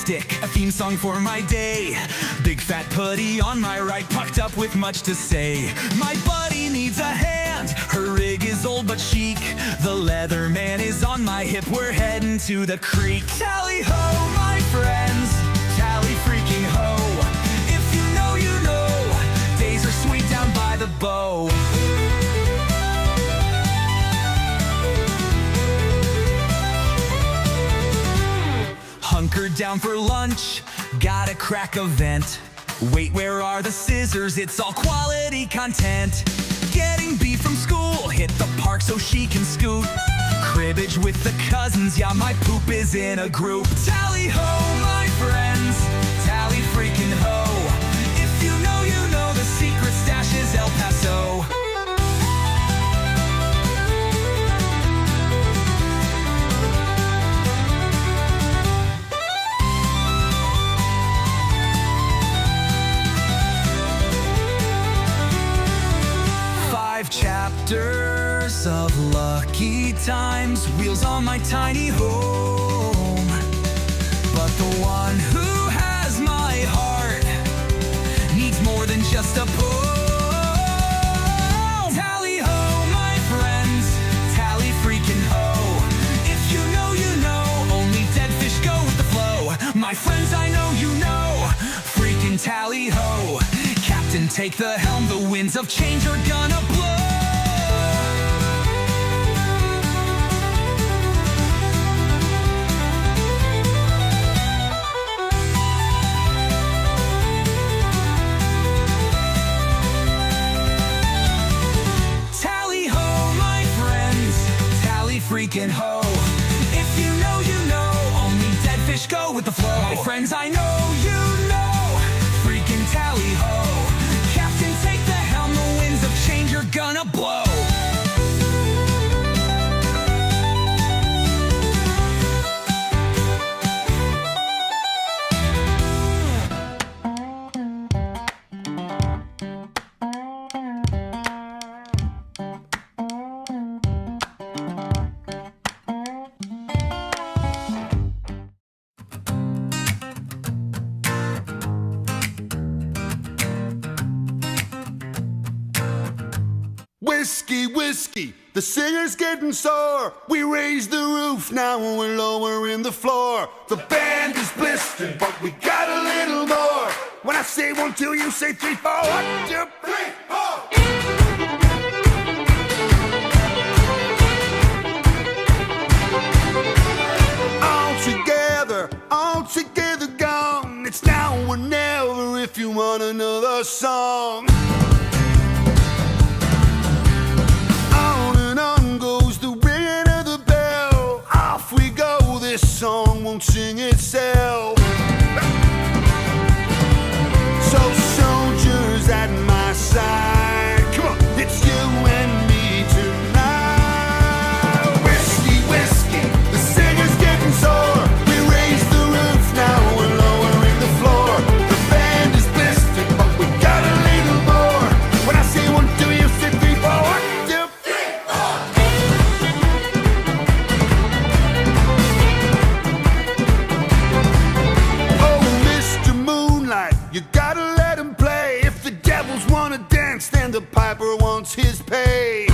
stick, a theme song for my day. Big fat putty on my right, pucked up with much to say. My buddy needs a hand, her rig is old but chic. The leather man is on my hip, we're heading to the creek. Tally ho, my friends, tally freaking ho. If you know, you know, days are sweet down by the bow. Hunkered down for lunch, gotta crack a vent. Wait, where are the scissors? It's all quality content. Getting beef from school, hit the park so she can scoot. Cribbage with the cousins, yeah, my poop is in a group. Tally ho, my friends, tally freaking ho. If you know, you know, the secret stash is El Paso. 5 chapters of lucky times, wheels on my tiny home. But the one who has my heart needs more than just a poem. Tally ho, my friends, tally freaking ho. If you know, you know, only dead fish go with the flow. My friends, I know you know, freaking tally ho. Captain, take the helm, the winds of change are gonna blow. Tally ho, my friends, tally freaking ho. If you know, you know, only dead fish go with the flow. My friends, I know you know, freaking tally ho. Captain, take the helm, the winds of change are gonna blow. Whiskey, whiskey, the singer's getting sore. We raised the roof, now we're lowering the floor. The band is blistered, but we got a little more. When I say 1, 2, you say 3, 4. 1, 2, 3, 4. All together gone. It's now or never if you want another song. This song won't sing itself. So soldiers at my side, come on, it's you and me tonight. Whiskey, whiskey, the singer's getting sore. We raised the roof, now we're lowering the floor. The band is blistered, but we got a little more. When I say 1, 2, you say 3, 4. 1, 2, 3, 4. You gotta let him play. If the devils wanna dance, then the piper wants his pay.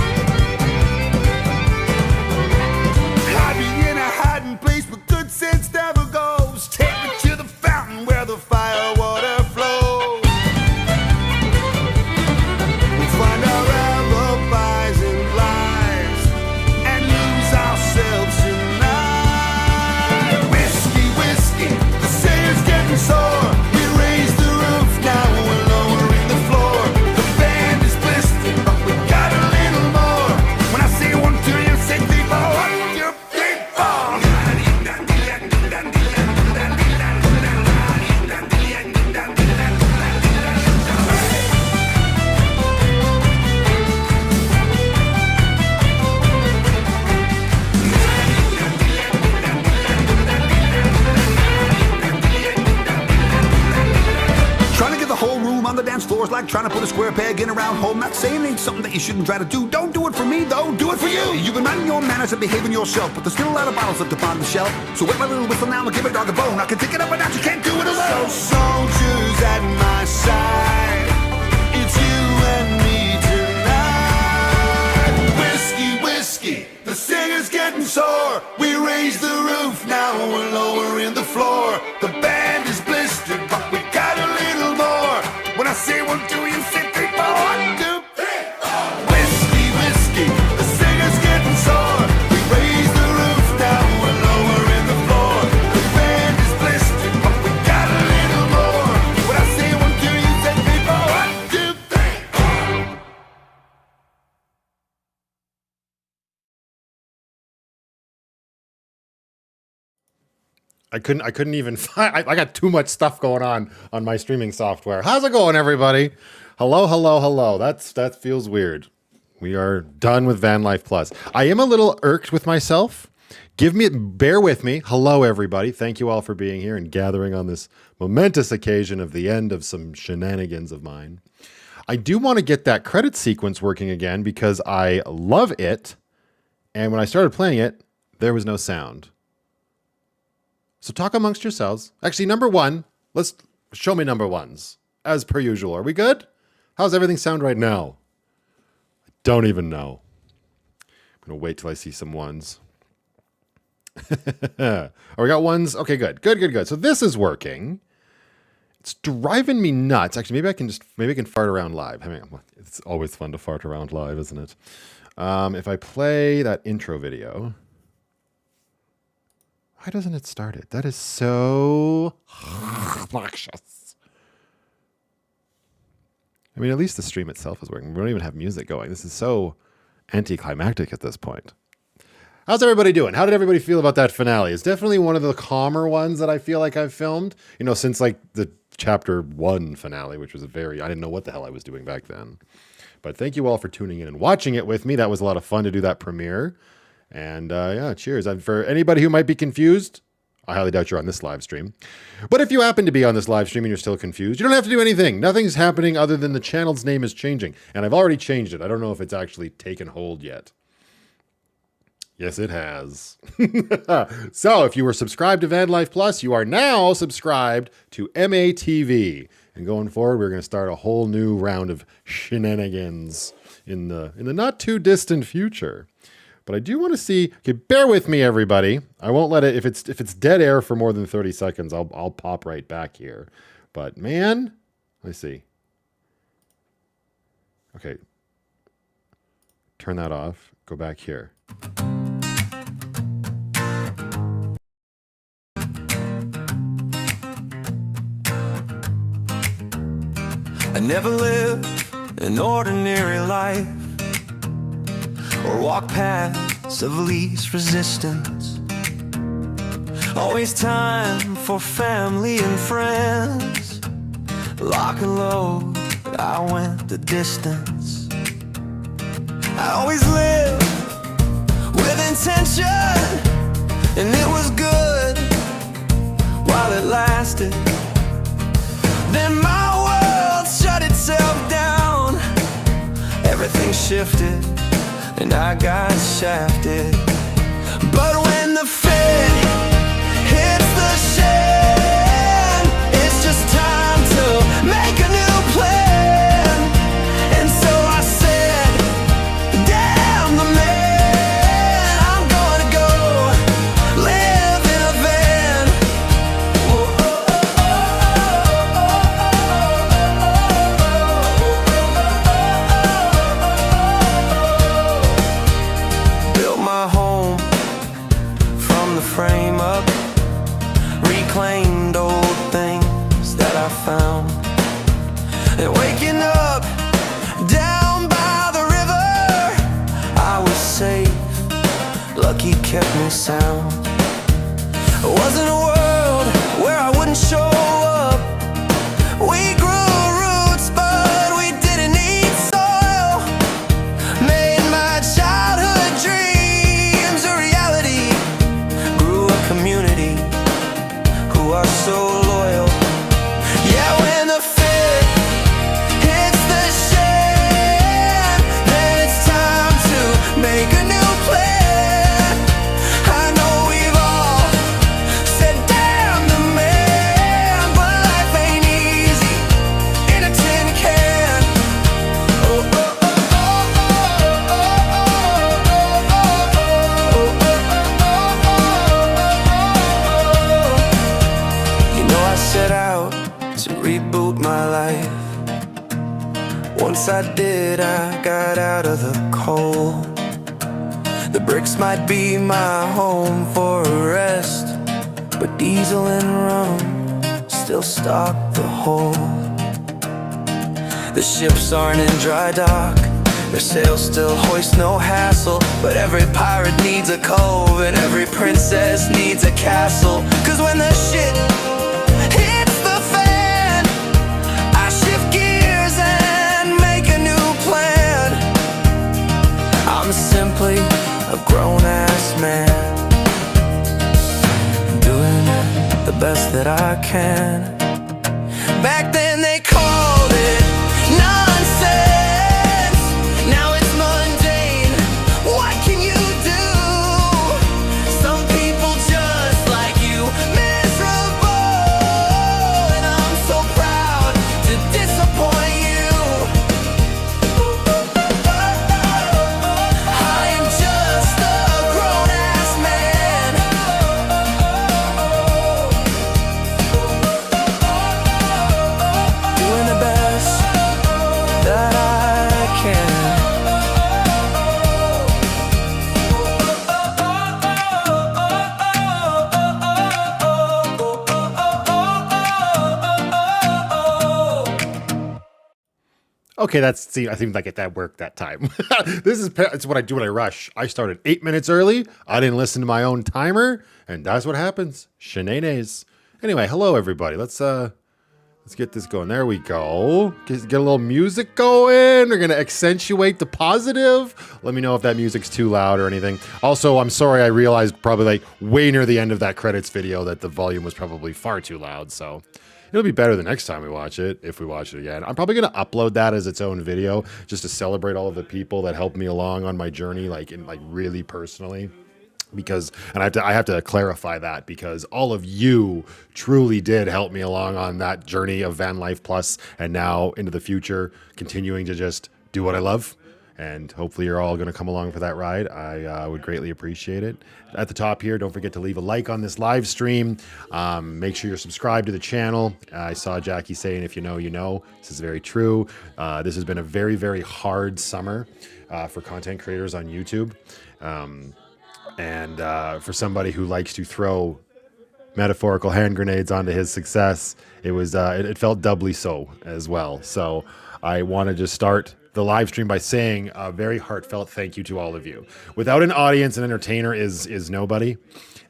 I'd be in a hiding place, but good sense never goes. Take me to the fountain where the fire water flows. We'll find our alibis and lies and lose ourselves tonight. Whiskey, whiskey, the singer's getting sore. Now we're lowering the floor. The band is blistered, but we got a little on the dance floor is like trying to put a square peg in a round hole. Not saying it ain't something that you shouldn't try to do. Don't do it for me, though. Do it for you. You've been minding your manners and behaving yourself, but there's still a lot of bottles left upon the shelf. So wet my little whistle now and give a dog a bone. I can take it up and out, you can't do it alone. So soldiers at my side, it's you and me tonight. Whiskey, whiskey, the singer's getting sore. We raised the roof, now we're lowering the floor. The band is blistered, but we got a little more. When I say 1, 2, you say 3, 4. 1, 2, 3, 4. Whiskey, whiskey, the singer's getting sore. We raised the roof, now we're lowering the floor. The band is blistered, but we got a little more. When I say 1, 2, you say 3, 4. 1, 2, 3, 4. I couldn't even find, I got too much stuff going on my streaming software. How's it going, everybody? Hello, hello, hello. That feels weird. We are done with VanlifePLUS. I am a little irked with myself. Bear with me. Hello, everybody. Thank you all for being here and gathering on this momentous occasion of the end of some shenanigans of mine. I do want to get that credit sequence working again because I love it. And when I started playing it, there was no sound. So talk amongst yourselves. Actually, number one, let's show me number ones. As per usual. Are we good? How's everything sound right now? I don't even know. I'm going to wait till I see some ones. Oh, we got ones. Okay, good. Good. So this is working. It's driving me nuts. Actually, maybe I can fart around live. I mean, it's always fun to fart around live, isn't it? If I play that intro video... Why doesn't it start it? That is so obnoxious. I mean, at least the stream itself is working. We don't even have music going. This is so anticlimactic at this point. How's everybody doing? How did everybody feel about that finale? It's definitely one of the calmer ones that I feel like I've filmed. You know, since like the chapter 1 finale, which was I didn't know what the hell I was doing back then. But thank you all for tuning in and watching it with me. That was a lot of fun to do that premiere. And yeah, cheers. And for anybody who might be confused, I highly doubt you're on this live stream. But if you happen to be on this live stream and you're still confused, you don't have to do anything. Nothing's happening other than the channel's name is changing. And I've already changed it. I don't know if it's actually taken hold yet. Yes, it has. So if you were subscribed to VanlifePLUS, you are now subscribed to MATV. And going forward, we're going to start a whole new round of shenanigans in the not too distant future. But I do want to see. Okay, bear with me, everybody. I won't let it. If it's dead air for more than 30 seconds, I'll pop right back here. But man, let's see. Okay, turn that off. Go back here. I never lived an ordinary life or walk paths of least resistance. Always time for family and friends. Lock and load, I went the distance. I always lived with intention, and it was good while it lasted. Then my world shut itself down. Everything shifted and I got shafted. But when the fit hits the shed, it's just time to make a new plan. And so I said, damn the man, I'm gonna go live in a van. Built my home from the frame up, reclaimed old things that I found. And waking up down by the river, I was safe, lucky kept me sound. It wasn't a world where I wouldn't show up. We grew roots, but we didn't need soil. Made my childhood dreams a reality. Grew a community who are so loyal. Yeah, when the fit reboot my life. Once I did, I got out of the cold. The bricks might be my home for a rest, but diesel and rum still stock the hold. The ships aren't in dry dock, their sails still hoist, no hassle. But every pirate needs a cove, and every princess needs a castle. Cause when the shit hits the fan, I shift gears and make a new plan. I'm simply a grown-ass man, doing the best that I can. Back then they called it nonsense, now it's mundane. What can you do? Some people just like you, miserable, and I'm so proud to disappoint you. I am just a grown-ass man, doing the best that I can. Okay, I think I get that work that time. It's what I do when I rush. I started 8 minutes early. I didn't listen to my own timer, and that's what happens. Shenanigans. Anyway, hello everybody. Let's get this going. There we go. Get a little music going. We're gonna accentuate the positive. Let me know if that music's too loud or anything. Also, I'm sorry. I realized probably like way near the end of that credits video that the volume was probably far too loud. So it'll be better the next time we watch it, if we watch it again. I'm probably going to upload that as its own video just to celebrate all of the people that helped me along on my journey, like really personally. Because, and I have to clarify that, because all of you truly did help me along on that journey of VanlifePLUS, and now into the future, continuing to just do what I love. And hopefully you're all going to come along for that ride. I would greatly appreciate it. At the top here, don't forget to leave a like on this live stream. Make sure you're subscribed to the channel. I saw Jackie saying, if you know, you know. This is very true. This has been a very, very hard summer for content creators on YouTube. And for somebody who likes to throw metaphorical hand grenades onto his success, it felt doubly so as well. So I wanted to start the live stream by saying a very heartfelt thank you to all of you. Without an audience, an entertainer is nobody.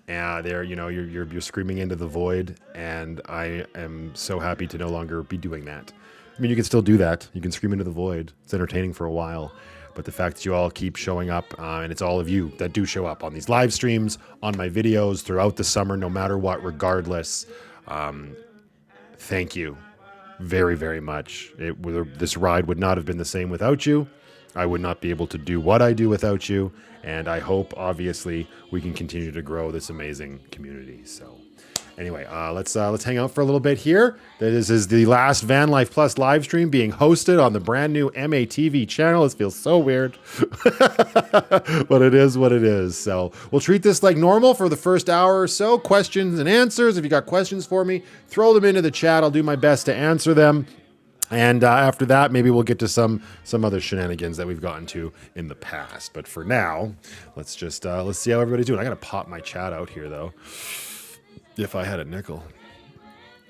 You're screaming into the void, and I am so happy to no longer be doing that. I mean, you can still do that. You can scream into the void. It's entertaining for a while. But the fact that you all keep showing up, and it's all of you that do show up on these live streams, on my videos throughout the summer, no matter what, regardless. Thank you very, very much. This ride would not have been the same without you. I would not be able to do what I do without you. And I hope, obviously, we can continue to grow this amazing community. So anyway, let's hang out for a little bit here. This is the last VanlifePLUS live stream being hosted on the brand new MATV channel. This feels so weird, but it is what it is. So we'll treat this like normal for the first hour or so. Questions and answers. If you got questions for me, throw them into the chat. I'll do my best to answer them. And after that, maybe we'll get to some other shenanigans that we've gotten to in the past. But for now, let's see how everybody's doing. I gotta pop my chat out here though. If I had a nickel,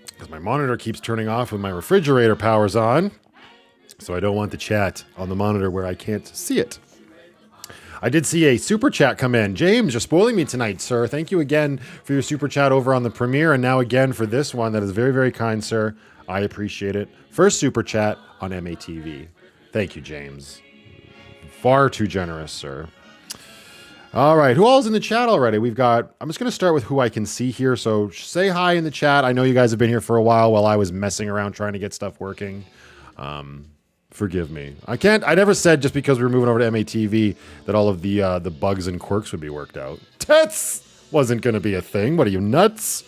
because my monitor keeps turning off when my refrigerator powers on, so I don't want the chat on the monitor where I can't see it. I did see a super chat come in. James, you're spoiling me tonight, sir. Thank you again for your super chat over on the premiere, and now again for this one. That is very, very kind, sir. I appreciate it. First super chat on MATV. Thank you, James. Far too generous, sir. All right, who all's in the chat already? I'm just going to start with who I can see here. So say hi in the chat. I know you guys have been here for a while I was messing around trying to get stuff working. Forgive me. I never said just because we were moving over to MATV that all of the bugs and quirks would be worked out. That's wasn't going to be a thing. What are you, nuts?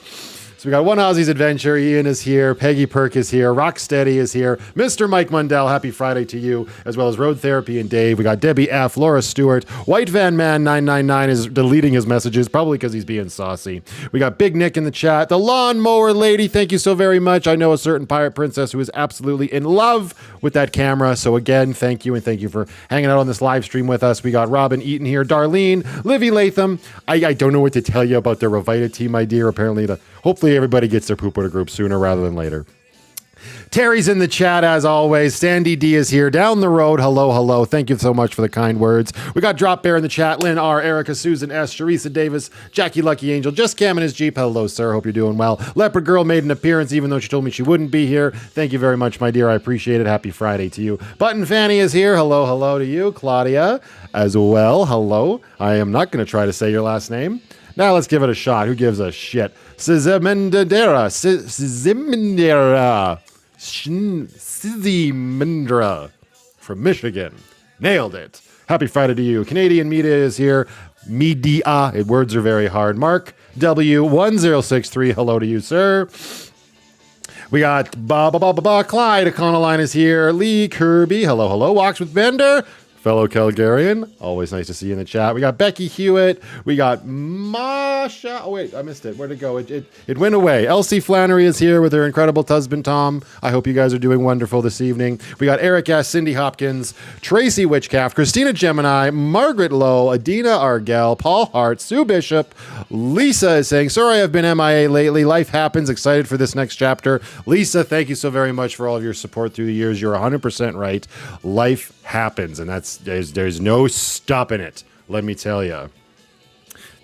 So we got One Aussie's Adventure. Ian is here. Peggy Perk is here. Rocksteady is here. Mr. Mike Mundell, happy Friday to you, as well as Road Therapy and Dave. We got Debbie F., Laura Stewart. White Van Man 999 is deleting his messages, probably because he's being saucy. We got Big Nick in the chat. The Lawnmower Lady, thank you so very much. I know a certain pirate princess who is absolutely in love with that camera. So again, thank you, and thank you for hanging out on this live stream with us. We got Robin Eaton here. Darlene, Livy Latham. I don't know what to tell you about the Revita team, my dear. Apparently, hopefully everybody gets their poop out of group sooner rather than later. Terry's in the chat as always. Sandy D is here down the road. Hello, hello. Thank you so much for the kind words. We got Drop Bear in the chat. Lynn R, Erica, Susan S, Sharisa Davis, Jackie Lucky Angel, Just Cam in his Jeep. Hello, sir. Hope you're doing well. Leopard Girl made an appearance even though she told me she wouldn't be here. Thank you very much, my dear. I appreciate it. Happy Friday to you. Button Fanny is here. Hello, hello to you. Claudia as well. Hello. I am not going to try to say your last name. Now let's give it a shot. Who gives a shit? Sizimendera. Sizimendra from Michigan. Nailed it. Happy Friday to you. Canadian Media is here. Media. Words are very hard. Mark W1063. Hello to you, sir. We got Clyde Econoline is here. Lee Kirby. Hello, hello. Walks with Bender. Fellow Calgarian, always nice to see you in the chat. We got Becky Hewitt. We got Masha. Oh, wait, I missed it. Where'd it go? It went away. Elsie Flannery is here with her incredible husband, Tom. I hope you guys are doing wonderful this evening. We got Eric S., Cindy Hopkins, Tracy Witchcalf, Christina Gemini, Margaret Lowe, Adina Argel, Paul Hart, Sue Bishop. Lisa is saying, sorry I've been MIA lately. Life happens. Excited for this next chapter. Lisa, thank you so very much for all of your support through the years. You're 100% right. Life happens, and there's no stopping it. Let me tell you.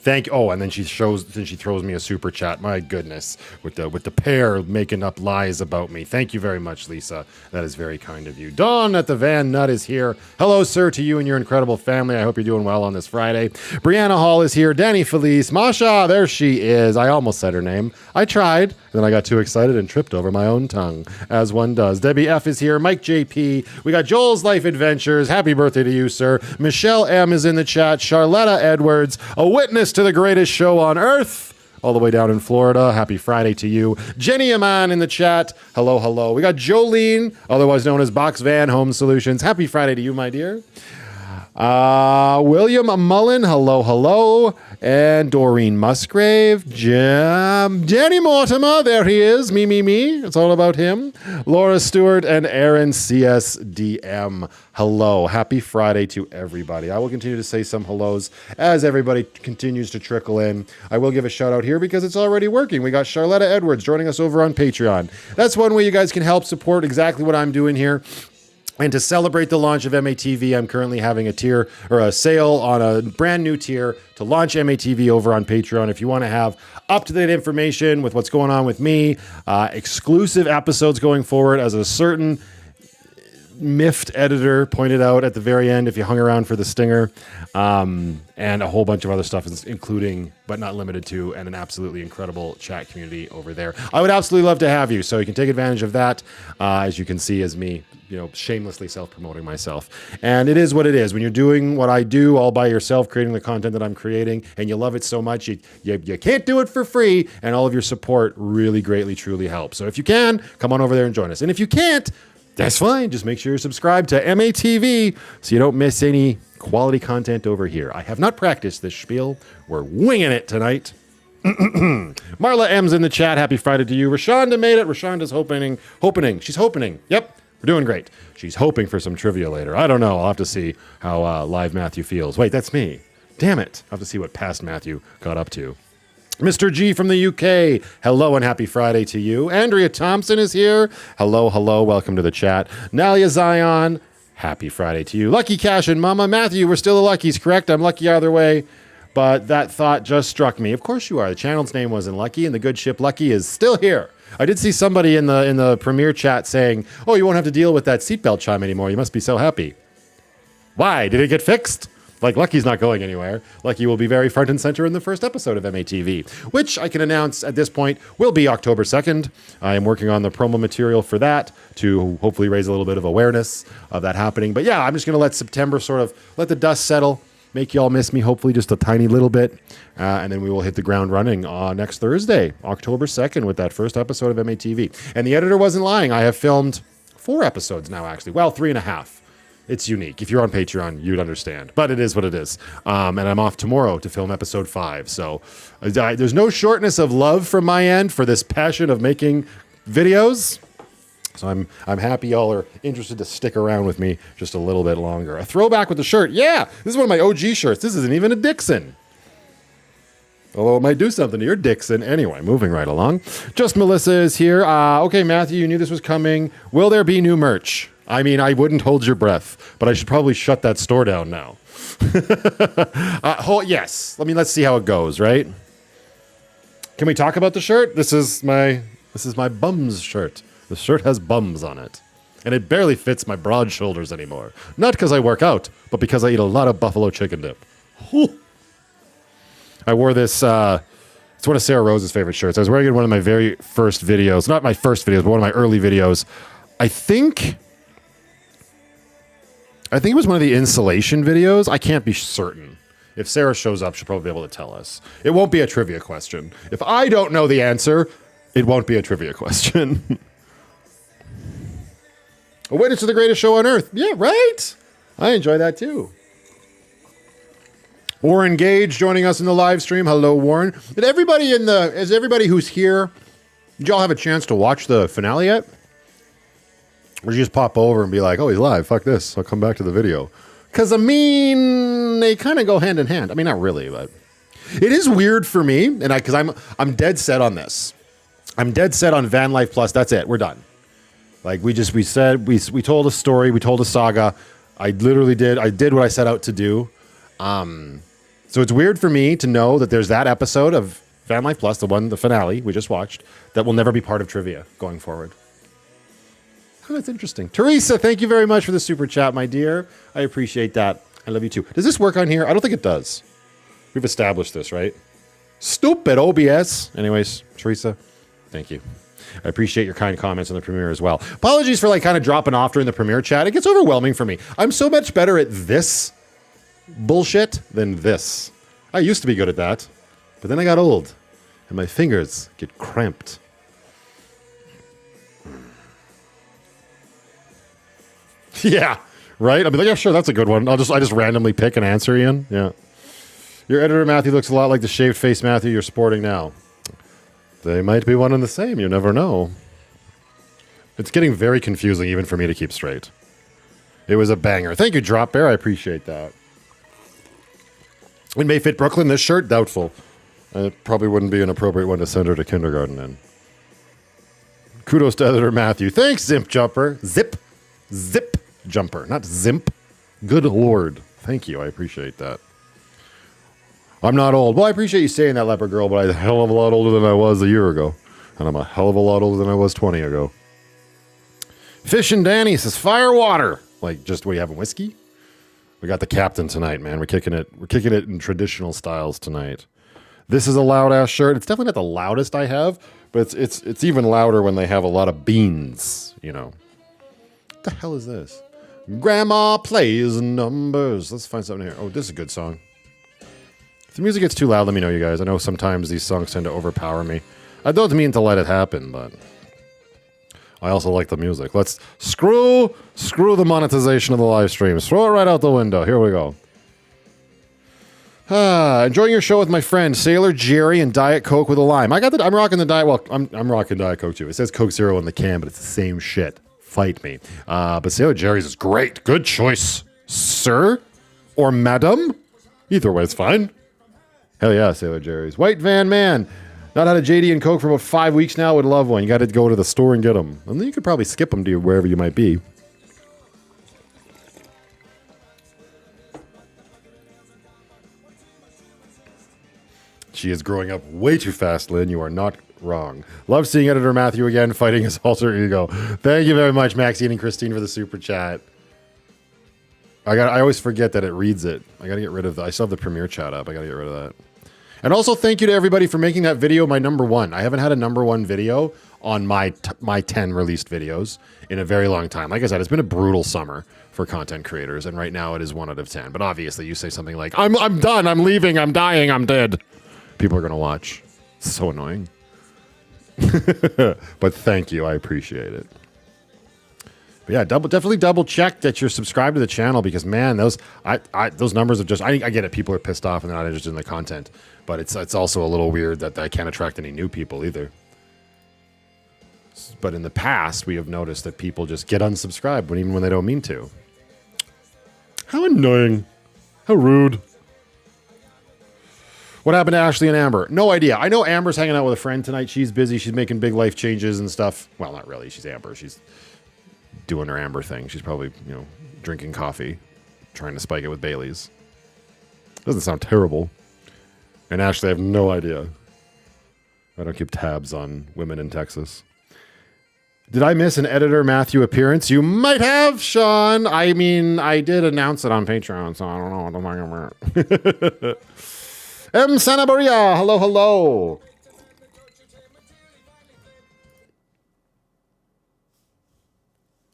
And then she throws me a super chat. My goodness, with the pair making up lies about me. Thank you very much, Lisa. That is very kind of you. Dawn at the Van Nut is here. Hello, sir, to you and your incredible family. I hope you're doing well on this Friday. Brianna Hall is here. Danny Felice, Masha, there she is. I almost said her name. I tried, and then I got too excited and tripped over my own tongue, as one does. Debbie F is here. Mike JP. We got Joel's Life Adventures. Happy birthday to you, sir. Michelle M is in the chat. Charlotta Edwards, a witness to the greatest show on earth, all the way down in Florida. Happy Friday to you. Jenny Aman in the chat. Hello, hello. We got Jolene, otherwise known as Box Van Home Solutions. Happy Friday to you, my dear. William Mullen, hello, hello. And Doreen Musgrave, Danny Mortimer, there he is, me. It's all about him. Laura Stewart and Aaron CSDM, hello. Happy Friday to everybody. I will continue to say some hellos as everybody continues to trickle in. I will give a shout out here because it's already working. We got Charlotta Edwards joining us over on Patreon. That's one way you guys can help support exactly what I'm doing here. And to celebrate the launch of MATV, I'm currently having a tier or a sale on a brand new tier to launch MATV over on Patreon. If you want to have up-to-date information with what's going on with me, exclusive episodes going forward, as a certain miffed editor pointed out at the very end, if you hung around for the stinger, and a whole bunch of other stuff, including but not limited to, and an absolutely incredible chat community over there. I would absolutely love to have you, so you can take advantage of that, as you can see as me, shamelessly self-promoting myself. And it is what it is. When you're doing what I do all by yourself, creating the content that I'm creating, and you love it so much, you can't do it for free, and all of your support really greatly, truly helps. So if you can, come on over there and join us. And if you can't, that's fine. Just make sure you're subscribed to MATV so you don't miss any quality content over here. I have not practiced this spiel. We're winging it tonight. Marla M's in the chat. Happy Friday to you. Rashonda made it. Rashonda's hoping. She's hoping. Yep. We're doing great. She's hoping for some trivia later. I don't know. I'll have to see how live Matthew feels. Wait, that's me. Damn it. I'll have to see what past Matthew got up to. Mr. G from the UK, hello and happy Friday to you. Andrea Thompson is here. Hello, hello. Welcome to the chat. Nalia Zion, happy Friday to you. Lucky Cash and Mama Matthew, we're still the Luckies, correct? I'm lucky either way. But that thought just struck me. Of course you are. The channel's name wasn't Lucky, and the good ship Lucky is still here. I did see somebody in the premiere chat saying, oh, you won't have to deal with that seatbelt chime anymore. You must be so happy. Why? Did it get fixed? Like, Lucky's not going anywhere. Lucky will be very front and center in the first episode of MATV, which I can announce at this point will be October 2nd. I am working on the promo material for that to hopefully raise a little bit of awareness of that happening. But yeah, I'm just going to let September sort of let the dust settle. make y'all miss me, hopefully just a tiny little bit. And then we will hit the ground running next Thursday, October 2nd, with that first episode of MATV. And the editor wasn't lying. I have filmed 4 episodes now, actually. Well, 3.5. It's unique. If you're on Patreon, you'd understand. But it is what it is. And I'm off tomorrow to film episode 5. So there's no shortness of love from my end for this passion of making videos. So I'm happy y'all are interested to stick around with me just a little bit longer. A throwback with the shirt. Yeah, this is one of my OG shirts. This isn't even a Dixon. Although it might do something to your Dixon. Anyway, moving right along. Just Melissa is here. Okay, Matthew, you knew this was coming. Will there be new merch? I mean, I wouldn't hold your breath, but I should probably shut that store down now. Yes. Let's see how it goes, right? Can we talk about the shirt? This is my bums shirt. The shirt has bums on it. And it barely fits my broad shoulders anymore. Not because I work out, but because I eat a lot of buffalo chicken dip. Whew. I wore this, it's one of Sarah Rose's favorite shirts. I was wearing it in one of my very first videos. Not my first videos, but one of my early videos. I think it was one of the insulation videos. I can't be certain. If Sarah shows up, she'll probably be able to tell us. It won't be a trivia question. If I don't know the answer, it won't be a trivia question. A witness to the greatest show on earth. Yeah, right? I enjoy that too. Warren Gage joining us in the live stream. Hello, Warren. Is everybody who's here, did y'all have a chance to watch the finale yet? Or did you just pop over and be like, oh, he's live. Fuck this. I'll come back to the video. Because, they kind of go hand in hand. I mean, not really, but it is weird for me. And because I'm dead set on this. I'm dead set on VanlifePLUS. That's it. We're done. Like we told a story. We told a saga. I did what I set out to do. So it's weird for me to know that there's that episode of VanlifePLUS, the finale we just watched, that will never be part of trivia going forward. Oh, that's interesting. Teresa, thank you very much for the super chat, my dear. I appreciate that. I love you too. Does this work on here? I don't think it does. We've established this, right? Stupid OBS. Anyways, Teresa, thank you. I appreciate your kind comments on the premiere as well. Apologies for kind of dropping off during the premiere chat. It gets overwhelming for me. I'm so much better at this bullshit than this. I used to be good at that, but then I got old and my fingers get cramped. Yeah, right? I'll be like, yeah, sure, that's a good one. I just randomly pick an answer, Ian. Yeah. Your editor, Matthew, looks a lot like the shaved face Matthew you're sporting now. They might be one and the same. You never know. It's getting very confusing even for me to keep straight. It was a banger. Thank you, Drop Bear. I appreciate that. It may fit Brooklyn, this shirt? Doubtful. It probably wouldn't be an appropriate one to send her to kindergarten in. Kudos to editor Matthew. Thanks, Zimp Jumper. Zip Jumper, not Zimp. Good Lord. Thank you. I appreciate that. I'm not old. Well, I appreciate you saying that, Leopard Girl, but I'm a hell of a lot older than I was a year ago. And I'm a hell of a lot older than I was 20 ago. Fish and Danny says, fire water. Like, just, what, you having whiskey? We got the captain tonight, man. We're kicking it in traditional styles tonight. This is a loud-ass shirt. It's definitely not the loudest I have, but it's even louder when they have a lot of beans, you know. What the hell is this? Grandma plays numbers. Let's find something here. Oh, this is a good song. If the music gets too loud, let me know, you guys. I know sometimes these songs tend to overpower me. I don't mean to let it happen, but I also like the music. Let's screw the monetization of the live stream. Throw it right out the window. Here we go. Enjoying your show with my friend Sailor Jerry and Diet Coke with a lime. I'm rocking the Diet. Well, I'm rocking Diet Coke too. It says Coke Zero in the can, but it's the same shit. Fight me. But Sailor Jerry's is great. Good choice, sir or madam. Either way, it's fine. Hell yeah, Sailor Jerry's. White Van Man. Not had a JD and Coke for about 5 weeks now. Would love one. You got to go to the store and get them. And then you could probably skip them to wherever you might be. She is growing up way too fast, Lynn. You are not wrong. Love seeing editor Matthew again fighting his alter ego. Thank you very much, Maxine and Christine, for the super chat. I always forget that it reads it. I got to get rid of that. I still have the premiere chat up. I got to get rid of that. And also thank you to everybody for making that video my number one. I haven't had a number one video on my 10 released videos in a very long time. Like I said, it's been a brutal summer for content creators, and right now it is 1 out of 10. But obviously, you say something like, I'm done, I'm leaving, I'm dying, I'm dead. People are going to watch. It's so annoying. But thank you. I appreciate it. But yeah, definitely double check that you're subscribed to the channel, because man, those numbers of just I get it. People are pissed off and they're not interested in the content, but it's also a little weird that I can't attract any new people either. But in the past, we have noticed that people just get unsubscribed even when they don't mean to. How annoying! How rude! What happened to Ashley and Amber? No idea. I know Amber's hanging out with a friend tonight. She's busy. She's making big life changes and stuff. Well, not really. She's Amber. She's doing her Amber thing. She's probably, drinking coffee, trying to spike it with Bailey's. Doesn't sound terrible. And Ashley, I have no idea. I don't keep tabs on women in Texas. Did I miss an Editor Matthew appearance? You might have, Sean. I mean, I did announce it on Patreon, so I don't know what I'm talking about. M. Sanabaria, hello, hello.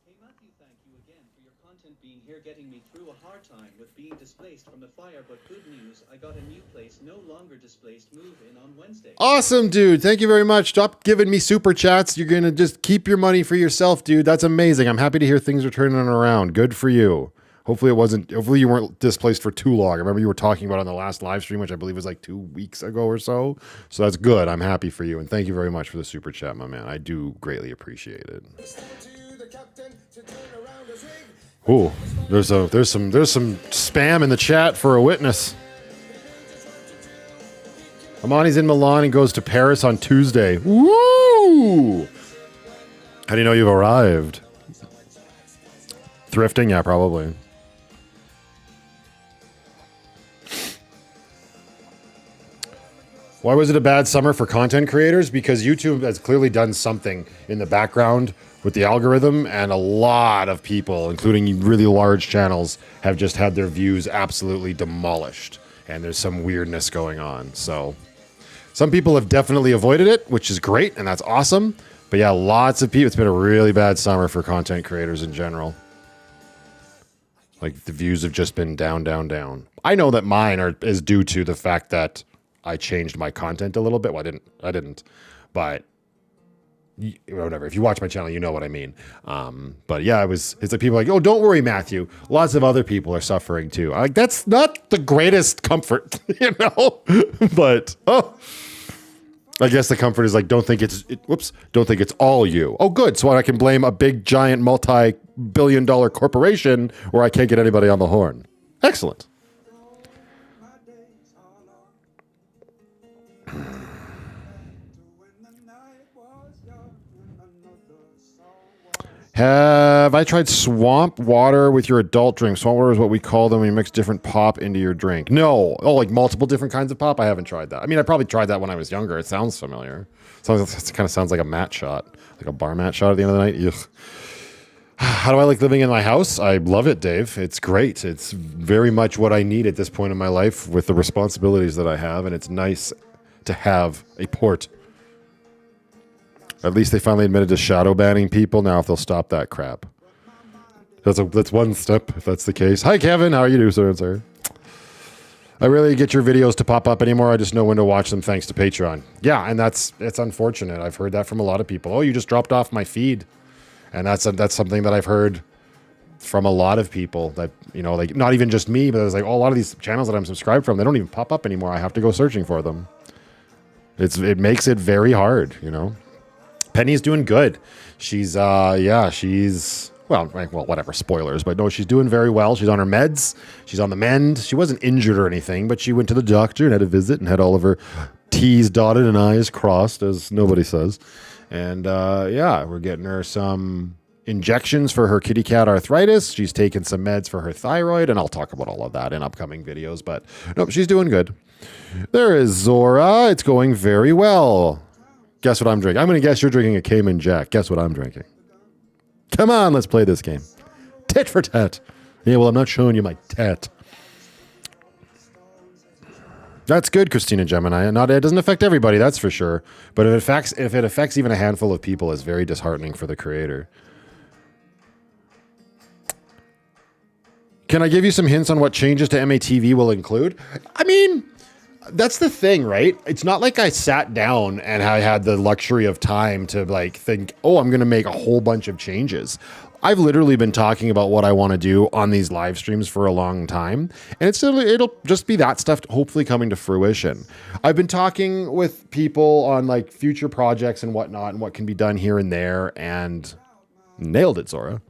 Hey Matthew, thank you again for your content being here, getting me through a hard time with being displaced from the fire, but good news, I got a new place, no longer displaced, move in on Wednesday. Awesome, dude. Thank you very much. Stop giving me super chats. You're going to just keep your money for yourself, dude. That's amazing. I'm happy to hear things are turning around. Good for you. Hopefully you weren't displaced for too long. I remember you were talking about on the last live stream, which I believe was like 2 weeks ago or so. So that's good. I'm happy for you. And thank you very much for the super chat, my man. I do greatly appreciate it. Ooh, there's some spam in the chat for a witness. Amani's in Milan and goes to Paris on Tuesday. Woo! How do you know you've arrived? Thrifting? Yeah, probably. Why was it a bad summer for content creators? Because YouTube has clearly done something in the background with the algorithm, and a lot of people, including really large channels, have just had their views absolutely demolished. And there's some weirdness going on. So some people have definitely avoided it, which is great, and that's awesome. But yeah, lots of people, it's been a really bad summer for content creators in general. Like, the views have just been down, down, down. I know that mine is due to the fact that I changed my content a little bit. Well, I didn't, but whatever. If you watch my channel, you know what I mean. But yeah, it's like people are like, oh, don't worry, Matthew. Lots of other people are suffering too. I'm like, that's not the greatest comfort, But I guess the comfort is like, don't think it's all you. Oh, good. So I can blame a big, giant, multi-billion-dollar corporation where I can't get anybody on the horn. Excellent. Have I tried swamp water with your adult drink? Swamp water is what we call them when you mix different pop into your drink. No. Oh, like multiple different kinds of pop? I haven't tried that. I mean, I probably tried that when I was younger. It sounds familiar. It kind of sounds like a mat shot, like a bar mat shot at the end of the night. Ugh. How do I like living in my house? I love it, Dave. It's great. It's very much what I need at this point in my life with the responsibilities that I have, and it's nice to have a port. At least they finally admitted to shadow banning people. Now if they'll stop that crap. That's one step, if that's the case. Hi, Kevin. How are you doing, sir? I rarely get your videos to pop up anymore. I just know when to watch them thanks to Patreon. Yeah, and it's unfortunate. I've heard that from a lot of people. Oh, you just dropped off my feed. And that's something that I've heard from a lot of people that, like not even just me, but it's like, oh, a lot of these channels that I'm subscribed from, they don't even pop up anymore. I have to go searching for them. It makes it very hard, Penny's doing good. She's well, whatever, spoilers, but no, she's doing very well. She's on her meds. She's on the mend. She wasn't injured or anything, but she went to the doctor and had a visit and had all of her T's dotted and I's crossed, as nobody says. And we're getting her some injections for her kitty cat arthritis. She's taken some meds for her thyroid, and I'll talk about all of that in upcoming videos, but nope, she's doing good. There is Zora. It's going very well. Guess what I'm drinking? I'm going to guess you're drinking a Cayman Jack. Guess what I'm drinking? Come on, let's play this game. Tit for tat. Yeah, well, I'm not showing you my tat. That's good, Christina Gemini. It doesn't affect everybody, that's for sure. But if it affects even a handful of people, it's very disheartening for the creator. Can I give you some hints on what changes to MATV will include? I mean, that's the thing, right? It's not like I sat down and I had the luxury of time to like think, oh, I'm going to make a whole bunch of changes. I've literally been talking about what I want to do on these live streams for a long time. And it'll just be that stuff hopefully coming to fruition. I've been talking with people on like future projects and whatnot and what can be done here and there, and nailed it, Zora.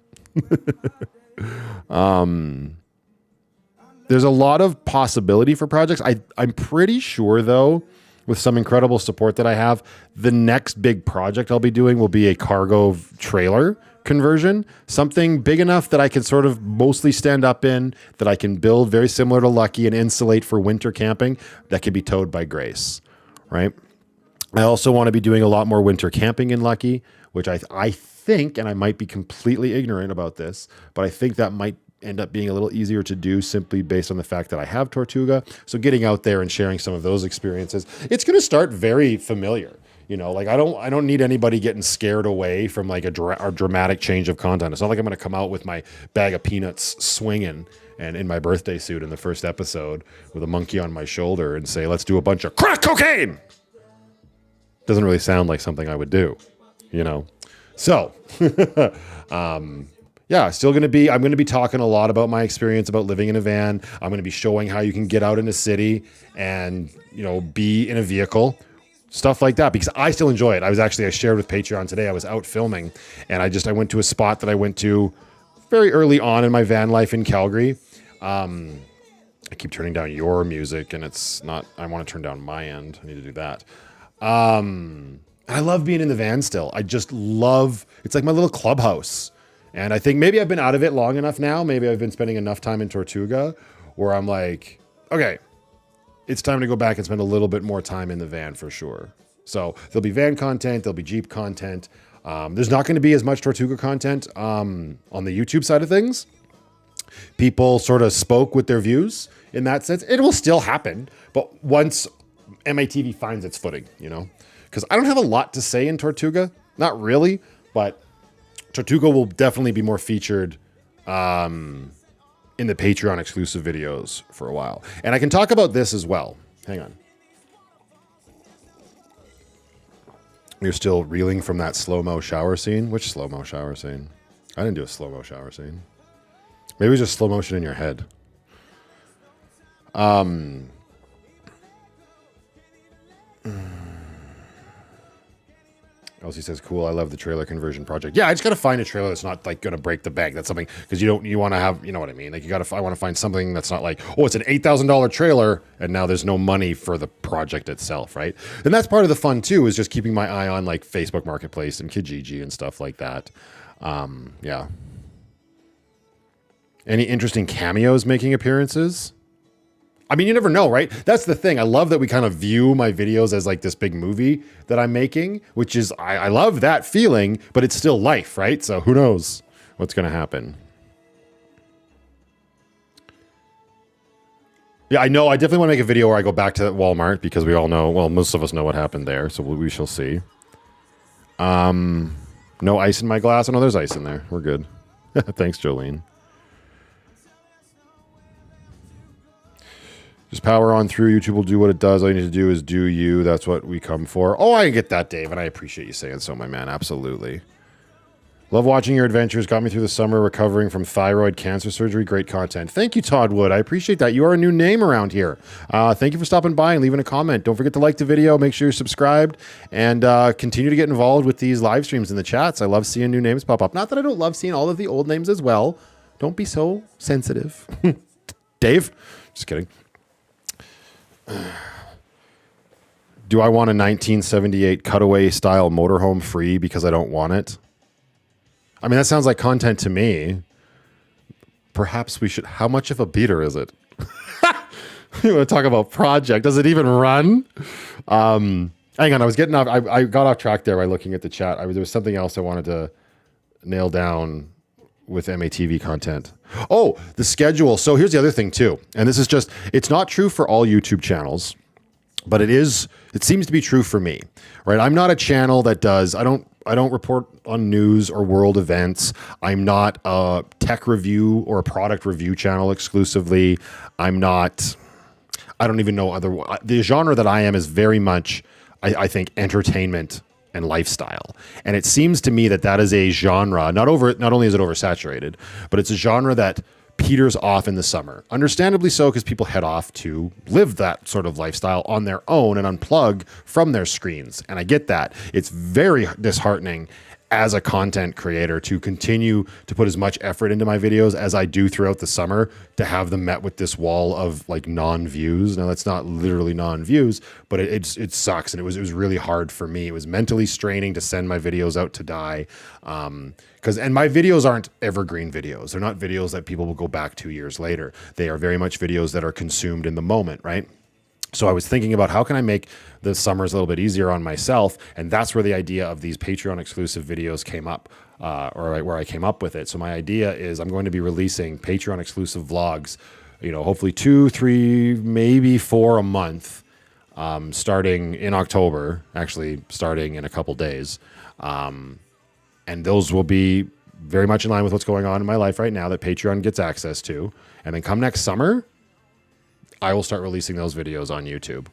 There's a lot of possibility for projects. I'm pretty sure though, with some incredible support that I have, the next big project I'll be doing will be a cargo trailer conversion, something big enough that I can sort of mostly stand up in, that I can build very similar to Lucky and insulate for winter camping, that can be towed by Grace, right? I also want to be doing a lot more winter camping in Lucky, which I think, and I might be completely ignorant about this, but I think that might end up being a little easier to do simply based on the fact that I have Tortuga. So getting out there and sharing some of those experiences, it's going to start very familiar. You know, like I don't need anybody getting scared away from like a dramatic change of content. It's not like I'm going to come out with my bag of peanuts swinging and in my birthday suit in the first episode with a monkey on my shoulder and say, let's do a bunch of crack cocaine. Doesn't really sound like something I would do, you know? So, yeah, I'm going to be talking a lot about my experience about living in a van. I'm going to be showing how you can get out in the city and, you know, be in a vehicle. Stuff like that, because I still enjoy it. I shared with Patreon today, I was out filming and I went to a spot that I went to very early on in my van life in Calgary. I keep turning down your music and it's not, I want to turn down my end. I need to do that. I love being in the van still. I just love, it's like my little clubhouse. And I think maybe I've been out of it long enough now. Maybe I've been spending enough time in Tortuga where I'm like, okay, it's time to go back and spend a little bit more time in the van for sure. So there'll be van content, there'll be Jeep content. There's not going to be as much Tortuga content on the YouTube side of things. People sort of spoke with their views in that sense. It will still happen, but once MATV finds its footing, you know, because I don't have a lot to say in Tortuga, not really, but Tortuga will definitely be more featured in the Patreon exclusive videos for a while. And I can talk about this as well. Hang on. You're still reeling from that slow-mo shower scene? Which slow-mo shower scene? I didn't do a slow-mo shower scene. Maybe it was just slow motion in your head. Elsie says, cool, I love the trailer conversion project. Yeah, I just got to find a trailer that's not like going to break the bank. That's something, because you want to have, you know what I mean? Like I want to find something that's not like, oh, it's an $8,000 trailer and now there's no money for the project itself, right? And that's part of the fun too, is just keeping my eye on like Facebook Marketplace and Kijiji and stuff like that. Yeah. Any interesting cameos making appearances? I mean, you never know, right? That's the thing. I love that we kind of view my videos as like this big movie that I'm making, which is, I love that feeling, but it's still life, right? So who knows what's going to happen. Yeah, I know. I definitely want to make a video where I go back to Walmart because we all know, well, most of us know what happened there. So we shall see. No ice in my glass. Oh, no, there's ice in there. We're good. Thanks, Jolene. Just power on through. YouTube will do what it does. All you need to do is do you. That's what we come for. Oh, I get that, Dave, and I appreciate you saying so, my man. Absolutely. Love watching your adventures. Got me through the summer recovering from thyroid cancer surgery. Great content. Thank you, Todd Wood. I appreciate that. You are a new name around here. Thank you for stopping by and leaving a comment. Don't forget to like the video. Make sure you're subscribed and continue to get involved with these live streams in the chats. I love seeing new names pop up. Not that I don't love seeing all of the old names as well. Don't be so sensitive. Dave? Just kidding. Do I want a 1978 cutaway style motorhome free because I don't want it? I mean, that sounds like content to me. Perhaps we should. How much of a beater is it? You want to talk about project? Does it even run? Hang on, I was getting off. I got off track there by looking at the chat. There was something else I wanted to nail down with MATV content. Oh, the schedule. So here's the other thing too. And this is just, it's not true for all YouTube channels. but it seems to be true for me, right? I'm not a channel that does, I don't report on news or world events. I'm not a tech review or a product review channel exclusively. I don't even know the genre that I am is very much, I think, entertainment and lifestyle. And it seems to me that is a genre, not only is it oversaturated, but it's a genre that peters off in the summer. Understandably so, because people head off to live that sort of lifestyle on their own and unplug from their screens. And I get that. It's very disheartening as a content creator to continue to put as much effort into my videos as I do throughout the summer, to have them met with this wall of like non-views. Now that's not literally non-views, but it sucks. And it was really hard for me. It was mentally straining to send my videos out to die. And my videos aren't evergreen videos. They're not videos that people will go back 2 years later. They are very much videos that are consumed in the moment, right? So I was thinking about how can I make the summers a little bit easier on myself, and that's where the idea of these Patreon exclusive videos came up, or where I came up with it. So my idea is I'm going to be releasing Patreon exclusive vlogs, hopefully 2, 3, maybe 4 a month, starting in October, actually starting in a couple days. And those will be very much in line with what's going on in my life right now that Patreon gets access to. And then come next summer, I will start releasing those videos on YouTube,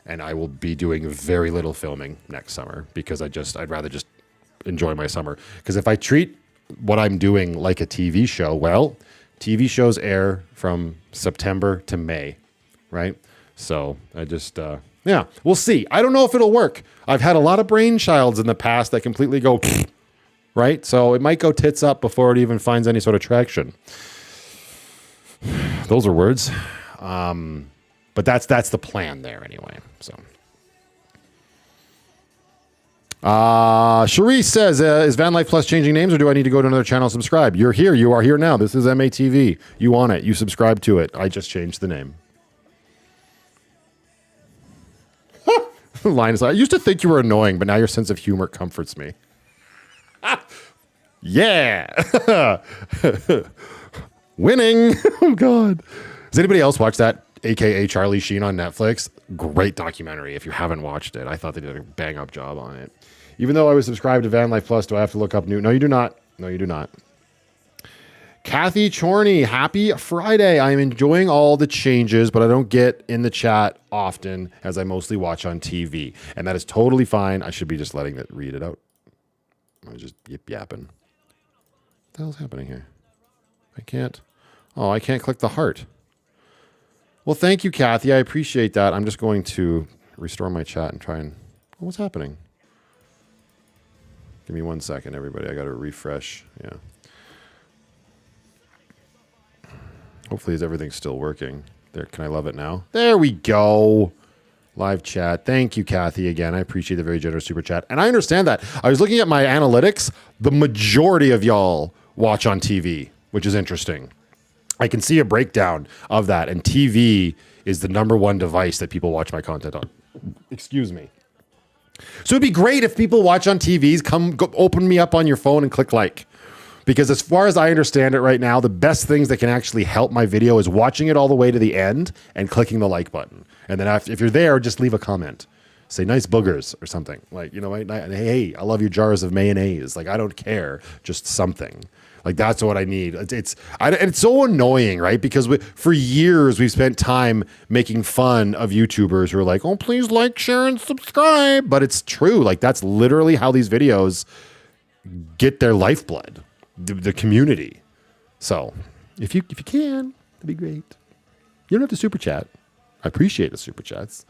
and I will be doing very little filming next summer because I'd rather just enjoy my summer. Because if I treat what I'm doing like a TV show, well, TV shows air from September to May, right? So I just, we'll see. I don't know if it'll work. I've had a lot of brainchilds in the past that completely go, right? So it might go tits up before it even finds any sort of traction. Those are words. But that's the plan there anyway. So, Cherise says, is VanlifePLUS changing names, or do I need to go to another channel and subscribe? You're here. You are here now. This is MATV. You want it. You subscribe to it. I just changed the name. Linus, I used to think you were annoying, but now your sense of humor comforts me. Yeah. Winning. Oh, God. Does anybody else watch that, AKA Charlie Sheen, on Netflix? Great documentary. If you haven't watched it, I thought they did a bang up job on it. Even though I was subscribed to VanlifePLUS, do I have to look up new? No, you do not. No, you do not. Kathy Chorney, happy Friday. I am enjoying all the changes, but I don't get in the chat often as I mostly watch on TV. And that is totally fine. I should be just letting it read it out. I'm just yapping. What the hell's happening here? I can't click the heart. Well, thank you, Kathy. I appreciate that. I'm just going to restore my chat and try and... Oh, what's happening? Give me 1 second, everybody. I got to refresh. Yeah. Hopefully everything's still working. There, can I love it now? There we go. Live chat. Thank you, Kathy, again. I appreciate the very generous super chat. And I understand that. I was looking at my analytics. The majority of y'all watch on TV, which is interesting. I can see a breakdown of that, and TV is the #1 device that people watch my content on. Excuse me. So it'd be great if people watch on TVs, go open me up on your phone and click like. Because as far as I understand it right now, the best things that can actually help my video is watching it all the way to the end and clicking the like button. And then if you're there, just leave a comment. Say nice boogers or something. Like, hey, I love your jars of mayonnaise. Like, I don't care. Just something. Like, that's what I need. It's so annoying, right? Because for years, we've spent time making fun of YouTubers who are like, oh, please like, share, and subscribe. But it's true. Like, that's literally how these videos get their lifeblood, the community. So if you can, that'd be great. You don't have to super chat. I appreciate the super chats.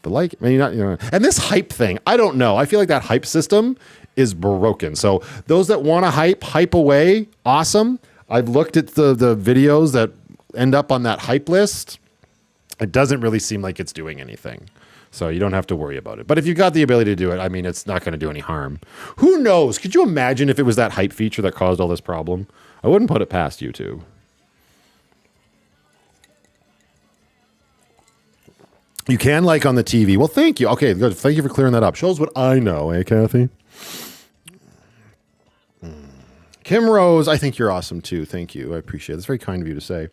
But like, I mean, and this hype thing, I don't know. I feel like that hype system is broken. So those that want to hype away, awesome. I've looked at the videos that end up on that hype list. It doesn't really seem like it's doing anything. So you don't have to worry about it. But if you got the ability to do it, I mean, it's not going to do any harm. Who knows? Could you imagine if it was that hype feature that caused all this problem? I wouldn't put it past YouTube. You can like on the TV. Well, thank you. Okay, good. Thank you for clearing that up. Shows what I know, eh, Kathy? Kim Rose, I think you're awesome too. Thank you. I appreciate it. It's very kind of you to say.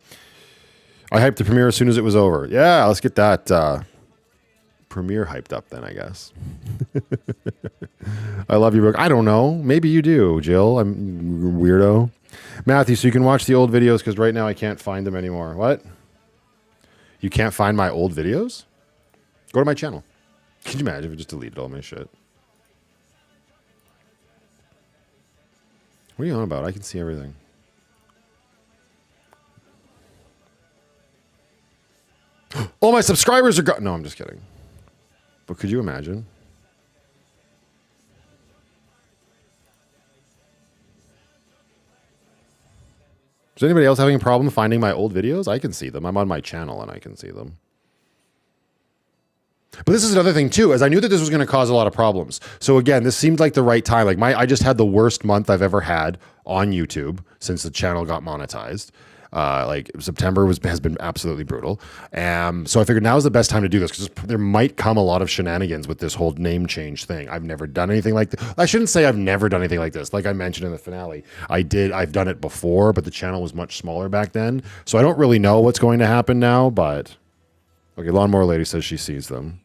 I hyped the premiere as soon as it was over. Yeah, let's get that Premiere hyped up then, I guess. I love you, Brooke. I don't know. Maybe you do, Jill. I'm weirdo. Matthew, so you can watch the old videos because right now I can't find them anymore. What? You can't find my old videos? Go to my channel. Can you imagine if I just deleted all my shit? What are you on about? I can see everything. All my subscribers are gone. No, I'm just kidding. But could you imagine? Is anybody else having a problem finding my old videos? I can see them. I'm on my channel and I can see them. But this is another thing too, as I knew that this was going to cause a lot of problems. So again, this seemed like the right time. Like I just had the worst month I've ever had on YouTube since the channel got monetized. Like September has been absolutely brutal. So I figured now is the best time to do this because there might come a lot of shenanigans with this whole name change thing. I've never done anything like this. I shouldn't say I've never done anything like this. Like I mentioned in the finale, I've done it before, but the channel was much smaller back then. So I don't really know what's going to happen now, but okay. Lawnmower Lady says she sees them.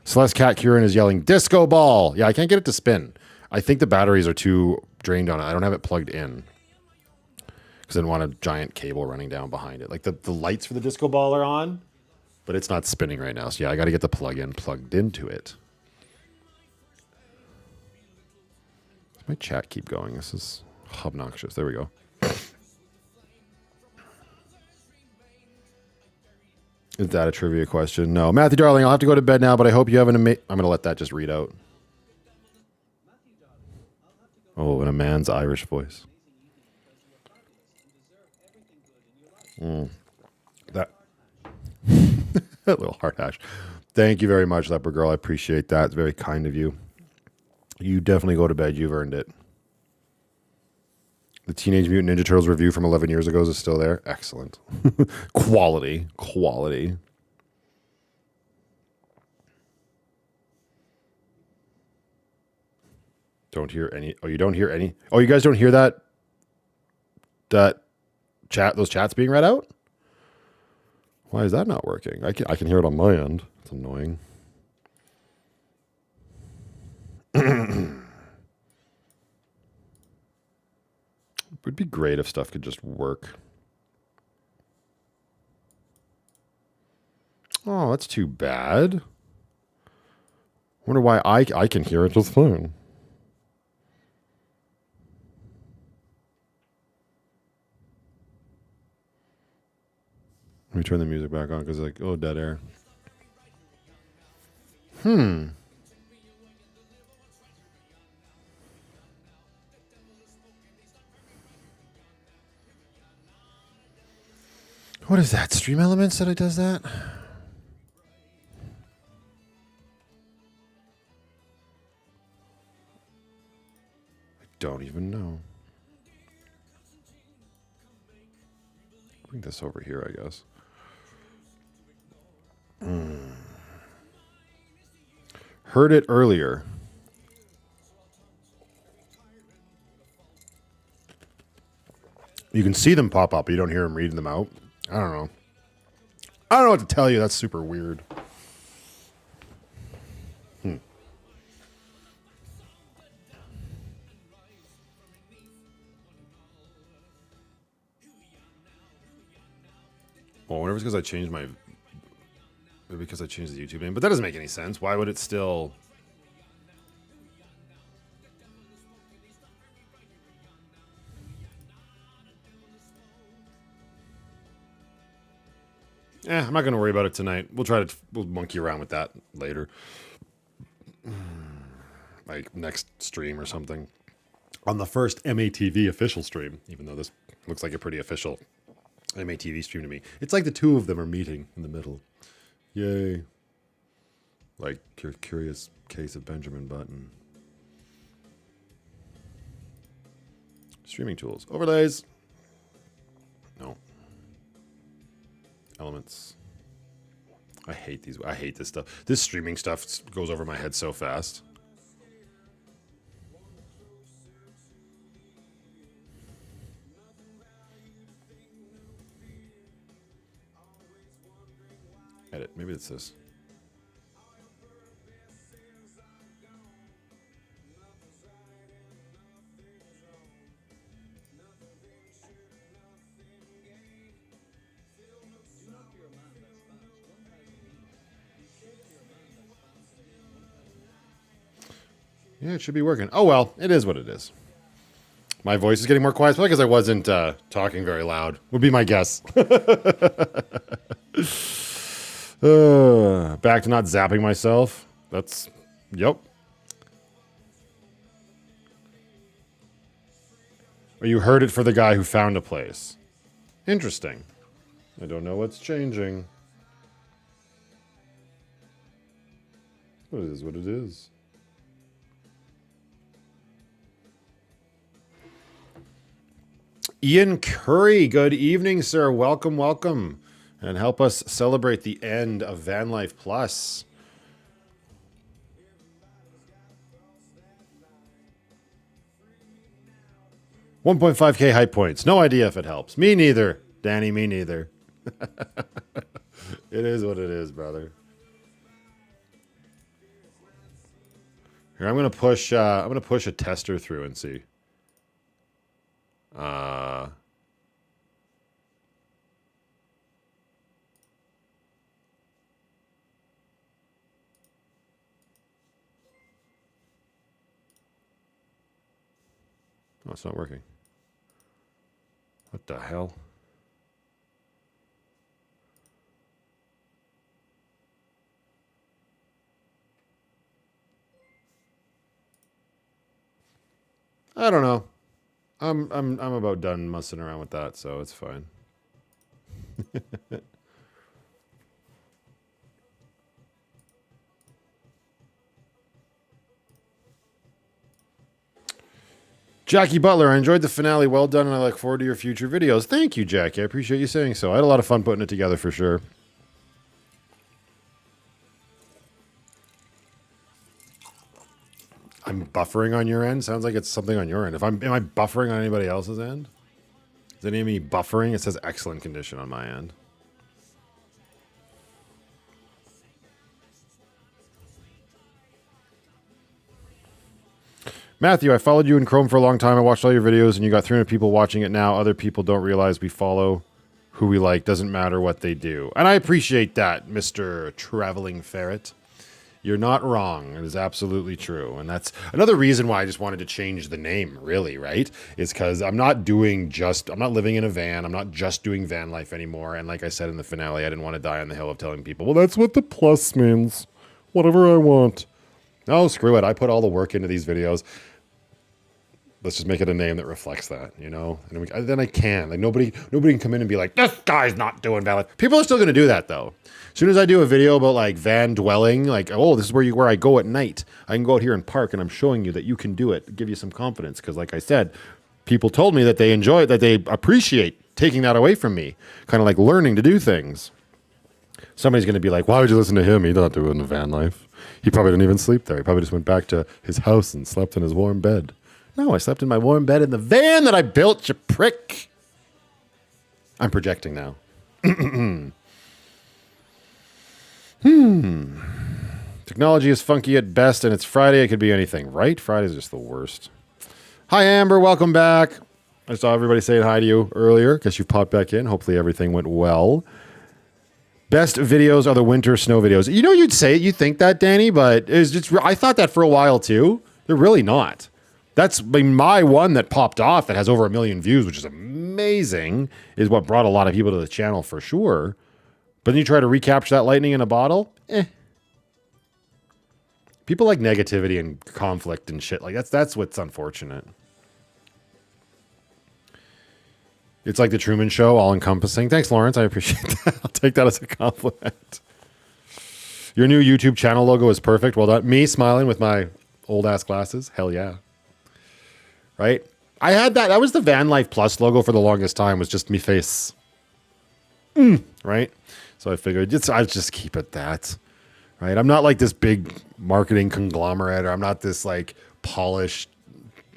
Celeste Cat Curran is yelling, disco ball. Yeah, I can't get it to spin. I think the batteries are too drained on it. I don't have it plugged in. Because I didn't want a giant cable running down behind it. Like the lights for the disco ball are on, but it's not spinning right now. So yeah, I got to get the plug-in plugged into it. Does my chat keep going? This is obnoxious. There we go. Is that a trivia question? No. Matthew, darling, I'll have to go to bed now, but I hope you have an amazing... I'm going to let that just read out. Oh, in a man's Irish voice. That little heart hash. Thank you very much, Leopard Girl. I appreciate that. It's very kind of you. You definitely go to bed. You've earned it. The Teenage Mutant Ninja Turtles review from 11 years ago is still there. Excellent. Quality. Don't hear any. Oh, you don't hear any. Oh, you guys don't hear that? That chat, those chats being read out? Why is that not working? I can hear it on my end. It's annoying. It would be great if stuff could just work. Oh, that's too bad. Wonder why I can hear it just fine. Let me turn the music back on because like, oh, dead air. What is that? Stream Elements that it does that? I don't even know. Bring this over here, I guess. Heard it earlier. You can see them pop up, but you don't hear them reading them out. I don't know. I don't know what to tell you. That's super weird. Well, whenever it's because I changed my... Maybe because I changed the YouTube name. But that doesn't make any sense. Why would it still... I'm not going to worry about it tonight. We'll monkey around with that later. Like next stream or something. On the first MATV official stream, even though this looks like a pretty official MATV stream to me. It's like the two of them are meeting in the middle. Yay. Like Curious Case of Benjamin Button. Streaming tools. Overlays. No. Elements. I hate these. I hate this stuff. This streaming stuff goes over my head so fast. Edit. Maybe it's this. Yeah, it should be working. Oh, well, it is what it is. My voice is getting more quiet because I wasn't talking very loud, would be my guess. Back to not zapping myself. That's, yep. Or you heard it for the guy who found a place. Interesting. I don't know what's changing. What is what it is. Ian Curry, good evening, sir. Welcome, welcome. And help us celebrate the end of VanlifePLUS. $1.5K hype points. No idea if it helps. Me neither. Danny, me neither. It is what it is, brother. Here, I'm gonna push a tester through and see. Oh, it's not working. What the hell? I don't know. I'm about done mussing around with that, so it's fine. Jackie Butler, I enjoyed the finale. Well done, and I look forward to your future videos. Thank you, Jackie. I appreciate you saying so. I had a lot of fun putting it together for sure. I'm buffering on your end? Sounds like it's something on your end. Am I buffering on anybody else's end? Is any of me buffering? It says excellent condition on my end. Matthew, I followed you in Chrome for a long time. I watched all your videos, and you got 300 people watching it now. Other people don't realize we follow who we like. Doesn't matter what they do. And I appreciate that, Mr. Traveling Ferret. You're not wrong. It is absolutely true. And that's another reason why I just wanted to change the name, really, right? Is because I'm not living in a van. I'm not just doing van life anymore. And like I said in the finale, I didn't want to die on the hill of telling people, well, that's what the plus means. Whatever I want. No, screw it. I put all the work into these videos. Let's just make it a name that reflects that, you know? And then I can. Like, nobody can come in and be like, this guy's not doing van life. People are still going to do that, though. As soon as I do a video about, like, van dwelling, like, oh, this is where I go at night. I can go out here and park, and I'm showing you that you can do it. Give you some confidence. Because, like I said, people told me that they enjoy it, that they appreciate taking that away from me. Kind of like learning to do things. Somebody's going to be like, why would you listen to him? He's not doing the van life. He probably didn't even sleep there. He probably just went back to his house and slept in his warm bed. No, I slept in my warm bed in the van that I built, you prick. I'm projecting now. Technology is funky at best, and it's Friday. It could be anything, right? Friday's just the worst. Hi, Amber. Welcome back. I saw everybody saying hi to you earlier because you've popped back in. Hopefully everything went well. Best videos are the winter snow videos. You know, you'd think that, Danny, but it's just, I thought that for a while too. They're really not. That's my one that popped off that has over 1 million views, which is amazing, is what brought a lot of people to the channel for sure. But then you try to recapture that lightning in a bottle? People like negativity and conflict and shit. Like that's what's unfortunate. It's like the Truman Show, all encompassing. Thanks, Lawrence. I appreciate that. I'll take that as a compliment. Your new YouTube channel logo is perfect. Well done. Me smiling with my old ass glasses. Hell yeah. Right? I had that. That was the VanlifePLUS logo for the longest time, was just me face. Right? So I figured I'll just keep it that. Right? I'm not like this big marketing conglomerate, or I'm not this like polished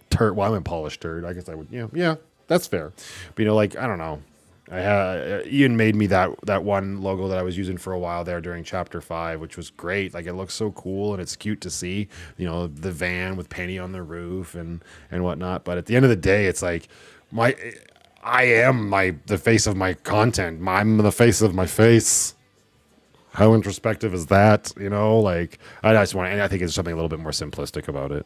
turd. Well, I'm a polished turd. I guess I would, yeah, that's fair. But like, I don't know. Ian made me that one logo that I was using for a while there during chapter 5, which was great. Like, it looks so cool and it's cute to see, the van with Penny on the roof and whatnot. But at the end of the day, it's like I am the face of my content. I'm the face of my face. How introspective is that? Like, I just want to, and I think it's something a little bit more simplistic about it.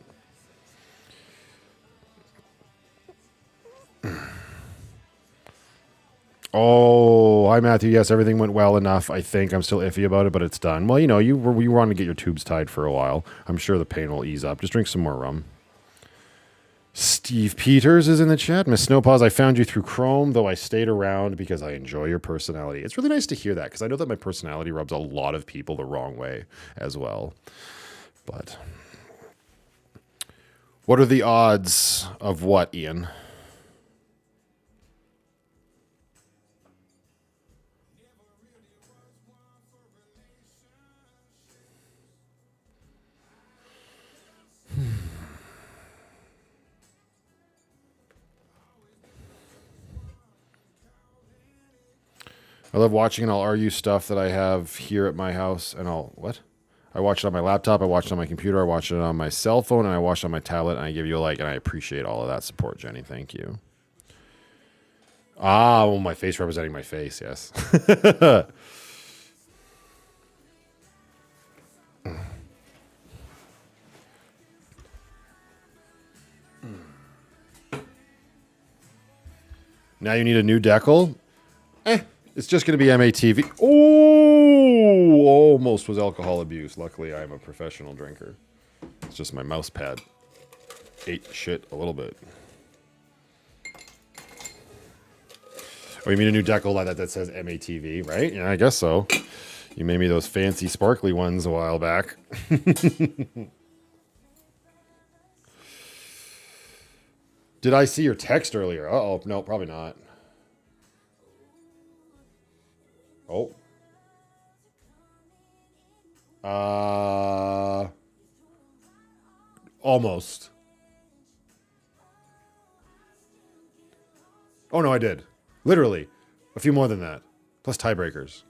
Oh, hi, Matthew. Yes, everything went well enough. I think I'm still iffy about it, but it's done. Well, you know, you wanted to get your tubes tied for a while. I'm sure the pain will ease up. Just drink some more rum. Steve Peters is in the chat. Miss Snowpaws, I found you through Chrome, though I stayed around because I enjoy your personality. It's really nice to hear that because I know that my personality rubs a lot of people the wrong way as well. But what are the odds of what, Ian? I love watching and I'll argue stuff that I have here at my house and what? I watch it on my laptop, I watch it on my computer, I watch it on my cell phone, and I watch it on my tablet, and I give you a like, and I appreciate all of that support, Jenny. Thank you. Ah, well, my face representing my face, yes. Now you need a new decal? It's just going to be MATV. Oh, almost was alcohol abuse. Luckily, I'm a professional drinker. It's just my mouse pad ate shit a little bit. Oh, you mean a new decal that says MATV, right? Yeah, I guess so. You made me those fancy sparkly ones a while back. Did I see your text earlier? Uh-oh. No, probably not. Oh. Almost. Oh, no, I did. Literally. A few more than that. Plus tiebreakers.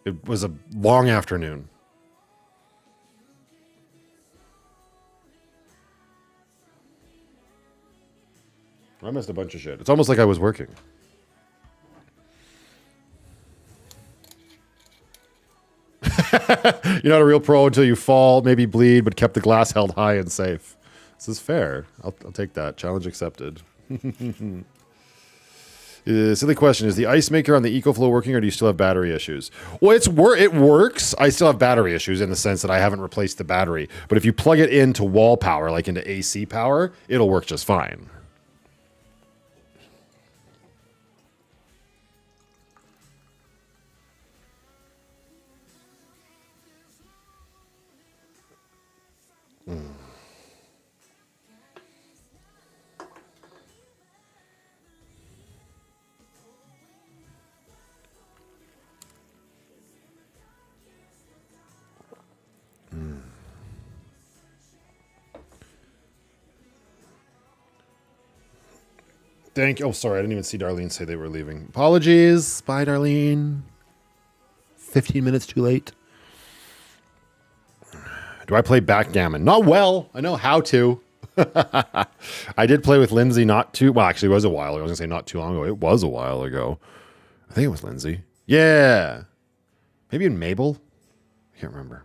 It was a long afternoon. I missed a bunch of shit. It's almost like I was working. You're not a real pro until you fall, maybe bleed, but kept the glass held high and safe. This is fair. I'll take that. Challenge accepted. Silly question. Is the ice maker on the EcoFlow working, or do you still have battery issues? Well, it works. I still have battery issues in the sense that I haven't replaced the battery. But if you plug it into wall power, like into AC power, it'll work just fine. Thank you. Oh, sorry. I didn't even see Darlene say they were leaving. Apologies. Bye, Darlene. 15 minutes too late. Do I play backgammon? Not well. I know how to. I did play with Lindsay well, actually, it was a while ago. I was going to say not too long ago. It was a while ago. I think it was Lindsay. Yeah. Maybe in Mabel? I can't remember.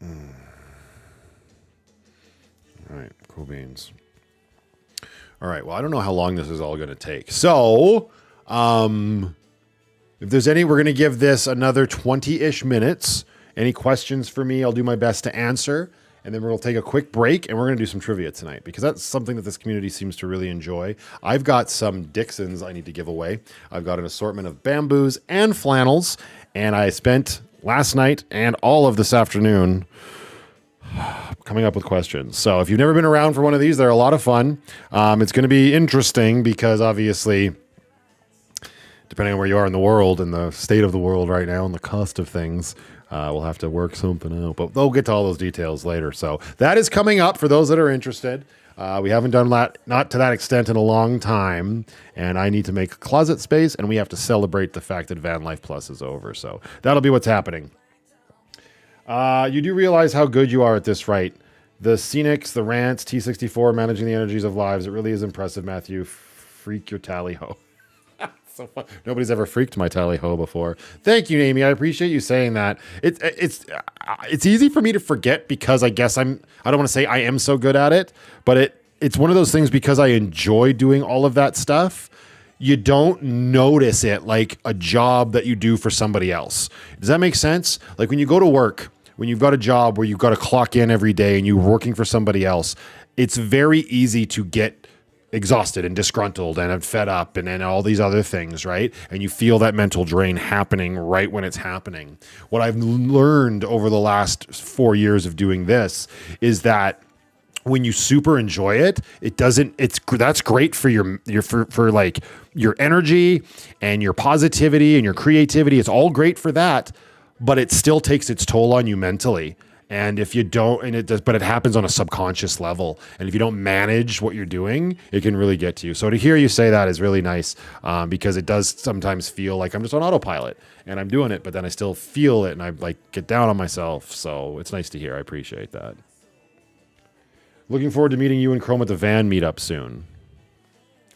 All right. Cool beans. All right. Well, I don't know how long this is all going to take. So, if there's any, we're going to give this another 20-ish minutes. Any questions for me, I'll do my best to answer. And then we'll take a quick break, and we're going to do some trivia tonight because that's something that this community seems to really enjoy. I've got some Dixons I need to give away. I've got an assortment of bamboos and flannels, and I spent last night and all of this afternoon coming up with questions. So if you've never been around for one of these, they're a lot of fun. It's going to be interesting because obviously, depending on where you are in the world and the state of the world right now and the cost of things, we'll have to work something out. But they'll get to all those details later. So that is coming up for those that are interested. We haven't done that, not to that extent, in a long time. And I need to make closet space, and we have to celebrate the fact that VanlifePLUS is over. So that'll be what's happening. You do realize how good you are at this, right? The scenics, the rants, T64, managing the energies of lives. It really is impressive, Matthew. Freak your tally-ho. So fun. Nobody's ever freaked my tally-ho before. Thank you, Amy. I appreciate you saying that. It's easy for me to forget because I guess I don't want to say I am so good at it, but it's one of those things, because I enjoy doing all of that stuff, you don't notice it like a job that you do for somebody else. Does that make sense? Like when you go to work, when you've got a job where you've got to clock in every day and you're working for somebody else, it's very easy to get exhausted and disgruntled and fed up and all these other things, right? And you feel that mental drain happening right when it's happening. What I've learned over the last 4 years of doing this is that when you super enjoy it, that's great for for like your energy and your positivity and your creativity. It's all great for that, but it still takes its toll on you mentally. And if you don't, but it happens on a subconscious level. And if you don't manage what you're doing, it can really get to you. So to hear you say that is really nice, because it does sometimes feel like I'm just on autopilot and I'm doing it, but then I still feel it and I like get down on myself. So it's nice to hear. I appreciate that. Looking forward to meeting you and Chrome at the van meetup soon.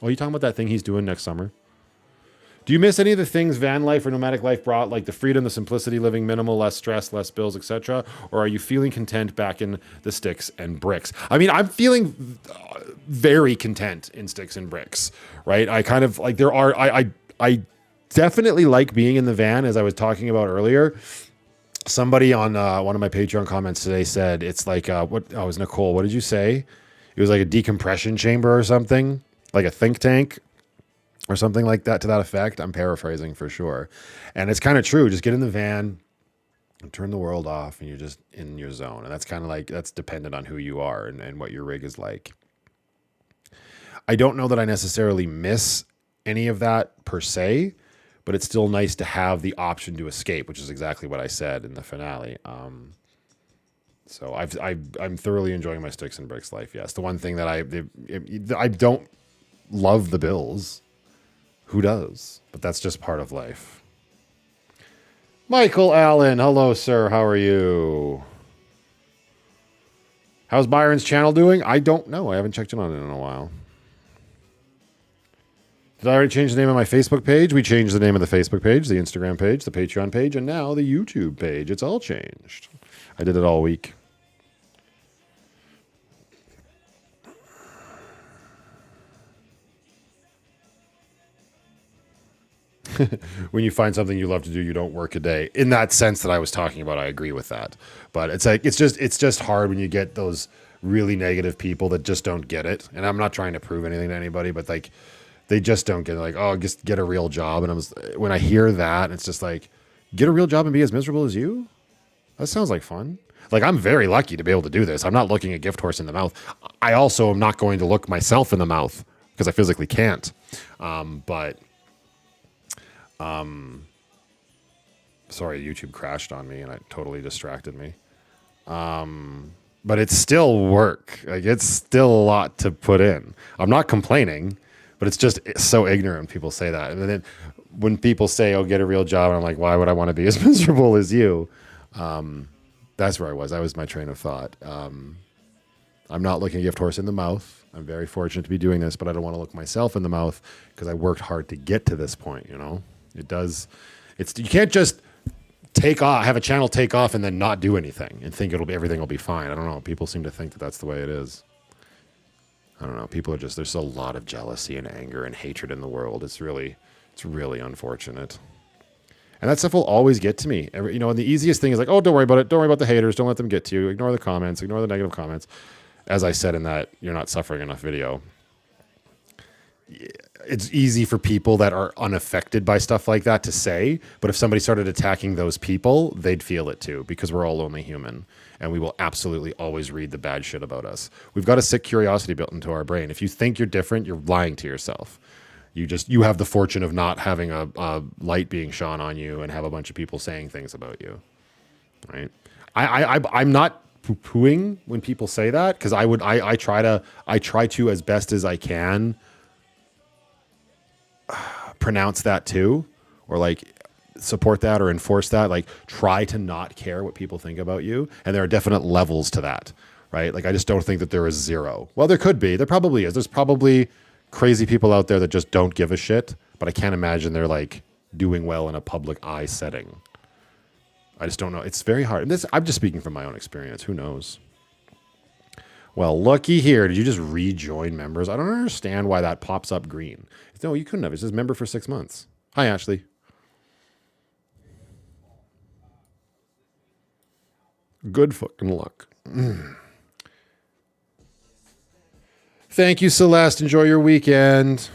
Oh, you talking about that thing he's doing next summer? Do you miss any of the things van life or nomadic life brought, like the freedom, the simplicity, living minimal, less stress, less bills, etc.? Or are you feeling content back in the sticks and bricks? I mean, I'm feeling very content in sticks and bricks, right? I kind of like I definitely like being in the van, as I was talking about earlier. Somebody on one of my Patreon comments today said it's like it was Nicole. What did you say? It was like a decompression chamber or something, like a think tank or something like that, to that effect. I'm paraphrasing for sure. And it's kind of true. Just get in the van and turn the world off and you're just in your zone. And that's kind of like, that's dependent on who you are and what your rig is like. I don't know that I necessarily miss any of that per se, but it's still nice to have the option to escape, which is exactly what I said in the finale. So I'm thoroughly enjoying my sticks and bricks life. Yes. The one thing that I don't love the bills. Who does? But that's just part of life. Michael Allen. Hello, sir. How are you? How's Byron's channel doing? I don't know. I haven't checked in on it in a while. Did I already change the name of my Facebook page? We changed the name of the Facebook page, the Instagram page, the Patreon page, and now the YouTube page. It's all changed. I did it all week. When you find something you love to do, you don't work a day. In that sense that I was talking about, I agree with that. But it's like it's just hard when you get those really negative people that just don't get it. And I'm not trying to prove anything to anybody, but like they just don't get it. Like, oh, just get a real job. And when I hear that, it's just like, get a real job and be as miserable as you? That sounds like fun. Like, I'm very lucky to be able to do this. I'm not looking a gift horse in the mouth. I also am not going to look myself in the mouth because I physically can't. Sorry, YouTube crashed on me and it totally distracted me. But it's still work. Like, it's still a lot to put in. I'm not complaining, but it's so ignorant when people say that. And then when people say, oh, get a real job, and I'm like, why would I want to be as miserable as you? That's where I was. That was my train of thought. I'm not looking a gift horse in the mouth. I'm very fortunate to be doing this, but I don't want to look myself in the mouth because I worked hard to get to this point, you know? You can't just take off, have a channel take off and then not do anything and think everything will be fine. I don't know. People seem to think that that's the way it is. I don't know. People are there's a lot of jealousy and anger and hatred in the world. It's really unfortunate. And that stuff will always get to me. And the easiest thing is like, oh, don't worry about it. Don't worry about the haters. Don't let them get to you. Ignore the comments. Ignore the negative comments. As I said in that You're Not Suffering Enough video, it's easy for people that are unaffected by stuff like that to say, but if somebody started attacking those people, they'd feel it too, because we're all only human and we will absolutely always read the bad shit about us. We've got a sick curiosity built into our brain. If you think you're different, you're lying to yourself. You have the fortune of not having a light being shone on you and have a bunch of people saying things about you, right? I'm not poo-pooing when people say that, because I try to as best as I can pronounce that too, or like support that or enforce that. Like, try to not care what people think about you. And there are definite levels to that, right? Like, I just don't think that there is zero. Well, there could be. There probably is. There's probably crazy people out there that just don't give a shit, but I can't imagine they're like doing well in a public eye setting. I just don't know. It's very hard. And I'm just speaking from my own experience. Who knows? Well, looky here. Did you just rejoin members? I don't understand why that pops up green. No, you couldn't have. It says member for 6 months. Hi, Ashley. Good fucking luck. Thank you, Celeste. Enjoy your weekend.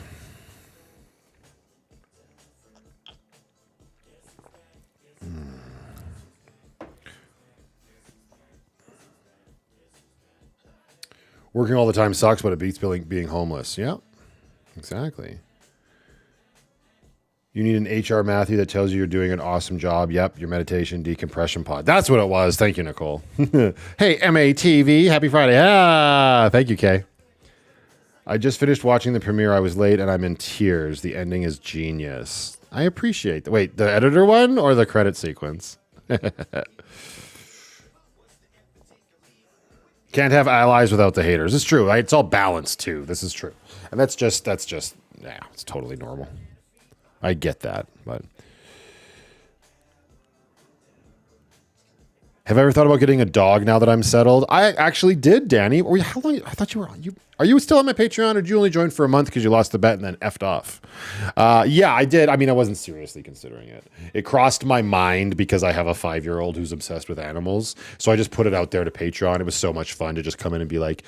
Working all the time sucks, but it beats being homeless. Yeah, exactly. You need an HR Matthew that tells you you're doing an awesome job. Yep, your meditation decompression pod. That's what it was. Thank you, Nicole. Hey, MATV, happy Friday. Ah, thank you, Kay. I just finished watching the premiere. I was late and I'm in tears. The ending is genius. I appreciate that. Wait, the editor one or the credit sequence? Can't have allies without the haters. It's true. Right? It's all balanced too. This is true. And that's just, yeah, it's totally normal. I get that, but have I ever thought about getting a dog now that I'm settled? I actually did, Danny. How long? I thought you were on. Are you still on my Patreon, or did you only join for a month because you lost the bet and then effed off? Yeah, I did. I mean, I wasn't seriously considering it. It crossed my mind because I have a 5-year-old who's obsessed with animals. So I just put it out there to Patreon. It was so much fun to just come in and be like,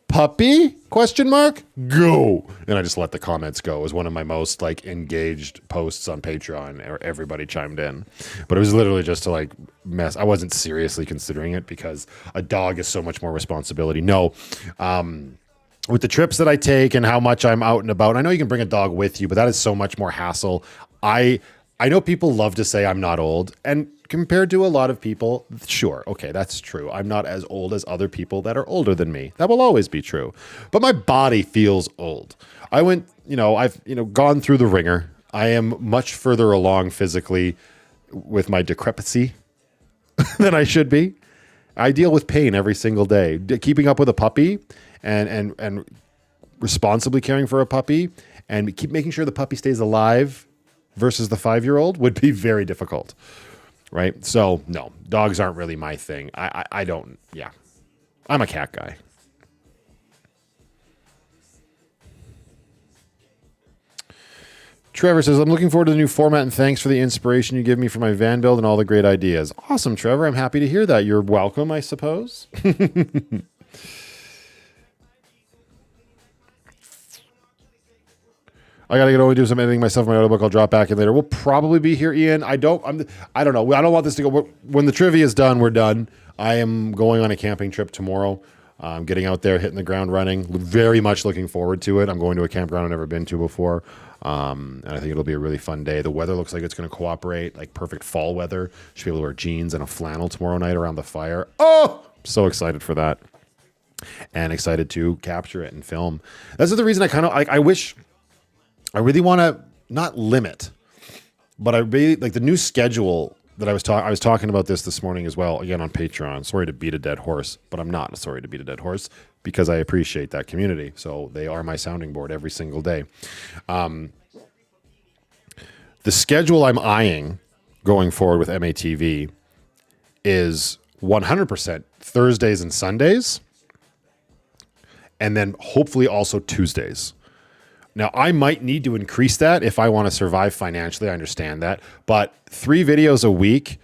puppy? Question mark? Go. And I just let the comments go. It was one of my most like engaged posts on Patreon. Everybody chimed in. But it was literally just to like mess. I wasn't seriously considering it because a dog is so much more responsibility. No. With the trips that I take and how much I'm out and about, I know you can bring a dog with you, but that is so much more hassle. I know people love to say I'm not old, and compared to a lot of people, sure, okay, that's true. I'm not as old as other people that are older than me. That will always be true. But my body feels old. I've gone through the ringer. I am much further along physically with my decrepitcy than I should be. I deal with pain every single day. Keeping up with a puppy and responsibly caring for a puppy and keep making sure the puppy stays alive versus the 5-year-old would be very difficult. Right? So, no, dogs aren't really my thing. I don't, yeah. I'm a cat guy. Trevor says, I'm looking forward to the new format and thanks for the inspiration you give me for my van build and all the great ideas. Awesome, Trevor. I'm happy to hear that. You're welcome, I suppose. I gotta go do some editing myself in my audiobook. I'll drop back in later. We'll probably be here, Ian. I don't know. I don't want this to go. When the trivia is done, we're done. I am going on a camping trip tomorrow. I'm getting out there, hitting the ground running. Very much looking forward to it. I'm going to a campground I've never been to before. And I think it'll be a really fun day. The weather looks like it's going to cooperate, like perfect fall weather. Should be able to wear jeans and a flannel tomorrow night around the fire. Oh, so excited for that. And excited to capture it and film. That's the reason I really want to not limit, but I really like the new schedule that I was talking about this morning as well, again on Patreon. Sorry to beat a dead horse, but I'm not sorry to beat a dead horse because I appreciate that community. So they are my sounding board every single day. The schedule I'm eyeing going forward with MATV is 100% Thursdays and Sundays, and then hopefully also Tuesdays. Now, I might need to increase that if I want to survive financially. I understand that. But 3 videos a week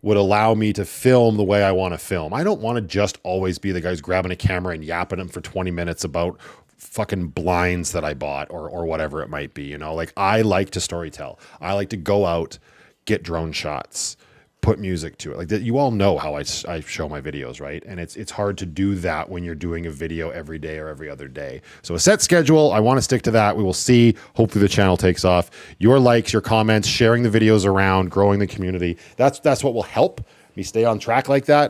would allow me to film the way I want to film. I don't want to just always be the guy who's grabbing a camera and yapping them for 20 minutes about fucking blinds that I bought or whatever it might be. You know, like I like to storytell. I like to go out, get drone shots, put music to it. Like that, you all know how I show my videos, right? And it's hard to do that when you're doing a video every day or every other day. So a set schedule, I want to stick to that. We will see. Hopefully the channel takes off. Your likes, your comments, sharing the videos around, growing the community. That's what will help me stay on track like that.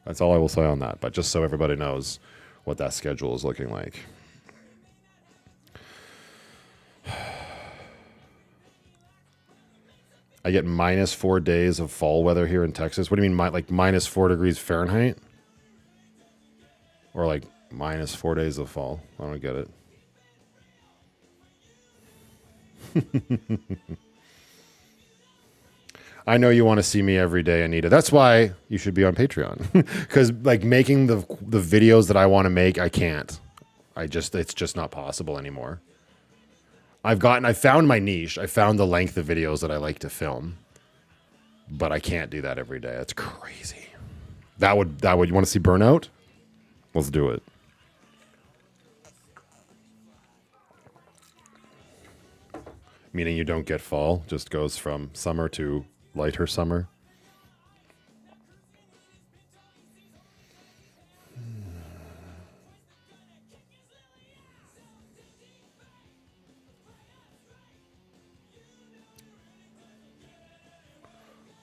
That's all I will say on that. But just so everybody knows what that schedule is looking like. I get -4 days of fall weather here in Texas. What do you mean, like -4 degrees Fahrenheit? Or like -4 days of fall? I don't get it. I know you want to see me every day, Anita. That's why you should be on Patreon. Because like making the videos that I want to make, I can't. It's just not possible anymore. I found my niche. I found the length of videos that I like to film. But I can't do that every day. That's crazy. You want to see burnout? Let's do it. Meaning you don't get fall, just goes from summer to lighter summer.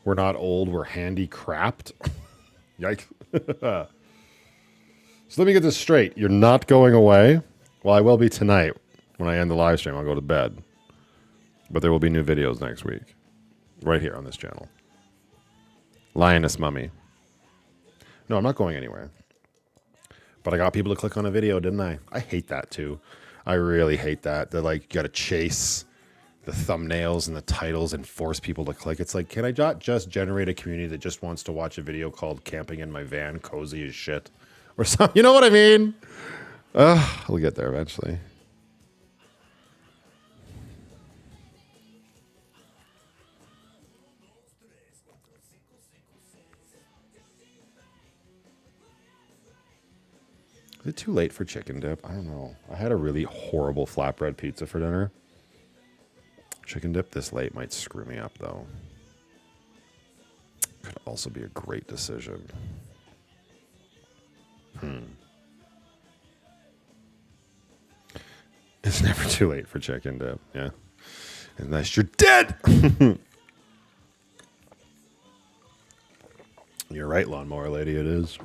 We're not old, we're handicapped. Yikes. So let me get this straight. You're not going away? Well, I will be tonight. When I end the live stream, I'll go to bed. But there will be new videos next week. Right here on this channel. Lioness Mummy. No, I'm not going anywhere. But I got people to click on a video, didn't I? I hate that too. I really hate that. They're like, you got to chase the thumbnails and the titles and force people to click. It's like, can I not just generate a community that just wants to watch a video called Camping in My Van, Cozy as Shit? Or something, you know what I mean? We'll get there eventually. Is it too late for chicken dip? I don't know. I had a really horrible flatbread pizza for dinner. Chicken dip this late might screw me up, though. Could also be a great decision. It's never too late for chicken dip, yeah. Unless you're dead! You're right, lawnmower lady, it is.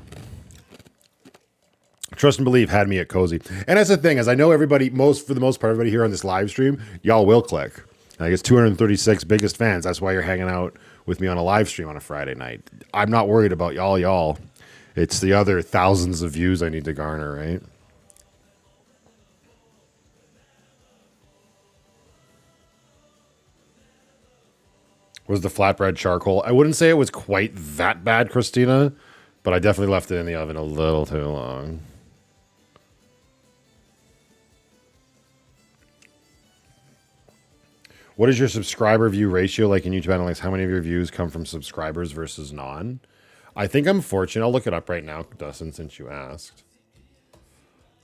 Trust and Believe had me at Cozy. And that's the thing, is I know everybody, for the most part, everybody here on this live stream, y'all will click. I guess 236 biggest fans. That's why you're hanging out with me on a live stream on a Friday night. I'm not worried about y'all. It's the other thousands of views I need to garner, right? Was the flatbread charcoal? I wouldn't say it was quite that bad, Christina, but I definitely left it in the oven a little too long. What is your subscriber view ratio like in YouTube analytics? How many of your views come from subscribers versus non? I think I'm fortunate. I'll look it up right now, Dustin, since you asked.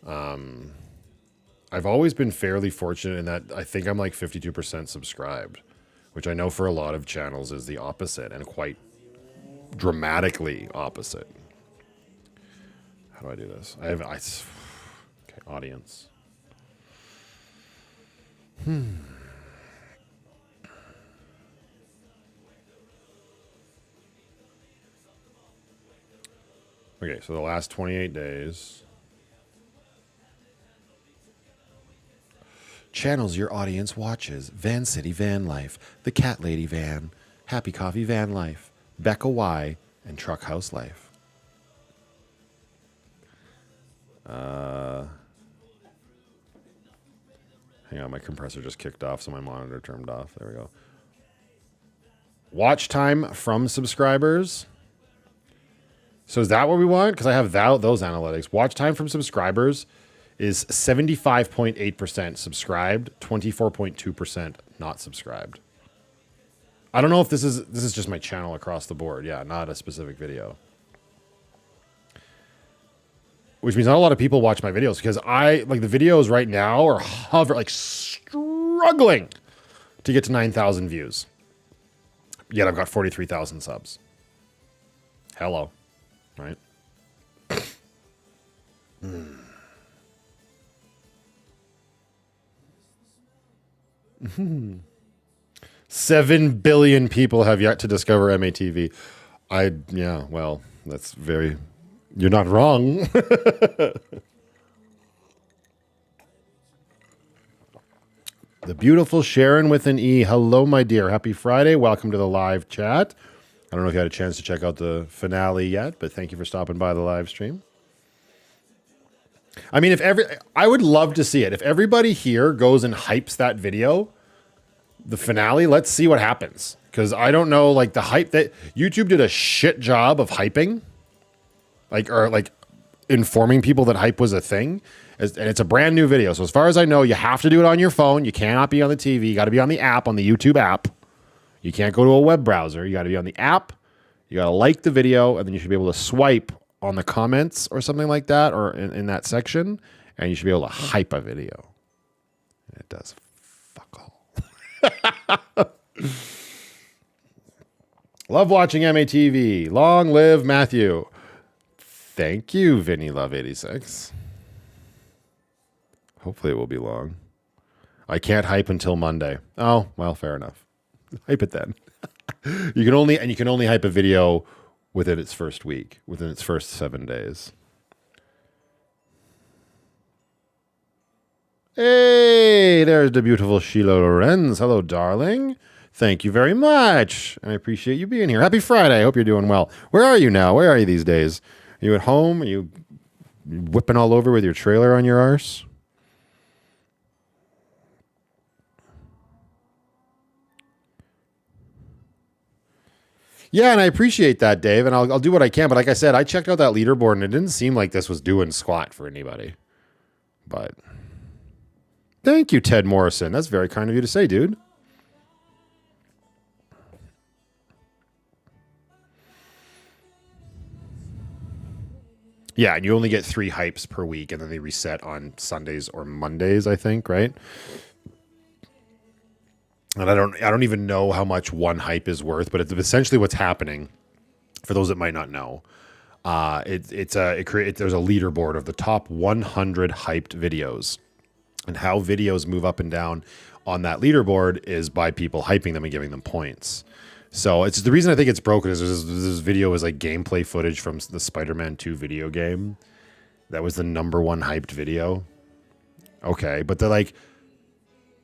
I've always been fairly fortunate in that I think I'm like 52% subscribed, which I know for a lot of channels is the opposite and quite dramatically opposite. How do I do this? Okay, audience. Okay, so the last 28 days. Channels your audience watches. Van City Van Life, The Cat Lady Van, Happy Coffee Van Life, Becca Y, and Truck House Life. Hang on, my compressor just kicked off, so my monitor turned off. There we go. Watch time from subscribers. So is that what we want? Because I have those analytics. Watch time from subscribers is 75.8% subscribed, 24.2% not subscribed. I don't know if this is just my channel across the board. Yeah, not a specific video. Which means not a lot of people watch my videos because the videos right now are struggling to get to 9,000 views. Yet I've got 43,000 subs. Hello. Right? 7 billion people have yet to discover MATV. Yeah, well, that's very... You're not wrong. The beautiful Sharon with an E. Hello, my dear. Happy Friday. Welcome to the live chat. I don't know if you had a chance to check out the finale yet, but thank you for stopping by the live stream. I mean, I would love to see it. If everybody here goes and hypes that video, the finale, let's see what happens. Because I don't know, like the hype that YouTube did a shit job of hyping, like informing people that hype was a thing. And it's a brand new video. So as far as I know, you have to do it on your phone. You cannot be on the TV. You got to be on the app, on the YouTube app. You can't go to a web browser. You got to be on the app. You got to like the video, and then you should be able to swipe on the comments or something like that, or in that section, and you should be able to hype a video. And it does fuck all. Love watching MATV. Long live Matthew. Thank you, Vinny Love 86. Hopefully it will be long. I can't hype until Monday. Oh, well, fair enough. Hype it then. You can only hype a video within its first week, within its first 7 days. Hey, there's the beautiful Sheila Lorenz. Hello, darling. Thank you very much. I appreciate you being here. Happy Friday. I hope you're doing well. Where are you now? Where are you these days? Are you at home? Are you whipping all over with your trailer on your arse? Yeah, and I appreciate that, Dave, and I'll do what I can. But like I said, I checked out that leaderboard, and it didn't seem like this was doing squat for anybody. But thank you, Ted Morrison. That's very kind of you to say, dude. Yeah, and you only get 3 hypes per week, and then they reset on Sundays or Mondays, I think, right? And I don't even know how much one hype is worth, but it's essentially what's happening. For those that might not know, there's a leaderboard of the top 100 hyped videos, and how videos move up and down on that leaderboard is by people hyping them and giving them points. So it's the reason I think it's broken is this video is like gameplay footage from the Spider-Man 2 video game. That was the #1 hyped video. Okay, but they're like,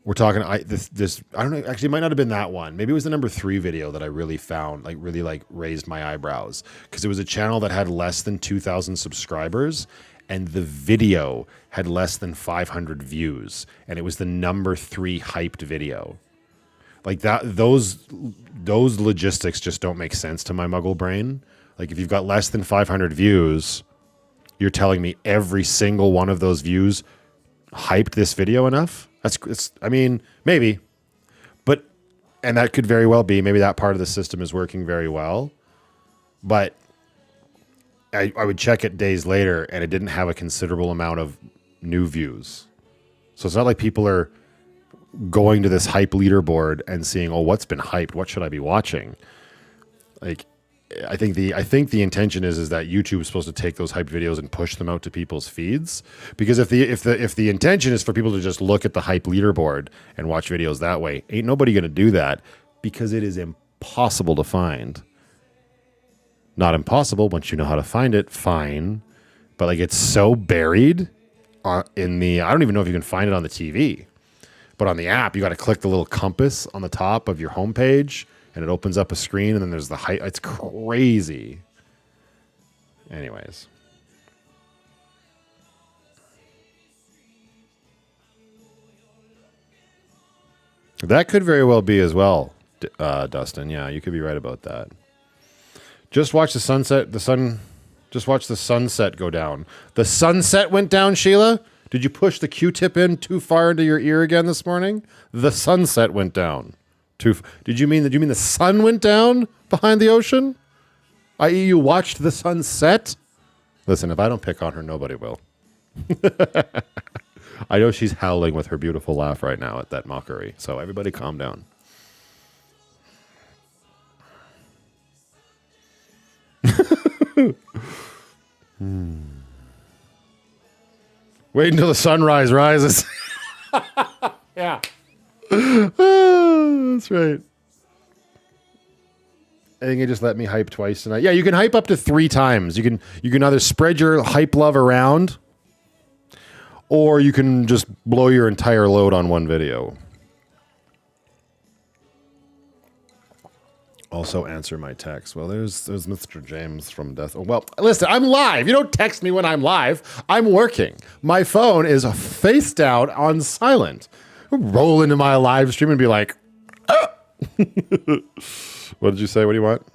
we're talking, I don't know, actually it might not have been that one. Maybe it was the #3 video that I really found, really raised my eyebrows. Because it was a channel that had less than 2,000 subscribers, and the video had less than 500 views. And it was the #3 hyped video. Like that, those logistics just don't make sense to my muggle brain. Like if you've got less than 500 views, you're telling me every single one of those views hyped this video enough? I mean, maybe, and that could very well be, maybe that part of the system is working very well, but I would check it days later and it didn't have a considerable amount of new views. So it's not like people are going to this hype leaderboard and seeing, oh, what's been hyped? What should I be watching? Like, I think the intention is that YouTube is supposed to take those hyped videos and push them out to people's feeds. Because if the intention is for people to just look at the hype leaderboard and watch videos that way, ain't nobody going to do that because it is impossible to find. Not impossible once you know how to find it, fine. But like it's so buried in the, I don't even know if you can find it on the TV. But on the app, you got to click the little compass on the top of your homepage, and it opens up a screen, and then there's the height. It's crazy. Anyways. That could very well be as well, Dustin. Yeah, you could be right about that. Just watch the sunset. Just watch the sunset go down. The sunset went down, Sheila? Did you push the Q-tip in too far into your ear again this morning? The sunset went down. Did you mean the sun went down behind the ocean? I.e., you watched the sunset? Listen, if I don't pick on her, nobody will. I know she's howling with her beautiful laugh right now at that mockery. So everybody calm down. Wait until the sunrise rises. Yeah. Oh, that's right. I think it just let me hype twice tonight. Yeah, you can hype up to 3 times. You can either spread your hype love around, or you can just blow your entire load on one video. Also answer my text. Well, there's Mr. James from Death. Oh, well, listen, I'm live. You don't text me when I'm live. I'm working. My phone is face down on silent. Roll into my live stream and be like, What did you say? What do you want?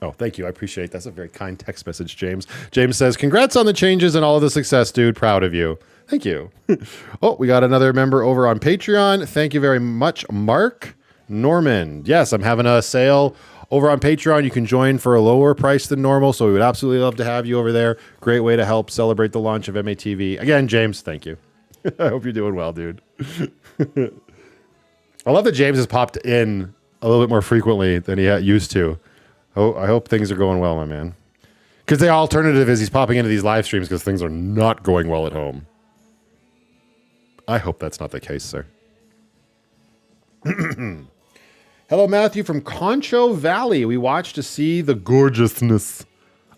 Oh, thank you. I appreciate that. That's a very kind text message, James. James says, congrats on the changes and all of the success, dude. Proud of you. Thank you. Oh, we got another member over on Patreon. Thank you very much, Mark Norman. Yes, I'm having a sale over on Patreon. You can join for a lower price than normal, so we would absolutely love to have you over there. Great way to help celebrate the launch of MATV. Again, James, thank you. I hope you're doing well, dude. I love that James has popped in a little bit more frequently than he used to. Oh, I hope things are going well, my man. Because the alternative is he's popping into these live streams because things are not going well at home. I hope that's not the case, sir. Hello, Matthew from Concho Valley. We watched to see the gorgeousness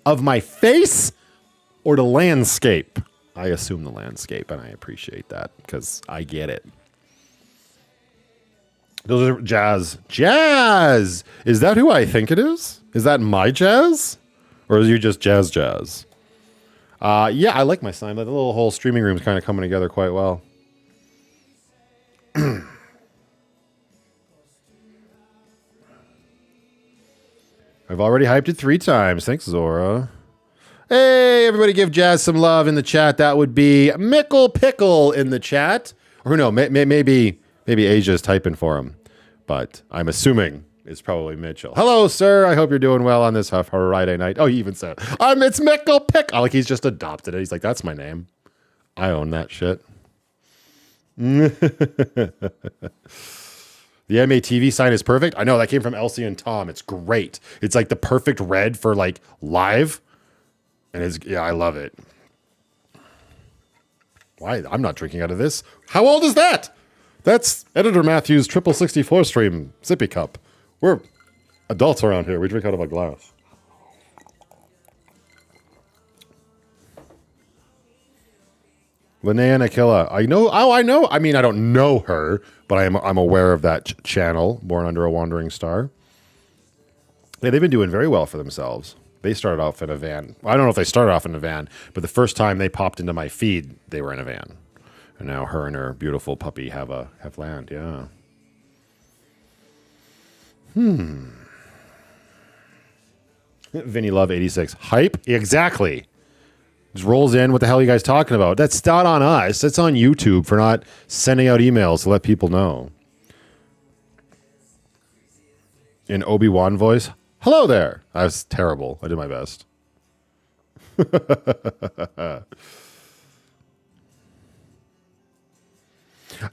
of my face or the landscape. I assume the landscape, and I appreciate that because I get it. Those are Jazz. Jazz! Is that who I think it is? Is that my Jazz? Or is you just Jazz? Yeah, I like my sign. The little whole streaming room is kind of coming together quite well. I've already hyped it 3 times. Thanks, Zora. Hey, everybody give Jazz some love in the chat. That would be Mickle Pickle in the chat. Or no, maybe Asia's typing for him. But I'm assuming it's probably Mitchell. Hello, sir. I hope you're doing well on this Friday night. Oh, he even said, it's Mickle Pickle. Like he's just adopted it. He's like, that's my name. I own that shit. The MATV sign is perfect. I know that came from Elsie and Tom. It's great. It's like the perfect red for like live. And I love it. Why? I'm not drinking out of this. How old is that? That's Editor Matthew's 64 stream sippy cup. We're adults around here. We drink out of a glass. Linnea and Aquila. I know. Oh, I know. I mean, I don't know her, but I'm aware of that channel, Born Under a Wandering Star. Yeah, they've been doing very well for themselves. They started off in a van. I don't know if they started off in a van, but the first time they popped into my feed, they were in a van. And now her and her beautiful puppy have land. Yeah. Vinny Love 86. Hype? Exactly. Just rolls in. What the hell are you guys talking about? That's not on us. That's on YouTube for not sending out emails to let people know. In Obi-Wan voice. Hello there. That was terrible. I did my best.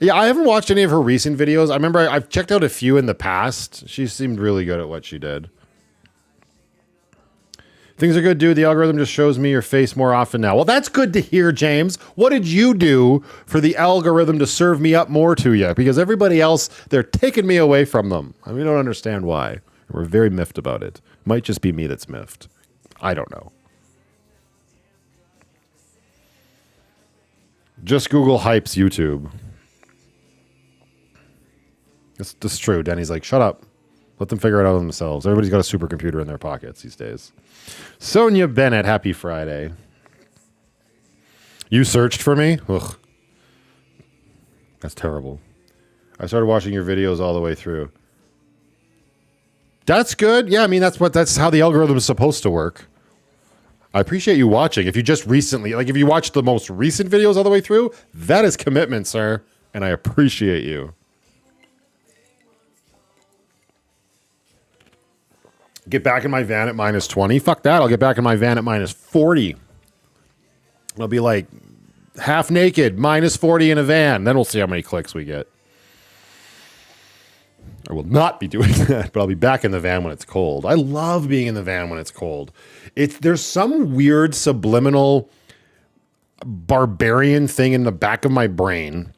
Yeah, I haven't watched any of her recent videos. I remember I've checked out a few in the past. She seemed really good at what she did. Things are good, dude. The algorithm just shows me your face more often now. Well, that's good to hear, James. What did you do for the algorithm to serve me up more to you? Because everybody else, they're taking me away from them. We don't understand why. We're very miffed about it. Might just be me that's miffed. I don't know. Just Google Hype's YouTube. That's true. Denny's like, shut up. Let them figure it out themselves. Everybody's got a supercomputer in their pockets these days. Sonia Bennett, happy Friday. You searched for me? Ugh. That's terrible. I started watching your videos all the way through. That's good. Yeah, I mean, that's how the algorithm is supposed to work. I appreciate you watching. If you just recently, if you watched the most recent videos all the way through, that is commitment, sir. And I appreciate you. Get back in my van at minus 20. Fuck that. I'll get back in my van at minus 40. I'll be like half naked, minus 40 in a van. Then we'll see how many clicks we get. I will not be doing that, but I'll be back in the van when it's cold. I love being in the van when it's cold. There's some weird subliminal barbarian thing in the back of my brain.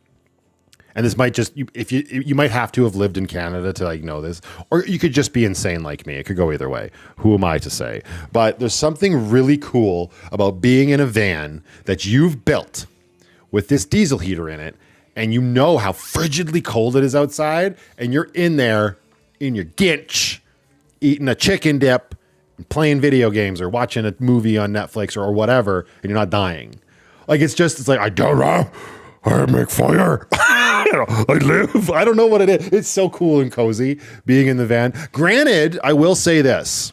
And this might just, you might have to have lived in Canada to know this, or you could just be insane like me. It could go either way. Who am I to say? But there's something really cool about being in a van that you've built with this diesel heater in it, and you know how frigidly cold it is outside, and you're in there in your ginch, eating a chicken dip, and playing video games or watching a movie on Netflix or whatever, and you're not dying. It's like, I don't know. I make fire. I live. I don't know what it is. It's so cool and cozy being in the van. Granted, I will say this.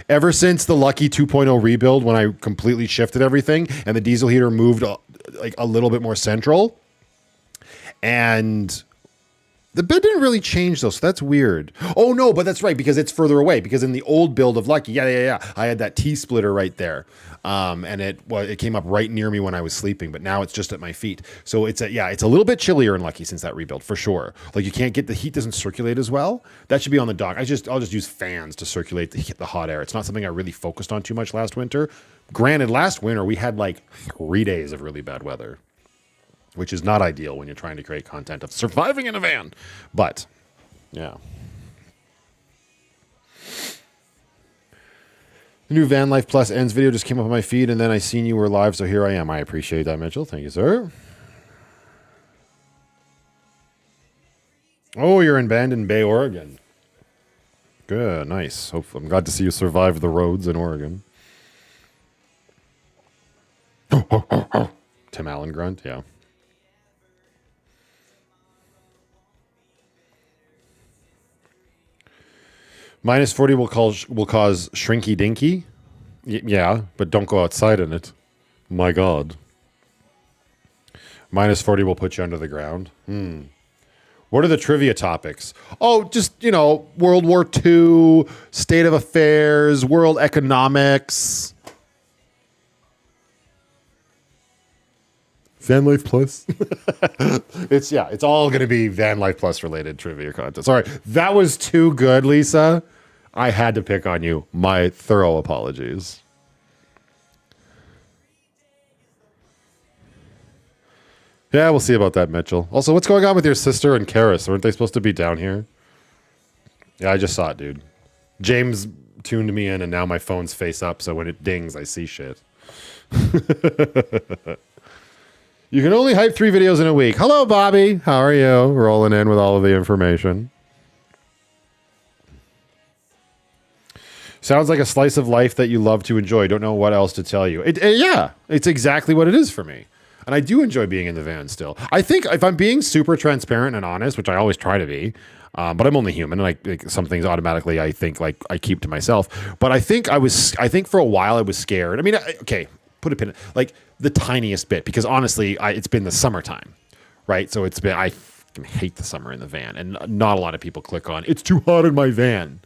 Ever since the Lucky 2.0 rebuild, when I completely shifted everything and the diesel heater moved like a little bit more central, and the bed didn't really change though, so that's weird. Oh no, but that's right, because it's further away. Because in the old build of Lucky, yeah, I had that T-splitter right there, and it came up right near me when I was sleeping. But now it's just at my feet, so it's a little bit chillier in Lucky since that rebuild for sure. Like you can't get the heat, doesn't circulate as well. That should be on the dock. I'll just use fans to circulate the hot air. It's not something I really focused on too much last winter. Granted, last winter we had like 3 days of really bad weather, which is not ideal when you're trying to create content of surviving in a van. But, yeah. The new VanlifePLUS ends video just came up on my feed, and then I seen you were live, so here I am. I appreciate that, Mitchell. Thank you, sir. Oh, you're in Bandon Bay, Oregon. Good, nice. I'm glad to see you survive the roads in Oregon. Tim Allen grunt, yeah. Minus 40 will cause shrinky dinky. Yeah, but don't go outside in it. My God. Minus 40 will put you under the ground. What are the trivia topics? Oh, just, World War II, state of affairs, world economics. VanlifePLUS. It's all going to be VanlifePLUS related trivia content. Sorry, that was too good, Lisa. I had to pick on you. My thorough apologies. Yeah, we'll see about that, Mitchell. Also, what's going on with your sister and Karis? Weren't they supposed to be down here? Yeah, I just saw it, dude. James tuned me in, and now my phone's face up, so when it dings, I see shit. You can only hype 3 videos in a week. Hello, Bobby. How are you? Rolling in with all of the information. Sounds like a slice of life that you love to enjoy. Don't know what else to tell you. Yeah, it's exactly what it is for me. And I do enjoy being in the van still. I think if I'm being super transparent and honest, which I always try to be, but I'm only human, and like some things automatically I think like I keep to myself. But I think for a while I was scared. I mean, okay, put a pin, like the tiniest bit, because honestly, it's been the summertime, right? So I hate the summer in the van, and not a lot of people click on "it's too hot in my van"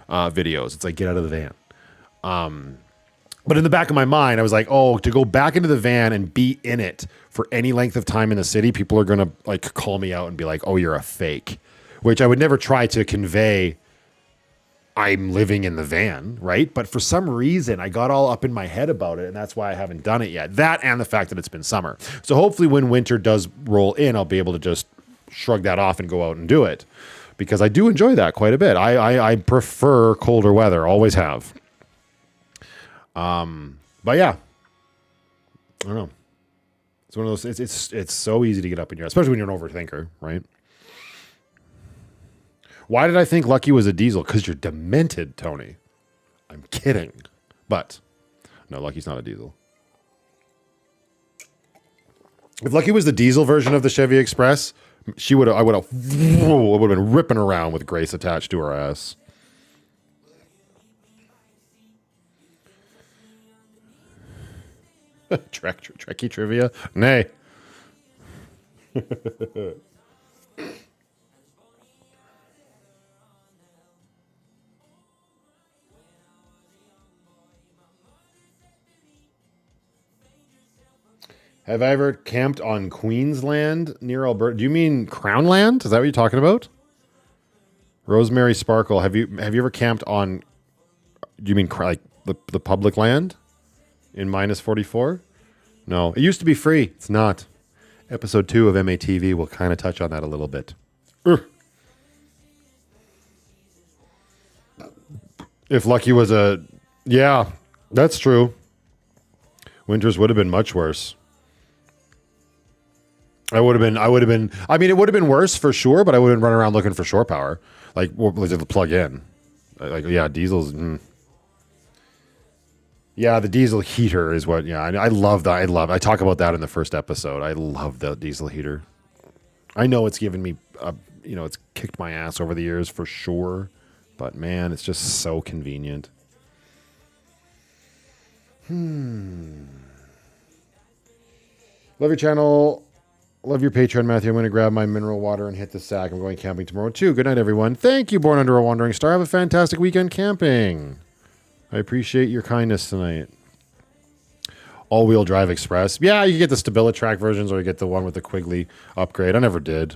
videos. It's like, get out of the van. But in the back of my mind, I was like, oh, to go back into the van and be in it for any length of time in the city, people are going to like call me out and be like, oh, you're a fake, which I would never try to convey. I'm living in the van, right? But for some reason, I got all up in my head about it, and that's why I haven't done it yet. That and the fact that it's been summer. So hopefully when winter does roll in, I'll be able to just shrug that off and go out and do it, because I do enjoy that quite a bit. I prefer colder weather, always have. But yeah, I don't know. It's one of those, it's so easy to get up in here, especially when you're an overthinker, right? Why did I think Lucky was a diesel? Because you're demented, Tony. I'm kidding. But no, Lucky's not a diesel. If Lucky was the diesel version of the Chevy Express, I would have been ripping around with Grace attached to her ass. Trekkie trivia? Nay. Have I ever camped on Queensland near Alberta? Do you mean Crownland? Is that what you're talking about? Rosemary Sparkle. Have you ever camped on? Do you mean like the public land in minus 44? No, it used to be free. It's not. Episode 2 of MATV will kind of touch on that a little bit. If Lucky was yeah, that's true. Winters would have been much worse. I would have been, I mean, it would have been worse for sure, but I wouldn't run around looking for shore power. Like, to plug in. Like, yeah, diesels. Yeah, the diesel heater is what, yeah, I love that. I talk about that in the first episode. I love the diesel heater. I know it's given me, it's kicked my ass over the years for sure. But man, it's just so convenient. Love your channel. Love your Patreon, Matthew. I'm going to grab my mineral water and hit the sack. I'm going camping tomorrow too. Good night, everyone. Thank you, Born Under a Wandering Star. Have a fantastic weekend camping. I appreciate your kindness tonight. All-wheel drive express. Yeah, you get the StabiliTrak versions or you get the one with the Quigley upgrade. I never did.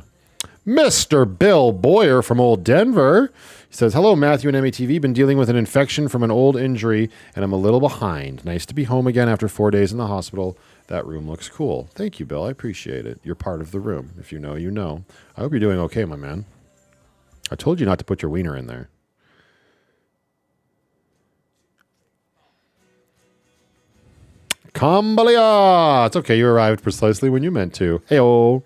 Mr. Bill Boyer from Old Denver. He says, hello, Matthew and METV. Been dealing with an infection from an old injury, and I'm a little behind. Nice to be home again after 4 days in the hospital. That room looks cool. Thank you, Bill. I appreciate it. You're part of the room. If you know, you know. I hope you're doing okay, my man. I told you not to put your wiener in there. Kambalia! It's okay. You arrived precisely when you meant to. Hey-oh.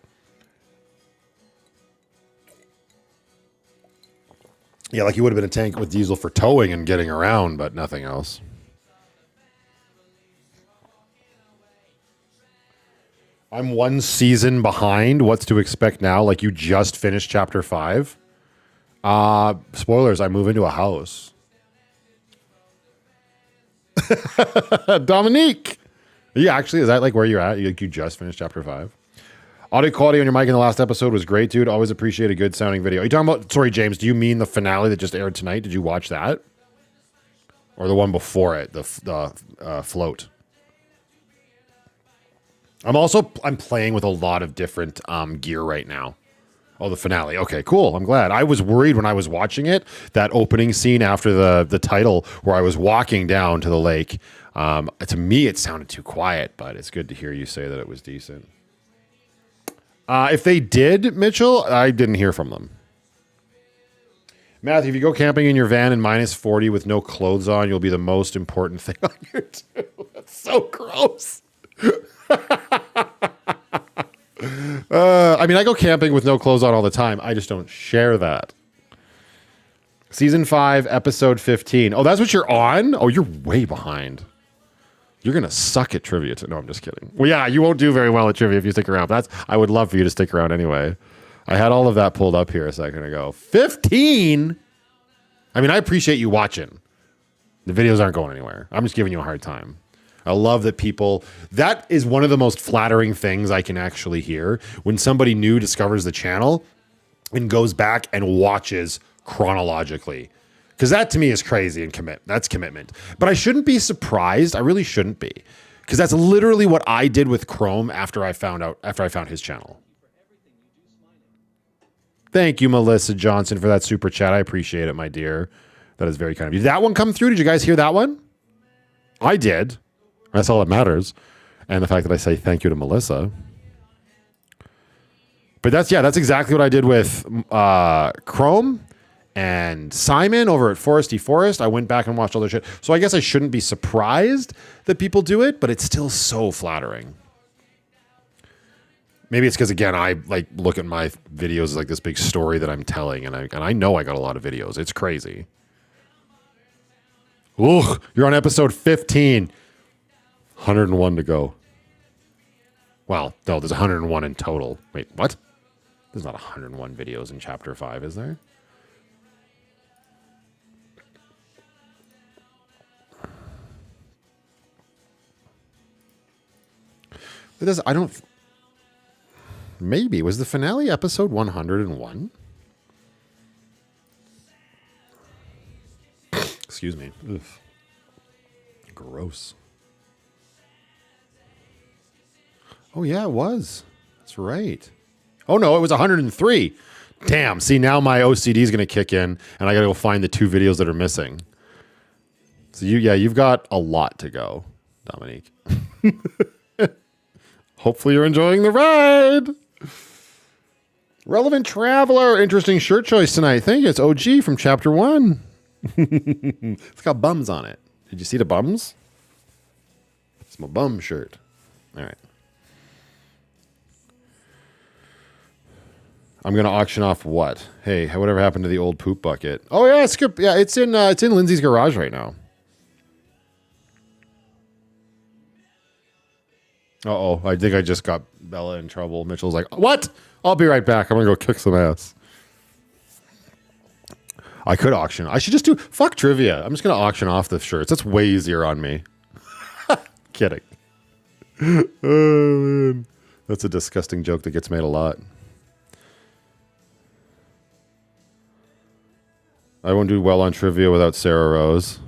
Yeah, like you would have been a tank with diesel for towing and getting around, but nothing else. I'm 1 season behind. What's to expect now? Like you just finished chapter 5? Spoilers, I move into a house. Dominique! Yeah, actually, is that like where you're at? You just finished chapter 5? Audio quality on your mic in the last episode was great, dude. Always appreciate a good sounding video. Are you talking about, sorry, James, do you mean the finale that just aired tonight? Did you watch that? Or the one before it, the float? I'm playing with a lot of different gear right now. Oh, the finale. Okay, cool. I'm glad. I was worried when I was watching it, that opening scene after the title where I was walking down to the lake. To me, it sounded too quiet, but it's good to hear you say that it was decent. If they did, Mitchell, I didn't hear from them. Matthew, if you go camping in your van in -40 with no clothes on, you'll be the most important thing on your tour. That's so gross. I mean, I go camping with no clothes on all the time. I just don't share that. Season 5, episode 15. Oh, that's what you're on? Oh, you're way behind. You're going to suck at trivia. No, I'm just kidding. Well, yeah, you won't do very well at trivia if you stick around. I would love for you to stick around anyway. I had all of that pulled up here a second ago. 15? I mean, I appreciate you watching. The videos aren't going anywhere. I'm just giving you a hard time. I love that people... That is one of the most flattering things I can actually hear. When somebody new discovers the channel and goes back and watches chronologically. Because that to me is crazy and that's commitment. But I shouldn't be surprised. I really shouldn't be. Because that's literally what I did with Chrome after I found his channel. Thank you, Melissa Johnson, for that super chat. I appreciate it, my dear. That is very kind of you. Did that one come through? Did you guys hear that one? I did. That's all that matters. And the fact that I say thank you to Melissa. But that's exactly what I did with Chrome and Simon over at Foresty Forest. I went back and watched all their shit. So I guess I shouldn't be surprised that people do it, but it's still so flattering. Maybe it's because, again, I like look at my videos as like this big story that I'm telling, and I know I got a lot of videos. It's crazy. Ugh, you're on episode 15. 101 to go. Well, no, there's 101 in total. Wait, what? There's not 101 videos in chapter 5, is there? It does. I don't. Maybe was the finale episode 101? Excuse me. Ugh. Gross. Oh yeah, it was. That's right. Oh no, it was 103. Damn. See, now my OCD is going to kick in, and I got to go find the 2 videos that are missing. So you've got a lot to go, Dominique. Hopefully you're enjoying the ride. Relevant Traveler. Interesting shirt choice tonight. Thank you. It's OG from chapter 1. It's got bums on it. Did you see the bums? It's my bum shirt. All right. I'm going to auction off what? Hey, whatever happened to the old poop bucket? Oh yeah, it's good. Yeah, it's in Lindsay's garage right now. Uh-oh, I think I just got Bella in trouble. Mitchell's like, what? I'll be right back. I'm going to go kick some ass. I could auction. I should just do fuck trivia. I'm just going to auction off the shirts. That's way easier on me. Kidding. Oh, man. That's a disgusting joke that gets made a lot. I won't do well on trivia without Sarah Rose.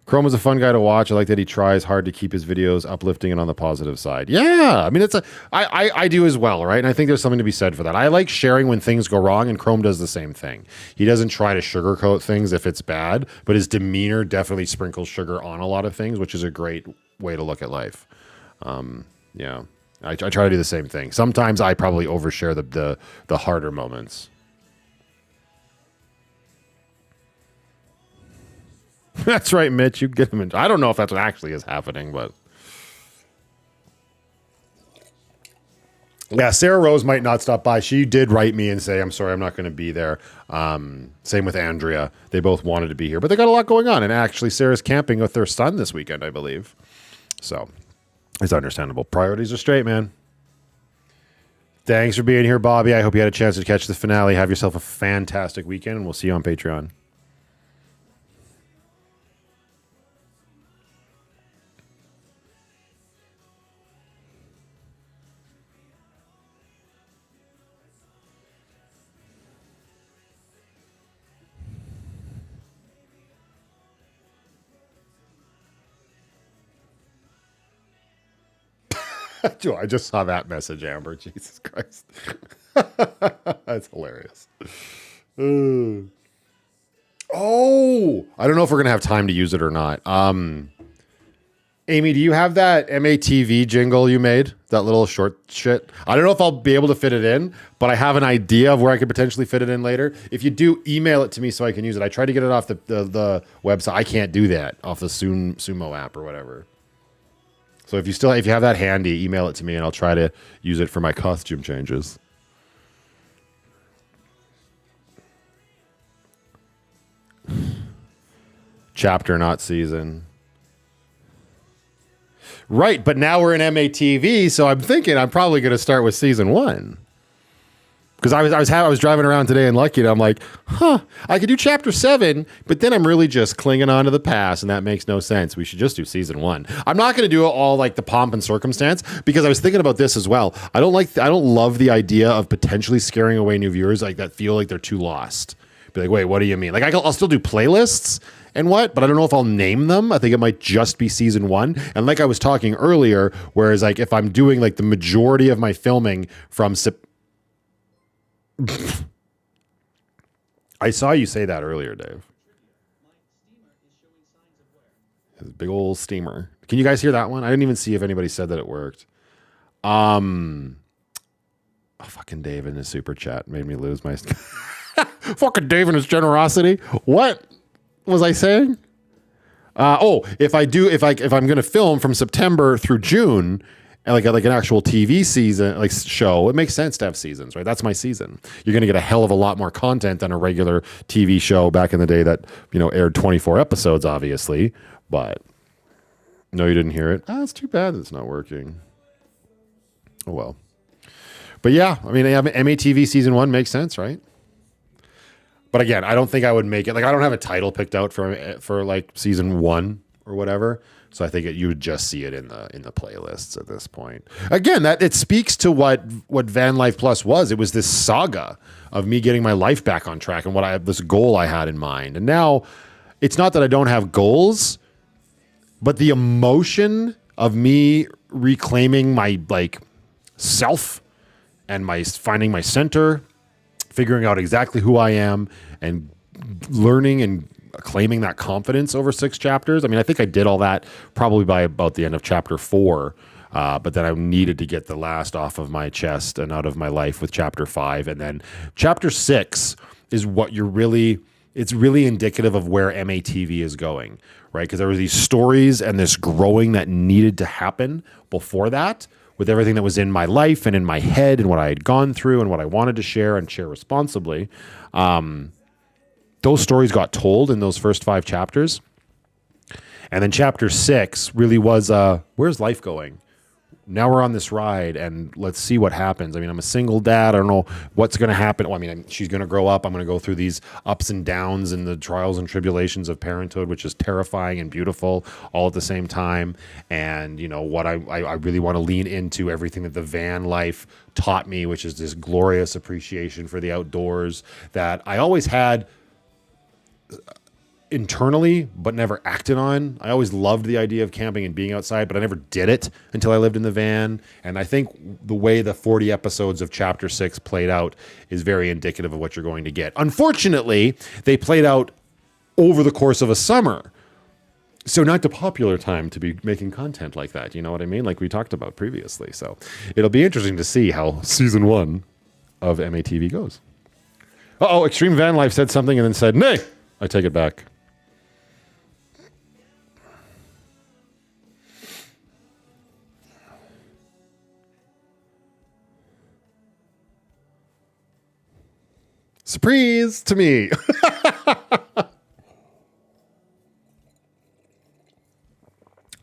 Chrome is a fun guy to watch. I like that he tries hard to keep his videos uplifting and on the positive side. Yeah, I mean, I do as well, right? And I think there's something to be said for that. I like sharing when things go wrong, and Chrome does the same thing. He doesn't try to sugarcoat things if it's bad, but his demeanor definitely sprinkles sugar on a lot of things, which is a great way to look at life. Yeah, I try to do the same thing. Sometimes I probably overshare the harder moments. That's right, Mitch. You get him in. I don't know if that's what actually is happening, but yeah, Sarah Rose might not stop by. She did write me and say, I'm sorry, I'm not going to be there. Same with Andrea. They both wanted to be here, but they got a lot going on. And actually, Sarah's camping with their son this weekend, I believe. So it's understandable. Priorities are straight, man. Thanks for being here, Bobby. I hope you had a chance to catch the finale. Have yourself a fantastic weekend, and we'll see you on Patreon. I just saw that message, Amber. Jesus Christ. That's hilarious. Oh, I don't know if we're going to have time to use it or not. Amy, do you have that MATV jingle you made? That little short shit? I don't know if I'll be able to fit it in, but I have an idea of where I could potentially fit it in later. If you do, email it to me so I can use it. I tried to get it off the website. I can't do that off the Sumo app or whatever. So if you have that handy, email it to me and I'll try to use it for my costume changes. Chapter, not season. Right, but now we're in MATV, so I'm thinking I'm probably going to start with season 1. Because I was driving around today in Lucky, and I'm like, I could do chapter 7, but then I'm really just clinging on to the past, and that makes no sense. We should just do season 1. I'm not going to do it all like the pomp and circumstance, because I was thinking about this as well. I don't love the idea of potentially scaring away new viewers like that feel like they're too lost. Be like, wait, what do you mean? Like I'll still do playlists and what, but I don't know if I'll name them. I think it might just be season 1. And like I was talking earlier, whereas like if I'm doing like the majority of my filming from I saw you say that earlier, Dave. His big old steamer. Can you guys hear that one? I didn't even see if anybody said that it worked. Fucking Dave in his super chat made me lose my fucking Dave and his generosity. What was I saying? If I'm gonna film from September through June, and like an actual TV season, like show, it makes sense to have seasons, right? That's my season. You're going to get a hell of a lot more content than a regular TV show back in the day that, aired 24 episodes, obviously. But no, you didn't hear it. It's too bad it's not working. Oh, well. But yeah, I mean, MATV season 1 makes sense, right? But again, I don't think I would make it. Like, I don't have a title picked out for like season 1 or whatever. So I think you would just see it in the playlists at this point. Again, that it speaks to what VanlifePLUS was. It was this saga of me getting my life back on track and this goal I had in mind. And now it's not that I don't have goals, but the emotion of me reclaiming my like self and finding my center, figuring out exactly who I am, and learning and claiming that confidence over 6 chapters. I mean, I think I did all that probably by about the end of chapter 4, but then I needed to get the last off of my chest and out of my life with chapter 5. And then chapter 6 is what it's really indicative of where MATV is going, right? Because there were these stories and this growing that needed to happen before that, with everything that was in my life and in my head and what I had gone through and what I wanted to share and share responsibly. Those stories got told in those first 5 chapters. And then chapter 6 really was, where's life going? now we're on this ride and let's see what happens. I mean, I'm a single dad. I don't know what's going to happen. Well, I mean, she's going to grow up. I'm going to go through these ups and downs and the trials and tribulations of parenthood, which is terrifying and beautiful all at the same time. And, you know, what I really want to lean into everything that the van life taught me, which is this glorious appreciation for the outdoors that I always had internally, but never acted on. I always loved the idea of camping and being outside, but I never did it until I lived in the van. And I think the way the 40 episodes of Chapter 6 played out is very indicative of what you're going to get. Unfortunately, they played out over the course of a summer. So not the popular time to be making content like that. You know what I mean? Like we talked about previously. So it'll be interesting to see how season 1 of MATV goes. Uh-oh, Extreme Van Life said something and then said, nay, I take it back. Surprise to me.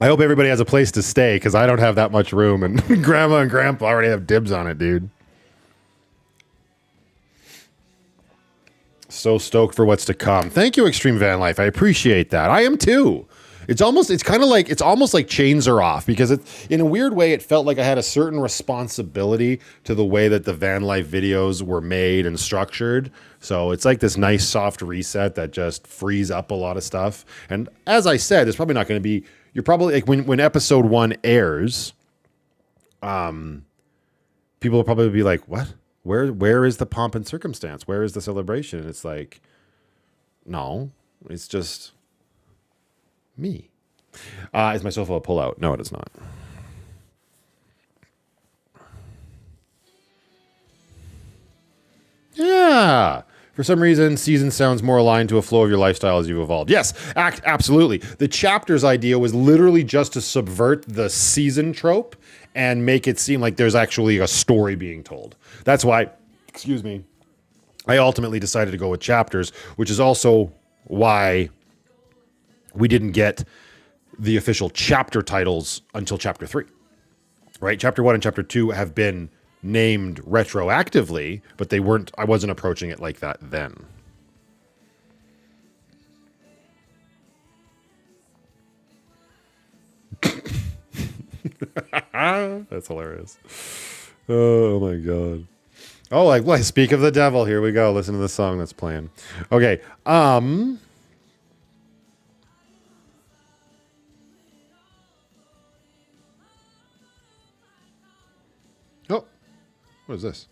I hope everybody has a place to stay because I don't have that much room and grandma and grandpa already have dibs on it, dude. So stoked for what's to come. Thank you, Extreme Van Life. I appreciate that. I am too. It's almost like chains are off because in a weird way, it felt like I had a certain responsibility to the way that the van life videos were made and structured. So it's like this nice soft reset that just frees up a lot of stuff. And as I said, there's probably not going to be, you're probably like when episode 1 airs, people will probably be like, what? Where is the pomp and circumstance? Where is the celebration? And it's like, no, it's just me. Is my sofa a pull-out? No, it is not. Yeah. For some reason, season sounds more aligned to a flow of your lifestyle as you've evolved. Yes, absolutely. The chapters idea was literally just to subvert the season trope and make it seem like there's actually a story being told. That's why, excuse me, I ultimately decided to go with chapters, which is also why we didn't get the official chapter titles until chapter 3, right? Chapter 1 and chapter 2 have been named retroactively, but I wasn't approaching it like that then. That's hilarious. Oh my God. Oh, like, well, speak of the devil. Here we go. Listen to the song that's playing. Okay. Oh, what is this?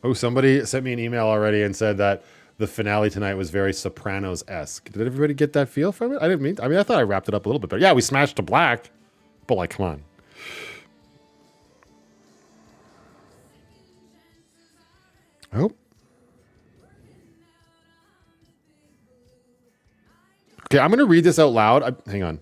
Oh, somebody sent me an email already and said that the finale tonight was very Sopranos-esque. Did everybody get that feel from it? I thought I wrapped it up a little bit better. Yeah, we smashed to black, but like, come on. Oh. Okay, I'm going to read this out loud. Hang on.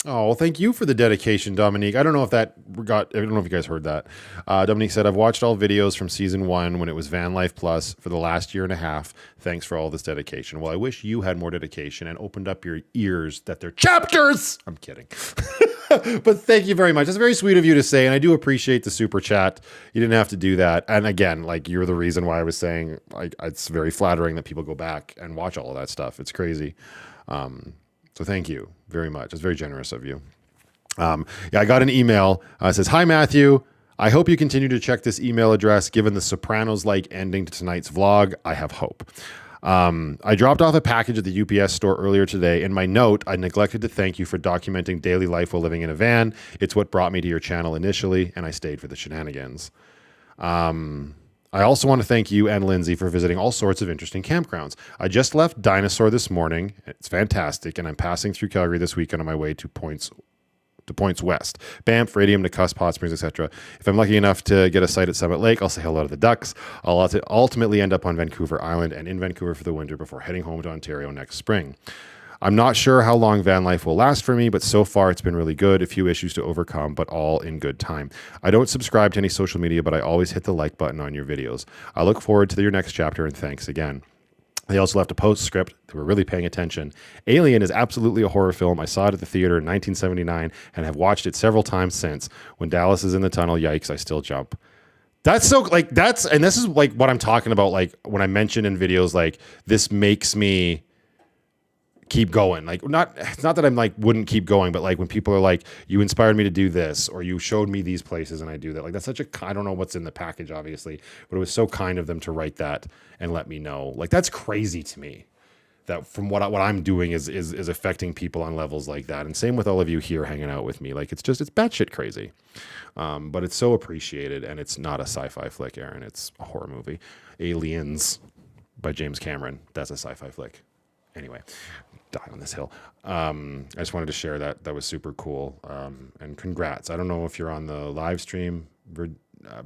Oh, well, thank you for the dedication, Dominique. I don't know if you guys heard that. Dominique said, I've watched all videos from season 1 when it was VanlifePLUS for the last year and a half. Thanks for all this dedication. Well, I wish you had more dedication and opened up your ears that they're chapters. I'm kidding. But thank you very much. That's very sweet of you to say, and I do appreciate the super chat. You didn't have to do that. And again, like, you're the reason why I was saying, like, it's very flattering that people go back and watch all of that stuff. It's crazy. So thank you very much. It's very generous of you. Yeah, I got an email. It says, hi, Matthew. I hope you continue to check this email address. Given the Sopranos-like ending to tonight's vlog, I have hope. I dropped off a package at the UPS store earlier today. In my note, I neglected to thank you for documenting daily life while living in a van. It's what brought me to your channel initially, and I stayed for the shenanigans. I also want to thank you and Lindsay for visiting all sorts of interesting campgrounds. I just left Dinosaur this morning. It's fantastic, and I'm passing through Calgary this weekend on my way to Points West. Banff, Radium, Nakusp, Hot Springs, etc. If I'm lucky enough to get a site at Summit Lake, I'll say hello to the ducks. I'll ultimately end up on Vancouver Island and in Vancouver for the winter before heading home to Ontario next spring. I'm not sure how long van life will last for me, but so far it's been really good. A few issues to overcome, but all in good time. I don't subscribe to any social media, but I always hit the like button on your videos. I look forward to your next chapter, and thanks again. They also left a postscript. They were really paying attention. Alien is absolutely a horror film. I saw it at the theater in 1979 and have watched it several times since. When Dallas is in the tunnel, yikes, I still jump. That's so, like, and this is like what I'm talking about, like when I mention in videos, like this makes me keep going. Like, it's not that I'm like wouldn't keep going, but like when people are like, you inspired me to do this, or you showed me these places and I do that. Like, that's such a, I don't know what's in the package, obviously, but it was so kind of them to write that and let me know. Like, that's crazy to me that from what I'm doing is affecting people on levels like that. And same with all of you here hanging out with me. Like, it's batshit crazy. But it's so appreciated, and it's not a sci-fi flick, Aaron. It's a horror movie. Aliens by James Cameron. That's a sci-fi flick. Anyway, die on this hill. I just wanted to share that. That was super cool. And congrats. I don't know if you're on the live stream,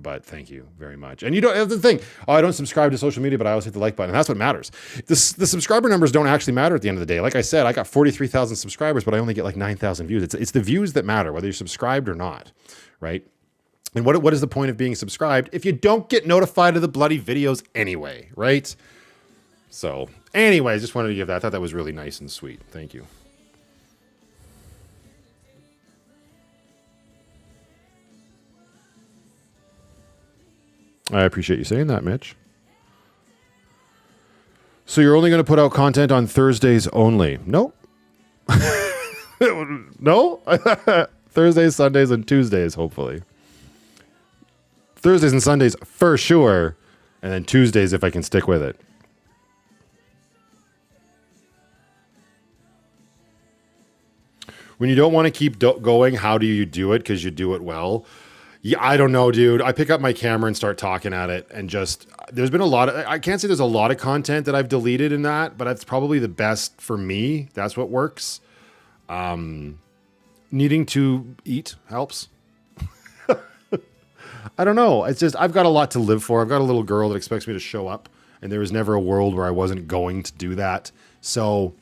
but thank you very much. And you don't, the thing, I don't subscribe to social media, but I always hit the like button. And that's what matters. The subscriber numbers don't actually matter at the end of the day. Like I said, I got 43,000 subscribers, but I only get like 9,000 views. It's the views that matter, whether you're subscribed or not, right? And what is the point of being subscribed if you don't get notified of the bloody videos anyway, right? So anyway, I just wanted to give that. I thought that was really nice and sweet. Thank you. I appreciate you saying that, Mitch. So you're only going to put out content on Thursdays only? Nope. No? Thursdays, Sundays, and Tuesdays, hopefully. Thursdays and Sundays for sure. And then Tuesdays if I can stick with it. When you don't want to keep going, how do you do it? Because you do it well. Yeah, I don't know, dude. I pick up my camera and start talking at it, and just there's been a lot of, I can't say there's a lot of content that I've deleted in that, but that's probably the best for me. That's what works. Needing to eat helps. I don't know. It's just, I've got a lot to live for. I've got a little girl that expects me to show up, and there was never a world where I wasn't going to do that. So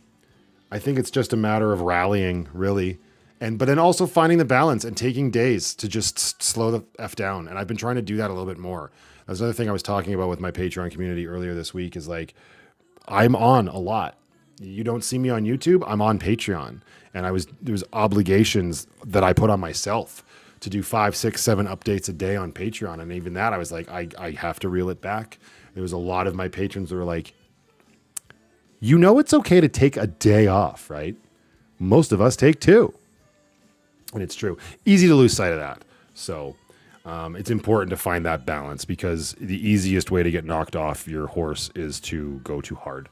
I think it's just a matter of rallying, really. But then also finding the balance and taking days to just slow the F down. And I've been trying to do that a little bit more. That's another thing I was talking about with my Patreon community earlier this week is like, I'm on a lot. You don't see me on YouTube, I'm on Patreon. And there was obligations that I put on myself to do 5, 6, 7 updates a day on Patreon. And even that, I was like, I have to reel it back. There was a lot of my patrons that were like, you know, it's okay to take a day off, right? Most of us take 2. And it's true. Easy to lose sight of that. So it's important to find that balance, because the easiest way to get knocked off your horse is to go too hard.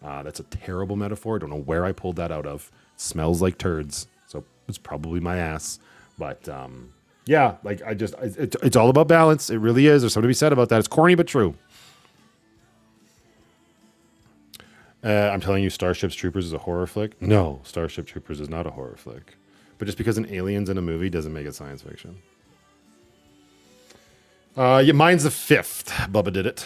That's a terrible metaphor. I don't know where I pulled that out of. It smells like turds. So it's probably my ass. But yeah, like it's all about balance. It really is. There's something to be said about that. It's corny, but true. I'm telling you, Starship Troopers is a horror flick. No, Starship Troopers is not a horror flick. But just because an alien's in a movie doesn't make it science fiction. Yeah, mine's the 5th. Bubba did it.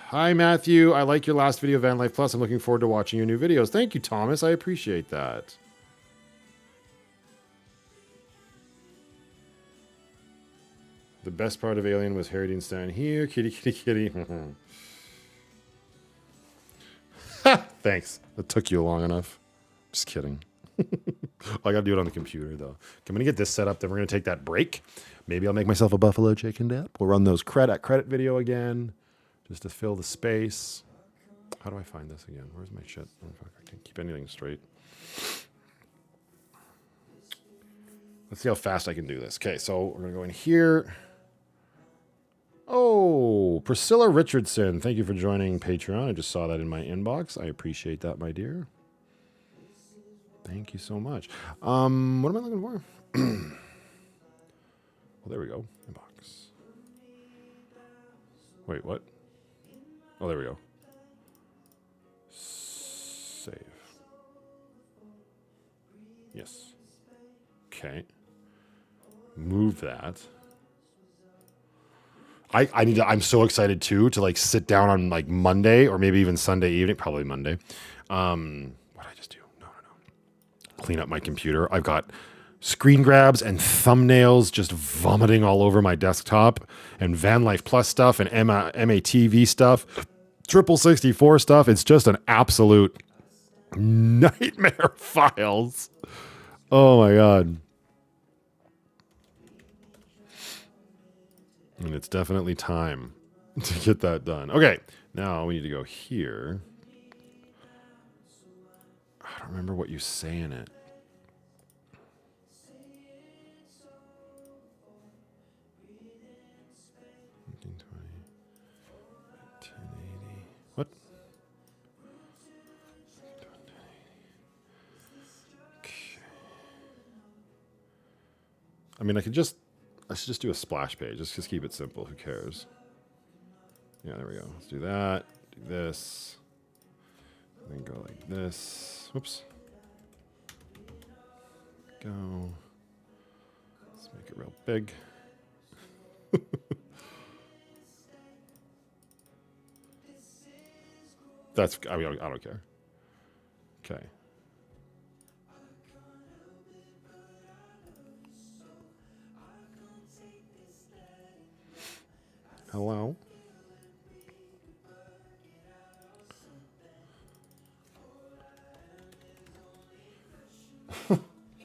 Hi, Matthew. I like your last video, VanlifePLUS. I'm looking forward to watching your new videos. Thank you, Thomas. I appreciate that. The best part of Alien was Harry Dean Stein here. Kitty, kitty, kitty. Thanks. That took you long enough. Just kidding. I got to do it on the computer, though. I'm going to get this set up. Then we're going to take that break. Maybe I'll make myself a buffalo chicken dip. We'll run those credit video again just to fill the space. How do I find this again? Where's my shit? Oh, fuck, I can't keep anything straight. Let's see how fast I can do this. Okay, so we're going to go in here. Oh, Priscilla Richardson. Thank you for joining Patreon. I just saw that in my inbox. I appreciate that, my dear. Thank you so much. What am I looking for? Well, there we go. Inbox. Wait, what? Oh, there we go. Save. Yes. Okay. Move that. I'm so excited too to like sit down on like Monday or maybe even Sunday evening, probably Monday. What did I just do? No. clean up my computer. I've got screen grabs and thumbnails just vomiting all over my desktop, and VanlifePLUS stuff and MATV stuff, Triple 64 stuff. It's just an absolute nightmare of files. Oh my God. And it's definitely time to get that done. Okay, now we need to go here. I don't remember what you say in it. What? I mean, I should just do a splash page. Just keep it simple. Who cares? Yeah, there we go. Let's do that. Do this. And then go like this. Whoops. Go. Let's make it real big. I mean, I don't care. Okay. Hello?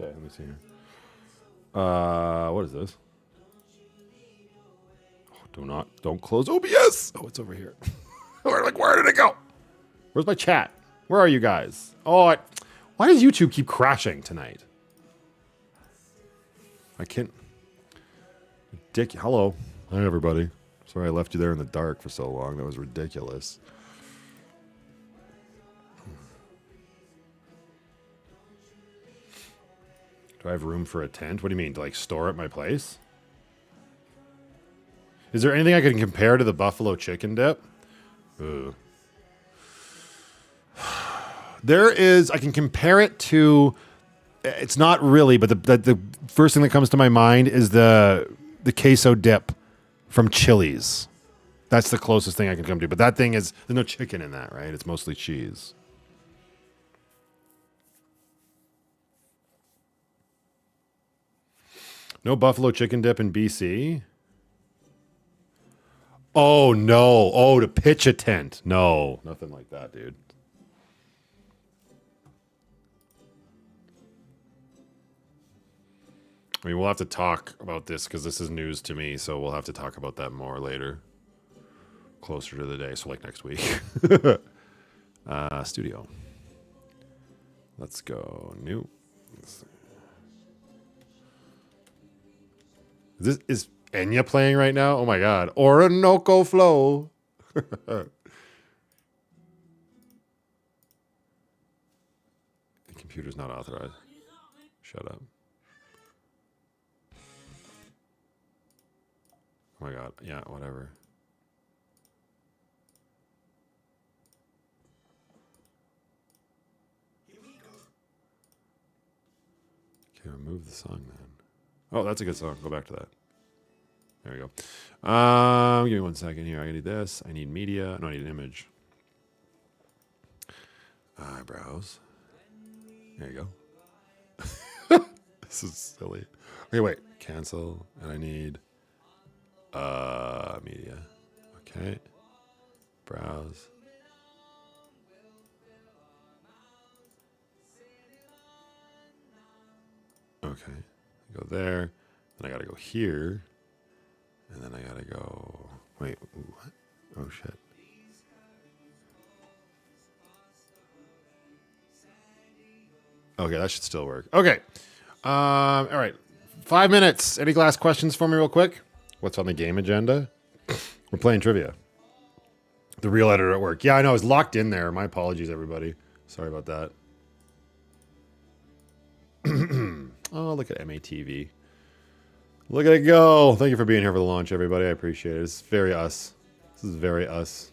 Okay, let me see here. What is this? Oh, don't close OBS. Oh, it's over here. Where did it go? Where's my chat? Where are you guys? Oh, why does YouTube keep crashing tonight? I can't. Hello. Hi, everybody. Sorry I left you there in the dark for so long. That was ridiculous. Do I have room for a tent? What do you mean? To like store at my place? Is there anything I can compare to the buffalo chicken dip? Ugh. There is, I can compare it to, it's not really, but the first thing that comes to my mind is the queso dip from Chili's. That's the closest thing I can come to. But that thing is, there's no chicken in that, right? It's mostly cheese. No buffalo chicken dip in BC? Oh, no. Oh, to pitch a tent. No, nothing like that, dude. I mean, we'll have to talk about this because this is news to me, so we'll have to talk about that more later. Closer to the day, so like next week. Studio. Let's go. New. Is Enya playing right now? Oh my God. Orinoco Flow. The computer's not authorized. Shut up. Oh my God. Yeah, whatever. Okay, remove the song then. Oh, that's a good song. Go back to that. There we go. Give me 1 second here. I need this. I need media. No, I need an image. Eyebrows. There you go. This is silly. Okay, wait. Cancel. And I need media. Okay. Browse. Okay. Go there. Then I gotta go here. And then I gotta go. Wait, what? Oh shit. Okay, that should still work. Okay. All right. 5 minutes. Any last questions for me real quick? What's on the game agenda? We're playing trivia. The real editor at work. Yeah, I know. I was locked in there. My apologies, everybody. Sorry about that. Oh, look at MATV. Look at it go. Thank you for being here for the launch, everybody. I appreciate it. It's very us. This is very us.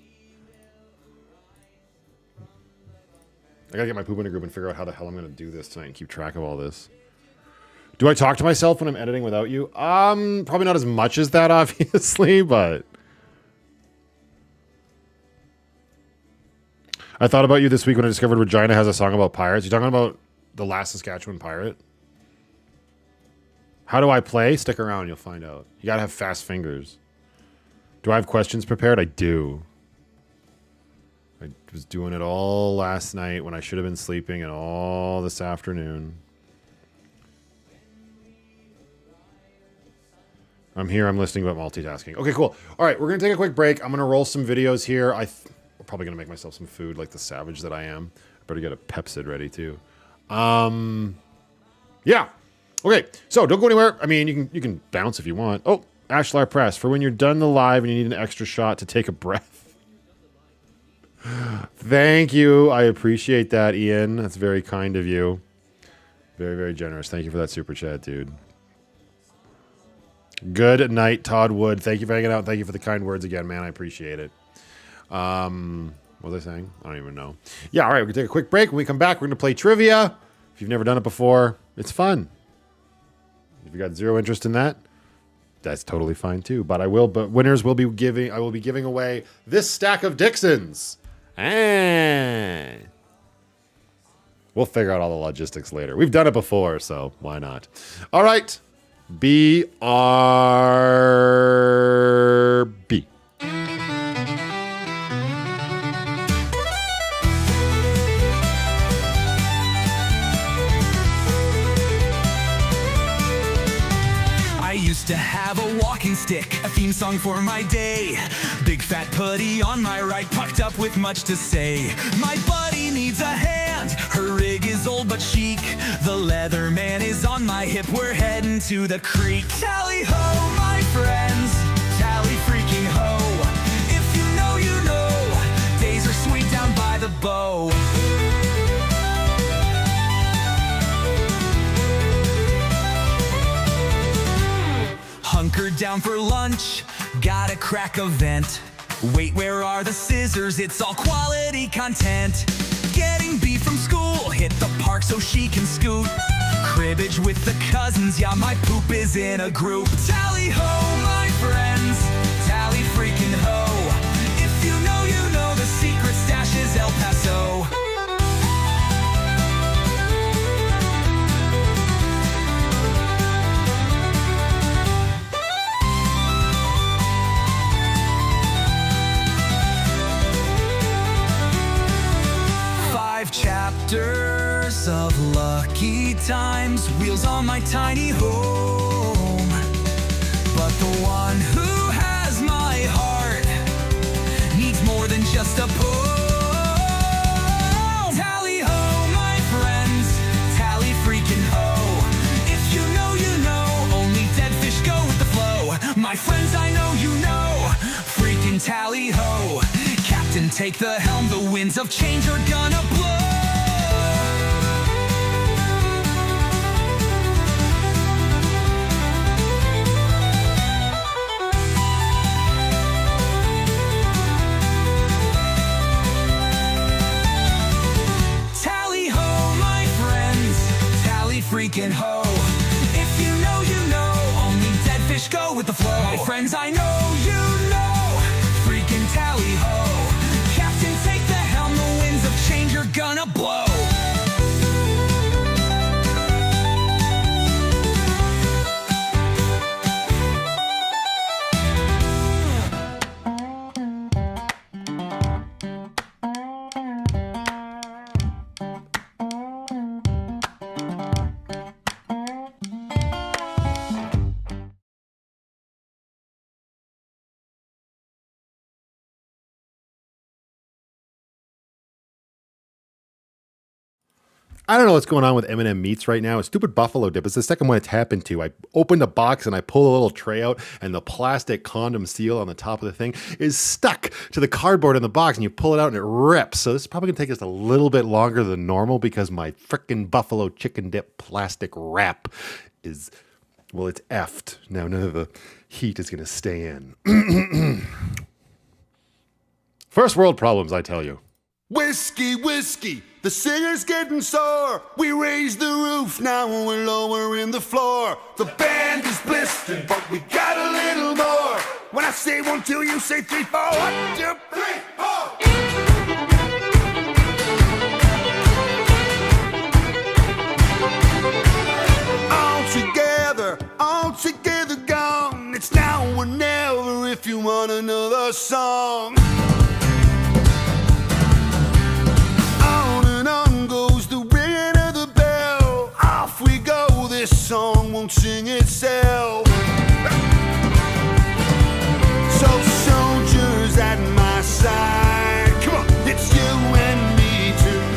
I gotta get my poop in a group and figure out how the hell I'm gonna do this tonight and keep track of all this. Do I talk to myself when I'm editing without you? Probably not as much as that, obviously, but I thought about you this week when I discovered Regina has a song about pirates. You talking about The Last Saskatchewan Pirate. How do I play? Stick around, you'll find out. You gotta have fast fingers. Do I have questions prepared? I do. I was doing it all last night when I should have been sleeping and all this afternoon. I'm here, I'm listening about multitasking. Okay, cool. All right, we're gonna take a quick break. I'm gonna roll some videos here. I'm probably gonna make myself some food like the savage that I am. I better get a Pepsid ready too. Yeah. Okay, so don't go anywhere. I mean, you can bounce if you want. Oh, Ashlar Press, for when you're done the live and you need an extra shot to take a breath. Thank you. I appreciate that, Ian. That's very kind of you. Very, very generous. Thank you for that super chat, dude. Good night, Todd Wood. Thank you for hanging out. Thank you for the kind words again, man. I appreciate it. What was I saying? I don't even know. Yeah, all right, we're going to take a quick break. When we come back, we're going to play trivia. If you've never done it before, it's fun. If you got zero interest in that, that's totally fine too. But winners will be giving. I will be giving away this stack of Dixons. We'll figure out all the logistics later. We've done it before, so why not? All right. BRB. To have a walking stick, a theme song for my day. Big fat putty on my right, pucked up with much to say. My buddy needs a hand, her rig is old but chic. The leather man is on my hip, we're heading to the creek. Tally ho, my friends, tally freaking ho. If you know, you know, days are sweet down by the bow. Hunkered down for lunch, got a crack a vent. Wait, where are the scissors? It's all quality content. Getting beef from school, hit the park so she can scoot. Cribbage with the cousins, yeah, my poop is in a group. Tally ho, my friends, tally freaking ho. If you know, you know, the secret stash is El Paso. 5 chapters of lucky times, wheels on my tiny home. But the one who has my heart needs more than just a poem. Tally ho, my friends, tally freaking ho. If you know, you know, only dead fish go with the flow. My friends, I know you know, freaking tally ho. Captain, take the helm, the winds of change are gonna blow. Tally ho, my friends, tally freaking ho. If you know, you know, only dead fish go with the flow. My friends, I know you know, freaking tally ho. Captain, take the helm, the winds of change are gonna blow. I don't know what's going on with M&M Meats right now. A stupid buffalo dip. It's the second one it's happened to. I opened a box and I pull a little tray out and the plastic condom seal on the top of the thing is stuck to the cardboard in the box and you pull it out and it rips. So this is probably going to take us a little bit longer than normal because my frickin' buffalo chicken dip plastic wrap is, well, it's effed. Now none of the heat is going to stay in. First world problems, I tell you. Whiskey, whiskey, the singer's getting sore. We raised the roof, now we're lowering the floor. The band is blistered, but we got a little more. When I say 1, 2, you say 3, 4. 1, 2, 3, 4. want another song. On and on goes the ringing of the bell. Off we go, this song won't sing itself. So soldiers at my side, come on, it's you and me tonight.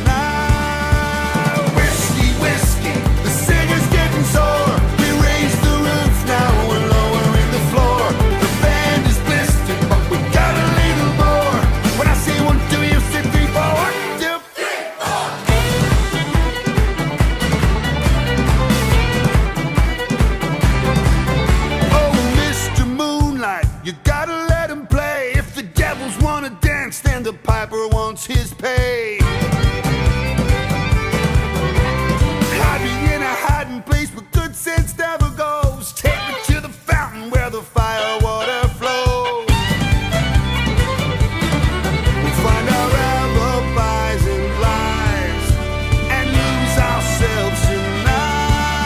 Whiskey, whiskey, the singer's getting sore. We raise the roof, now we're lowering the floor. The band is blistered, but we got a little more. When I say 1, 2, you say 3, 4. 1, 2, 3, 4. Oh, Mr. Moonlight, you gotta let him play. If the devils wanna dance, then the piper wants his pay. Hiding in a hiding place where good sense never goes. Take me to the fountain where the fire water flows. We'll find our alibis and lies and lose ourselves tonight.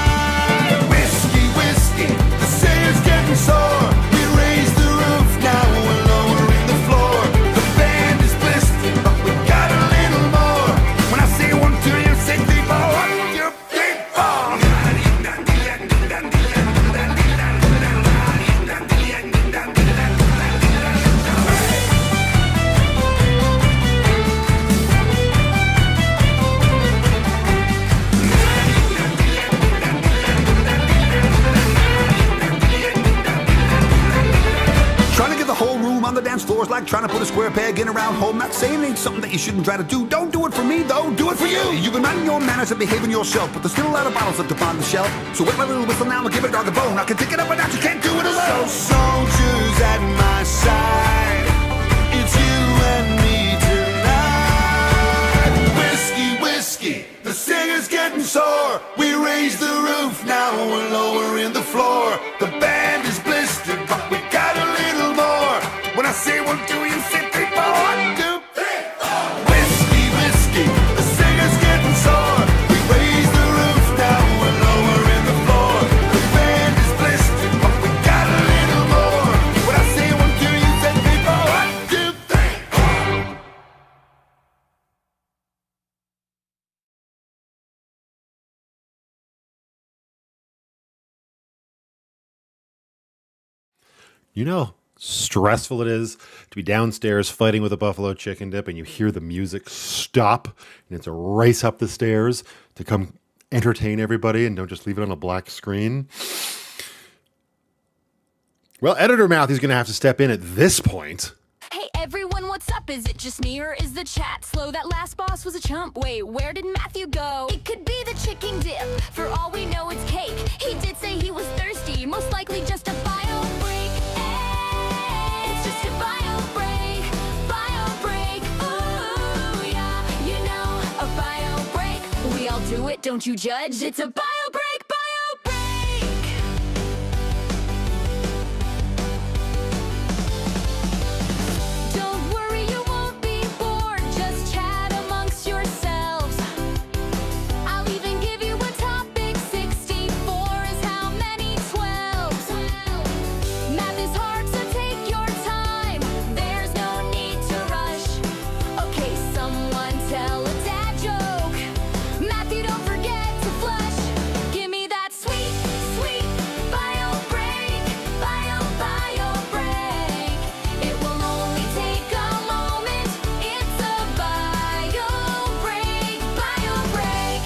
Whiskey, whiskey, the singer's getting sore. We raise the roof, now we're lowering the floor. The band is blistered, but we got a little more. When I say 1, 2, you say 3, 4. 1, 2, 3, 4. Trying to get the whole room on the dance floor is like trying to put a square peg in a round hole. Not saying it ain't something that you shouldn't try to do. Don't do it for me, though. Do it for you. You've been minding your manners and behaving yourself, but there's still a lot of bottles left upon the shelf. So wet my little whistle now and give it a dog a bone. I can take it up, but now you can't do it alone. So soldiers at my side, it's you and me tonight. Whiskey, whiskey, the singer's getting sore. We raise the roof, now we're lowering the floor. The band is blistered, but we got a little more. When I say 1, 2, you say 3, 4. 1, 2, 3, 4. Whiskey, whiskey, the singer's getting sore. We raise the roof, now we're lowering the floor. The band is blistered, but we got a little more. When I say 1, 2, you say 3, 4. 1, 2, 3, 4. You know, stressful it is to be downstairs fighting with a buffalo chicken dip and you hear the music stop and it's a race up the stairs to come entertain everybody and don't just leave it on a black screen. Well, Editor Matthew's going to have to step in at this point. Hey everyone, what's up? Is it just me or is the chat slow? That last boss was a chump. Wait, where did Matthew go? It could be the chicken dip. For all we know, it's cake. He did say he was thirsty. Most likely just a bio break. It's just a bio break. Bio break. Ooh, yeah. You know, a bio break. We all do it, don't you judge? It's a bio break. Bio break. Don't worry, you won't be bored. Just chat amongst yourselves. I'll even give you a topic. 64 is how many 12s? Math is hard, so take your time. There's no need to rush. Okay, someone tell a dad joke. Matthew, don't forget to flush. Give me that sweet, sweet bio break. Bio break. It will only take a moment. It's a bio break. Bio break.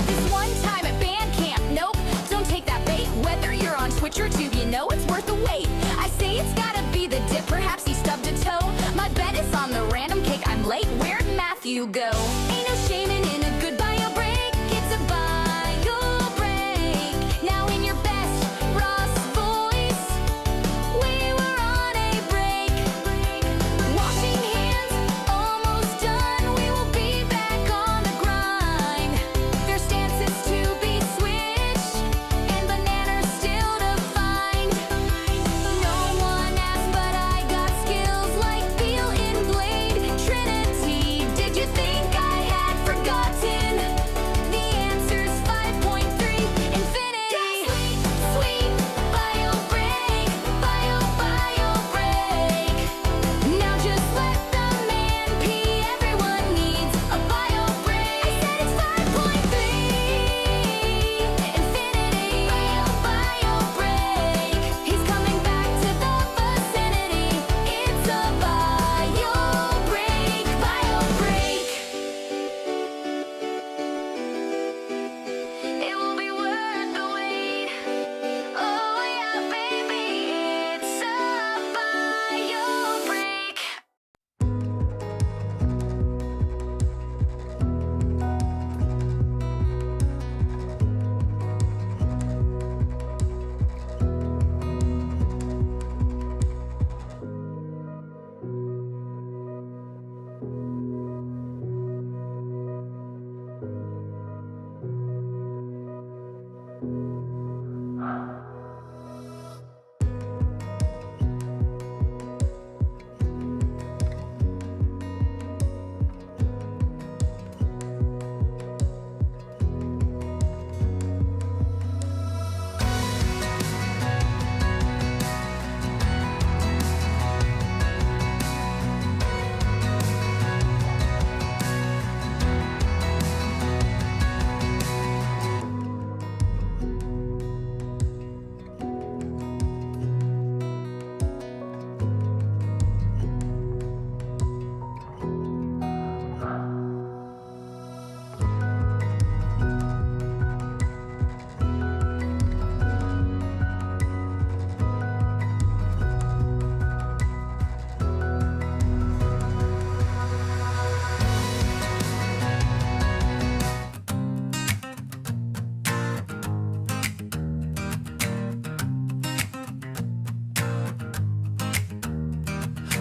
This one time at band camp, nope, don't take that bait. Whether you're on Twitch or Tube, you know it's worth the wait. I say it's gotta be the dip, perhaps he stubbed a toe. My bet is on the random cake, I'm late, where'd Matthew go? Ain't no shaming in a good bio break, it's a bio break. Now in your best Ross voice, we were on a break. Washing hands, almost done, we will be back on the grind. Their stances to be switched, and bananas still to find. No one asked, but I got skills like Feel in Blade Trinity. Did you think I had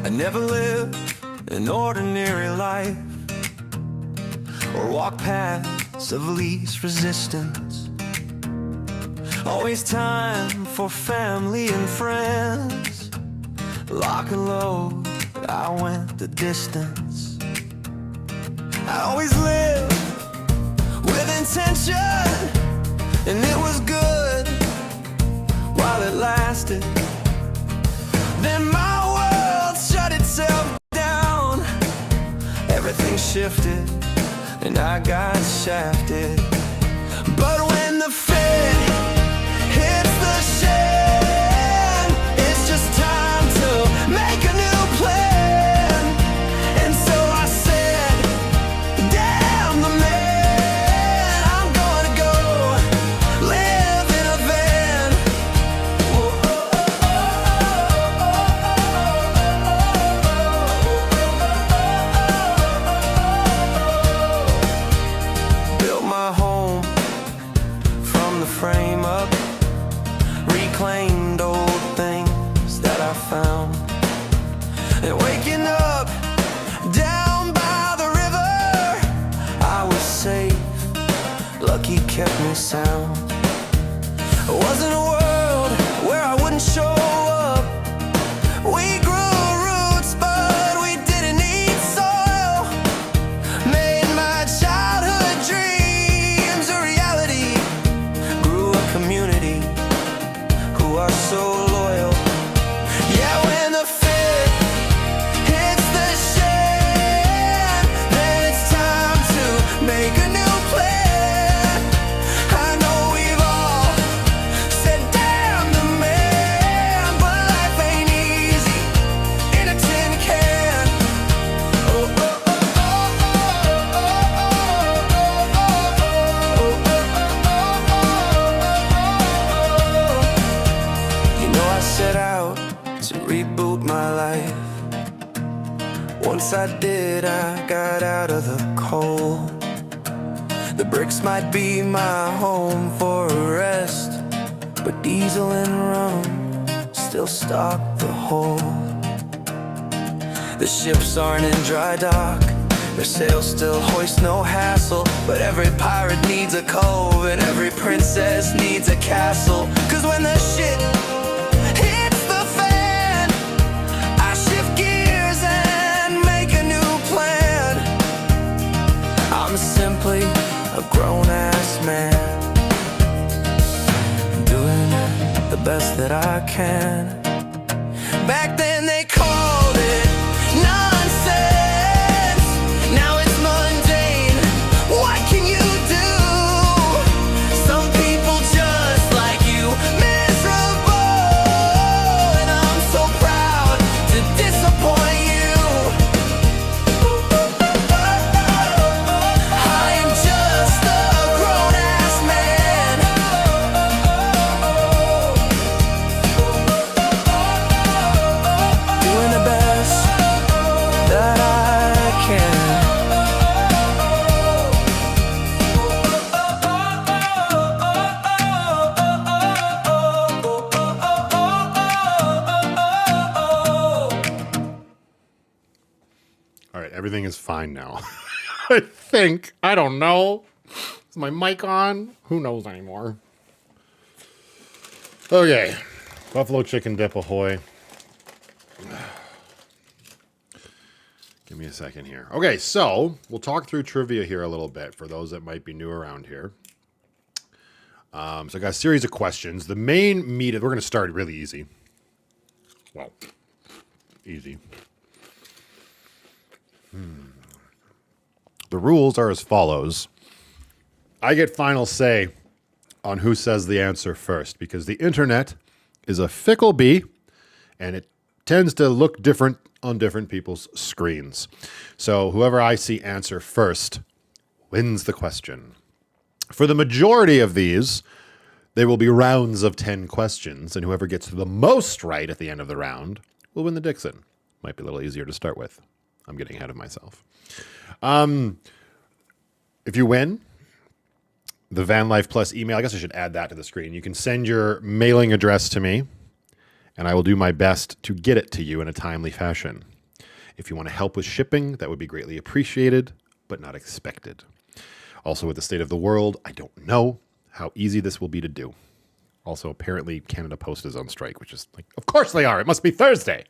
I never lived an ordinary life or walk paths of least resistance. Always time for family and friends. Lock and load, I went the distance. I always lived with intention, and it was good while it lasted. Then my world shut itself down. Everything shifted, and I got shafted. But when the fit hits the shed, it's just time to make a new plan. And so I said, damn the man, I'm gonna go live in a van. Built my home from the frame up, reclaimed old things that I found. And waking up down by the river, I was safe, lucky kept me sound. It wasn't a world where I wouldn't show up. We grew roots, but we didn't need soil. Made my childhood dreams a reality. Grew a community who are so loyal. Yeah, when the fit hits the shed, then it's time to make a new plan. I know we've all said damn the man, but life ain't easy in a tin can. Oh, oh, oh, oh, oh. You know I set out to reboot my life. Once I did, I got out of the cold. The bricks might be my home for a rest, but diesel and rum still stock the hold. The ships aren't in dry dock, their sails still hoist, no hassle. But every pirate needs a cove, and every princess needs a castle. 'Cause when the shit hits the fan, I shift gears and make a new plan. I'm simply a grown-ass man, doing the best that I can. Back then they called it nonsense. Now it's mundane. What can you do? Some people just like you, miserable. And I'm so proud to disappoint you. I am just a grown-ass man, doing the best that I can. All right, everything is fine now. I think. I don't know. Is my mic on? Who knows anymore? Okay. Buffalo chicken dip ahoy. Give me a second here. Okay, so we'll talk through trivia here a little bit for those that might be new around here. So I got a series of questions. The main meat, we're going to start really easy. Well, easy. The rules are as follows. I get final say on who says the answer first, because the internet is a fickle bee and it tends to look different on different people's screens. So whoever I see answer first wins the question. For the majority of these, there will be rounds of 10 questions, and whoever gets the most right at the end of the round will win the Dixon. Might be a little easier to start with. I'm getting ahead of myself. If you win, the VanlifePLUS email, I guess I should add that to the screen. You can send your mailing address to me, and I will do my best to get it to you in a timely fashion. If you want to help with shipping, that would be greatly appreciated, but not expected. Also, with the state of the world, I don't know how easy this will be to do. Also, apparently, Canada Post is on strike, which is like, of course they are. It must be Thursday.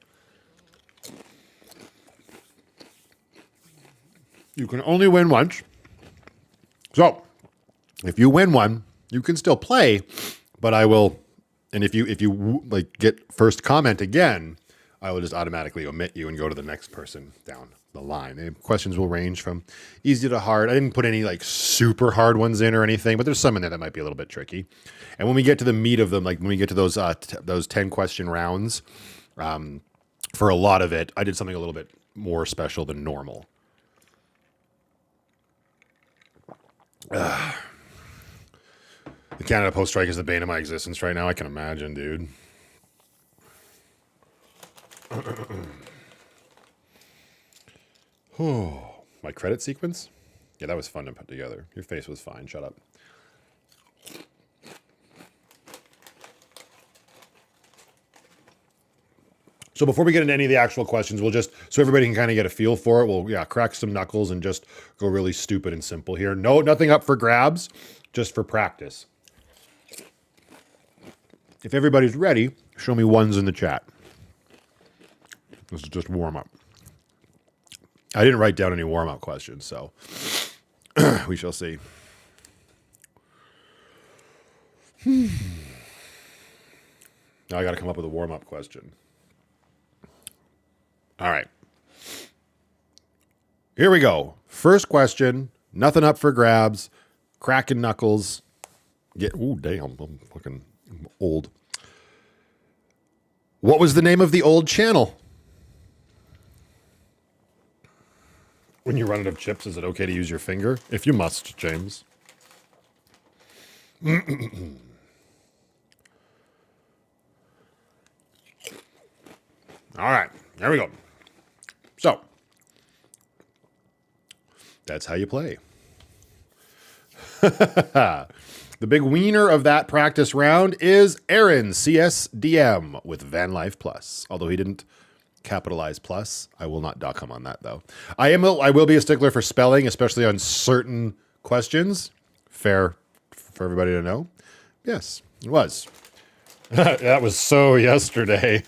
You can only win once. So, if you win one, you can still play, but I will. And if you like get first comment again, I will just automatically omit you and go to the next person down the line. The questions will range from easy to hard. I didn't put any like super hard ones in or anything, but there's some in there that might be a little bit tricky. And when we get to the meat of them, like when we get to those 10 question rounds, for a lot of it, I did something a little bit more special than normal. The Canada Post strike is the bane of my existence right now. I can imagine, dude. Oh, my credit sequence? Yeah, that was fun to put together. Your face was fine. Shut up. So before we get into any of the actual questions, we'll just, so everybody can kind of get a feel for it, we'll crack some knuckles and just go really stupid and simple here. No, nothing up for grabs, just for practice. If everybody's ready, show me ones in the chat. This is just warm up. I didn't write down any warm up questions, so we shall see. Now I got to come up with a warm up question. All right. Here we go. First question. Nothing up for grabs. Cracking knuckles. Ooh, damn. I'm fucking old. What was the name of the old channel? When you run out of chips, is it okay to use your finger? If you must, James. All right. There we go. So, that's how you play. The big wiener of that practice round is Aaron CSDM with VanlifePLUS. Although he didn't capitalize plus, I will not dock him on that though. I will be a stickler for spelling, especially on certain questions. Fair for everybody to know. Yes, it was. That was so yesterday.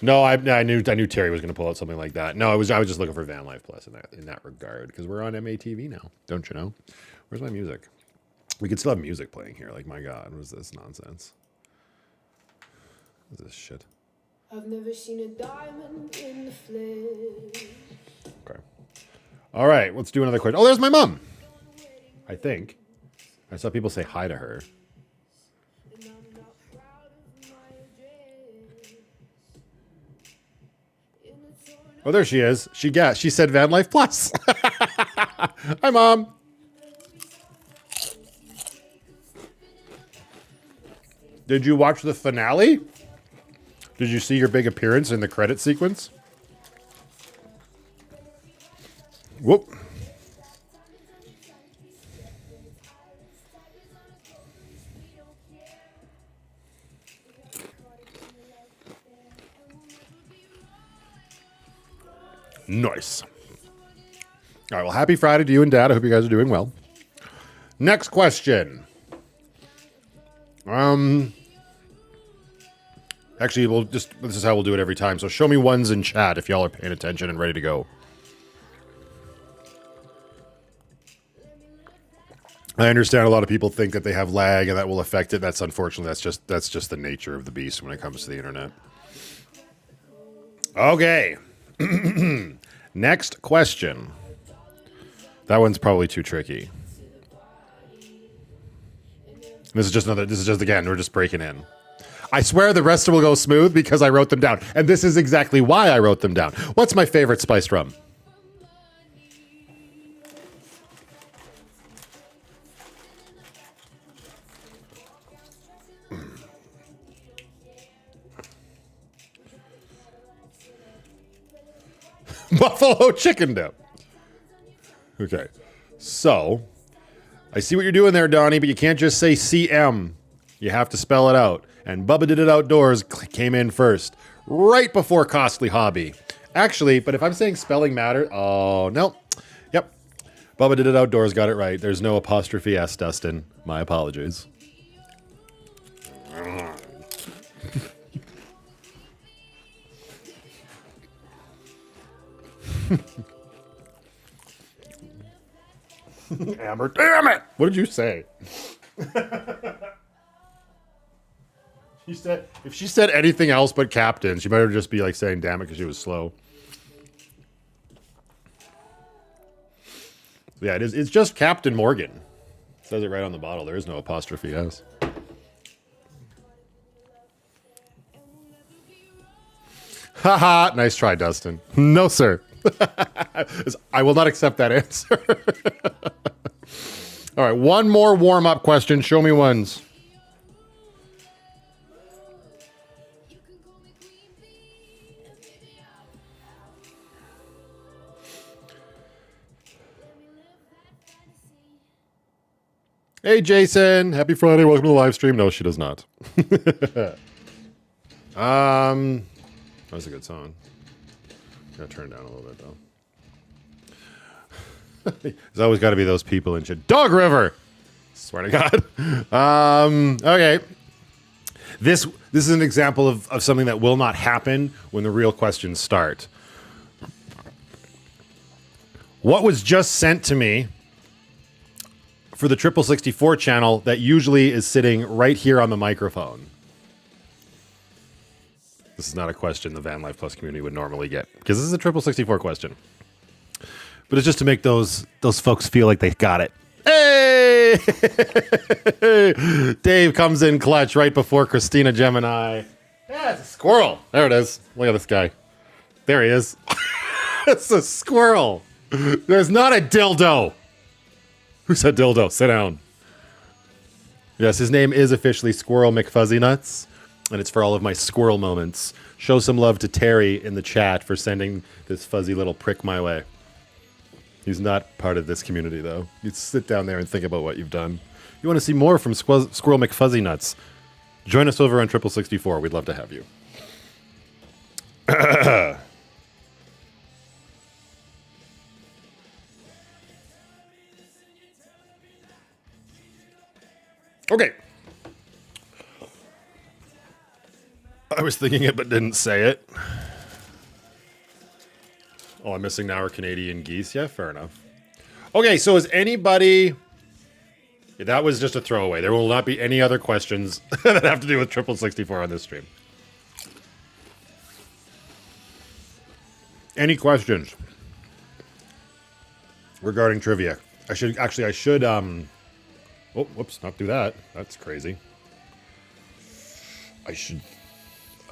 No, I knew Terry was going to pull out something like that. No, I was just looking for VanlifePLUS in that regard because we're on MATV now. Don't you know? Where's my music? We could still have music playing here. Like, my God, what is this nonsense? What is this shit? I've never seen a diamond in the flesh. Okay. All right, let's do another question. Oh, there's my mom. I think. I saw people say hi to her. Oh, there she is. She said VanlifePLUS. Hi, Mom. Did you watch the finale? Did you see your big appearance in the credit sequence? Whoop. Nice. All right, well, happy Friday to you and Dad. I hope you guys are doing well. Next question. Actually, this is how we'll do it every time. So show me ones in chat if y'all are paying attention and ready to go. I understand a lot of people think that they have lag and that will affect it. That's unfortunately, that's just the nature of the beast when it comes to the internet. Okay. Next question. That one's probably too tricky. This is just again, we're just breaking in. I swear the rest will go smooth because I wrote them down. And this is exactly why I wrote them down. What's my favorite spiced rum? Buffalo chicken dip. Okay. So, I see what you're doing there, Donnie, but you can't just say CM. You have to spell it out. And Bubba Did It Outdoors came in first, right before Costly Hobby. Actually, but if I'm saying spelling matter, oh, no. Yep. Bubba did it outdoors, got it right. There's no apostrophe S, Dustin. My apologies. Amber, damn it! What did you say? She said, if she said anything else but captain, she better just be like saying damn it because she was slow. Yeah, it is. It's just Captain Morgan. It says it right on the bottle. There is no apostrophe S. Haha, nice try, Dustin. No, sir. I will not accept that answer. All right, one more warm-up question. Show me ones. Hey, Jason. Happy Friday. Welcome to the live stream. No, she does not. That was a good song. Gotta turn it down a little bit, though. There's always got to be those people in shit. Dog River! Swear to God. Okay. This is an example of something that will not happen when the real questions start. What was just sent to me for the 64 channel that usually is sitting right here on the microphone? This is not a question the VanlifePLUS community would normally get, because this is a 64 question. But it's just to make those folks feel like they got it. Hey! Dave comes in clutch right before Christina Gemini. Yeah, it's a squirrel. There it is. Look at this guy. There he is. It's a squirrel. There's not a dildo. Who said dildo? Sit down. Yes, his name is officially Squirrel McFuzzynuts, and it's for all of my squirrel moments. Show some love to Terry in the chat for sending this fuzzy little prick my way. He's not part of this community, though. You sit down there and think about what you've done. You want to see more from Squirrel McFuzzynuts? Join us over on 64. We'd love to have you. Okay. I was thinking it but didn't say it. Oh, I'm missing now our Canadian geese. Yeah, fair enough. Okay, so is anybody... Yeah, that was just a throwaway. There will not be any other questions that have to do with 64 on this stream. Any questions regarding trivia? I should... Oh, whoops, not do that. That's crazy. I should...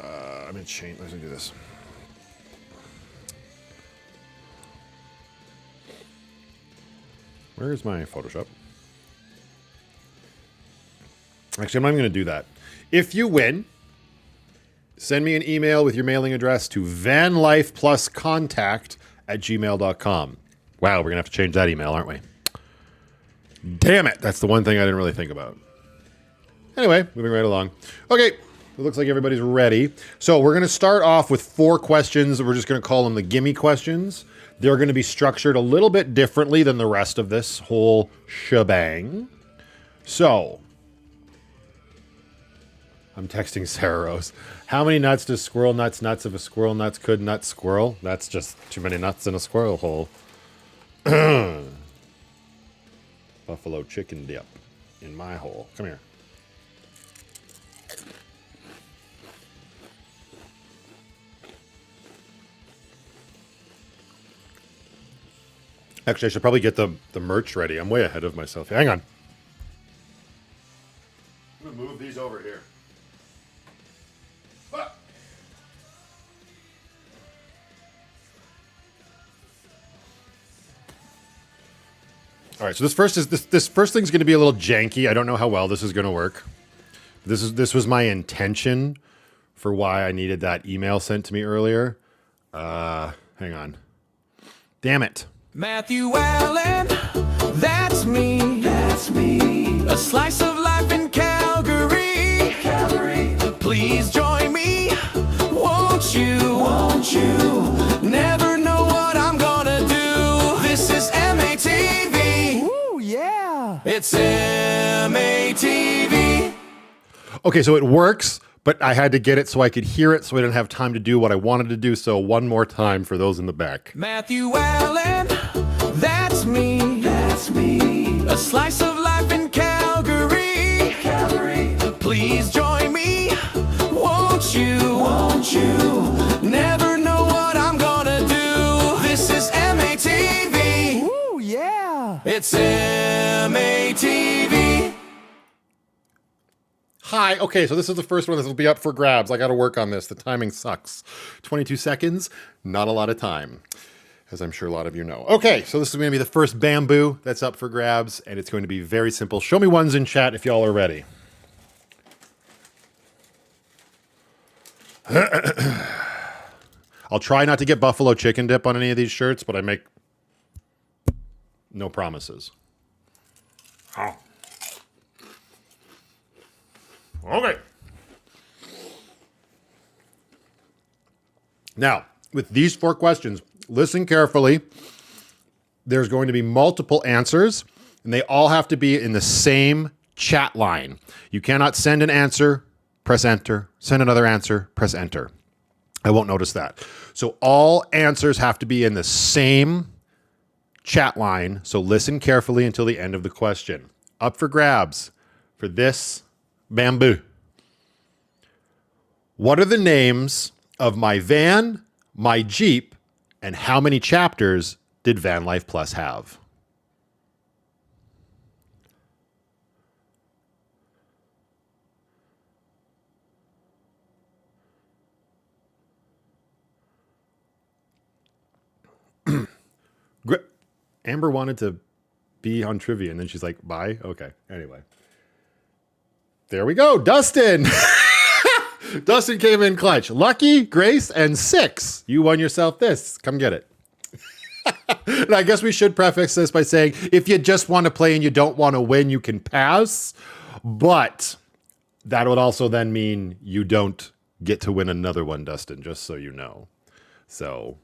I'm going to change... Let's do this. Where is my Photoshop? Actually, I'm not even going to do that. If you win, send me an email with your mailing address to vanlifepluscontact@gmail.com. Wow, we're going to have to change that email, aren't we? Damn it. That's the one thing I didn't really think about. Anyway, moving right along. Okay, it looks like everybody's ready. So we're going to start off with 4 questions. We're just going to call them the gimme questions. They're going to be structured a little bit differently than the rest of this whole shebang. So, I'm texting Sarah Rose. How many nuts does squirrel nuts if a squirrel nuts could nut squirrel? That's just too many nuts in a squirrel hole. Buffalo chicken dip in my hole. Come here. Actually, I should probably get the merch ready. I'm way ahead of myself. Hang on. I'm going to move these over here. Ah. All right, so this first thing's going to be a little janky. I don't know how well this is going to work. This was my intention for why I needed that email sent to me earlier. Hang on. Damn it. Matthew Allen, that's me. That's me. A slice of life in Calgary. Calgary. Please join me. Won't you? Won't you? Okay, so it works, but I had to get it so I could hear it, so I didn't have time to do what I wanted to do. So one more time for those in the back. Matthew Allen, that's me. That's me. A slice of life in Calgary. Calgary. Please join me, won't you? Won't you? Never know what I'm gonna do. This is MATV. Ooh, yeah. It's MATV. Hi. Okay, so this is the first one. This will be up for grabs. I got to work on this. The timing sucks. 22 seconds, not a lot of time, as I'm sure a lot of you know. Okay, so this is going to be the first bamboo that's up for grabs, and it's going to be very simple. Show me ones in chat if y'all are ready. I'll try not to get buffalo chicken dip on any of these shirts, but I make no promises. Oh. Okay. Now, with these 4 questions, listen carefully. There's going to be multiple answers, and they all have to be in the same chat line. You cannot send an answer, press enter, send another answer, press enter. I won't notice that. So all answers have to be in the same chat line. So listen carefully until the end of the question. Up for grabs for this bamboo. What are the names of my van, my Jeep, and how many chapters did VanlifePLUS have? Amber wanted to be on trivia, and then she's like, bye? Okay, anyway. There we go, Dustin! Dustin came in clutch. Lucky, Grace, and 6. You won yourself this. Come get it. And I guess we should preface this by saying, if you just want to play and you don't want to win, you can pass. But that would also then mean you don't get to win another one, Dustin, just so you know. So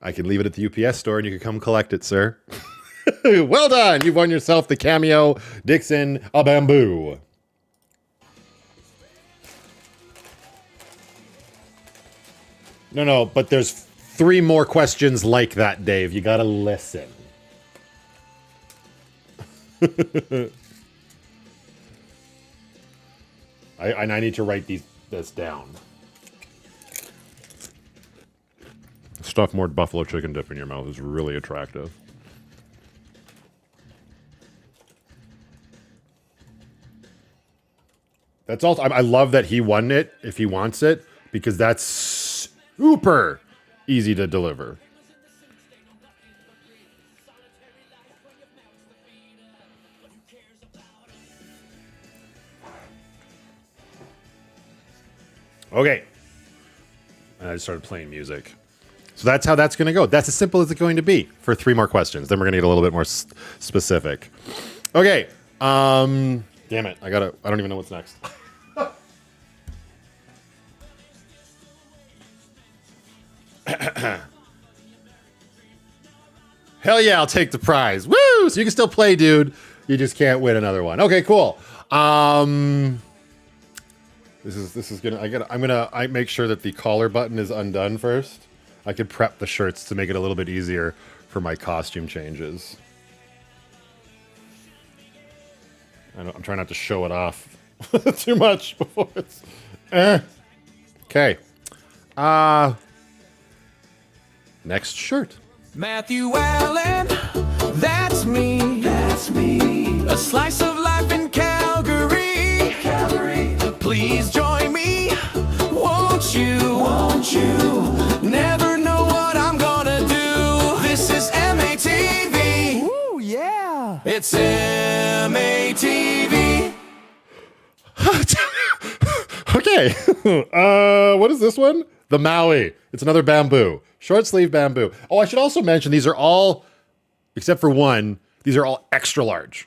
I can leave it at the UPS store and you can come collect it, sir. Well done. You've won yourself the Cameo Dixon a bamboo. No, but there's 3 more questions like that, Dave. You got to listen. I need to write this down. Stuff more buffalo chicken dip in your mouth is really attractive. That's also, I love that he won it if he wants it, because that's super easy to deliver. Okay. And I just started playing music. So that's how that's going to go. That's as simple as it's going to be for 3 more questions. Then we're going to get a little bit more specific. Okay. Damn it. I don't even know what's next. Hell yeah, I'll take the prize. Woo! So you can still play, dude. You just can't win another one. Okay, cool. This is gonna. I make sure that the collar button is undone first. I could prep the shirts to make it a little bit easier for my costume changes. I'm trying not to show it off too much before it's. Okay. Next shirt. Matthew Allen, that's me. That's me. A slice of life in Calgary. Calgary. Please join me, won't you? Won't you? Never know what I'm gonna do. This is MATV. Ooh, yeah. It's MATV. Okay. What is this one? The Maui. It's another bamboo. Short sleeve bamboo. Oh, I should also mention these are all, except for one, these are all extra large.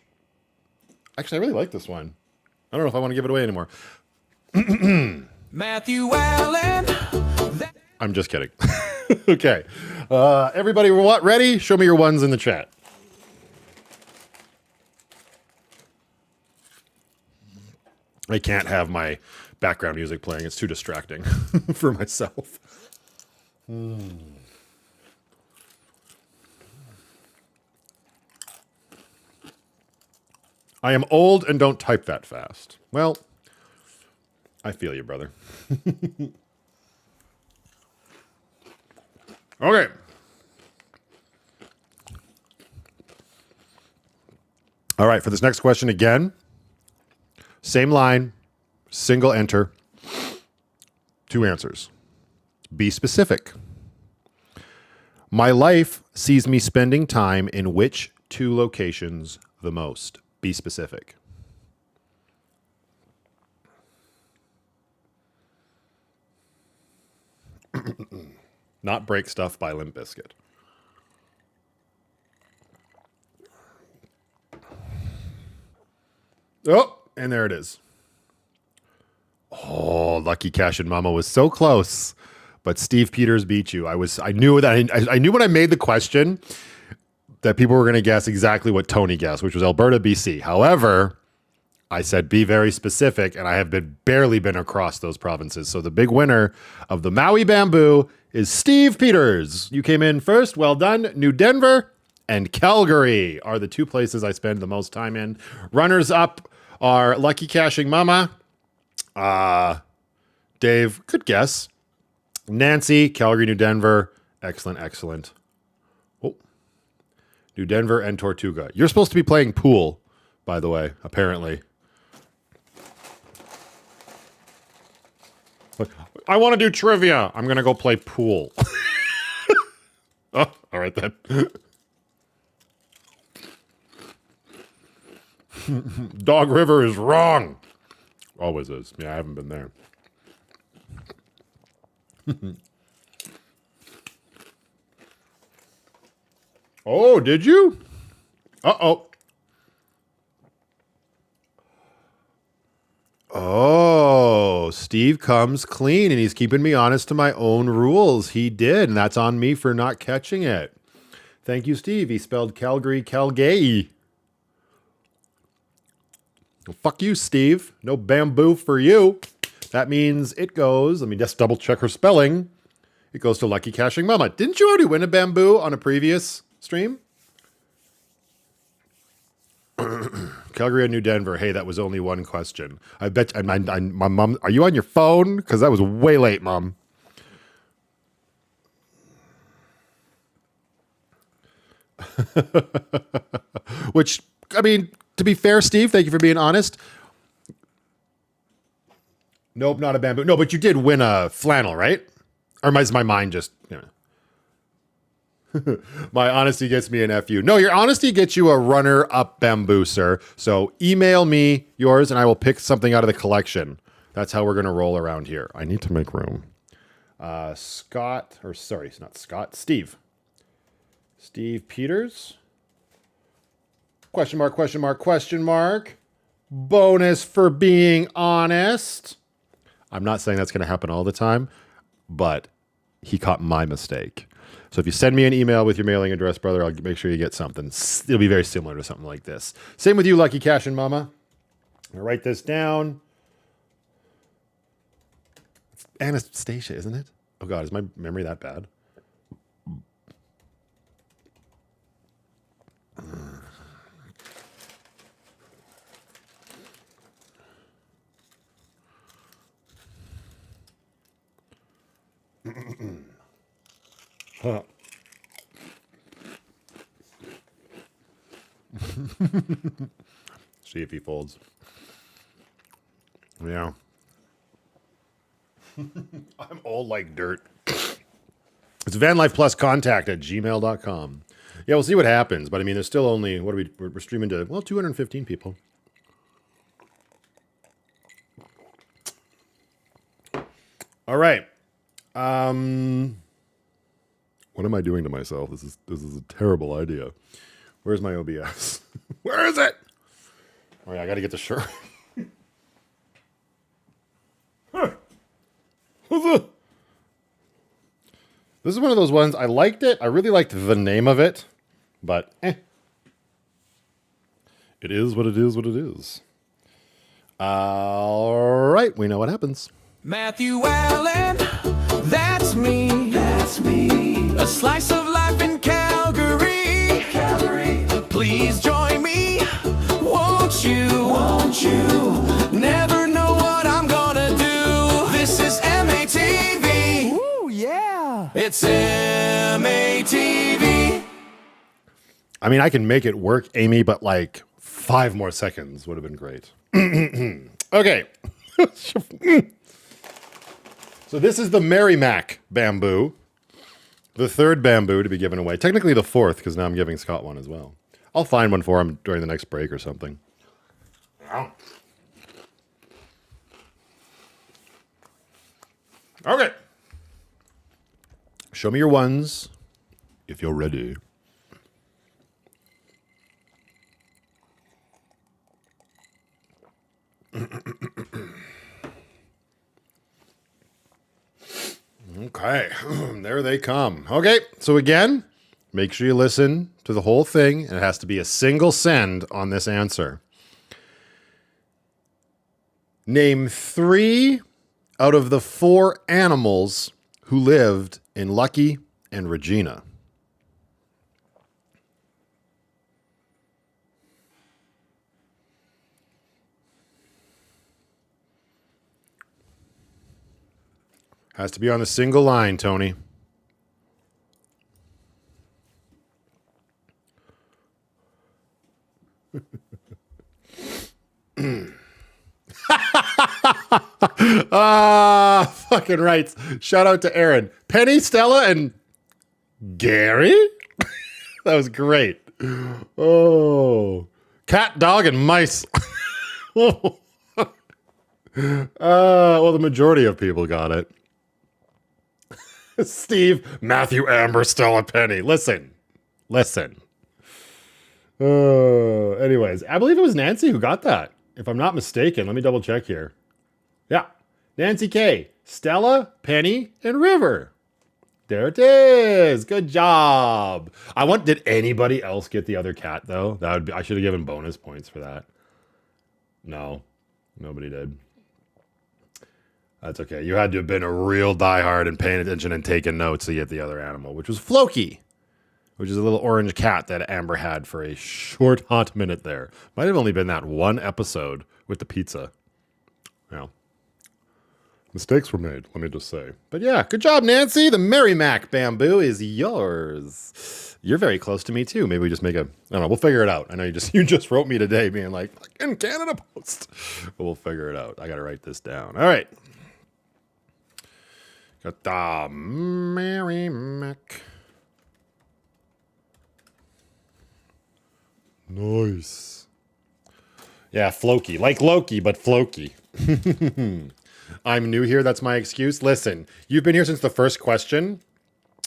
Actually, I really like this one. I don't know if I want to give it away anymore. Matthew Allen. I'm just kidding. Okay. Everybody ready? Show me your ones in the chat. I can't have my background music playing. It's too distracting for myself. I am old and don't type that fast. Well, I feel you, brother. Okay. All right, for this next question again, same line, single enter, 2 answers. Be specific. My life sees me spending time in which 2 locations the most? Be specific. Not Break Stuff by Limp Bizkit. Oh, and there it is. Oh, Lucky Cash and Mama was so close, but Steve Peters beat you. I knew that. I knew when I made the question that people were going to guess exactly what Tony guessed, which was Alberta, BC. However, I said be very specific, and I have barely been across those provinces. So the big winner of the Maui Bamboo is Steve Peters. You came in first. Well done. New Denver and Calgary are the 2 places I spend the most time in. Runners up are Lucky Cashing Mama. Dave, good guess. Nancy, Calgary, New Denver. Excellent, excellent. Oh, New Denver and Tortuga. You're supposed to be playing pool, by the way, apparently. I want to do trivia. I'm going to go play pool. Oh, all right then. Dog River is wrong. Always is. Yeah, I haven't been there. Oh, did you? Uh-oh. Oh, Steve comes clean and he's keeping me honest to my own rules. He did, and that's on me for not catching it. Thank you, Steve. He spelled Calgary, Calgay. Well, fuck you, Steve. No bamboo for you. That means it goes, let me just double check her spelling. It goes to Lucky Cashing Mama. Didn't you already win a bamboo on a previous stream? Calgary and New Denver. Hey, that was only 1 question. I bet my mom. Are you on your phone? Because that was way late, Mom. Which, I mean, to be fair, Steve, thank you for being honest. Nope, not a bamboo. No, but you did win a flannel, right? Or is my mind just... My honesty gets me an FU. No, your honesty gets you a runner-up bamboo, sir. So email me yours, and I will pick something out of the collection. That's how we're going to roll around here. I need to make room. Steve. Steve Peters. Question mark, question mark, question mark. Bonus for being honest. I'm not saying that's going to happen all the time, but he caught my mistake. So if you send me an email with your mailing address, brother, I'll make sure you get something. It'll be very similar to something like this. Same with you, Lucky Cash and Mama. I'll write this down. It's Anastasia, isn't it? Oh, God, is my memory that bad? Huh. See if he folds. Yeah. I'm old like dirt. It's VanlifePLUS contact@gmail.com. Yeah, we'll see what happens. But I mean, there's still only, we're streaming to, well, 215 people. All right. What am I doing to myself? This is a terrible idea. Where's my OBS? Where is it? All right, I got to get the shirt. This is one of those ones. I liked it. I really liked the name of it, but it is what it is. What it is. All right, we know what happens. Matthew Allen, that's me. That's me. A slice of life in Calgary. Calgary. Please join me. Won't you? Won't you? Never know what I'm gonna do. This is MATV. Ooh, yeah. It's MATV. I mean, I can make it work, Amy, but like 5 more seconds would have been great. Okay. So this is the Merrimack bamboo. The 3rd bamboo to be given away. Technically the 4th, because now I'm giving Scott one as well. I'll find one for him during the next break or something. Okay. Show me your ones if you're ready. Okay, there they come. Okay, so again, make sure you listen to the whole thing, and it has to be a single send on this answer. Name 3 out of the 4 animals who lived in Lucky and Regina. Has to be on a single line, Tony. Fucking rights. Shout out to Aaron. Penny, Stella, and Gary? That was great. Oh. Cat, dog, and mice. Well, the majority of people got it. Steve, Matthew, Amber, Stella, Penny. Listen. Anyways, I believe it was Nancy who got that. If I'm not mistaken, let me double check here. Yeah. Nancy K, Stella, Penny, and River. There it is. Good job. Did anybody else get the other cat though? I should have given bonus points for that. No, nobody did. That's okay. You had to have been a real diehard and paying attention and taking notes to get the other animal, which was Floki, which is a little orange cat that Amber had for a short, hot minute there. Might have only been that one episode with the pizza. Well, mistakes were made, let me just say. But yeah, good job, Nancy. The Merrimack bamboo is yours. You're very close to me, too. Maybe we just make I don't know, we'll figure it out. I know you just wrote me today being like, fucking Canada Post. But we'll figure it out. I got to write this down. All right. Got the Merrimack. Nice. Yeah, Floki. Like Loki, but Floki. I'm new here. That's my excuse. Listen, you've been here since the first question,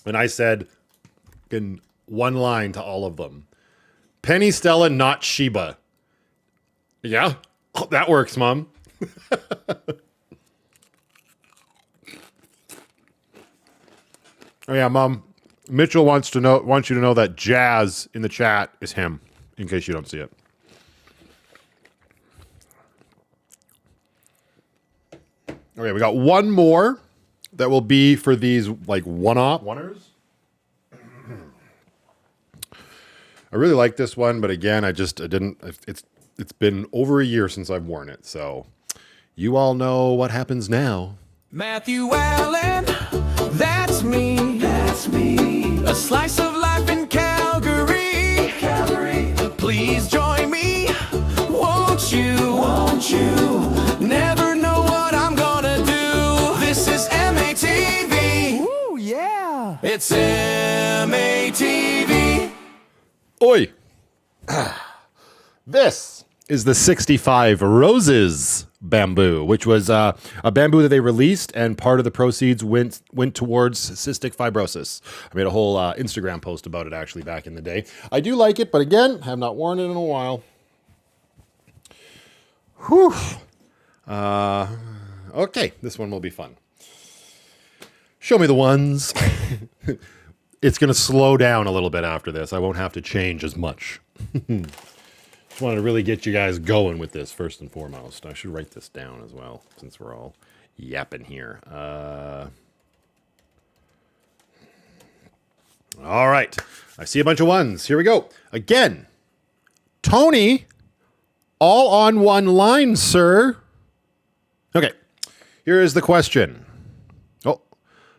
and I said in one line to all of them. Penny, Stella, not Sheba. Yeah, that works, Mom. Oh yeah, Mom. Mitchell wants you to know that Jazz in the chat is him, in case you don't see it. Okay, we got one more that will be for these like oneers. I really like this one, but again, I didn't. It's been over a year since I've worn it, so you all know what happens now. Matthew Allen, that's me. That's me. A slice of life in Calgary. Calgary. Please join me. Won't you? Won't you? Never know what I'm gonna do. This is MATV. Ooh, yeah. It's MATV. Oi. This is the 65 Roses bamboo, which was a bamboo that they released, and part of the proceeds went towards cystic fibrosis. I made a whole Instagram post about it actually back in the day. I do like it, but again, have not worn it in a while. Whew. Okay, this one will be fun. Show me the ones. It's going to slow down a little bit after this. I won't have to change as much. Just wanted to really get you guys going with this first and foremost. I should write this down as well, since we're all yapping here. All right. I see a bunch of ones. Here we go. Again, Tony, all on one line, sir. Okay. Here is the question. Oh,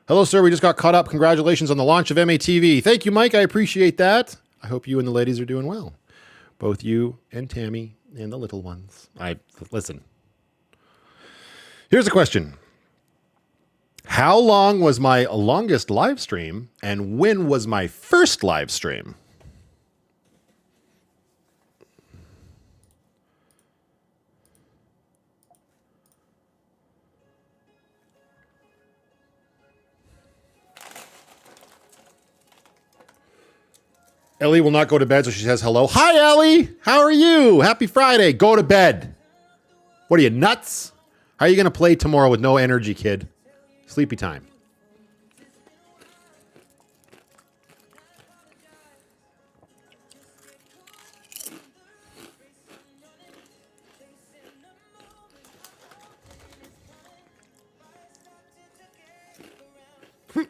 hello, sir. We just got caught up. Congratulations on the launch of MATV. Thank you, Mike. I appreciate that. I hope you and the ladies are doing well. Both you and Tammy and the little ones. Listen. Here's a question. How long was my longest live stream, and when was my first live stream? Ellie will not go to bed, so she says hello. Hi, Ellie. How are you? Happy Friday. Go to bed. What are you, nuts? How are you going to play tomorrow with no energy, kid? Sleepy time.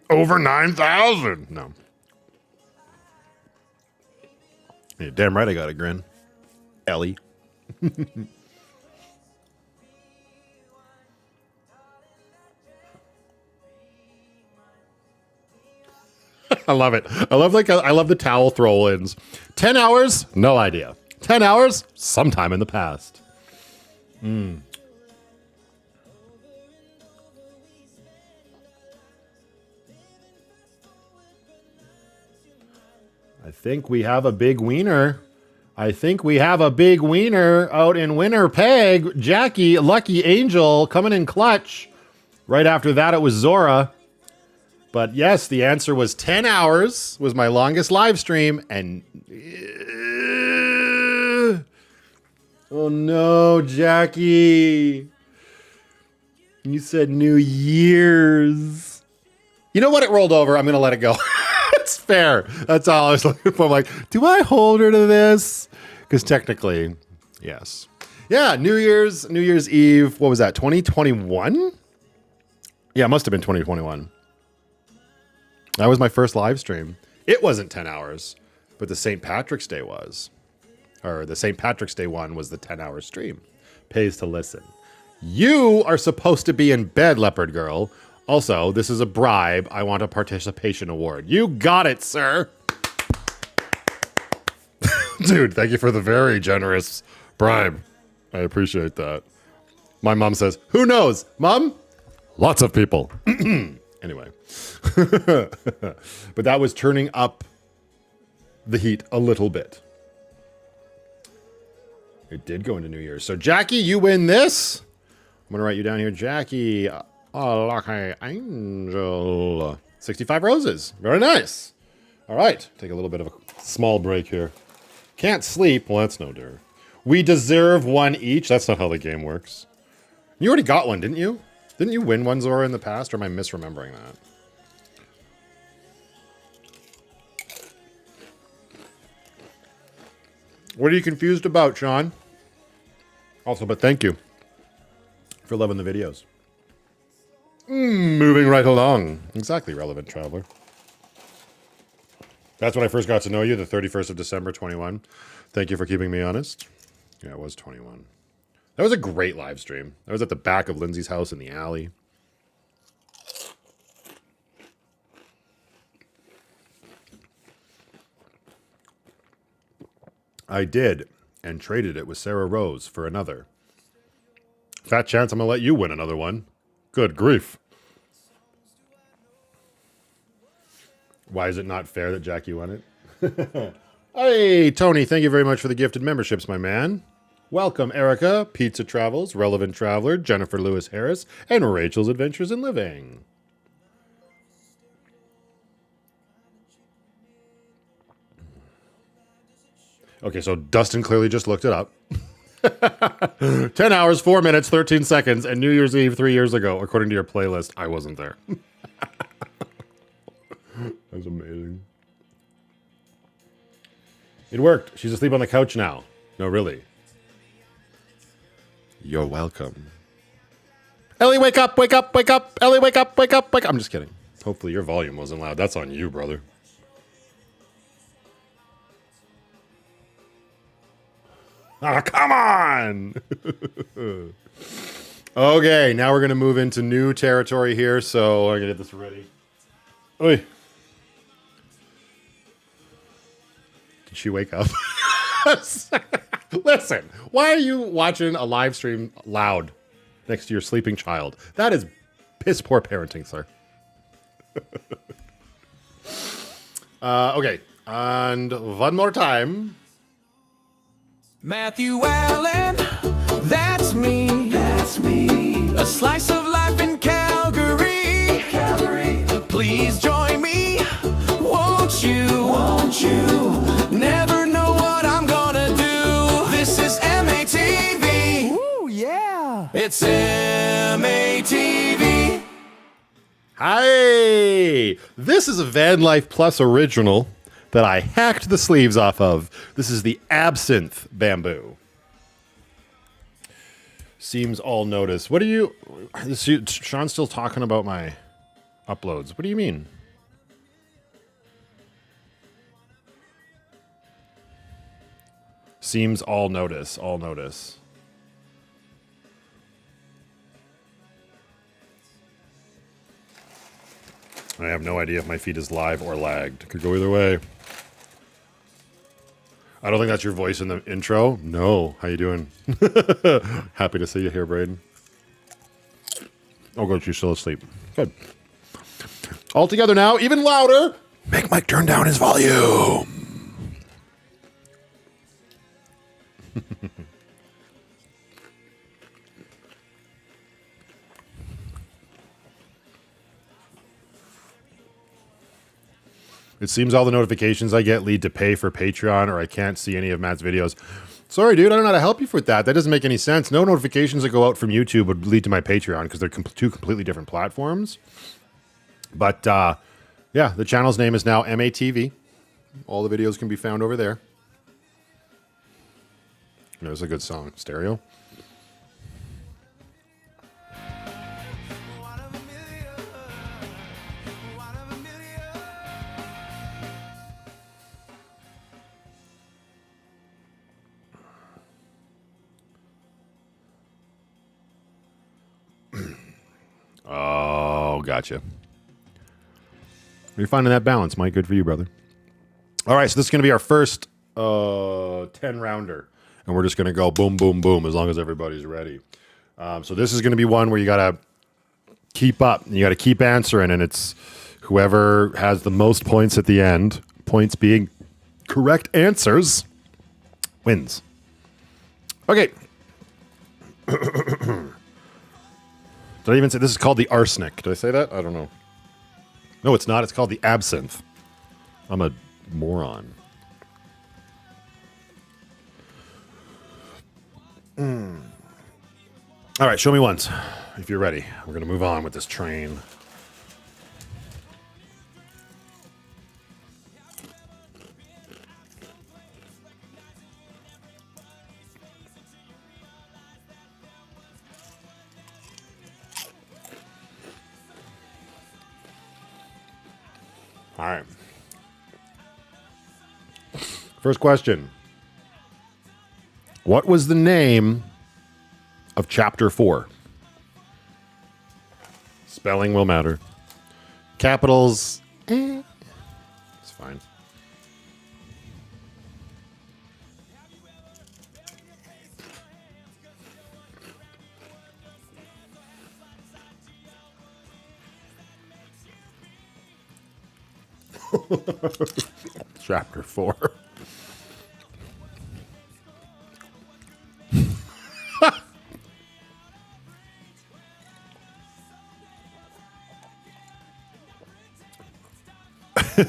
Over 9,000. No. You're damn right I got a grin. Ellie. I love it. I love the towel throw-ins. 10 hours? No idea. 10 hours? Sometime in the past. I think we have a big wiener. I think we have a big wiener out in Winnipeg. Jackie, Lucky Angel, coming in clutch. Right after that, it was Zora. But yes, the answer was 10 hours was my longest live stream. And oh no, Jackie. You said New Year's. You know what? It rolled over. I'm going to let it go. It's fair. That's all I was looking for. I'm like, do I hold her to this? Because technically, yes. Yeah, New Year's Eve. What was that? 2021? Yeah, it must have been 2021. That was my first live stream. It wasn't 10 hours, but the St. Patrick's Day was. Or the St. Patrick's Day one was the 10-hour stream. Pays to listen. You are supposed to be in bed, Leopard Girl. Also, this is a bribe. I want a participation award. You got it, sir. Dude, thank you for the very generous bribe. I appreciate that. My mom says, who knows? Mom? Lots of people. Anyway. But that was turning up the heat a little bit. It did go into New Year's. So, Jackie, you win this. I'm going to write you down here. Jackie, Lucky Angel. 65 roses. Very nice. All right. Take a little bit of a small break here. Can't sleep. Well, that's no dare. We deserve one each. That's not how the game works. You already got one, didn't you? Didn't you win one, Zora, in the past? Or am I misremembering that? What are you confused about, Sean? Also, but thank you for loving the videos. Moving right along. Exactly, Relevant Traveler. That's when I first got to know you, the 31st of December, 21. Thank you for keeping me honest. Yeah, it was 21. That was a great live stream. I was at the back of Lindsay's house in the alley. I did, and traded it with Sarah Rose for another. Fat chance I'm going to let you win another one. Good grief. Why is it not fair that Jackie won it? Hey, Tony, thank you very much for the gifted memberships, my man. Welcome, Erica, Pizza Travels, Relevant Traveler, Jennifer Lewis Harris, and Rachel's Adventures in Living. Okay, so Dustin clearly just looked it up. 10 hours, 4 minutes, 13 seconds, and New Year's Eve 3 years ago, according to your playlist. I wasn't there. That's amazing. It worked. She's asleep on the couch now. No, really. You're welcome. Ellie, wake up, wake up, wake up. Ellie, wake up, wake up, wake up. I'm just kidding. Hopefully your volume wasn't loud. That's on you, brother. Ah, come on. Okay, now we're going to move into new territory here. So I'm going to get this ready. Oi. Did she wake up? Listen, why are you watching a live stream loud next to your sleeping child? That is piss poor parenting, sir. Okay, and one more time. Matthew Allen, that's me. That's me. A slice of life in Calgary. Calgary. Please join me, won't you? Won't you? Never know what I'm gonna do. This is MATV. Ooh, yeah. It's MATV. Hi! This is a VanlifePLUS original that I hacked the sleeves off of. This is the Absinthe Bamboo. Seems all notice. What do you... Sean's still talking about my uploads. What do you mean? Seems all notice. All notice. I have no idea if my feed is live or lagged. Could go either way. I don't think that's your voice in the intro. No. How you doing? Happy to see you here, Braden. Oh, good. You're still asleep. Good. All together now. Even louder. Make Mike turn down his volume. It seems all the notifications I get lead to pay for Patreon, or I can't see any of Matt's videos. Sorry, dude, I don't know how to help you with that. That doesn't make any sense. No notifications that go out from YouTube would lead to my Patreon because they're two completely different platforms. But, yeah, the channel's name is now MATV. All the videos can be found over there. That was a good song. Stereo. Oh, gotcha. You're finding that balance, Mike. Good for you, brother. All right, so this is going to be our first 10-rounder. And we're just going to go boom, boom, boom, as long as everybody's ready. So this is going to be one where you got to keep up. And you got to keep answering, and it's whoever has the most points at the end, points being correct answers, wins. Okay. Did I even say this is called the arsenic? Did I say that? I don't know. No, it's not. It's called the absinthe. I'm a moron. All right, show me once if you're ready. We're going to move on with this train. All right. First question. What was the name of chapter 4? Spelling will matter. Capitals, it's fine. Chapter 4.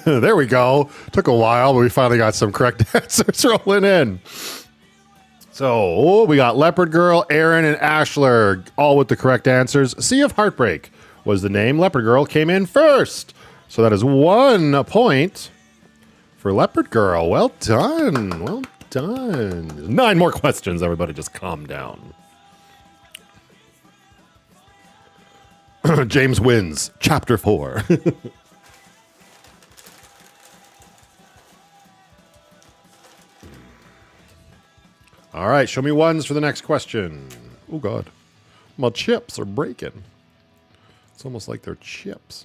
There we go. Took a while, but we finally got some correct answers rolling in. So we got Leopard Girl, Aaron, and Ashler, all with the correct answers. Sea of Heartbreak was the name. Leopard Girl came in first. So that is 1 point for Leopard Girl. Well done. Well done. 9 more questions. Everybody just calm down. James wins. Chapter 4. All right, show me ones for the next question. Oh, God. My chips are breaking. It's almost like they're chips.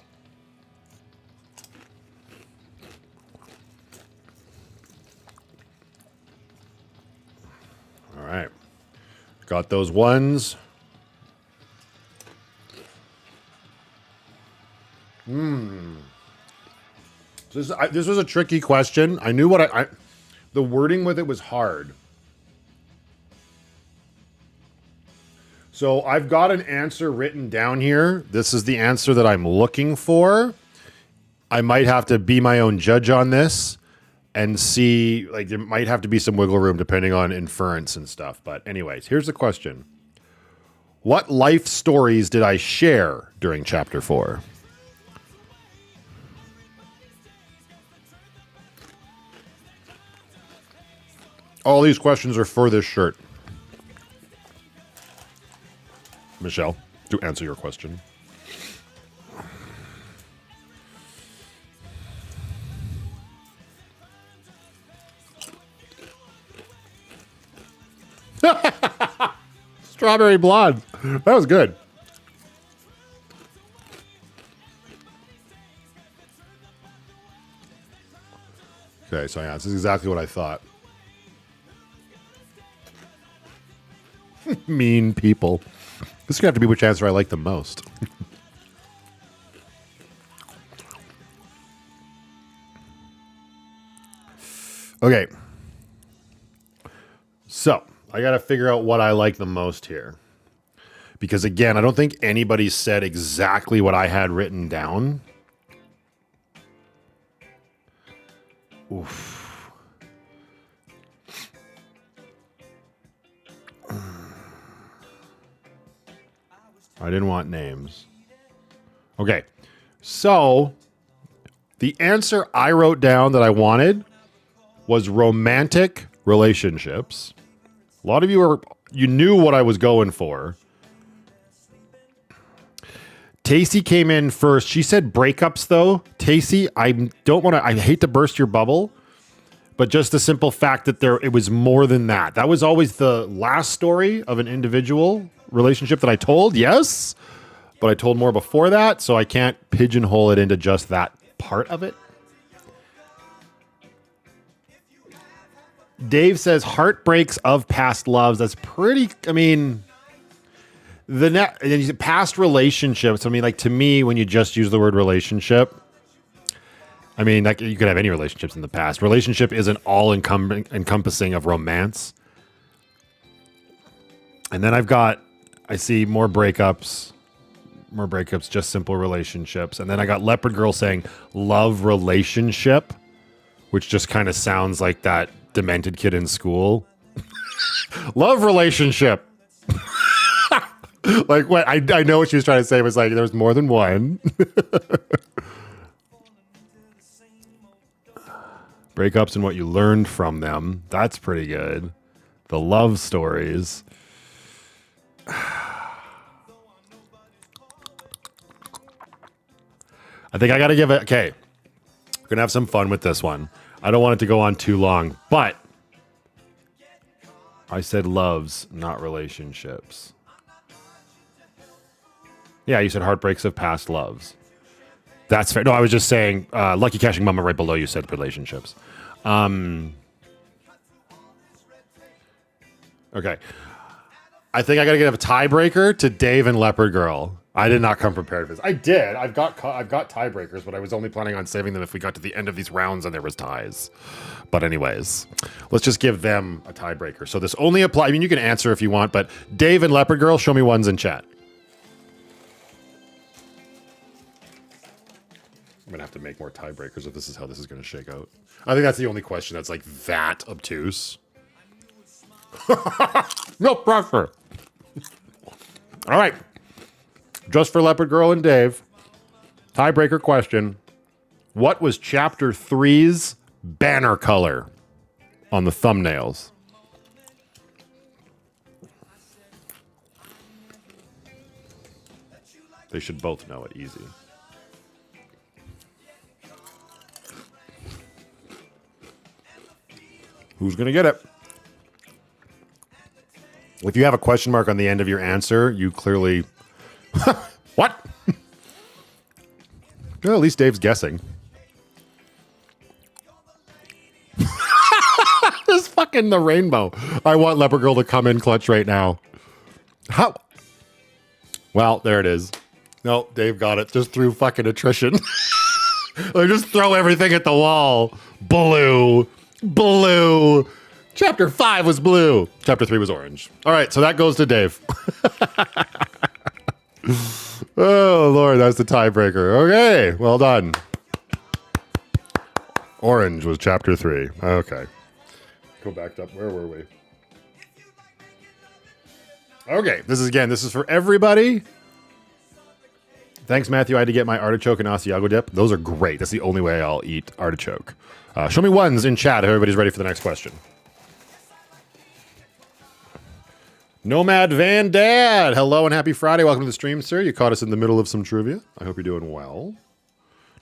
All right. Got those ones. This was a tricky question. I knew what the wording with it was hard. So I've got an answer written down here. This is the answer that I'm looking for. I might have to be my own judge on this and see, like, there might have to be some wiggle room depending on inference and stuff. But anyways, here's the question. What life stories did I share during chapter 4? All these questions are for this shirt. Michelle, to answer your question. Strawberry blonde. That was good. Okay, so yeah, this is exactly what I thought. Mean people. This is going to have to be which answer I like the most. Okay. So, I got to figure out what I like the most here. Because again, I don't think anybody said exactly what I had written down. Oof. I didn't want names. Okay. So, the answer I wrote down that I wanted was romantic relationships. A lot of you knew what I was going for. Tacey came in first. She said breakups though. Tacey, I hate to burst your bubble, but just the simple fact that it was more than that. That was always the last story of an individual relationship that I told, yes, but I told more before that, so I can't pigeonhole it into just that part of it. Dave says heartbreaks of past loves. That's pretty, I mean, past relationships. I mean, like, to me, when you just use the word relationship, I mean, like, you could have any relationships in the past. Relationship isn't all encompassing of romance. And then I see more breakups, just simple relationships. And then I got Leopard Girl saying love relationship, which just kind of sounds like that demented kid in school. Love relationship. Like, what I know what she was trying to say was like there's more than one. Breakups and what you learned from them. That's pretty good. The love stories. I think I got to give it. Okay. We're going to have some fun with this one. I don't want it to go on too long, but I said loves, not relationships. Yeah, you said heartbreaks of past loves. That's fair. No, I was just saying, Lucky Cashing Mama right below you said relationships. Okay. I think I got to give a tiebreaker to Dave and Leopard Girl. I did not come prepared for this. I did. I've got tiebreakers, but I was only planning on saving them if we got to the end of these rounds and there was ties. But anyways, let's just give them a tiebreaker. So this only applies. I mean, you can answer if you want, but Dave and Leopard Girl, show me ones in chat. I'm gonna have to make more tiebreakers if this is how this is gonna shake out. I think that's the only question that's like that obtuse. No pressure. All right. Just for Leopard Girl and Dave. Tiebreaker question. What was chapter 3's banner color? on the thumbnails. They should both know it easy. Who's going to get it? If you have a question mark on the end of your answer, you clearly... What? Well, at least Dave's guessing. This fucking the rainbow. I want Leopard Girl to come in clutch right now. How? Well, there it is. No, Dave got it. Just through fucking attrition. They just throw everything at the wall. Blue. Blue. Chapter 5 was blue. Chapter 3 was orange. All right, so that goes to Dave. Oh, Lord, that's the tiebreaker. Okay, well done. Orange was chapter 3. Okay. Go back up. Where were we? Okay, this is for everybody. Thanks, Matthew. I had to get my artichoke and Asiago dip. Those are great. That's the only way I'll eat artichoke. Show me ones in chat if everybody's ready for the next question. Nomad Van Dad. Hello and happy Friday. Welcome to the stream, sir. You caught us in the middle of some trivia. I hope you're doing well.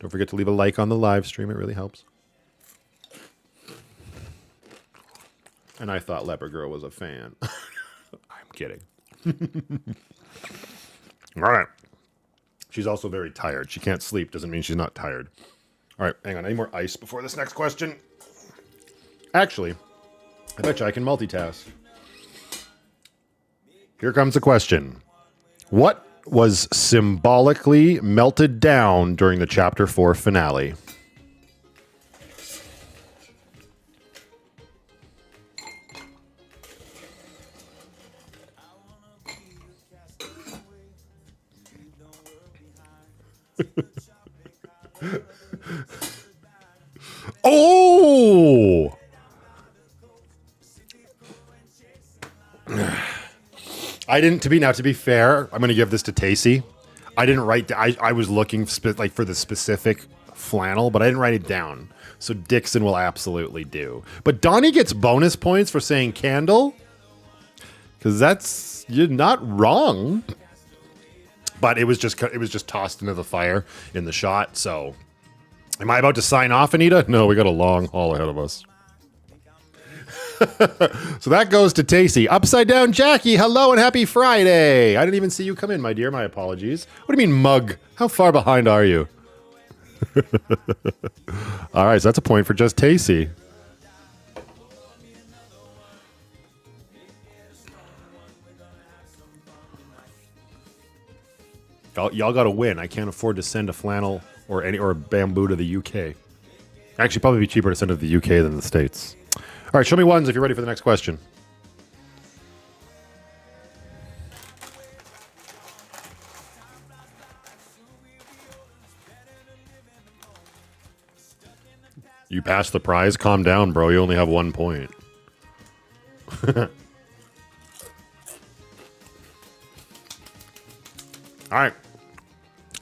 Don't forget to leave a like on the live stream. It really helps. And I thought Leopard Girl was a fan. I'm kidding. All right. She's also very tired. She can't sleep. Doesn't mean she's not tired. All right, hang on. I need more ice before this next question. Actually, I bet you I can multitask. Here comes the question. What was symbolically melted down during the Chapter 4 finale? Oh! I didn't, to be fair, I'm going to give this to Tacey. I didn't write, I was looking for the specific flannel, but I didn't write it down. So Dixon will absolutely do. But Donnie gets bonus points for saying candle. Because you're not wrong. But it was just tossed into the fire in the shot. So, am I about to sign off, Anita? No, we got a long haul ahead of us. So that goes to Tacey. Upside Down Jackie, hello and happy Friday. I didn't even see you come in, my dear. My apologies. What do you mean, mug? How far behind are you? All right, so that's a point for just Tacey. Y'all got to win. I can't afford to send a flannel or a bamboo to the UK. Actually, probably be cheaper to send it to the UK than the States. All right, show me ones if you're ready for the next question. You passed the prize? Calm down, bro. You only have 1 point. All right.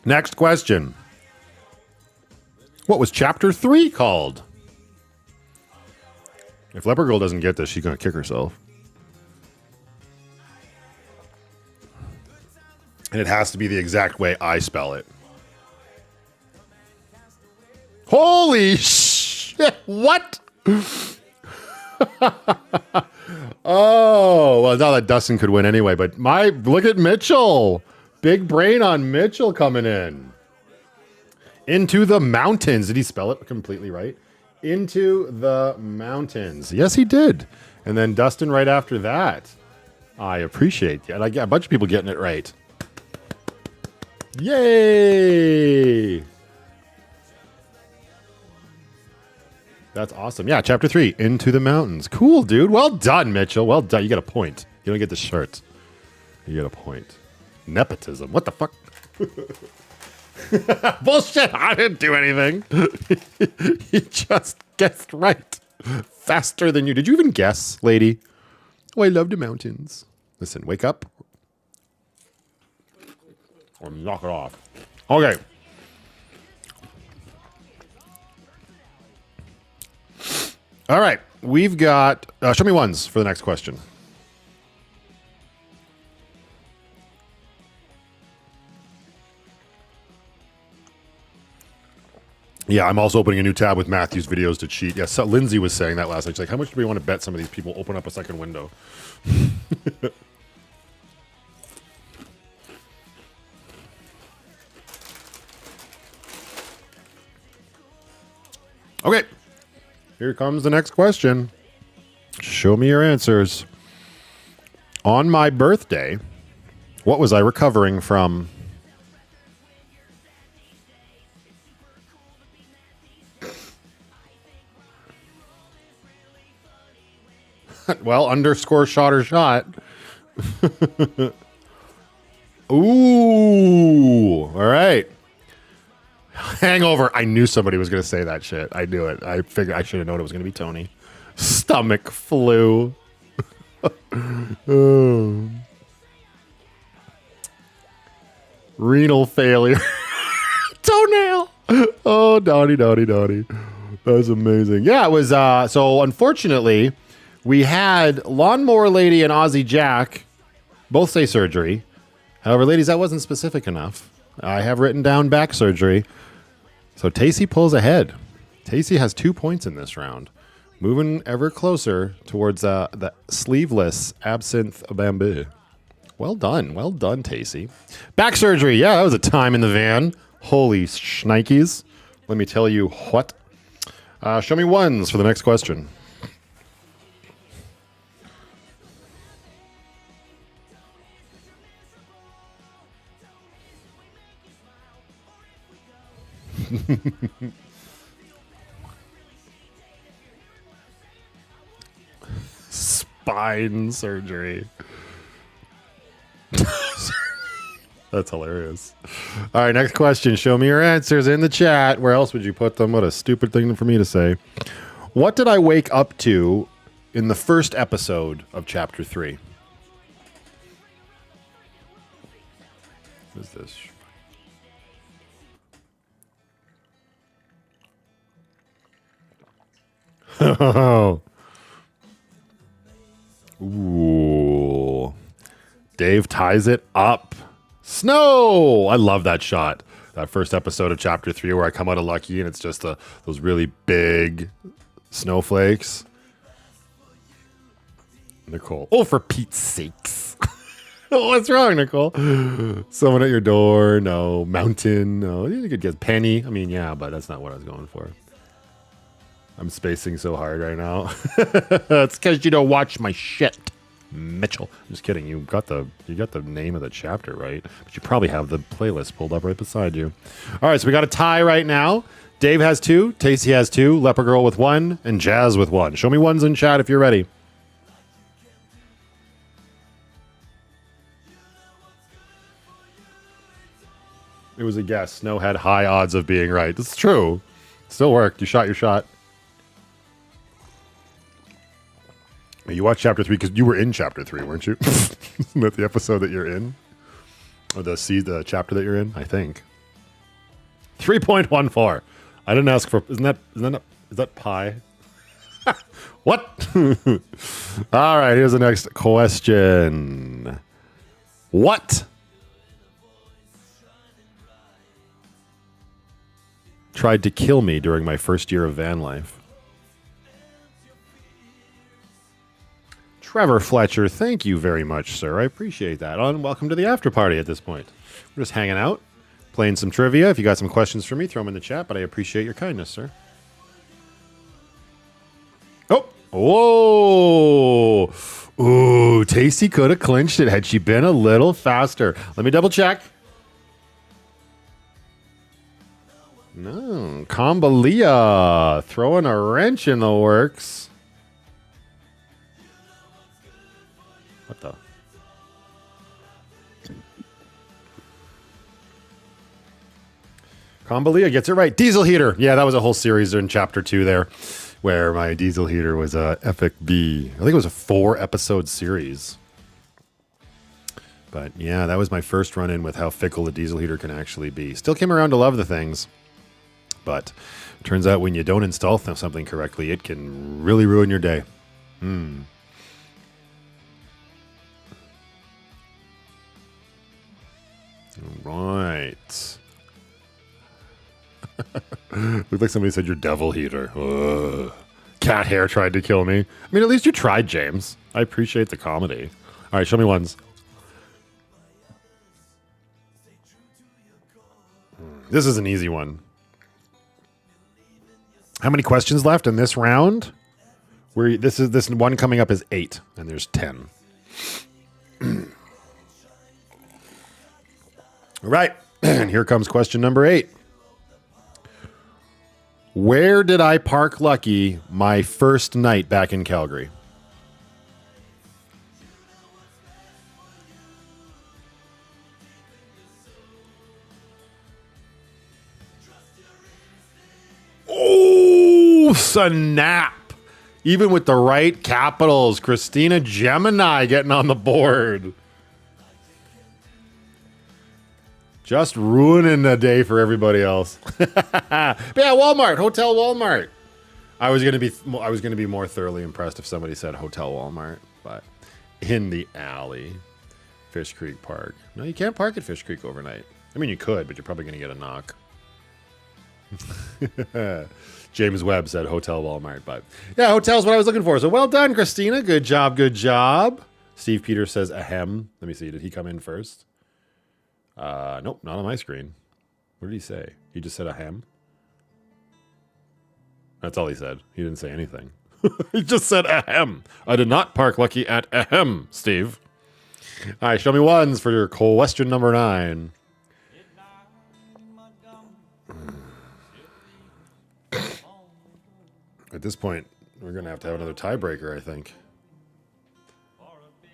Next question. What was Chapter 3 called? If Leopard Girl doesn't get this, she's going to kick herself. And it has to be the exact way I spell it. Holy shit! What? Oh, well, now that Dustin could win anyway, but look at Mitchell. Big brain on Mitchell coming in. Into the mountains. Did he spell it completely right? Into the mountains. Yes, he did. And then Dustin right after that. I appreciate that. I got a bunch of people getting it right. Yay! That's awesome. Yeah, Chapter 3, Into the Mountains. Cool, dude. Well done, Mitchell. Well done. You get a point. You don't get the shirt. You get a point. Nepotism. What the fuck? Bullshit. I didn't do anything. He just guessed right. Faster than you. Did you even guess, lady? Oh, I love the mountains. Listen, wake up. Or knock it off. Okay. All right. we've got... show me ones for the next question. Yeah, I'm also opening a new tab with Matthew's videos to cheat. Yeah, so Lindsay was saying that last night. She's like, how much do we want to bet some of these people open up a second window? Okay, here comes the next question. Show me your answers. On my birthday, what was I recovering from? Well, underscore shot or shot. Ooh, all right. Hangover. I knew somebody was going to say that shit. I knew it. I figured I should have known it was going to be Tony. Stomach flu. Oh. Renal failure. Toenail. Oh, Donnie. That's amazing. Yeah, it was. So unfortunately, we had Lawnmower Lady and Aussie Jack both say surgery. However, ladies, that wasn't specific enough. I have written down back surgery. So Tacey pulls ahead. Tacey has 2 points in this round. Moving ever closer towards the sleeveless absinthe bamboo. Well done, Tacey. Back surgery. Yeah, that was a time in the van. Holy shnikes. Let me tell you what. Show me ones for the next question. Spine surgery. That's hilarious. All right, next question. Show me your answers in the chat. Where else would you put them? What a stupid thing for me to say. What did I wake up to in the first episode of Chapter 3? What is this? Oh. Ooh. Dave ties it up. Snow! I love that shot. That first episode of Chapter 3 where I come out of Lucky and it's just those really big snowflakes. Nicole. Oh, for Pete's sakes. What's wrong, Nicole? Someone at your door. No. Mountain. No. You could get Penny. I mean, yeah, but that's not what I was going for. I'm spacing so hard right now. It's because you don't watch my shit, Mitchell. I'm just kidding. You got the name of the chapter right, but you probably have the playlist pulled up right beside you. All right, so we got a tie right now. Dave has 2, Tacey has 2, Leper Girl with 1, and Jazz with 1. Show me ones in chat if you're ready. It was a guess. Snow had high odds of being right. It's true. Still worked. You shot your shot. You watched Chapter 3 because you were in Chapter 3, weren't you? Isn't that the episode that you're in? Or the chapter that you're in? I think. 3.14. I didn't ask for... Is that pi? What? All right, here's the next question. What tried to kill me during my first year of van life? Trevor Fletcher, thank you very much, sir. I appreciate that. And welcome to the after party at this point. We're just hanging out, playing some trivia. If you got some questions for me, throw them in the chat, but I appreciate your kindness, sir. Oh, whoa. Ooh, Tacey could have clinched it had she been a little faster. Let me double check. No, Kambalia throwing a wrench in the works. What the? Kambalia gets it right. Diesel heater. Yeah, that was a whole series in Chapter 2 there, where my diesel heater was a epic B. I think it was a 4-episode series. But yeah, that was my first run-in with how fickle a diesel heater can actually be. Still came around to love the things. But it turns out when you don't install something correctly, it can really ruin your day. Right. Looked like somebody said your devil heater. Ugh. Cat hair tried to kill me. I mean, at least you tried, James. I appreciate the comedy. All right, show me ones. This is an easy one. How many questions left in this round? This one coming up is 8, and there's 10. All right, and here comes question number 8. Where did I park Lucky my first night back in Calgary? Oh, snap. Even with the right capitals, Christina Gemini getting on the board. Just ruining the day for everybody else. But yeah, Walmart, Hotel Walmart. I was gonna be more thoroughly impressed if somebody said Hotel Walmart, but in the alley, Fish Creek Park. No, you can't park at Fish Creek overnight. I mean, you could, but you're probably gonna get a knock. James Webb said Hotel Walmart, but yeah, hotel's what I was looking for. So well done, Christina. Good job, good job. Steve Peters says ahem. Let me see. Did he come in first? Nope, not on my screen. What did he say? He just said ahem. That's all he said. He didn't say anything. He just said ahem. I did not park Lucky at ahem, Steve. All right, show me ones for your question number 9. At this point, we're going to have another tiebreaker, I think.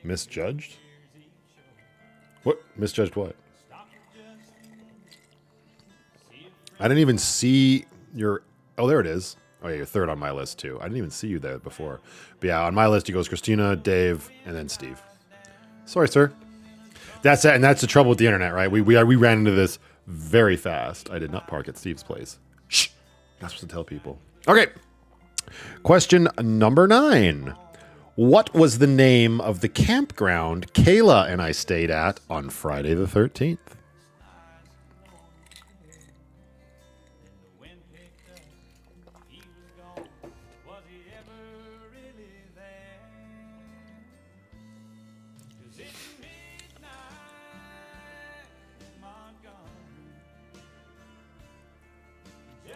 Misjudged? What? Misjudged what? I didn't even see your... Oh, there it is. Oh, yeah, you're third on my list, too. I didn't even see you there before. But yeah, on my list, it goes Christina, Dave, and then Steve. Sorry, sir. That's it, and that's the trouble with the internet, right? We ran into this very fast. I did not park at Steve's place. Shh! You're not supposed to tell people. Okay. Question number 9. What was the name of the campground Kayla and I stayed at on Friday the 13th?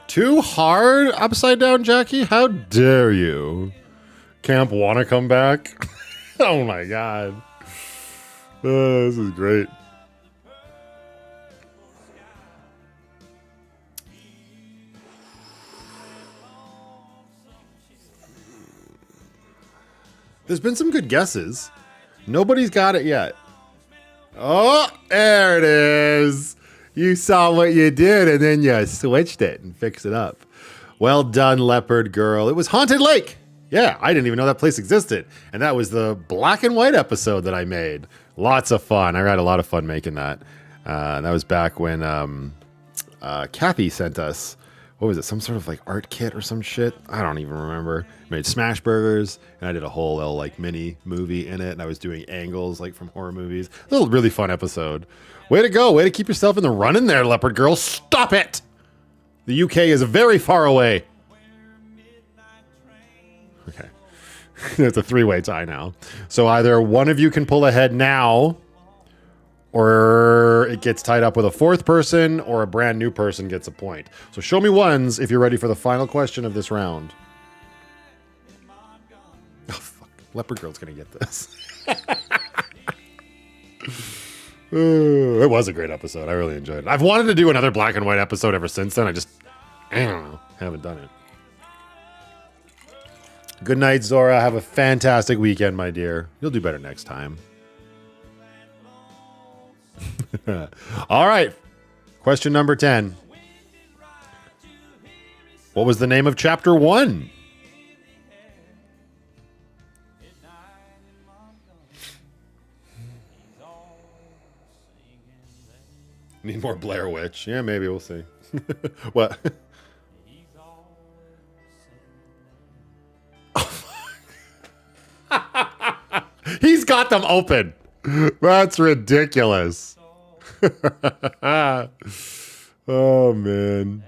Too hard, Upside Down Jackie? How dare you? Camp wanna come back? Oh my god. This is great. There's been some good guesses. Nobody's got it yet. Oh, there it is. You saw what you did, and then you switched it and fixed it up. Well done, Leopard Girl. It was Haunted Lake. Yeah, I didn't even know that place existed. And that was the black and white episode that I made. Lots of fun. I had a lot of fun making that. That was back when Kathy sent us, what was it, some sort of like art kit or some shit? I don't even remember. Made smash burgers, and I did a whole little like mini movie in it, and I was doing angles like from horror movies. It was a really fun episode. Way to go. Way to keep yourself in the running there, Leopard Girl. Stop it. The UK is very far away. Okay. It's a 3-way tie now. So either one of you can pull ahead now, or it gets tied up with a 4th person, or a brand new person gets a point. So show me ones if you're ready for the final question of this round. Oh, fuck. Leopard Girl's going to get this. It was a great episode. I really enjoyed it. I've wanted to do another black and white episode ever since then. I don't know, haven't done it. Good night, Zora. Have a fantastic weekend, my dear. You'll do better next time. All right. Question number 10. What was the name of chapter 1? Need more Blair Witch. Yeah, maybe. We'll see. What? got them open. That's ridiculous. Oh, man.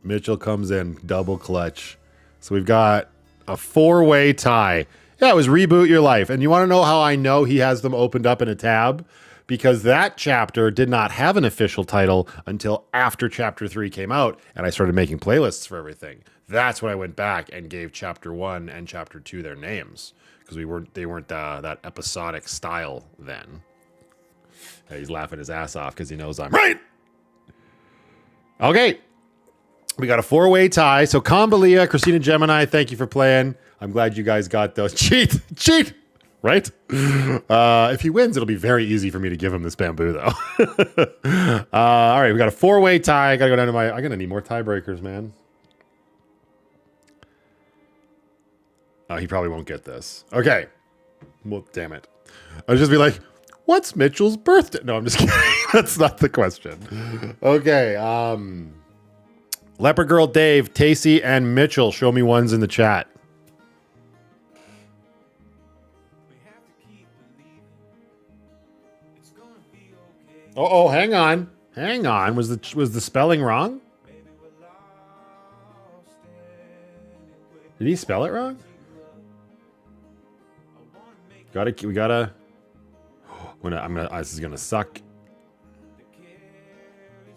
Mitchell comes in, double clutch. So we've got a 4-way tie. Yeah, it was Reboot Your Life. And you want to know how I know he has them opened up in a tab? Because that chapter did not have an official title until after chapter 3 came out, and I started making playlists for everything. That's when I went back and gave chapter 1 and chapter 2 their names, because they weren't that episodic style then. Yeah, he's laughing his ass off because he knows I'm right. Okay, we got a 4-way tie. So Kambalia, Christina Gemini, thank you for playing. I'm glad you guys got those. Cheat. Right? If he wins, it'll be very easy for me to give him this bamboo, though. All right, we got a 4-way tie. I gotta go down to I'm gonna need more tiebreakers, man. He probably won't get this. Okay. Well, damn it. I'll just be like, what's Mitchell's birthday? No, I'm just kidding. That's not the question. Okay. Leopard Girl Dave, Tacey, and Mitchell, show me ones in the chat. Oh, hang on. Hang on. Was the spelling wrong? Did he spell it wrong? We gotta. This is gonna suck.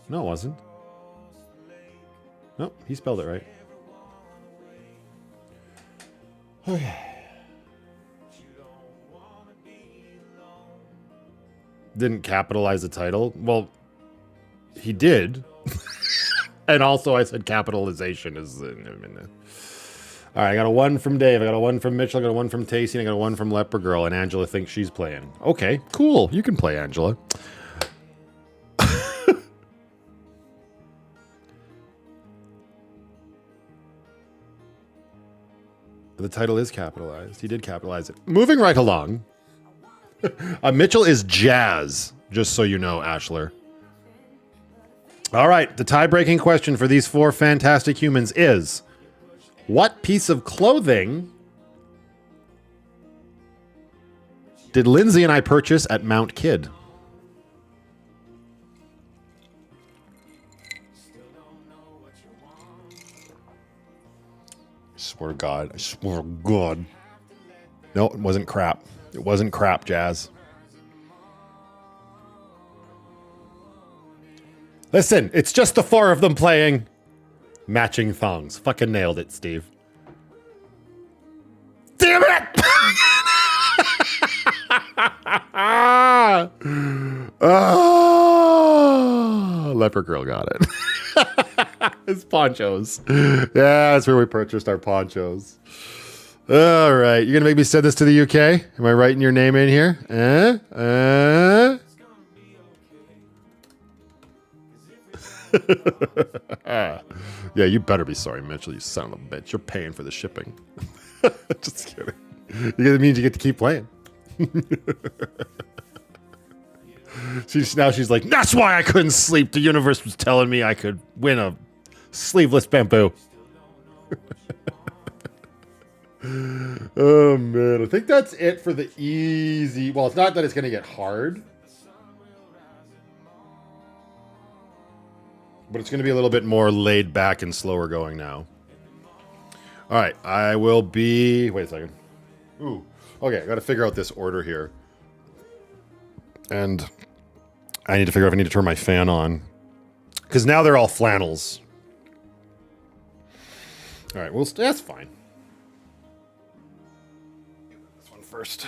No, it wasn't. Nope, he spelled it right. Okay. Didn't capitalize the title. Well, he did. And also I said capitalization is... All right, I got a 1 from Dave. I got a 1 from Mitchell. I got a 1 from Tacey. And I got a 1 from Leper Girl. And Angela thinks she's playing. Okay, cool. You can play, Angela. The title is capitalized. He did capitalize it. Moving right along. Mitchell is jazz, just so you know, Ashler. All right, the tie-breaking question for these 4 fantastic humans is, what piece of clothing did Lindsay and I purchase at Mount Kidd? I swear to God. I swear to God. No, it wasn't crap. It wasn't crap, Jazz. Listen, it's just the 4 of them playing matching thongs. Fucking nailed it, Steve. Damn it! Leper Girl got it. His ponchos. Yeah, that's where we purchased our ponchos. All right, you're gonna make me send this to the UK? Am I writing your name in here? Yeah, you better be sorry, Mitchell, you son of a bitch. You're paying for the shipping. Just kidding. That means you get to keep playing. She's like, that's why I couldn't sleep. The universe was telling me I could win a sleeveless bamboo. Oh, man. I think that's it for the easy... Well, it's not that it's going to get hard. But it's going to be a little bit more laid back and slower going now. All right. I will be... Wait a second. Ooh. Okay. I got to figure out this order here. And I need to figure out if I need to turn my fan on. Because now they're all flannels. All right. Well, that's fine. First.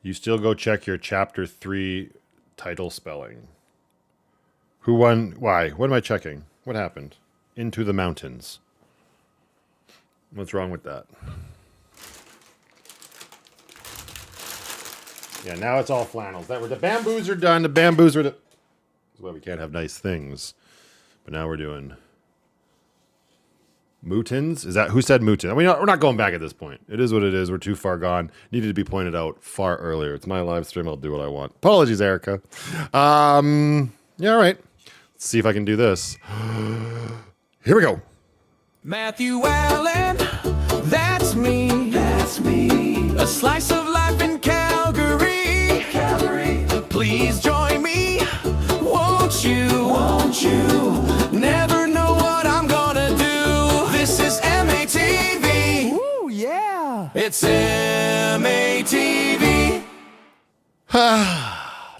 You still go check your chapter 3 title spelling. Who won? Why? What am I checking? What happened? Into the mountains. What's wrong with that? Yeah, now it's all flannels. The bamboos are done. The bamboos are done. That's why we can't have nice things. But now we're doing Mootins. Is that who said Mootin? I mean, we're not going back at this point. It is what it is. We're too far gone. Needed to be pointed out far earlier. It's my live stream. I'll do what I want. Apologies, Erica. Yeah, all right. Let's see if I can do this. Here we go. Matthew Allen, that's me. That's me. A slice of life in Calgary. Calgary. Please join me, won't you? Won't you? Never know what I'm gonna do. This is MATV. Ooh, yeah. It's MATV.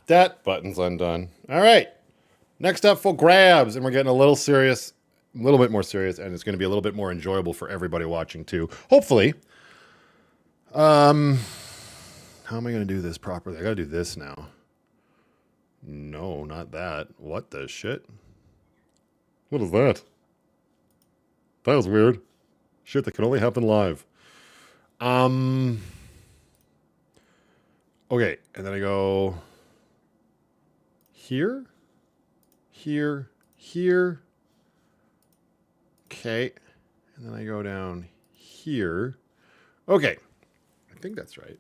That button's undone. All right. Next up for grabs, and we're getting a little serious, a little bit more serious, and it's going to be a little bit more enjoyable for everybody watching too. Hopefully. How am I going to do this properly? I got to do this now. No, not that. What the shit? What is that? That was weird. Shit, that can only happen live. Okay, and then I go here, here, here. Okay, and then I go down here. Okay, I think that's right.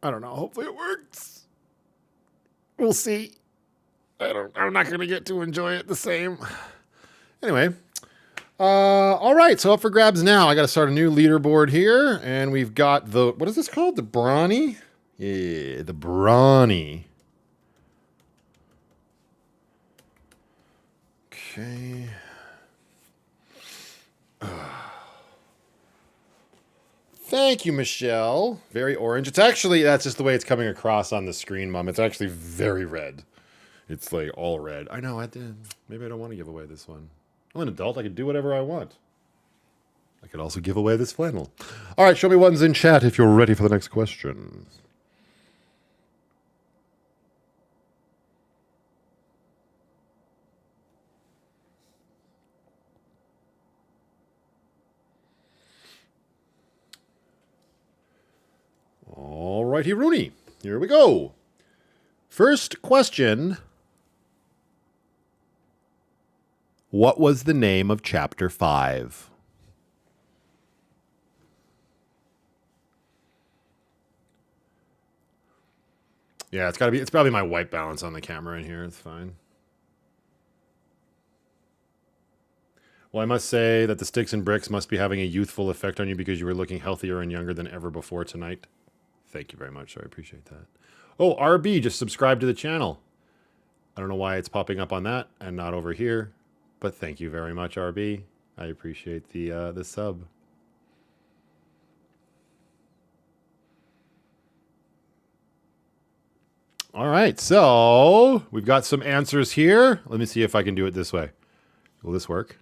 I don't know. Hopefully it works. We'll see. I'm not going to get to enjoy it the same. Anyway. All right. So up for grabs now. I got to start a new leaderboard here. And we've got the, what is this called? The Brawny? Yeah, the Brawny. Okay. Thank you, Michelle. Very orange. It's actually, that's just the way it's coming across on the screen, Mom. It's actually very red. It's like all red. I know, I did. Maybe I don't want to give away this one. I'm an adult. I can do whatever I want. I could also give away this flannel. All right, show me ones in chat if you're ready for the next question. All righty, Rooney. Here we go. First question. What was the name of chapter 5? Yeah, it's probably my white balance on the camera in here. It's fine. Well, I must say that the sticks and bricks must be having a youthful effect on you because you were looking healthier and younger than ever before tonight. Thank you very much, sir. I appreciate that. Oh, RB just subscribed to the channel. I don't know why it's popping up on that and not over here, but thank you very much, RB. I appreciate the sub. All right, so we've got some answers here. Let me see if I can do it this way. Will this work?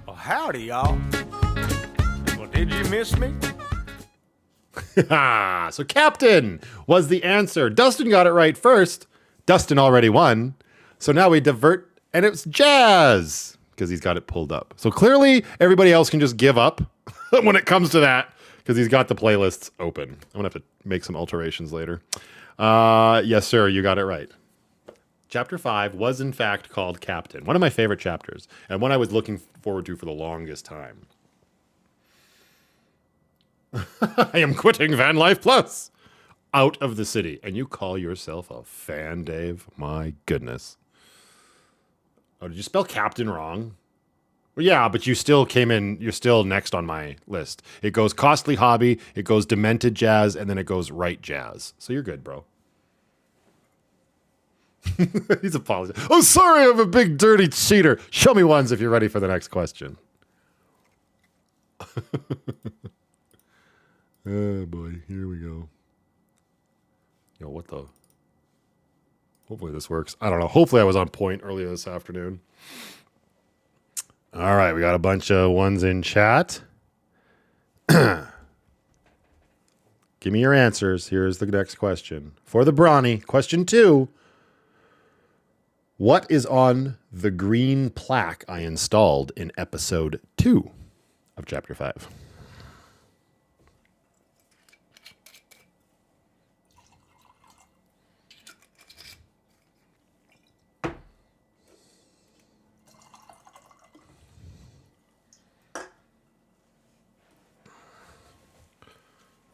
Well, howdy, y'all. Well, did you miss me? So Captain was the answer. Dustin got it right first. Dustin already won. So now we divert, and it's Jazz, because he's got it pulled up. So clearly, everybody else can just give up when it comes to that, because he's got the playlists open. I'm going to have to make some alterations later. Yes, sir, you got it right. Chapter 5 was, in fact, called Captain. One of my favorite chapters, and one I was looking forward to for the longest time. I am quitting VanlifePLUS. Out of the city. And you call yourself a fan, Dave? My goodness. Oh, did you spell Captain wrong? Well, yeah, but you still came in. You're still next on my list. It goes Costly Hobby, it goes Demented Jazz, and then it goes Right Jazz. So you're good, bro. He's apologizing. Oh, sorry, I'm a big dirty cheater. Show me ones if you're ready for the next question. Oh, boy. Here we go. Yo, what the? Hopefully this works. I don't know. Hopefully I was on point earlier this afternoon. All right. We got a bunch of ones in chat. Give me your answers. Here's the next question. For the Brawny, question 2. What is on the green plaque I installed in episode 2 of chapter 5?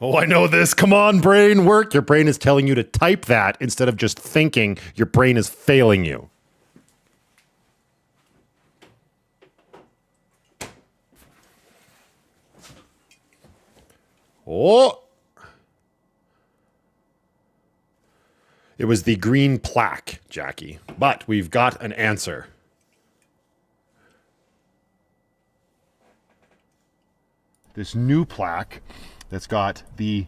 Oh, I know this. Come on, brain, work. Your brain is telling you to type that instead of just thinking. Your brain is failing you. Oh. It was the green plaque, Jackie. But we've got an answer. This new plaque that's got the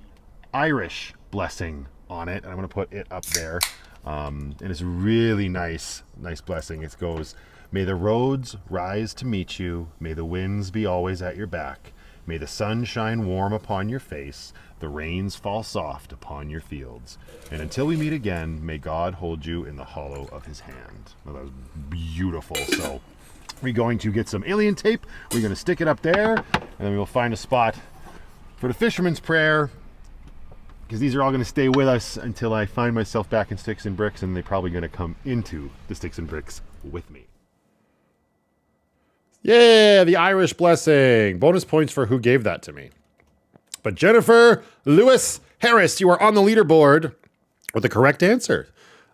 Irish blessing on it. And I'm going to put it up there. And it's really nice blessing. It goes, "May the roads rise to meet you. May the winds be always at your back. May the sun shine warm upon your face. The rains fall soft upon your fields. And until we meet again, may God hold you in the hollow of his hand." Well, that was beautiful. So we're going to get some alien tape. We're going to stick it up there. And then we will find a spot for the fisherman's prayer. Because these are all going to stay with us until I find myself back in Sticks and Bricks. And they're probably going to come into the Sticks and Bricks with me. Yeah, the Irish blessing. Bonus points for who gave that to me. But Jennifer Lewis Harris, you are on the leaderboard with the correct answer.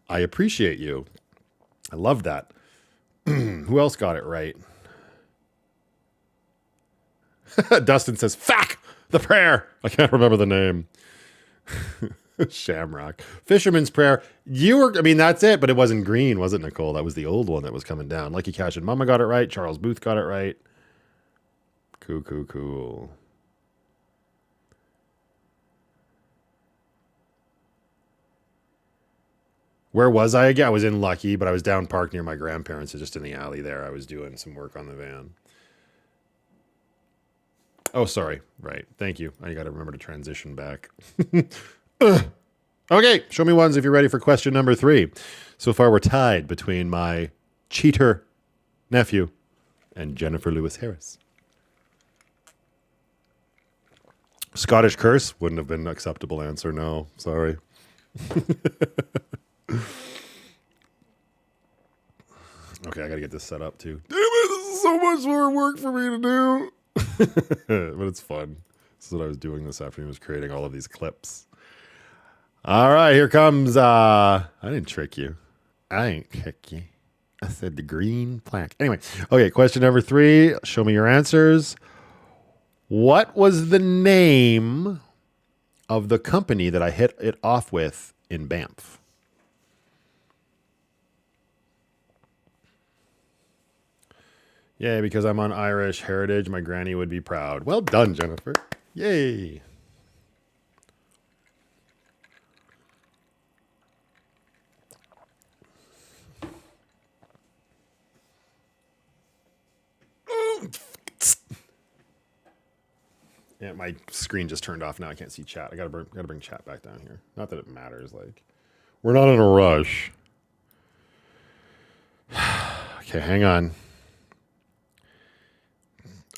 I appreciate you. I love that. Who else got it right? Dustin says, "Fuck the prayer." I can't remember the name. Shamrock. Fisherman's prayer. You were, I mean, that's it, but it wasn't green, was it, Nicole? That was the old one that was coming down. Lucky Cash and Mama got it right. Charles Booth got it right. Cool. Where was I again? I was in Lucky, but I was down park near my grandparents, just in the alley there. I was doing some work on the van. Oh, sorry. Right. Thank you. I got to remember to transition back. Okay, show me ones if you're ready for question number 3. So far, we're tied between my cheater nephew and Jennifer Lewis Harris. Scottish curse wouldn't have been an acceptable answer. No, sorry. Okay, I got to get this set up too. Damn it, this is so much more work for me to do. But it's fun. This is what I was doing this afternoon, was creating all of these clips. All right, here comes, I didn't trick you. I ain't trick you. I said the green plaque. Anyway, okay, question number 3. Show me your answers. What was the name of the company that I hit it off with in Banff? Yay, because I'm on Irish heritage, my granny would be proud. Well done, Jennifer. Yay. Yeah, my screen just turned off now. I can't see chat. I gotta bring chat back down here. Not that it matters. Like, we're not in a rush. Okay, hang on.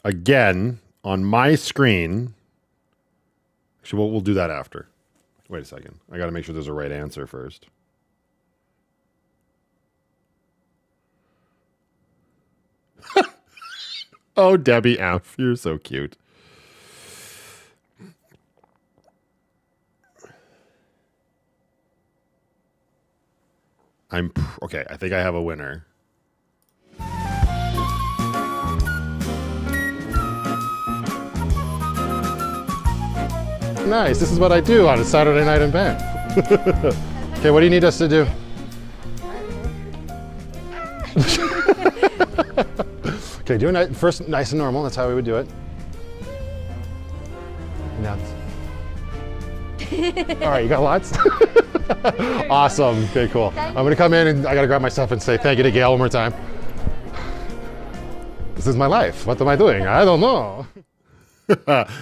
Again, on my screen. Actually, we'll do that after. Wait a second. I got to make sure there's a right answer first. Oh, Debbie F. You're so cute. Okay, I think I have a winner. Nice. This is what I do on a Saturday night in Banff. Okay, what do you need us to do? Okay, do it first nice and normal. That's how we would do it. Now. All right, you got lots? Awesome. Okay, cool. I'm going to come in and I got to grab my stuff and say thank you to Gail one more time. This is my life. What am I doing? I don't know.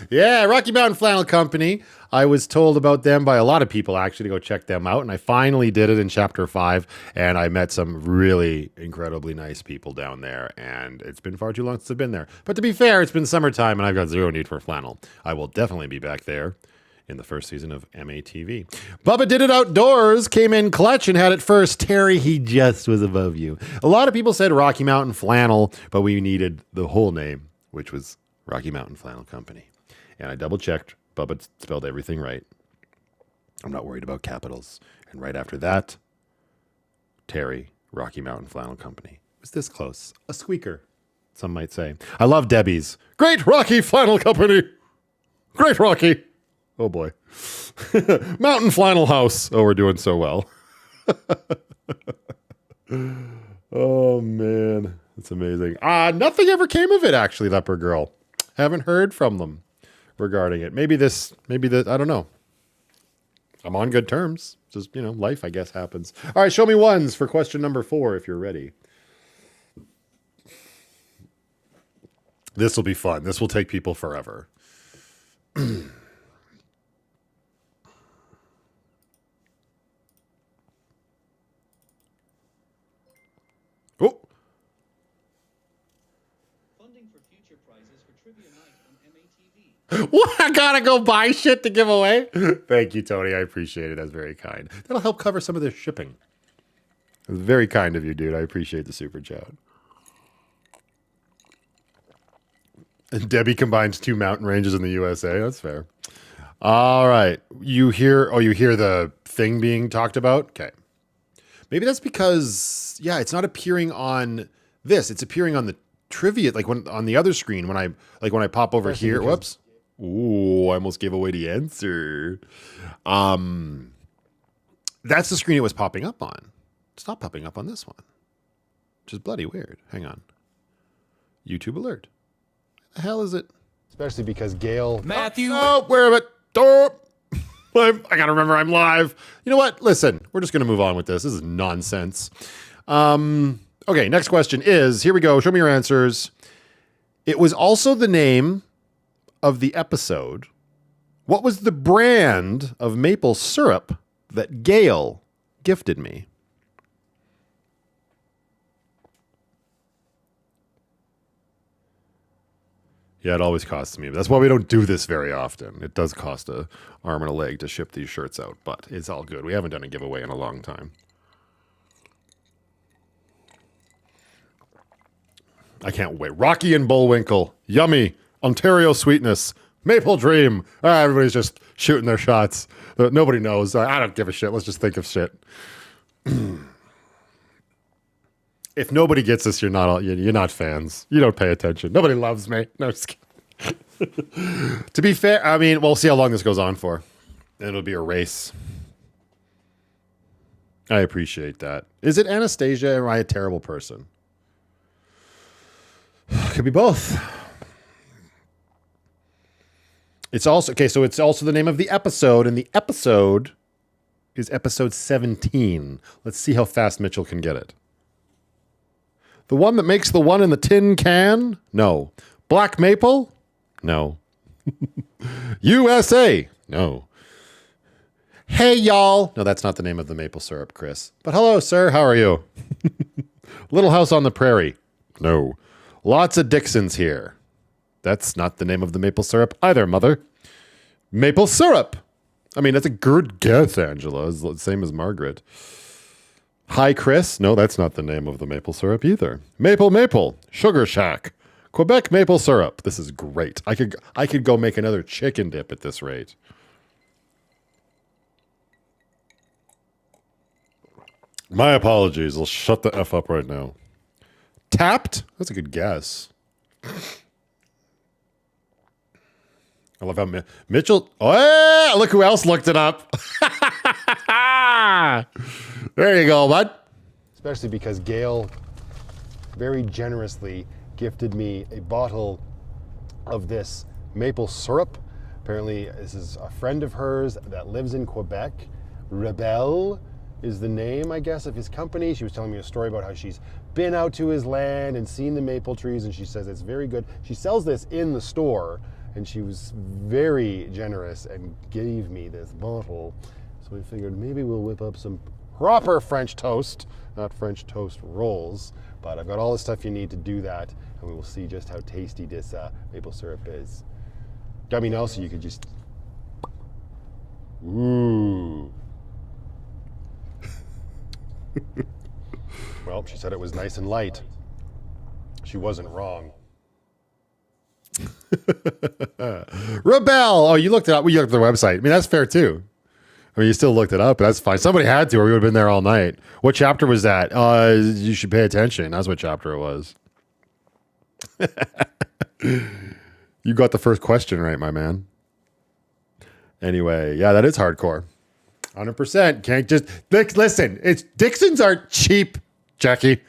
Yeah, Rocky Mountain Flannel Company. I was told about them by a lot of people, actually, to go check them out. And I finally did it in Chapter 5. And I met some really incredibly nice people down there. And it's been far too long since I've been there. But to be fair, it's been summertime and I've got zero need for flannel. I will definitely be back there in the first season of MATV. Bubba Did It Outdoors came in clutch and had it first. Terry, he just was above you. A lot of people said Rocky Mountain Flannel, but we needed the whole name, which was Rocky Mountain Flannel Company. And I double checked. Bubba spelled everything right. I'm not worried about capitals. And right after that, Terry, Rocky Mountain Flannel Company. It was this close. A squeaker, some might say. I love Debbie's. Great Rocky Flannel Company. Great Rocky. Oh boy. Mountain Flannel House. Oh, we're doing so well. Oh man, that's amazing. Nothing ever came of it, actually, Leper Girl. Haven't heard from them regarding it. Maybe that, I don't know. I'm on good terms. Just, life, I guess, happens. All right, show me ones for question number 4 if you're ready. This will be fun. This will take people forever. Oh. Funding for future prizes for trivia night on MATV. What? I gotta go buy shit to give away? Thank you, Tony. I appreciate it. That's very kind. That'll help cover some of their shipping. It's very kind of you, dude. I appreciate the super chat. And Debbie combines 2 mountain ranges in the USA. That's fair. All right. You hear the thing being talked about? Okay. Maybe that's because, it's not appearing on this. It's appearing on the trivia, like on the other screen when I pop over here. Whoops. Ooh, I almost gave away the answer. That's the screen it was popping up on. It's not popping up on this one, which is bloody weird. Hang on. YouTube alert. The hell is it? Especially because Gail... Matthew. Oh, where am I? Oh, I gotta remember I'm live. You know what? Listen, we're just gonna move on with this. This is nonsense. Okay, next question is, here we go. Show me your answers. It was also the name of the episode. What was the brand of maple syrup that Gail gifted me? Yeah, it always costs me. That's why we don't do this very often. It does cost an arm and a leg to ship these shirts out, but it's all good. We haven't done a giveaway in a long time. I can't wait. Rocky and Bullwinkle. Yummy. Ontario Sweetness. Maple Dream. Everybody's just shooting their shots. Nobody knows. I don't give a shit. Let's just think of shit. If nobody gets this, you're not fans. You don't pay attention. Nobody loves me. No, just kidding. To be fair, I mean, we'll see how long this goes on for. And it'll be a race. I appreciate that. Is it Anastasia or am I a terrible person? Could be both. It's also, okay, so it's also the name of the episode, and the episode is episode 17. Let's see how fast Mitchell can get it. The one that makes the one in the tin can? No. Black Maple? No. USA? No. Hey, y'all. No, that's not the name of the maple syrup, Chris. But hello, sir. How are you? Little House on the Prairie? No. Lots of Dixons here. That's not the name of the maple syrup either, mother. Maple syrup. I mean, that's a good guess, Angela. It's the same as Margaret. Hi, Chris. No, that's not the name of the maple syrup either. Maple, Sugar Shack, Quebec maple syrup. This is great. I could go make another chicken dip at this rate. My apologies. I'll shut the F up right now. Tapped? That's a good guess. I love how Mitchell... Oh, look who else looked it up. There you go, bud. Especially because Gail very generously gifted me a bottle of this maple syrup. Apparently, this is a friend of hers that lives in Quebec. Rebelle is the name, I guess, of his company. She was telling me a story about how she's been out to his land and seen the maple trees, and she says it's very good. She sells this in the store, and she was very generous and gave me this bottle. So we figured maybe we'll whip up some proper French toast, not French toast rolls, but I've got all the stuff you need to do that, and we will see just how tasty this maple syrup is. Got me now, so you could just... Ooh. Well, she said it was nice and light. She wasn't wrong. Rebel. Oh, you looked it up. Well, you looked at the website. I mean, that's fair too. I mean, you still looked it up, but that's fine. Somebody had to, or we would have been there all night. What chapter was that? You should pay attention. That's what chapter it was. You got the first question right, my man. Anyway, yeah, that is hardcore. 100%. Can't just listen. It's Dixons aren't cheap, Jackie.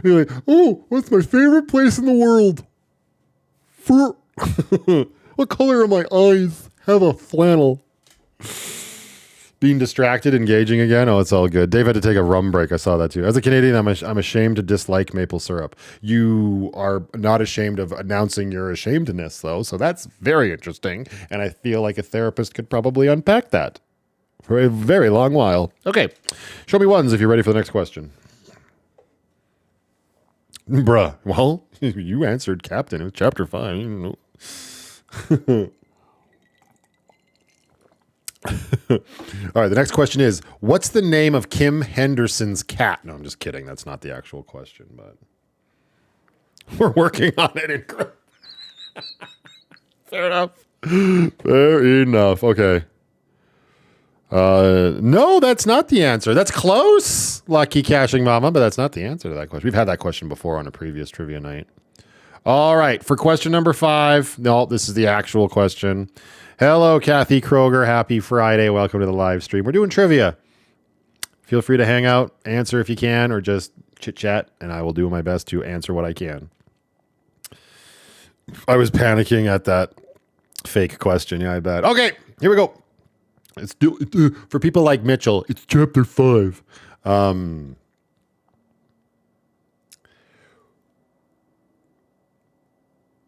You're like, oh, what's my favorite place in the world? What color are my eyes? Have a flannel. Being distracted, engaging again. Oh, it's all good. Dave had to take a rum break. I saw that too. As a Canadian, I'm ashamed to dislike maple syrup. You are not ashamed of announcing your ashamedness, though. So that's very interesting. And I feel like a therapist could probably unpack that for a very long while. Okay. Show me ones if you're ready for the next question. Bruh. Well, you answered Captain. It was chapter 5. You know. All right, the next question is, what's the name of Kim Henderson's cat? No, I'm just kidding. That's not the actual question, but we're working on it. Fair enough. Fair enough. Okay. No, that's not the answer. That's close, Lucky Caching Mama, but that's not the answer to that question. We've had that question before on a previous trivia night. All right, for question number 5. No, this is the actual question. Hello, Kathy Kroger. Happy Friday. Welcome to the live stream. We're doing trivia. Feel free to hang out, answer if you can, or just chit-chat, and I will do my best to answer what I can. I was panicking at that fake question. Yeah, I bet. Okay, here we go. It's for people like Mitchell, it's chapter 5.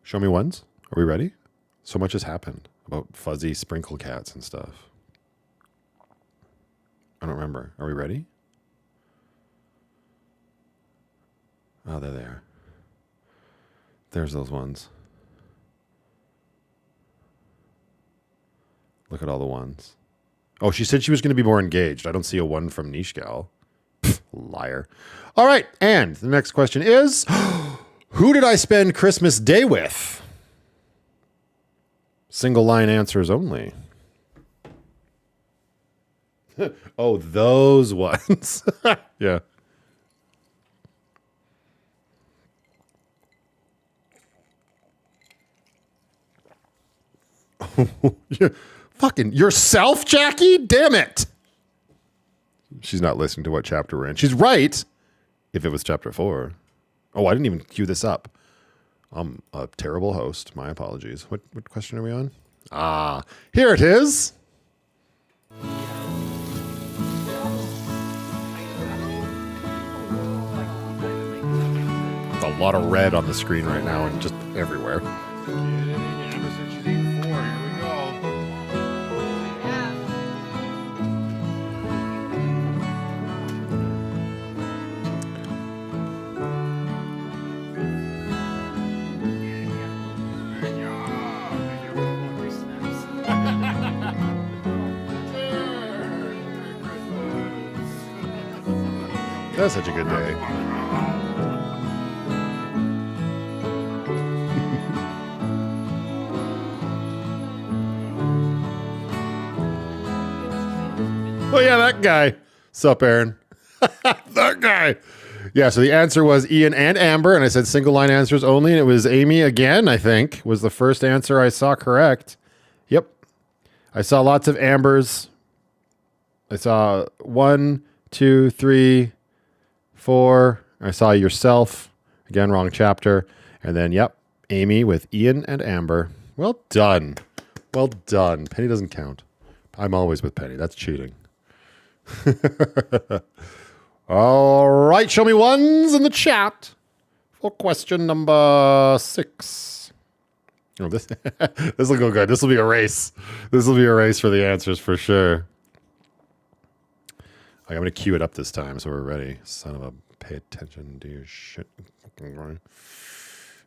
Show me ones. Are we ready? So much has happened about fuzzy sprinkle cats and stuff. I don't remember. Are we ready? Oh, there they are. There's those ones. Look at all the ones. Oh, she said she was going to be more engaged. I don't see a one from Niche Gal. Liar. All right. And the next question is, who did I spend Christmas Day with? Single line answers only. Oh, those ones. Yeah. Fucking yourself, Jackie? Damn it. She's not listening to what chapter we're in. She's right. If it was chapter 4. Oh, I didn't even cue this up. I'm a terrible host. My apologies. What question are we on? Ah, here it is. A lot of red on the screen right now and just everywhere. That's such a good day. Oh yeah, that guy. Sup, Aaron? That guy. Yeah, so the answer was Ian and Amber, and I said single line answers only, and it was Amy again, I think, was the first answer I saw correct. Yep. I saw lots of Ambers. I saw 1, 2, 3, 4. I saw yourself. Again, wrong chapter. And then, yep, Amy with Ian and Amber. Well done. Well done. Penny doesn't count. I'm always with Penny. That's cheating. All right. Show me ones in the chat for question number 6. Oh, this will go good. This will be a race. This will be a race for the answers for sure. I'm going to cue it up this time so we're ready. Son of a, pay attention to your shit.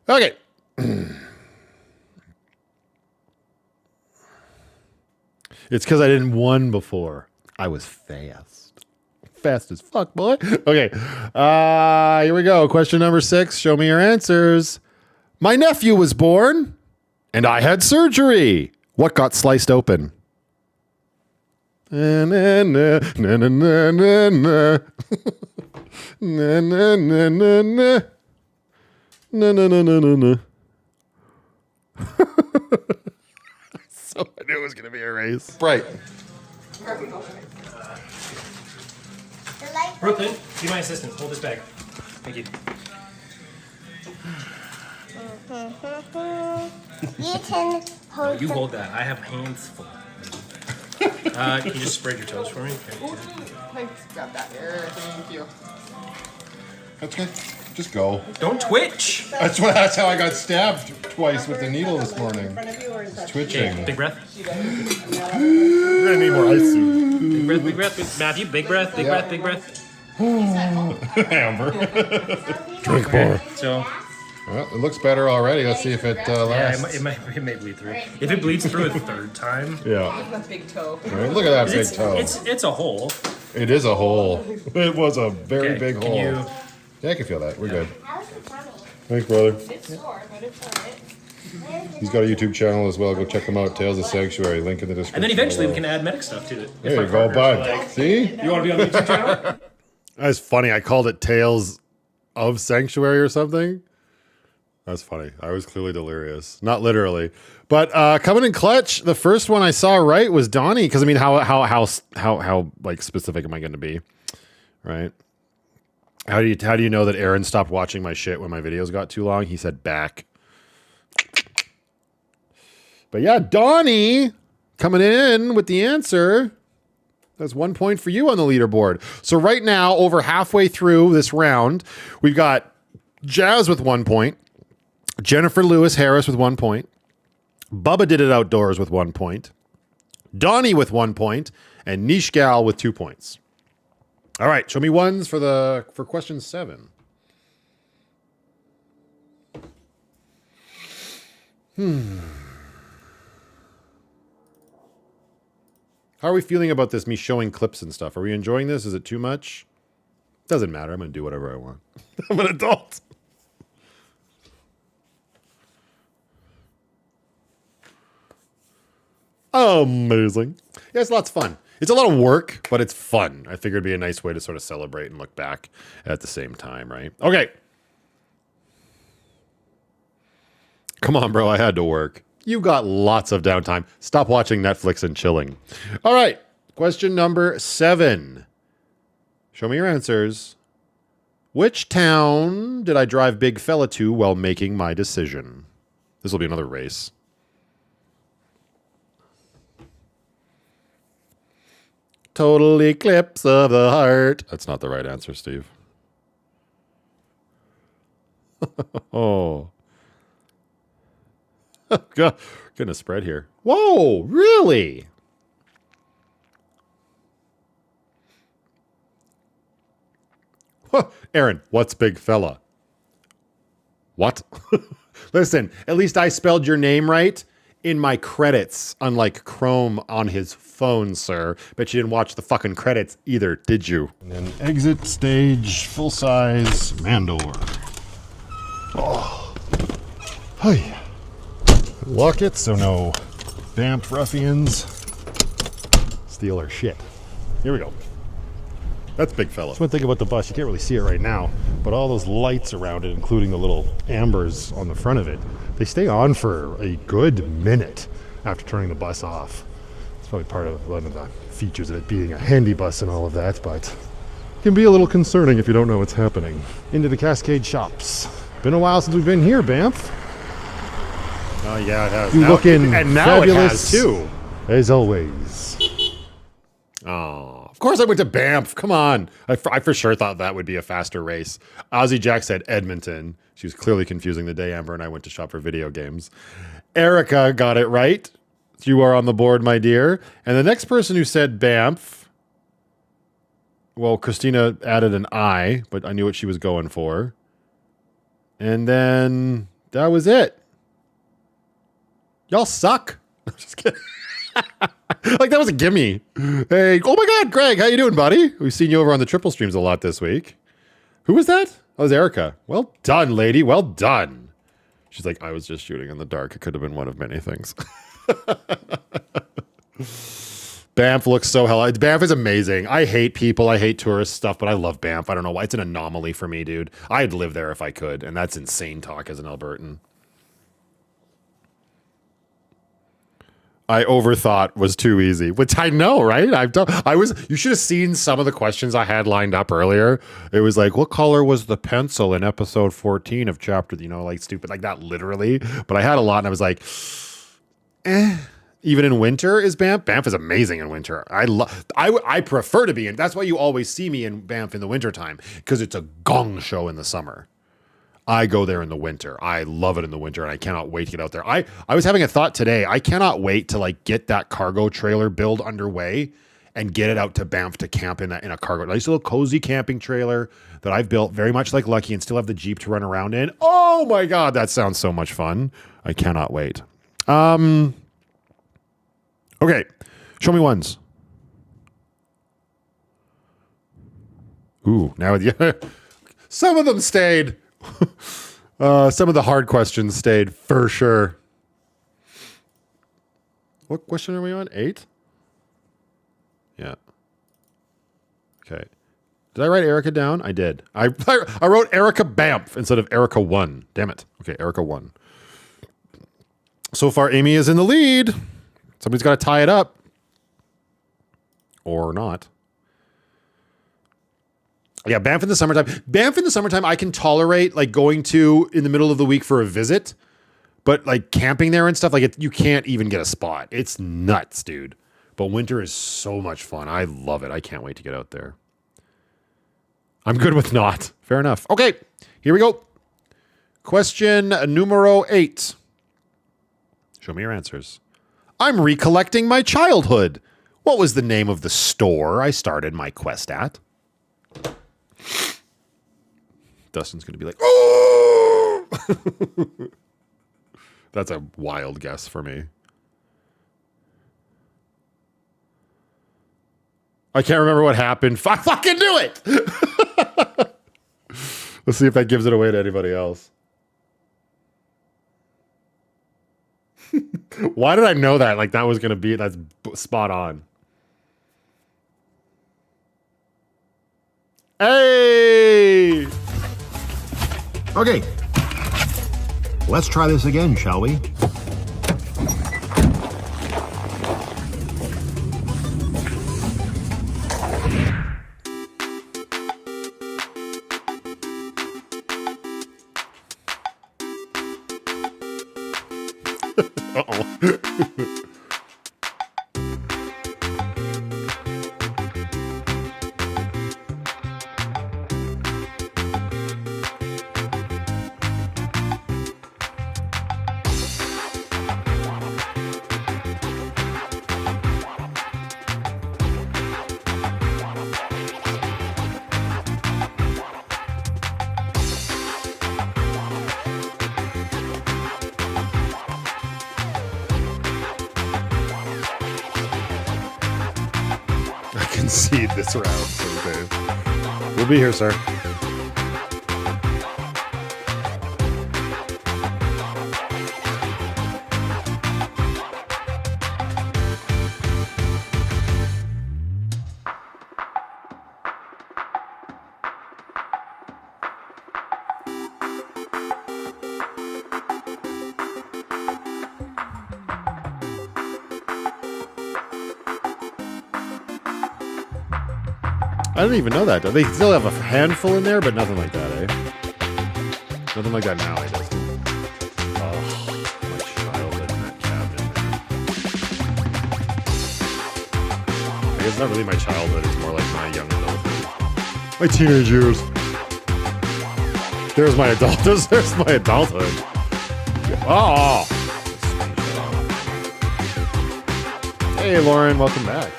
Okay. It's because I didn't won before. I was fast. Fast as fuck, boy. Okay. Here we go. Question number 6. Show me your answers. My nephew was born, and I had surgery. What got sliced open? Na, na, na, na, na, na, na, na. Na, na, na, na, na. Na, na, na, na, na, na. So I knew it was going to be a race. Right. Brooklyn, be my assistant. Hold this bag. Thank you. You can hold You hold that. I have hands full. Can you just spread your toes for me? Okay. Thanks, got that there. Thank you. That's good. Just go. Don't twitch. That's how I got stabbed twice with the needle this morning. It's twitching. Okay, big breath. We're gonna need more ice soon. Big breath, big breath. Matthew, big breath, big breath, big breath. Amber. Drink more. So, Well, it looks better already. Let's see if it yeah, lasts. it may bleed through. If it bleeds through a third time, Yeah. That big toe. All right, look at that big it's, toe. it's a hole. It is a hole. It was a very Okay, big can hole. you- Yeah, I can feel that. We're good. How's the tummy? Thanks, brother. It's sore, but it's alright. He's got a YouTube channel as well. Go check him out. Tales of Sanctuary. Link in the description. And then eventually we below. can add medic stuff to it. If There my you go, partner's bud. like, See? You want to be on the YouTube channel? That's funny. I called it Tales of Sanctuary or something. That's funny. I was clearly delirious. Not literally. But coming in clutch, the first one I saw right was Donnie. Because I mean, how like specific am I going to be? Right? How do you know that Aaron stopped watching my shit when my videos got too long? He said back. But yeah, Donnie coming in with the answer. That's 1 point for you on the leaderboard. So right now, over halfway through this round, we've got Jazz with 1 point, Jennifer Lewis Harris with 1 point, Bubba Did It Outdoors with 1 point, Donnie with 1 point, and Niche Gal with 2 points. All right, show me ones for question 7. How are we feeling about this, me showing clips and stuff? Are we enjoying this? Is it too much? Doesn't matter. I'm going to do whatever I want. I'm an adult. Amazing. Yeah, it's lots of fun. It's a lot of work, but it's fun. I figured it'd be a nice way to sort of celebrate and look back at the same time, right? Okay. Come on, bro. I had to work. You got lots of downtime. Stop watching Netflix and chilling. All right. Question number 7. Show me your answers. Which town did I drive Big Fella to while making my decision? This will be another race. Total eclipse of the heart. That's not the right answer, Steve. Oh. God, getting a spread here. Whoa, really? Aaron, what's Big Fella? What? Listen, at least I spelled your name right in my credits, unlike Chrome on his phone, sir. Bet you didn't watch the fucking credits either, did you? And then exit stage, full size, Mandor. Oh. Hi. Lock it so no Banff ruffians steal our shit. Here we go. That's Big Fella. That's one thing about the bus. You can't really see it right now, but all those lights around it, including the little ambers on the front of it, they stay on for a good minute after turning the bus off. It's probably part of one of the features of it being a handy bus and all of that, but it can be a little concerning if you don't know what's happening. Into the Cascade Shops. Been a while since we've been here, Banff. Oh, yeah, it has. Looking and now fabulous, it has too. As always. Oh, of course I went to Banff. Come on. I for sure thought that would be a faster race. Ozzy Jack said Edmonton. She was clearly confusing the day Amber and I went to shop for video games. Erica got it right. You are on the board, my dear. And the next person who said Banff, well, Christina added an I, but I knew what she was going for. And then that was it. Y'all suck. I'm just kidding. Like, that was a gimme. Hey, oh my God, Greg, how you doing, buddy? We've seen you over on the triple streams a lot this week. Who was that? Oh, it was Erica. Well done, lady. Well done. She's like, I was just shooting in the dark. It could have been one of many things. Banff looks so hell. Banff is amazing. I hate people. I hate tourist stuff, but I love Banff. I don't know why. It's an anomaly for me, dude. I'd live there if I could, and that's insane talk as an Albertan. I overthought was too easy, which I know, right? You should have seen some of the questions I had lined up earlier. It was like, what color was the pencil in episode 14 of chapter, like stupid, like that literally. But I had a lot and I was like, even in winter is Banff. Banff is amazing in winter. I prefer to be in, that's why you always see me in Banff in the wintertime, because it's a gong show in the summer. I go there in the winter. I love it in the winter, and I cannot wait to get out there. I was having a thought today. I cannot wait to get that cargo trailer build underway and get it out to Banff to camp in a cargo. Nice little cozy camping trailer that I've built very much like Lucky and still have the Jeep to run around in. Oh my God, that sounds so much fun. I cannot wait. Okay, show me ones. Ooh, now some of them stayed. Some of the hard questions stayed for sure. What question are we on? 8? Yeah. Okay. Did I write Erica down? I did. I wrote Erica Banff instead of Erica 1. Damn it. Okay, Erica 1. So far, Amy is in the lead. Somebody's got to tie it up. Or not. Yeah, Banff in the summertime. Banff in the summertime, I can tolerate going to in the middle of the week for a visit, but camping there and stuff, you can't even get a spot. It's nuts, dude. But winter is so much fun. I love it. I can't wait to get out there. I'm good with not. Fair enough. Okay, here we go. Question numero 8. Show me your answers. I'm recollecting my childhood. What was the name of the store I started my quest at? Dustin's going to be like, oh! That's a wild guess for me. I can't remember what happened. I fucking do it! Let's see if that gives it away to anybody else. Why did I know that? That was going to be, that's spot on. Hey! Okay. Let's try this again, shall we? Uh-oh. Concede this round. Okay. We'll be here, sir. I didn't even know that. They still have a handful in there, but nothing like that, eh? Nothing like that now, I guess. Oh, my childhood in that cabinet. I guess it's not really my childhood, it's more like my young adulthood. My teenage years. There's my adulthood. There's my adulthood. Oh! Hey, Lauren, welcome back.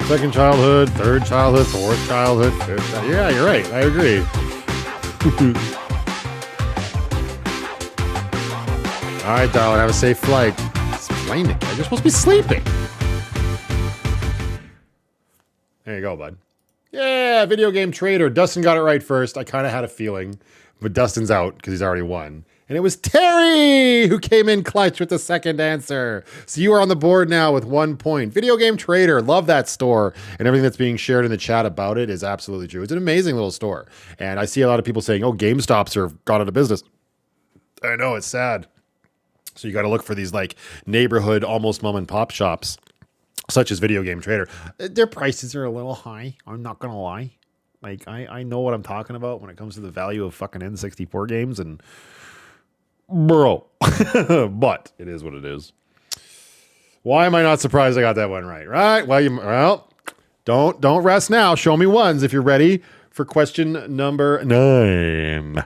Second childhood, third childhood, fourth childhood, fifth childhood. Yeah, you're right. I agree. All right, darling, have a safe flight. It's raining. You're supposed to be sleeping. There you go, bud. Yeah, video game trader. Dustin got it right first. I kind of had a feeling, but Dustin's out because he's already won. And it was Terry who came in clutch with the second answer. So you are on the board now with 1 point. Video Game Trader, love that store. And everything that's being shared in the chat about it is absolutely true. It's an amazing little store. And I see a lot of people saying, oh, GameStops are gone out of business. I know, it's sad. So you got to look for these like neighborhood, almost mom and pop shops, such as Video Game Trader. Their prices are a little high. I'm not going to lie. Like, I know what I'm talking about when it comes to the value of fucking N64 games and... Bro, but it is what it is. Why am I not surprised I got that one right? Right? Well, don't rest now. Show me ones if you're ready for question number 9.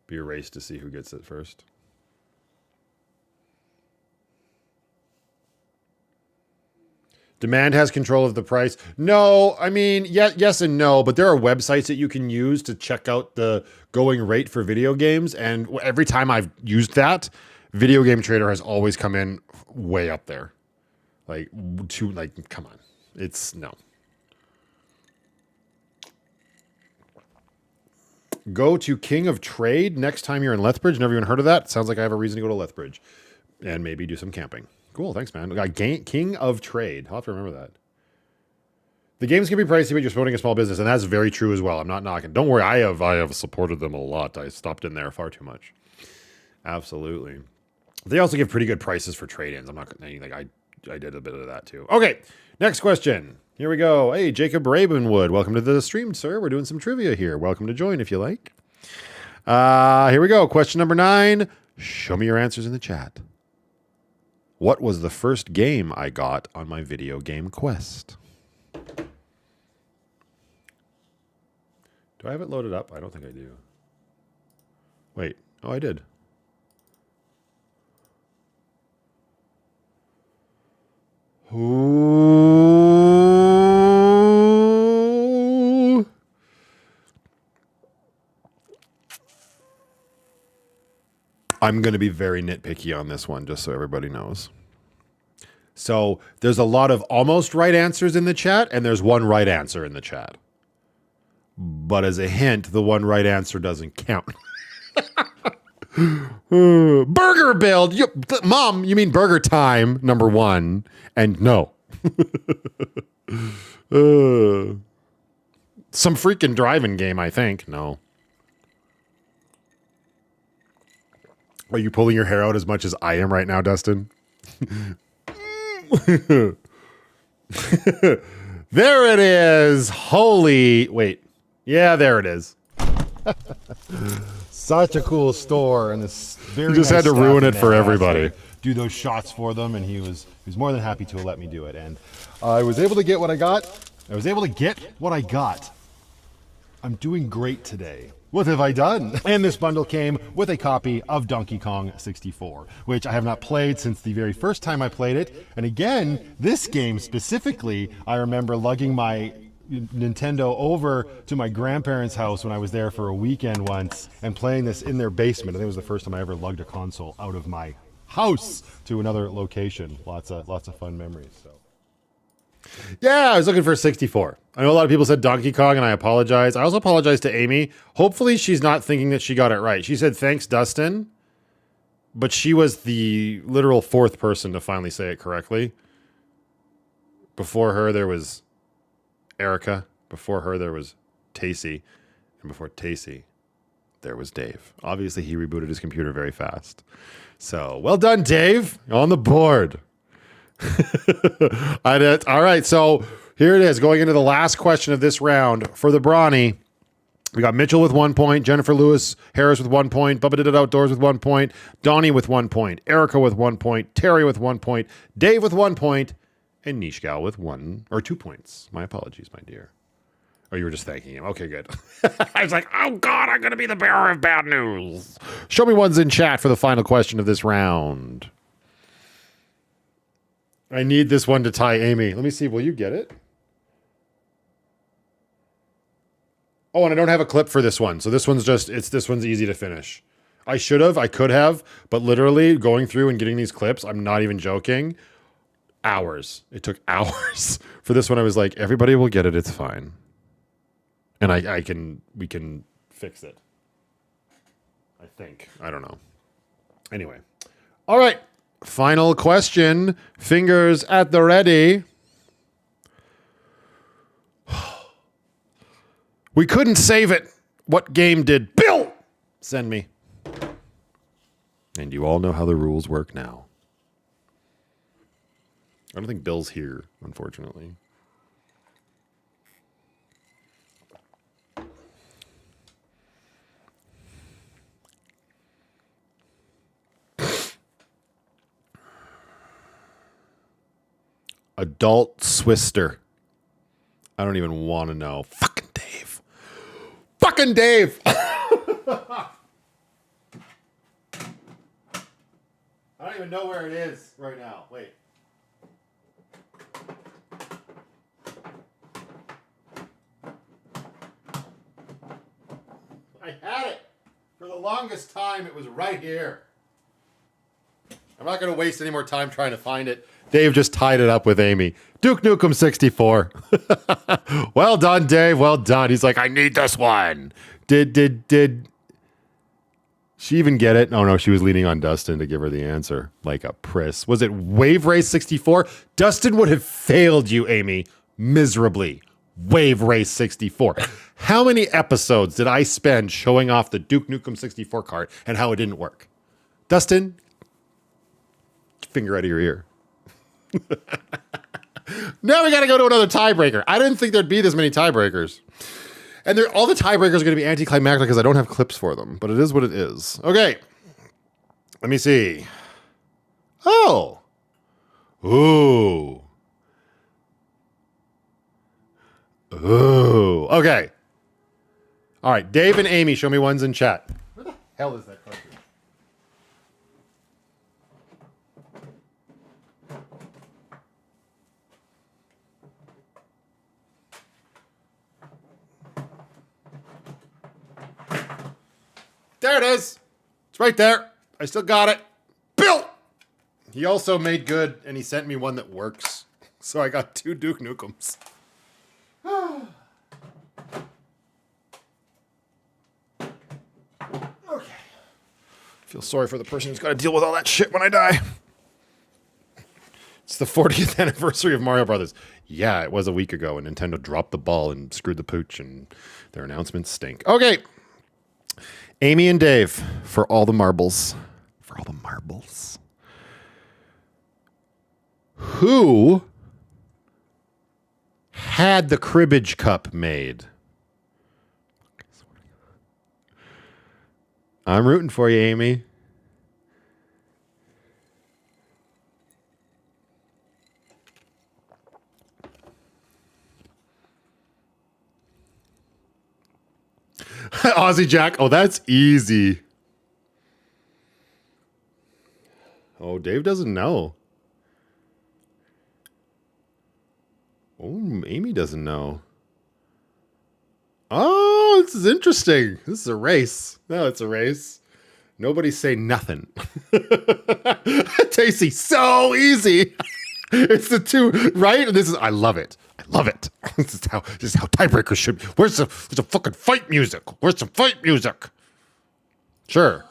Be a race to see who gets it first. Demand has control of the price. No, I mean, yes and no, but there are websites that you can use to check out the going rate for video games. And every time I've used that, Video Game Trader has always come in way up there. Come on. It's no. Go to King of Trade next time you're in Lethbridge. Never even heard of that. Sounds like I have a reason to go to Lethbridge and maybe do some camping. Cool, thanks, man. We got King of Trade. I'll have to remember that. The games can be pricey, but you're supporting a small business, and that's very true as well. I'm not knocking. Don't worry, I have supported them a lot. I stopped in there far too much. Absolutely. They also give pretty good prices for trade-ins. I'm not gonna like I did a bit of that too. Okay, next question. Here we go. Hey, Jacob Ravenwood, welcome to the stream, sir. We're doing some trivia here. Welcome to join if you like. Here we go. Question number 9. Show me your answers in the chat. What was the first game I got on my video game quest? Do I have it loaded up? I don't think I do. Wait. Oh, I did. Ooh. I'm going to be very nitpicky on this one, just so everybody knows. So there's a lot of almost right answers in the chat, and there's one right answer in the chat. But as a hint, the one right answer doesn't count. Burger build. Mom, you mean Burger Time, number 1. And no. Some freaking driving game, I think. No. Are you pulling your hair out as much as I am right now, Dustin? There it is. Holy, wait. Yeah, there it is. Such a cool store, and this very just nice had to ruin it staff for in there. everybody. Do those shots for them, and he was more than happy to let me do it. And I was able to get what I got. I'm doing great today. What have I done? And this bundle came with a copy of Donkey Kong 64, which I have not played since the very first time I played it. And again, this game specifically, I remember lugging my Nintendo over to my grandparents' house when I was there for a weekend once and playing this in their basement. I think it was the first time I ever lugged a console out of my house to another location. Lots of fun memories. So. Yeah, I was looking for 64. I know a lot of people said Donkey Kong, and I apologize. I also apologize to Amy. Hopefully she's not thinking that she got it right. She said, thanks, Dustin. But she was the literal 4th person to finally say it correctly. Before her, there was Erica. Before her, there was Tacey. And before Tacey, there was Dave. Obviously, he rebooted his computer very fast. So, well done, Dave. On the board. All right, so here it is. Going into the last question of this round for the Brawny. We got Mitchell with 1 point, Jennifer Lewis Harris with 1 point, Bubba Did It Outdoors with 1 point, Donnie with 1 point, Erica with 1 point, Terry with 1 point, Dave with 1 point, and Nishgal with 2 points. My apologies, my dear. Oh, you were just thanking him. Okay, good. I was like, oh God, I'm going to be the bearer of bad news. Show me ones in chat for the final question of this round. I need this one to tie Amy. Let me see. Will you get it? Oh, and I don't have a clip for this one. So this one's this one's easy to finish. I could have, but literally going through and getting these clips, I'm not even joking, hours. It took hours. For this one, I was like, everybody will get it, it's fine. And we can fix it. I think. I don't know. Anyway. All right. Final question. Fingers at the ready. We couldn't save it. What game did Bill send me? And you all know how the rules work now. I don't think Bill's here, unfortunately. Adult Swister. I don't even want to know. Fucking Dave. Fucking Dave. I don't even know where it is right now. Wait. I had it. For the longest time, it was right here. I'm not going to waste any more time trying to find it. Dave just tied it up with Amy. Duke Nukem 64. Well done, Dave. Well done. He's like, I need this one. Did she even get it? Oh, no, she was leaning on Dustin to give her the answer. Like a priss. Was it Wave Race 64? Dustin would have failed you, Amy, miserably. Wave Race 64. How many episodes did I spend showing off the Duke Nukem 64 cart and how it didn't work? Dustin, finger out of your ear. Now we got to go to another tiebreaker. I didn't think there'd be this many tiebreakers. And all the tiebreakers are going to be anticlimactic because I don't have clips for them. But it is what it is. Okay. Let me see. Oh. Ooh. Ooh. Okay. All right. Dave and Amy, show me ones in chat. Where the hell is that cartridge? There it is. It's right there. I still got it. Bill! He also made good, and he sent me one that works. So I got 2 Duke Nukems. Okay. Feel sorry for the person who's got to deal with all that shit when I die. It's the 40th anniversary of Mario Brothers. Yeah, it was a week ago, and Nintendo dropped the ball and screwed the pooch, and their announcements stink. Okay. Amy and Dave, for all the marbles. For all the marbles. Who had the cribbage cup made? I'm rooting for you, Amy. Aussie Jack. Oh, that's easy. Oh, Dave doesn't know. Oh, Amy doesn't know. Oh, this is interesting. This is a race. No, it's a race. Nobody say nothing. Tasty, so easy. It's the 2, right? And I love it. I love it. This is how tiebreakers should be. Where's the fucking fight music? Where's some fight music? Sure.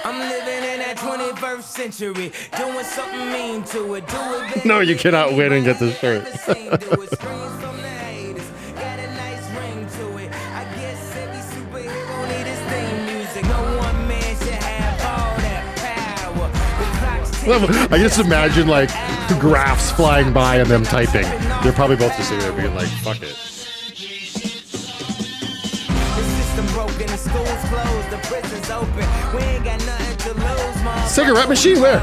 I'm living in that 21st century, doing something mean to it. Do it, baby. No, you cannot win and get this shirt. I just imagine like graphs flying by and them typing. They're probably both just sitting there being like, fuck it. Cigarette machine? Where?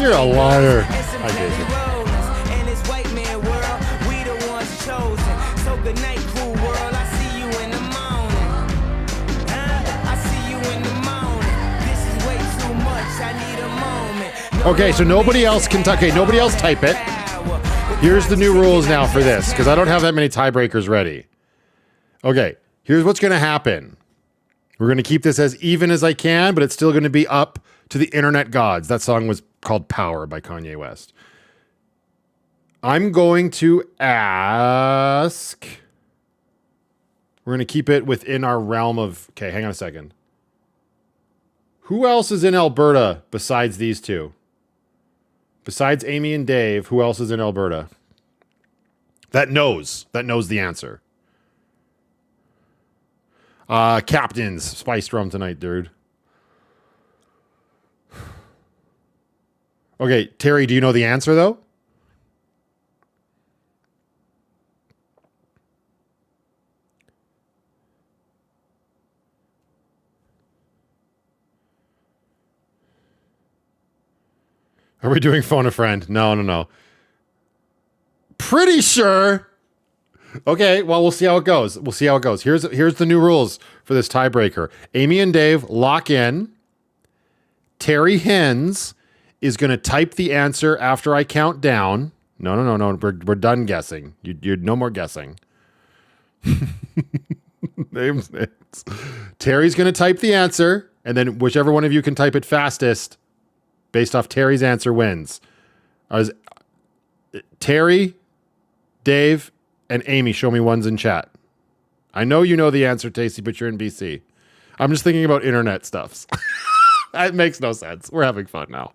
You're a liar. I gave you. Okay, so nobody else can nobody else type it. Here's the new rules now for this, because I don't have that many tiebreakers ready. Okay, here's what's going to happen. We're going to keep this as even as I can, but it's still going to be up to the internet gods. That song was called Power by Kanye West. I'm going to ask... We're going to keep it within our realm of... Okay, hang on a second. Who else is in Alberta besides these two? Besides Amy and Dave, who else is in Alberta? That knows the answer. Captains, spiced rum tonight, dude. Okay, Terry, do you know the answer, though? Are we doing phone a friend? No. Pretty sure. Okay, well, we'll see how it goes. Here's the new rules for this tiebreaker. Amy and Dave lock in. Terry Hens is going to type the answer after I count down. No. We're done guessing. You're no more guessing. Names. Terry's going to type the answer, and then whichever one of you can type it fastest, based off Terry's answer, wins. Terry, Dave, and Amy, show me ones in chat. I know you know the answer, Tacey, but you're in BC. I'm just thinking about internet stuffs. That makes no sense. We're having fun now.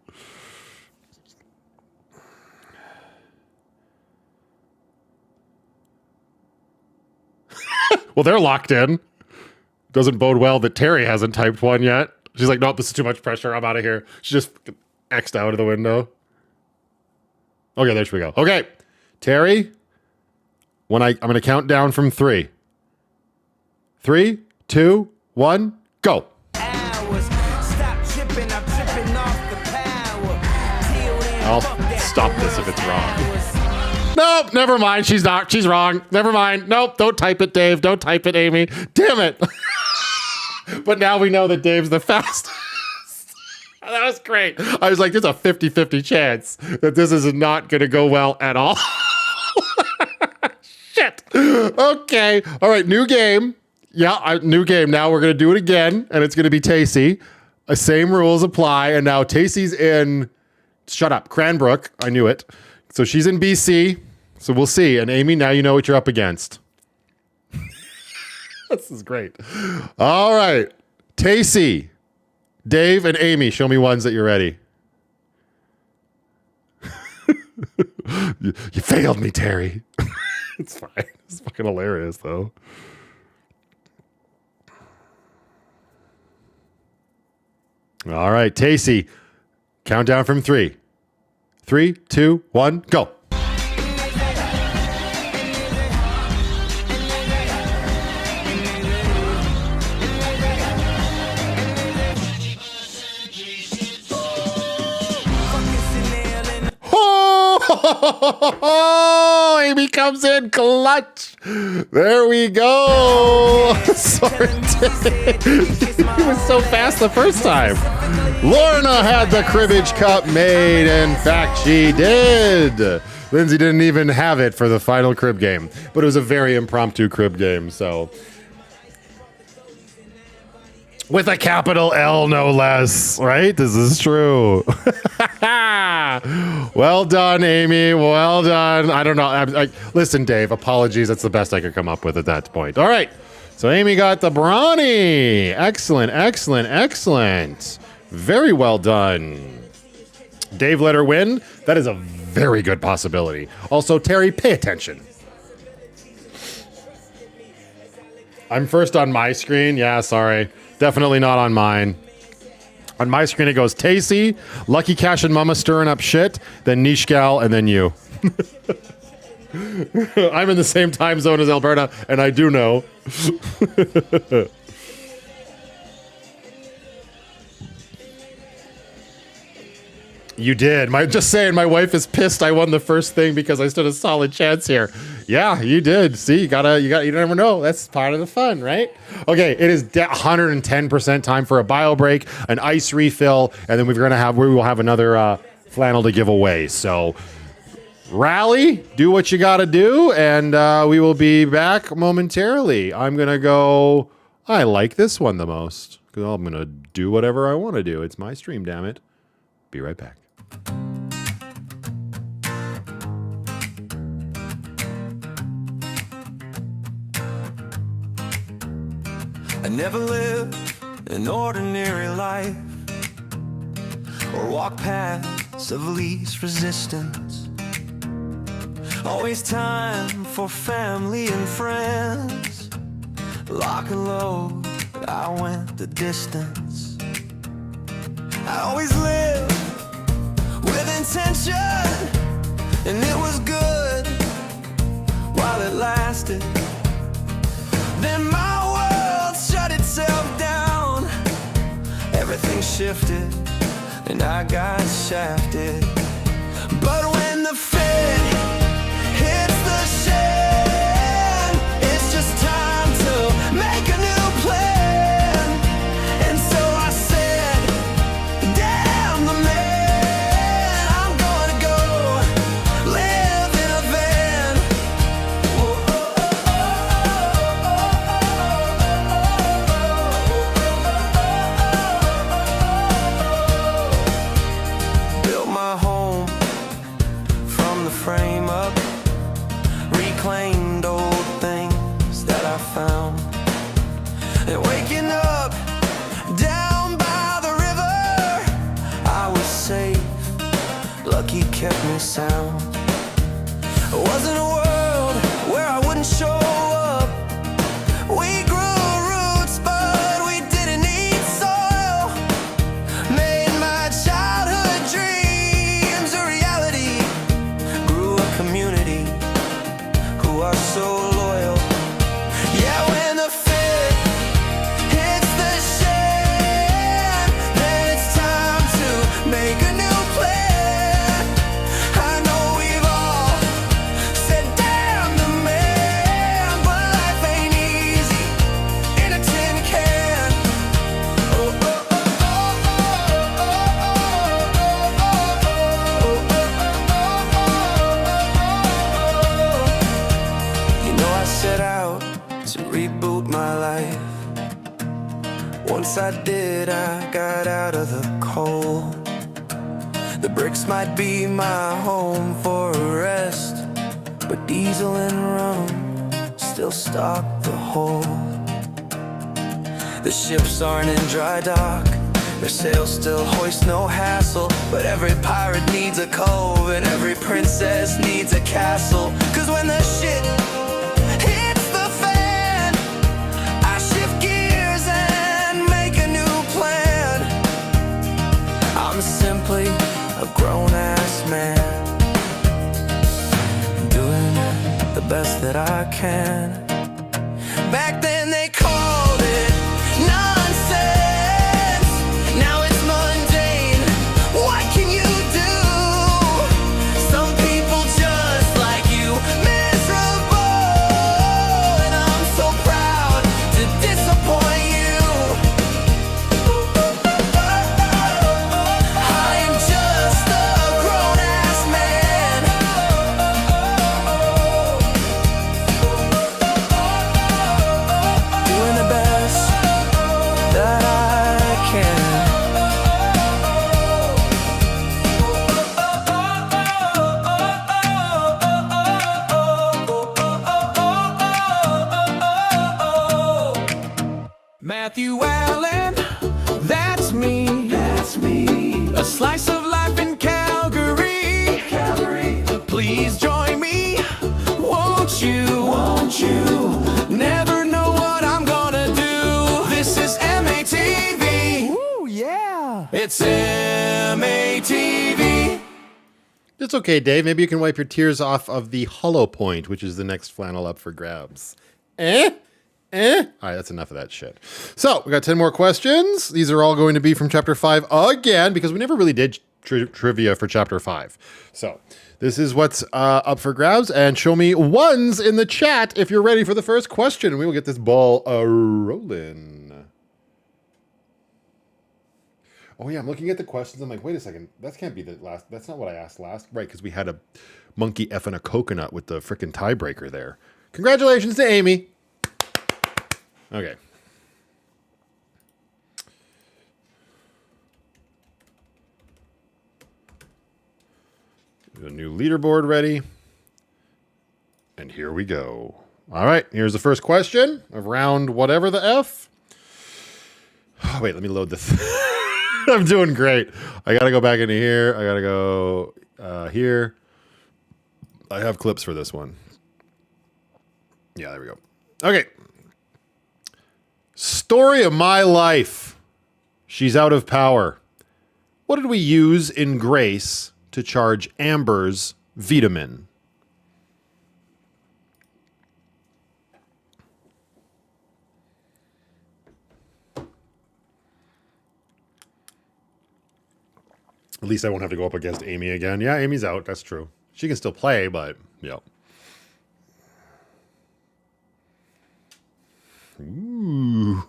Well, they're locked in. Doesn't bode well that Terry hasn't typed one yet. She's like, nope, this is too much pressure. I'm out of here. She just X'd out of the window. Okay, there we go. Okay, Terry, I'm going to count down from 3. 3, 2, 1, go. I'll stop this if it's wrong. Nope, never mind. She's not. She's wrong. Never mind. Nope, don't type it, Dave. Don't type it, Amy. Damn it. But now we know that Dave's the fastest. That was great. I was like, there's a 50-50 chance that this is not going to go well at all. Shit. Okay. All right, new game. Yeah, new game. Now we're going to do it again, and it's going to be Tacey. Same rules apply, and now Tacey's in... Shut up. Cranbrook. I knew it. So she's in BC, so we'll see. And Amy, now you know what you're up against. This is great. All right. Tacey, Dave, and Amy, show me ones that you're ready. You failed me, Terry. It's fine. It's fucking hilarious, though. All right, Tacey, count down from 3. 3, 2, 1, go. Oh, Amy comes in clutch. There we go. Sorry, he was so fast the first time. Lorna had the cribbage cup made. In fact, she did. Lindsay didn't even have it for the final crib game, but it was a very impromptu crib game, so... With a capital L, no less, right? This is true. Well done, Amy. Well done. I don't know. Listen, Dave, apologies. That's the best I could come up with at that point. All right. So Amy got the brawny. Excellent, excellent, excellent. Very well done. Dave let her win. That is a very good possibility. Also, Terry, pay attention. I'm first on my screen. Yeah, sorry. Definitely not on mine. On my screen, it goes Tacey, Lucky Cash and Mama stirring up shit, then Niche Gal, and then you. I'm in the same time zone as Alberta, and I do know. You did. Just saying, my wife is pissed I won the first thing because I stood a solid chance here. Yeah, you did. See, you never know. That's part of the fun, right? Okay, it is 110% time for a bio break, an ice refill, and then we will have another flannel to give away. So rally, do what you got to do, and we will be back momentarily. I'm going to go, I like this one the most, because I'm going to do whatever I want to do. It's my stream, damn it. Be right back. I never lived an ordinary life or walk paths of least resistance. Always time for family and friends. Lock and load, I went the distance. I always lived with intention, and it was good while it lasted. Then my world shut itself down. Everything shifted, and I got shafted. But when the Fed hits the shed, it's just time to make a new plan. And so I said, damn the man, I'm gonna go live in a van. Built my home from the frame up, reclaimed old things that I found. And waking up down by the river, I was safe, lucky kept me sound. It wasn't a world where I wouldn't show up. We grew roots, but we didn't need soil. Made my childhood dreams a reality. Grew a community who are so loyal. Yeah, when the Fed hits the shed, then it's time to make a new plan. I know we've all said damn the man, but life ain't easy in a tin can. Oh, oh, You know I set out to reboot my life. Once I did, I got out of the cold. The bricks might be my home for a rest, but diesel and rum still stock the hold. The ships aren't in dry dock, their sails still hoist, no hassle. But every pirate needs a cove, and every princess needs a castle. Cause when the shit hits the fan, I shift gears and make a new plan. I'm simply a grown-ass man, doing the best that I can. Back then they called it nonsense. Now it's mundane. What can you do? Some people just like you, miserable. And I'm so proud to disappoint you. I am just a grown-ass man, doing the best that I can. Matthew Allen, that's me. That's me. A slice of life in Calgary. Calgary. Please join me, won't you? Won't you? Never know what I'm gonna do. This is MATV. Ooh, yeah. It's MATV. It's okay, Dave. Maybe you can wipe your tears off of the hollow point, which is the next flannel up for grabs. All right, that's enough of that shit. So we got 10 more questions. These are all going to be from chapter 5 again, because we never really did trivia for chapter 5. So this is what's up for grabs, and show me ones in the chat if you're ready for the first question. We will get this ball rolling. Oh yeah, I'm looking at the questions. I'm like, wait a second. That can't be the last. That's not what I asked last. Right, because we had a monkey effing a coconut with the frickin' tiebreaker there. Congratulations to Amy. Okay. A new leaderboard ready. And here we go. All right, here's the first question of round whatever the F. Oh, wait, let me load this. I'm doing great. I got to go back into here. I got to go here. I have clips for this one. Yeah, there we go. Okay. Story of my life. She's out of power. What did we use in Grace to charge Amber's VTOMAN? At least I won't have to go up against Amy again. Yeah, Amy's out. That's true. She can still play, but yeah. Ooh.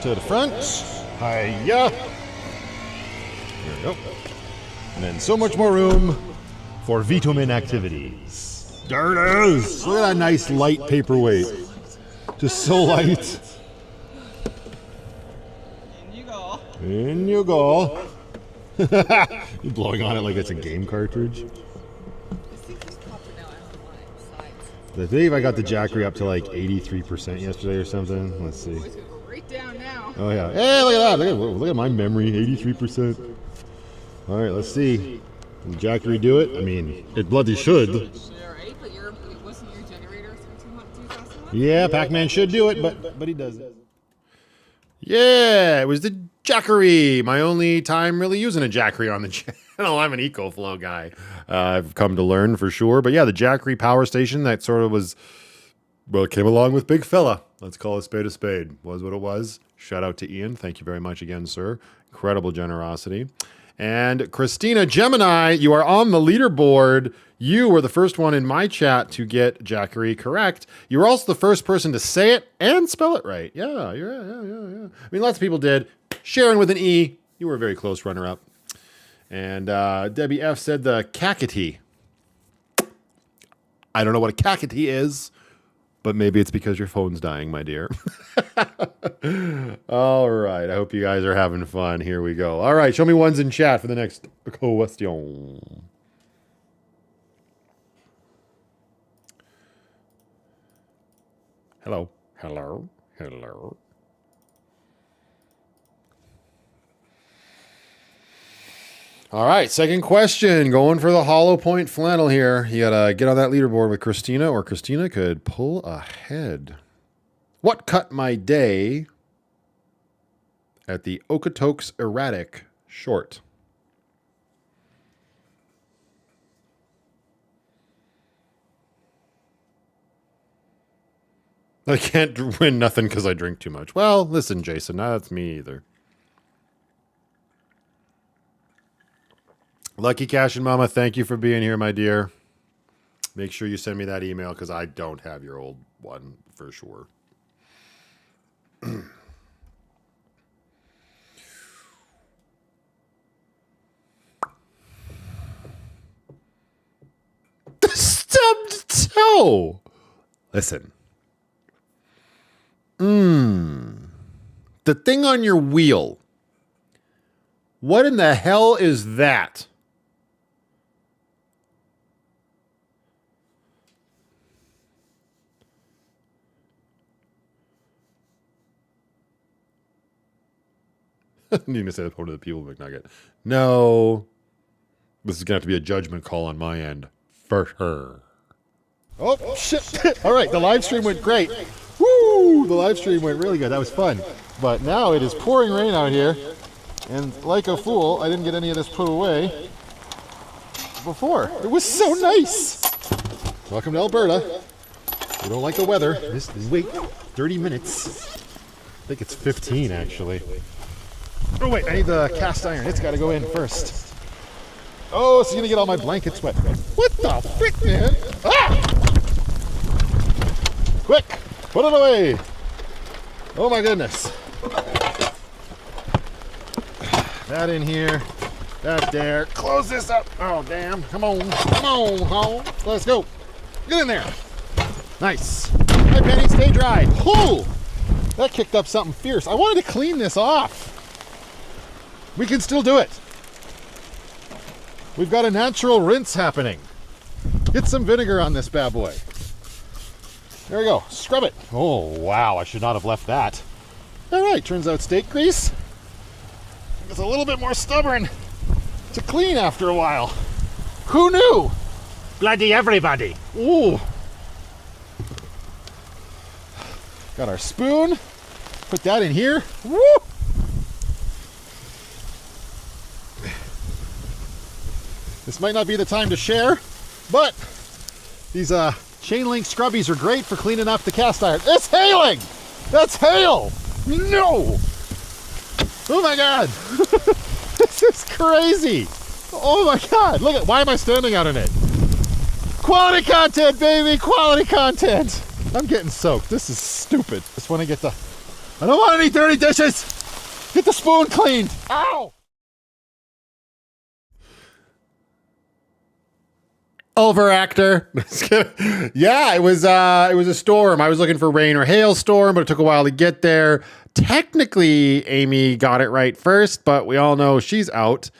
To the front. Hiya. There we go. And then so much more room for VTOMAN activities. There it is. Look at that nice light paperweight. Just so light. In you go. You're blowing on it like it's a game cartridge. I think I got the Jackery up to like 83% yesterday or something. Let's see. Right down now. Oh yeah. Hey, look at that. Look at my memory. 83%. All right, let's see. Can Jackery do it? I mean, it bloody should. Yeah, right? But wasn't your generator too fast enough? Yeah, Pac-Man should do it, but he doesn't. Yeah, it was the Jackery. My only time really using a Jackery on the channel. I'm an EcoFlow guy. I've come to learn for sure. But yeah, the Jackery power station that sort of was, well, it came along with Big Fella. Let's call a spade a spade. Was what it was. Shout out to Ian. Thank you very much again, sir. Incredible generosity. And Christina Gemini, you are on the leaderboard. You were the first one in my chat to get Jackery correct. You were also the first person to say it and spell it right. Yeah. I mean, lots of people did. Sharon with an E. You were a very close runner-up. And Debbie F said the Kakati. I don't know what a Kakati is, but maybe it's because your phone's dying, my dear. All right. I hope you guys are having fun. Here we go. All right. Show me ones in chat for the next question. Hello. Hello. Hello. All right, second question. Going for the hollow point flannel here. You gotta get on that leaderboard with Christina, or Christina could pull ahead. What cut my day at the Okotoks Erratic short? I can't win nothing because I drink too much. Well, listen, Jason, that's me either. Lucky Cash and Mama, thank you for being here, my dear. Make sure you send me that email because I don't have your old one for sure. The stubbed toe. Listen. The thing on your wheel. What in the hell is that? I didn't even say that to the people, McNugget. No. This is going to have to be a judgment call on my end. For her. Oh, shit. All right, the live stream went great. Woo! The live stream went really good. That was fun. But now it is pouring rain out here. And like a fool, I didn't get any of this put away before. It was so nice. Welcome to Alberta. We don't like the weather. Just wait 30 minutes. I think it's 15, actually. Oh, wait, I need the cast iron. It's got to go in first. Oh, so you're going to get all my blankets wet. What the frick, man? Ah! Quick, put it away. Oh, my goodness. That in here. That there. Close this up. Oh, damn. Come on. Come on, home. Let's go. Get in there. Nice. Hi, Penny. Stay dry. Whoo! That kicked up something fierce. I wanted to clean this off. We can still do it. We've got a natural rinse happening. Get some vinegar on this bad boy. There we go. Scrub it. Oh, wow. I should not have left that. All right. Turns out steak grease is a little bit more stubborn to clean after a while. Who knew? Bloody everybody. Ooh. Got our spoon. Put that in here. Woo! This might not be the time to share, but these chain link scrubbies are great for cleaning up the cast iron. It's hailing! That's hail! No! Oh my god! This is crazy! Oh my god! Look at, why am I standing out in it? Quality content, baby! Quality content! I'm getting soaked. This is stupid. Just want to get the... I don't want any dirty dishes! Get the spoon cleaned! Ow! Overactor. Yeah, it was a storm. I was looking for rain or hailstorm, but it took a while to get there. Technically, Amy got it right first, but we all know she's out.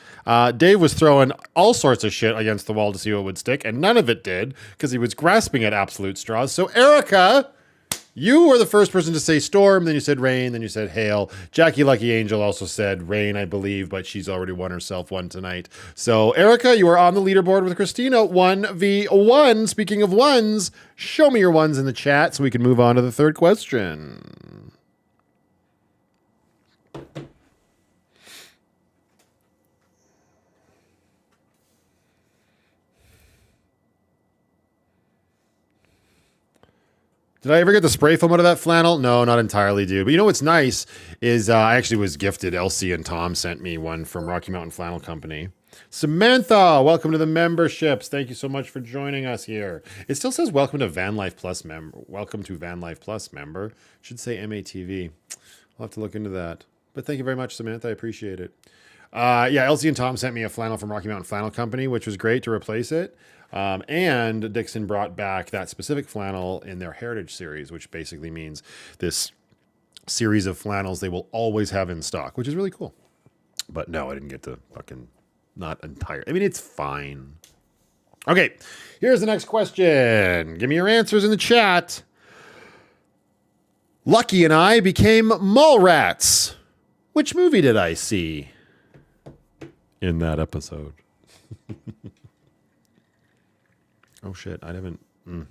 Dave was throwing all sorts of shit against the wall to see what would stick, and none of it did because he was grasping at absolute straws. So, Erica, you were the first person to say storm, then you said rain, then you said hail. Jackie Lucky Angel also said rain, I believe, but she's already won herself one tonight. So, Erica, you are on the leaderboard with Christina, 1v1. Speaking of ones, show me your ones in the chat so we can move on to the third question. Did I ever get the spray foam out of that flannel? No, not entirely, dude. But you know what's nice is I actually was gifted. Elsie and Tom sent me one from Rocky Mountain Flannel Company. Samantha, welcome to the memberships. Thank you so much for joining us here. It still says welcome to VanlifePLUS member. Welcome to VanlifePLUS member. Should say MATV. I'll have to look into that. But thank you very much, Samantha. I appreciate it. Yeah, Elsie and Tom sent me a flannel from Rocky Mountain Flannel Company, which was great to replace it. And Dixon brought back that specific flannel in their Heritage series, which basically means this series of flannels they will always have in stock, which is really cool. But no, I didn't get to fucking not entire. I mean, it's fine. Okay, here's the next question. Give me your answers in the chat. Lucky and I became mall rats. Which movie did I see in that episode? Oh shit, I haven't... Oh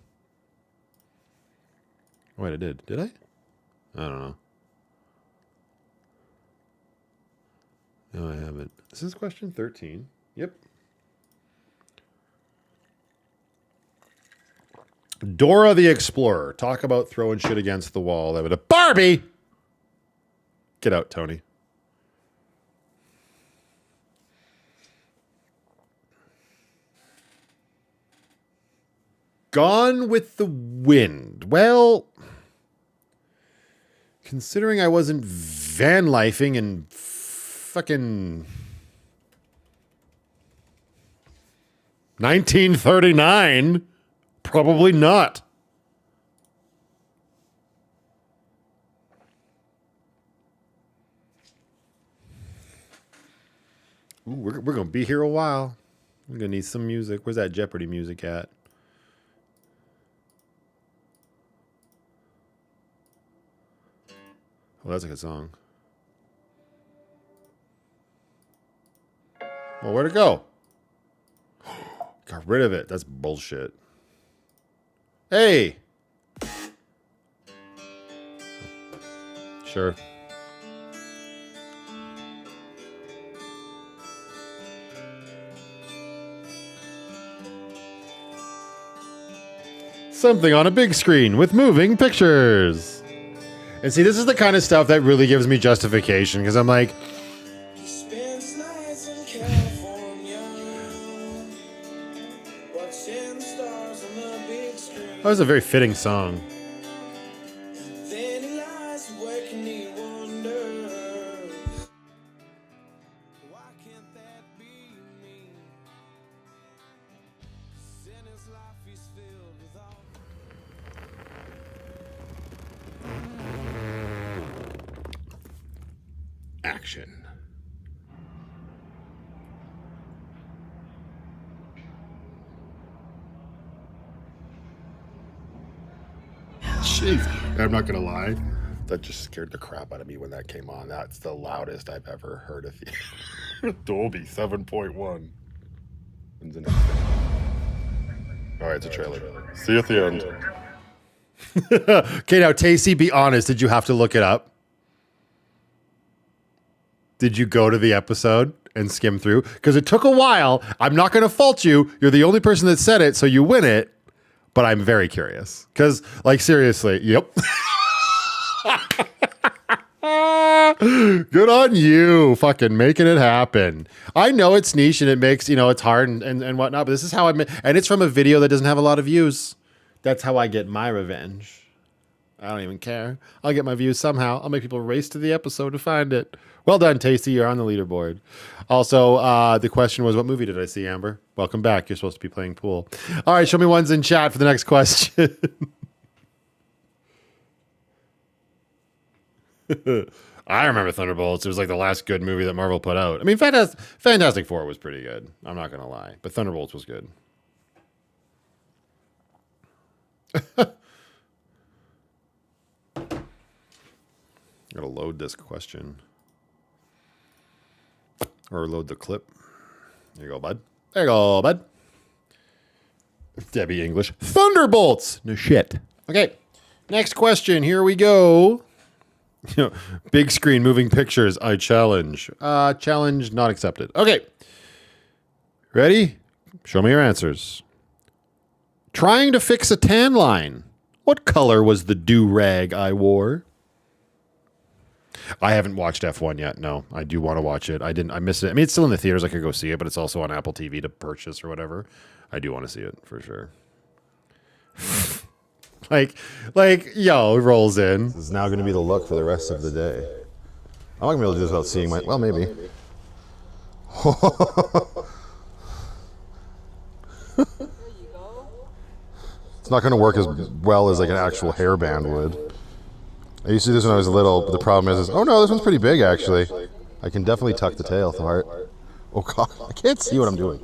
wait, I did. Did I? I don't know. No, I haven't. This is question 13. Yep. Dora the Explorer. Talk about throwing shit against the wall. That would have... Barbie! Get out, Tony. Gone with the Wind. Well, considering I wasn't van lifing in fucking 1939, probably not. Ooh, we're going to be here a while. We're going to need some music. Where's that Jeopardy music at? Oh, that's a good song. Well, where'd it go? Got rid of it. That's bullshit. Hey! Sure. Something on a big screen with moving pictures. And see, this is the kind of stuff that really gives me justification because I'm like, that was a very fitting song. coffee's filled with all Action. Jeez. I'm not gonna lie. That just scared the crap out of me when that came on. That's the loudest I've ever heard of you. Dolby 7.1. When's the next thing? All right, it's a trailer. See you at the end. Okay, now, Tacey, be honest. Did you have to look it up? Did you go to the episode and skim through? Because it took a while. I'm not going to fault you. You're the only person that said it, so you win it. But I'm very curious. Because, like, seriously, yep. Good on you. Fucking making it happen. I know it's niche and it makes, it's hard and whatnot, but this is how and it's from a video that doesn't have a lot of views. That's how I get my revenge. I don't even care. I'll get my views somehow. I'll make people race to the episode to find it. Well done, Tasty. You're on the leaderboard. Also, the question was, what movie did I see, Amber? Welcome back. You're supposed to be playing pool. All right, show me ones in chat for the next question. I remember Thunderbolts. It was like the last good movie that Marvel put out. I mean, Fantastic Four was pretty good. I'm not going to lie. But Thunderbolts was good. Gotta load this question. Or load the clip. There you go, bud. There you go, bud. Debbie English. Thunderbolts! No shit. Okay. Next question. Here we go. Big screen moving pictures. I challenge. Challenge not accepted. Okay. Ready? Show me your answers. Trying to fix a tan line. What color was the do-rag I wore? I haven't watched F1 yet. No, I do want to watch it. I missed it. I mean, it's still in the theaters. I could go see it, but it's also on Apple TV to purchase or whatever. I do want to see it for sure. Yo, it rolls in. This is now going to be the look for the rest of the day. I'm not going to be able to do this without seeing my... Well, maybe. It's not going to work as well as like an actual hairband would. I used to do this when I was little, but the problem is oh no, this one's pretty big actually. I can definitely tuck the tail apart. Oh God, I can't see what I'm doing.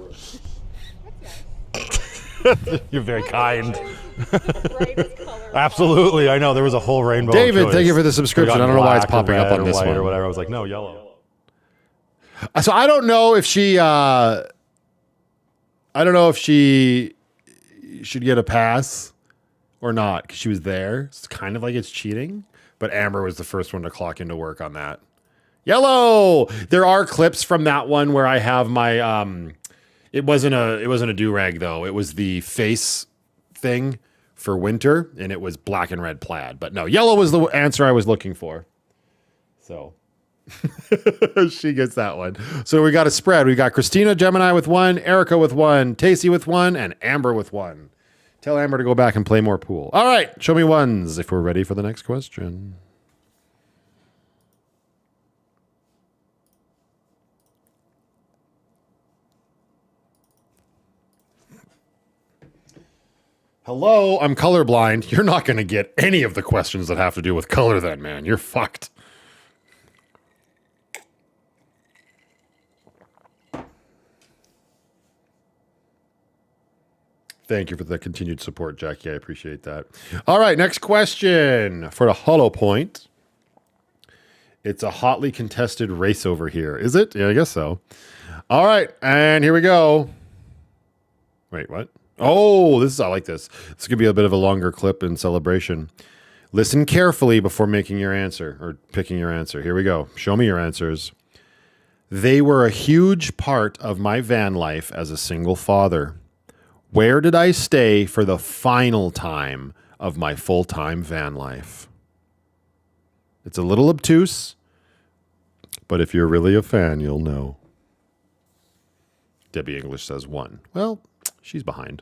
You're very kind. Absolutely, I know there was a whole rainbow. David, thank you for the subscription. I don't know why it's popping up on this one or whatever. I was like, no, yellow. So I don't know if she. I don't know if she should get a pass or not because she was there. It's kind of like it's cheating. But Amber was the first one to clock into work on that. Yellow. There are clips from that one where I have my. It wasn't a do-rag though. It was the face thing for winter, and it was black and red plaid. But no, yellow was the answer I was looking for. So she gets that one. So we got a spread. We got Christina Gemini with 1, Erica with 1, Tacey with 1, and Amber with 1. Tell Amber to go back and play more pool. All right, show me ones if we're ready for the next question. Hello, I'm colorblind. You're not going to get any of the questions that have to do with color then, man. You're fucked. Thank you for the continued support, Jackie. I appreciate that. All right, next question for the Hollow Point. It's a hotly contested race over here. Is it? Yeah, I guess so. All right, and here we go. Wait, what? Oh, I like this. This could be a bit of a longer clip in celebration. Listen carefully before making your answer or picking your answer. Here we go. Show me your answers. They were a huge part of my van life as a single father. Where did I stay for the final time of my full-time van life? It's a little obtuse, but if you're really a fan, you'll know. Debbie English says 1. Well, she's behind.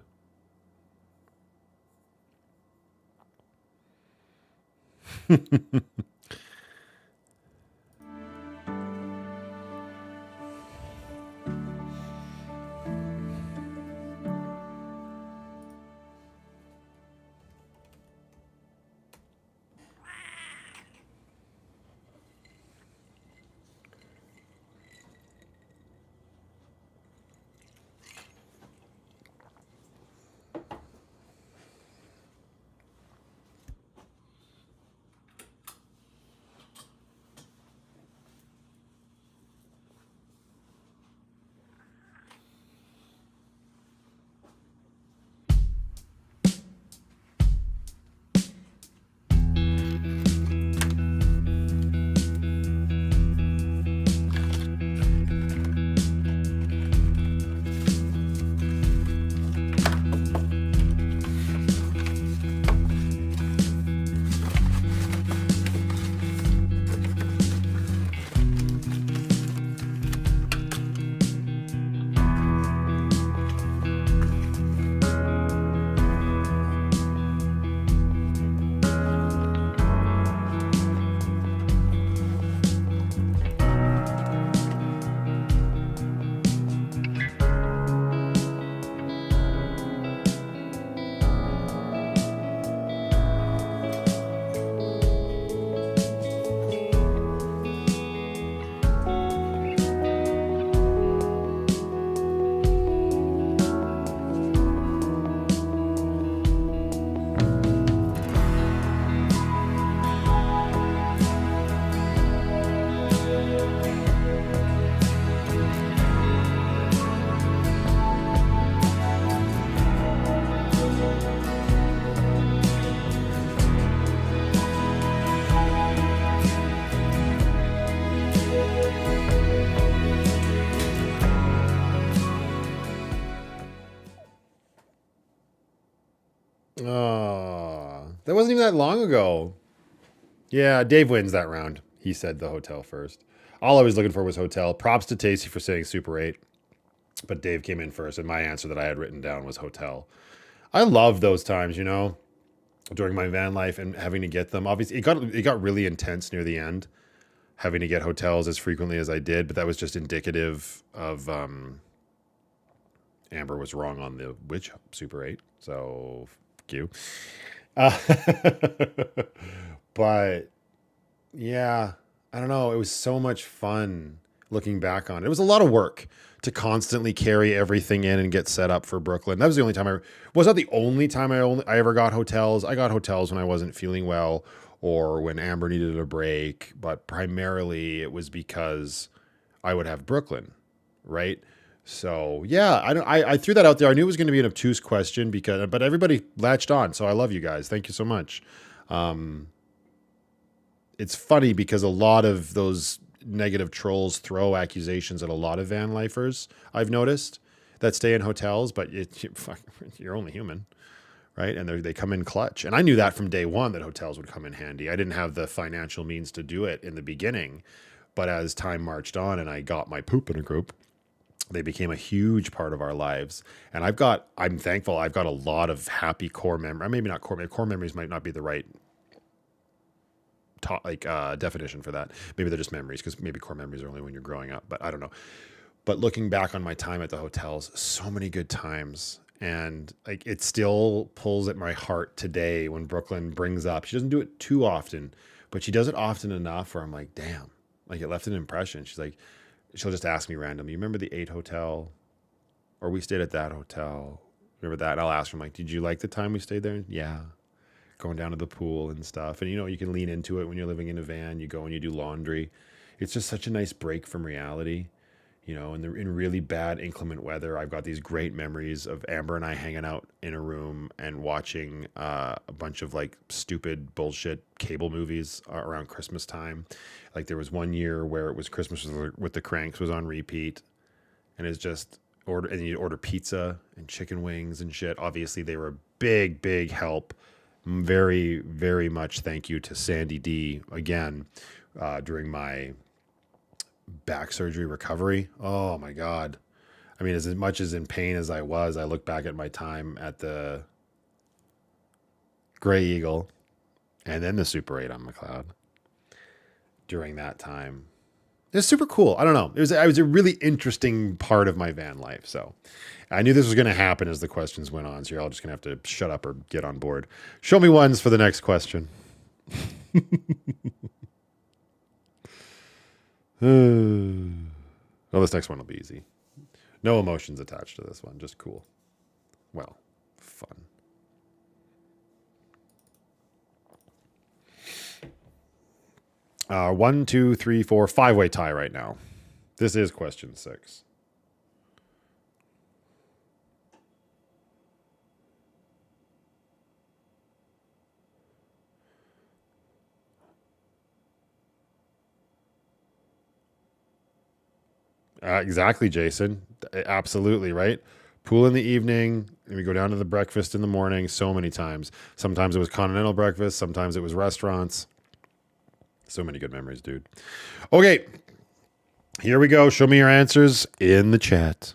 Oh, that wasn't even that long ago. Yeah, Dave wins that round. He said the hotel first. All I was looking for was hotel. Props to Tacey for saying Super 8. But Dave came in first, and my answer that I had written down was hotel. I love those times, you know, during my van life and having to get them. Obviously, it got really intense near the end, having to get hotels as frequently as I did. But that was just indicative of Amber was wrong on the which Super 8. So, fuck you. But yeah, I don't know. It was so much fun looking back on it. It was a lot of work to constantly carry everything in and get set up for Brooklyn. That was the only time was not the only time I ever got hotels. I got hotels when I wasn't feeling well or when Amber needed a break, but primarily it was because I would have Brooklyn, right? So yeah, I threw that out there. I knew it was going to be an obtuse question but everybody latched on. So I love you guys. Thank you so much. It's funny because a lot of those negative trolls throw accusations at a lot of van lifers, I've noticed, that stay in hotels, but you're only human, right? And they come in clutch. And I knew that from day one that hotels would come in handy. I didn't have the financial means to do it in the beginning, but as time marched on and I got my poop in a group, they became a huge part of our lives. And I'm thankful I've got a lot of happy core memories. Maybe not core memories might not be the right definition for that. Maybe they're just memories, because maybe core memories are only when you're growing up, but I don't know. But looking back on my time at the hotels, so many good times. And like, it still pulls at my heart today when Brooklyn brings up, she doesn't do it too often, but she does it often enough where I'm like, damn, like it left an impression. She's like, she'll just ask me randomly, you remember the 8 hotel? Or we stayed at that hotel. Remember that? And I'll ask her, I'm like, did you like the time we stayed there? Yeah. Going down to the pool and stuff. And, you know, you can lean into it when you're living in a van. You go and you do laundry. It's just such a nice break from reality. You know, in really bad inclement weather, I've got these great memories of Amber and I hanging out in a room and watching a bunch of like stupid bullshit cable movies around Christmas time. Like there was one year where it was Christmas with the Cranks was on repeat, and it's just you'd order pizza and chicken wings and shit. Obviously, they were a big help. Very, very much thank you to Sandy D again during my back surgery recovery. Oh my God. I mean, as much as in pain as I was, I look back at my time at the Grey Eagle and then the Super 8 on Macleod during that time. It was super cool. I don't know. It was a really interesting part of my van life. So I knew this was going to happen as the questions went on. So you're all just going to have to shut up or get on board. Show me ones for the next question. Well, this next one will be easy. No emotions attached to this one. Just cool. Well, fun. One, two, three, four, 5-way tie right now. This is question 6. Exactly, Jason. Absolutely, right? Pool in the evening, and we go down to the breakfast in the morning so many times. Sometimes it was continental breakfast. Sometimes it was restaurants. So many good memories, dude. Okay, here we go. Show me your answers in the chat.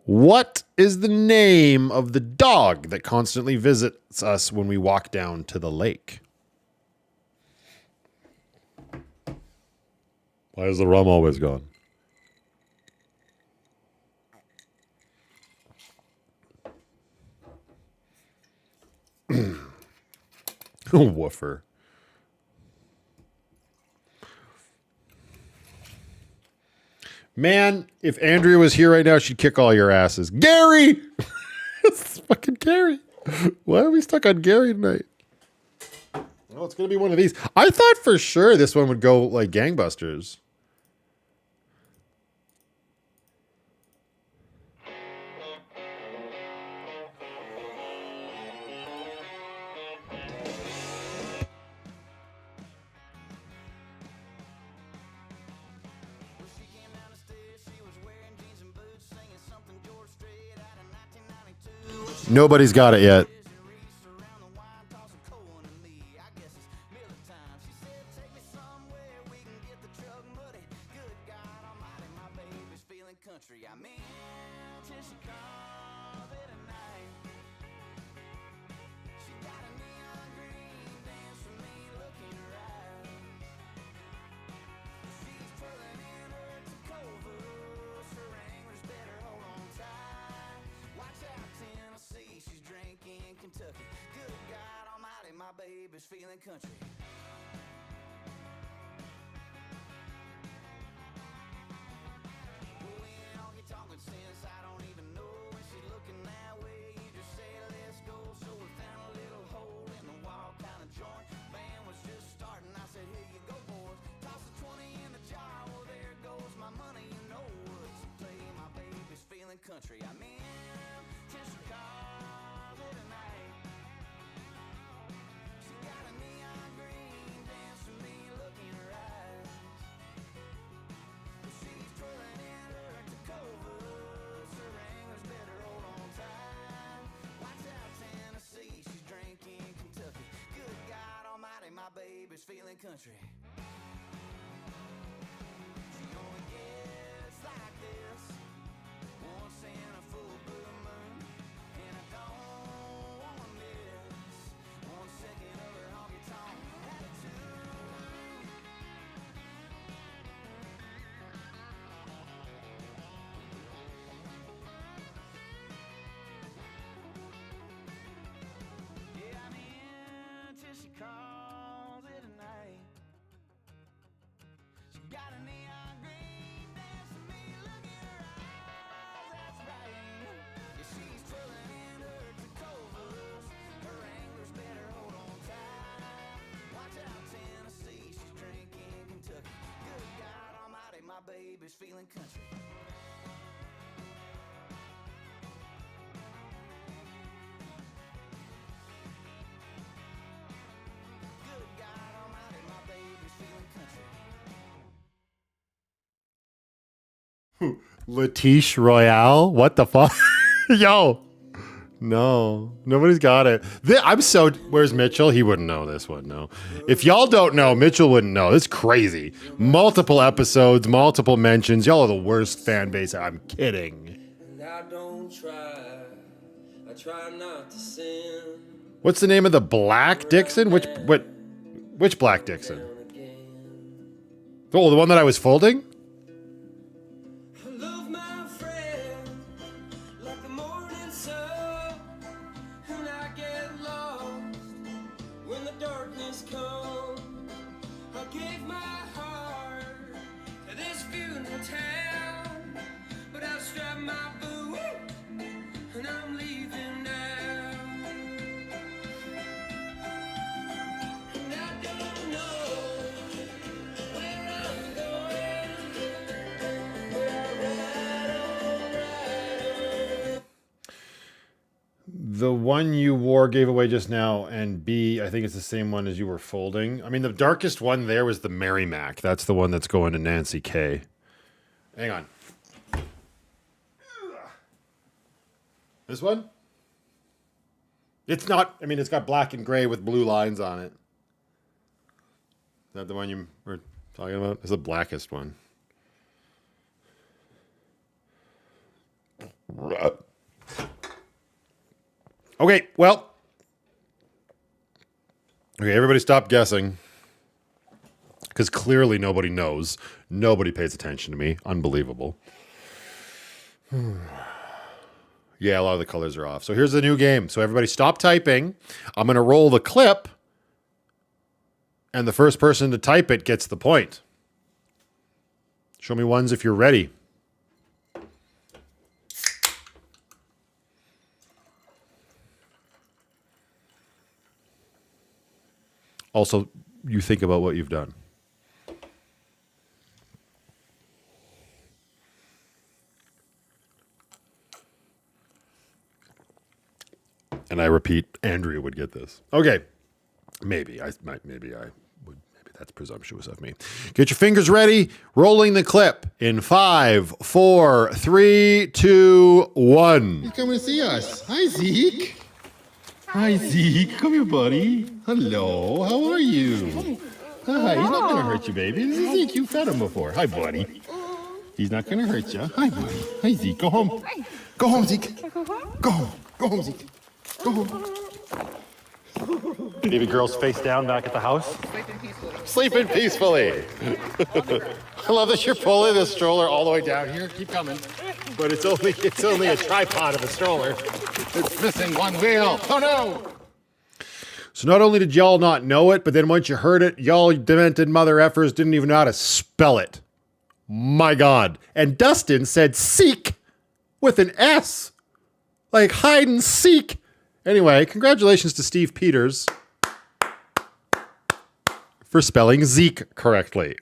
What is the name of the dog that constantly visits us when we walk down to the lake? Why is the rum always gone? Woofer. Man, if Andrea was here right now, she'd kick all your asses. Gary! It's fucking Gary. Why are we stuck on Gary tonight? Oh, it's going to be one of these. I thought for sure this one would go like gangbusters. Nobody's got it yet. Kentucky. Good God Almighty, my baby's feeling country. Well, we ain't honky talking since I don't even know when she's looking that way. You just say let's go. So we found a little hole in the wall, kind of joint. Band was just starting. I said, here you go, boys. Toss a 20 in the jar. Well, there goes my money. You know what to play. My baby's feeling country. I'm in till she calls it a night. She got a neon green dance for me, look in her eyes. She's twirling in her Tacovas. Her wranglers better hold on tight. Watch out, Tennessee, she's drinking Kentucky. Good God Almighty, my baby's feeling country. She only gets like this once in a full blue moon, and I don't wanna miss 1 second of her honky-tonk attitude. Yeah, I'm in till she calls it a night. She got a neon green dance for me, look in her eyes, that's right. Yeah, she's twirling in her Tacovas. Her wranglers better hold on tight. Watch out, Tennessee, she's drinking Kentucky. Good God Almighty, my baby's feeling country. Good God Almighty, my baby's feeling country. Letitia Royale? What the fuck? Yo. No. Nobody's got it. Where's Mitchell? He wouldn't know this one, no. If y'all don't know, Mitchell wouldn't know. This is crazy. Multiple episodes, multiple mentions. Y'all are the worst fan base. I'm kidding. And I don't try. I try not to sin. What's the name of the Black Dixon? Which Black Dixon? Oh, the one that I was folding? I love my friend like the morning sun, and I get lost when the darkness comes. I gave my heart to this funeral town, but I strapped my boot and I'm leaving now. And I don't know where I'm going, but I ride on. The one you wore gave away just now, and B, I think it's the same one as you were folding. I mean, the darkest one there was the Mary Mac. That's the one that's going to Nancy K. Hang on. This one? It's not, I mean, it's got black and gray with blue lines on it. Is that the one you were talking about? It's the blackest one. Okay, well. Okay, everybody stop guessing. Because clearly nobody knows. Nobody pays attention to me. Unbelievable. Yeah, a lot of the colors are off. So here's the new game. So everybody stop typing. I'm going to roll the clip. And the first person to type it gets the point. Show me ones if you're ready. Also, you think about what you've done. And I repeat, Andrea would get this. Okay. Maybe that's presumptuous of me. Get your fingers ready. Rolling the clip in 5, 4, 3, 2, 1. He's coming to see us. Hi, Zeke. Hi, Zeke. Come here, buddy. Hello. How are you? Hi. He's not going to hurt you, baby. This is Zeke. You've fed him before. Hi, buddy. He's not going to hurt you. Hi, buddy. Hi, Zeke. Go home. Go home, Zeke. Go home. Go home, Zeke. Go home. Baby girl's face down back at the house. Sleeping peacefully. I love that you're pulling the stroller all the way down here. Keep coming. But it's only a tripod of a stroller. It's missing one wheel. Oh, no. So not only did y'all not know it, but then once you heard it, y'all demented mother effers didn't even know how to spell it. My God. And Dustin said seek with an S. Like hide and seek. Anyway, congratulations to Steve Peters for spelling Zeke correctly.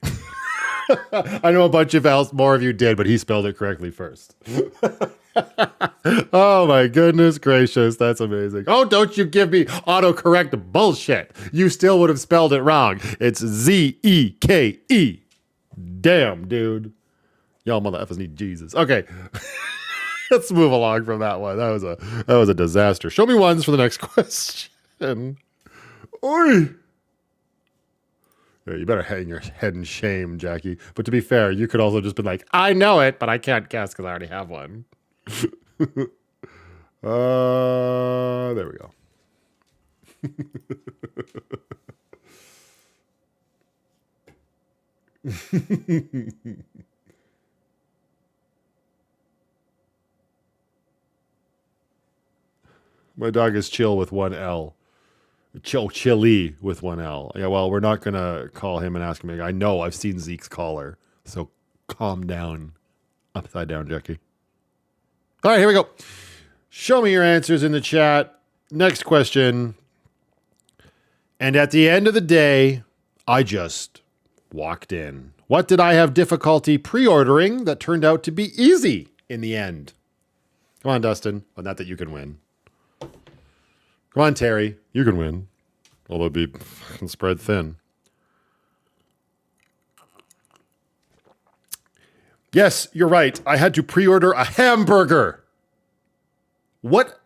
I know a bunch of more of you did, but he spelled it correctly first. Oh my goodness gracious, that's amazing. Oh, don't you give me autocorrect bullshit. You still would have spelled it wrong. It's Z-E-K-E. Damn, dude. Y'all mother effers need Jesus. Okay. Let's move along from that one. That was a disaster. Show me ones for the next question. Oi. Yeah, you better hang your head in shame, Jackie. But to be fair, you could also just be like, I know it, but I can't guess because I already have one. There we go. My dog is chill with one L. Chili with one L. Yeah, well, we're not going to call him and ask him. I know, I've seen Zeke's collar. So calm down. Upside down, Jackie. All right, here we go. Show me your answers in the chat. Next question. And at the end of the day, I just walked in. What did I have difficulty pre-ordering that turned out to be easy in the end? Come on, Dustin. Well, not that you can win. Come on, Terry. You can win. Although it'd be fucking spread thin. Yes, you're right. I had to pre-order a hamburger. What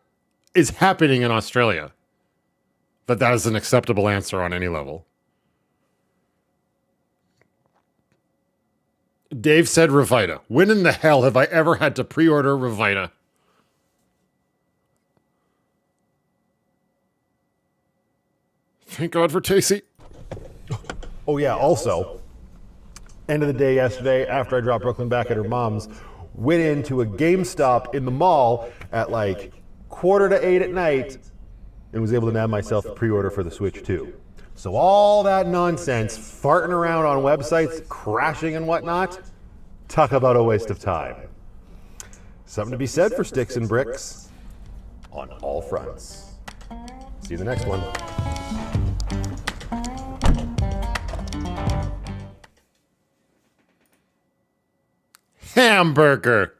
is happening in Australia that is an acceptable answer on any level? Dave said Revita. When in the hell have I ever had to pre-order Revita? Thank God for Tacey. Oh yeah, also, end of the day yesterday, after I dropped Brooklyn back at her mom's, went into a GameStop in the mall at like 7:45 at night and was able to nab myself a pre-order for the Switch 2. So all that nonsense, farting around on websites, crashing and whatnot, talk about a waste of time. Something to be said for sticks and bricks on all fronts. See you in the next one. Hamburger.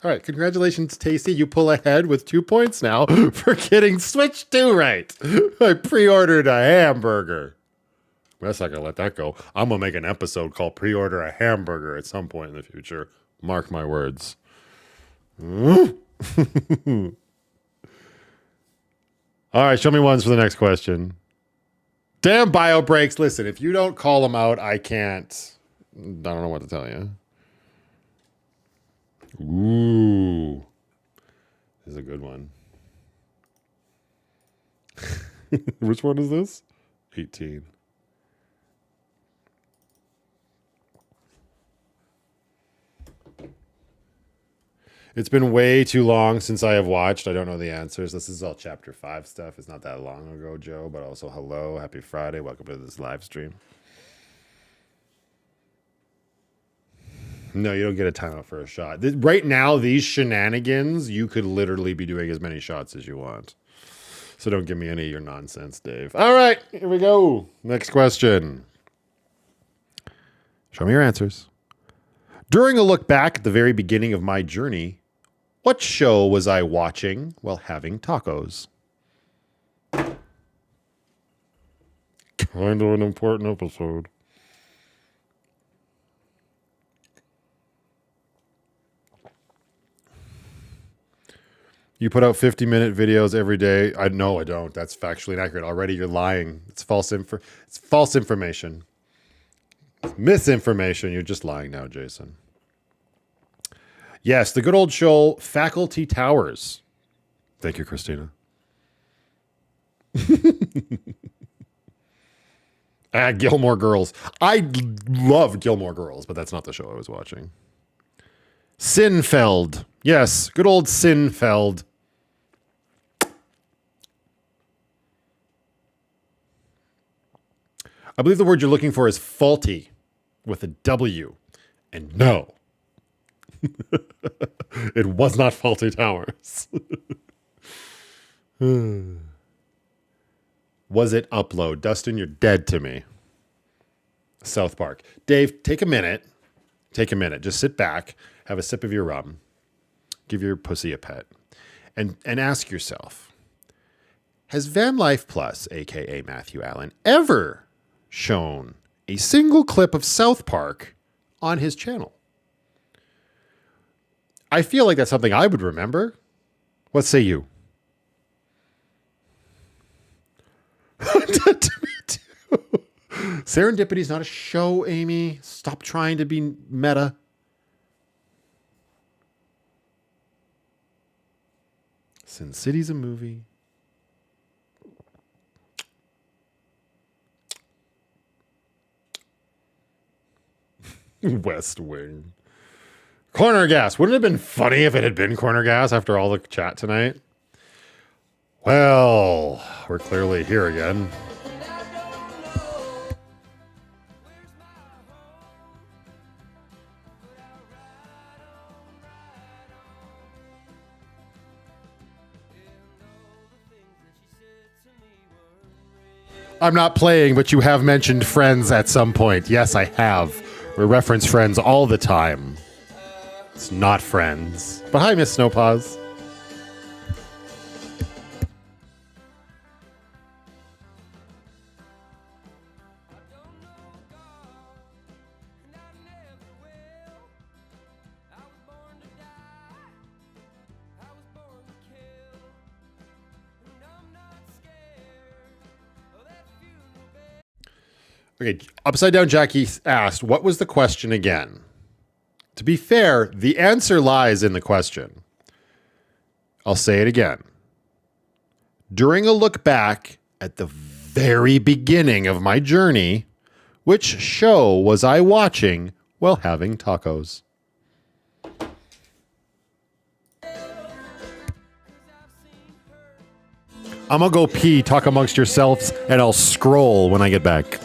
All right, congratulations, Tasty. You pull ahead with 2 points now for getting Switch 2 right. I pre-ordered a hamburger. I'm not going to let that go. I'm going to make an episode called Pre-Order a Hamburger at some point in the future. Mark my words. All right, show me ones for the next question. Damn bio breaks. Listen, if you don't call them out, I can't. I don't know what to tell you. Ooh. This is a good one. Which one is this? 18. It's been way too long since I have watched. I don't know the answers. This is all chapter 5 stuff. It's not that long ago, Joe, but also hello. Happy Friday. Welcome to this live stream. No, you don't get a timeout for a shot. Right now, these shenanigans, you could literally be doing as many shots as you want. So don't give me any of your nonsense, Dave. All right, here we go. Next question. Show me your answers. During a look back at the very beginning of my journey, what show was I watching while having tacos? Kind of an important episode. You put out 50-minute videos every day. No, I don't. That's factually inaccurate. Already you're lying. It's false information. It's misinformation. You're just lying now, Jason. Yes, the good old show Faculty Towers. Thank you, Christina. Gilmore Girls. I love Gilmore Girls, but that's not the show I was watching. Sinfeld. Yes, good old Sinfeld. I believe the word you're looking for is faulty with a W. And no, it was not Faulty Towers. Was it Upload? Dustin, you're dead to me. South Park. Dave, take a minute. Take a minute. Just sit back, have a sip of your rum, give your pussy a pet, and ask yourself, has VanlifePLUS, a.k.a. Matthew Allen, ever shown a single clip of South Park on his channel? I feel like that's something I would remember. What say you? To me too. Serendipity's not a show, Amy. Stop trying to be meta. Sin City's a movie. West Wing. Corner Gas. Wouldn't it have been funny if it had been Corner Gas after all the chat tonight? Well, we're clearly here again. I'm not playing, but you have mentioned Friends at some point. Yes, I have. We reference Friends all the time. It's not Friends. But hi, Miss Snowpaws. Okay, Upside Down Jackie asked, what was the question again? To be fair, the answer lies in the question. I'll say it again. During a look back at the very beginning of my journey, which show was I watching while having tacos? I'm gonna go pee, talk amongst yourselves, and I'll scroll when I get back.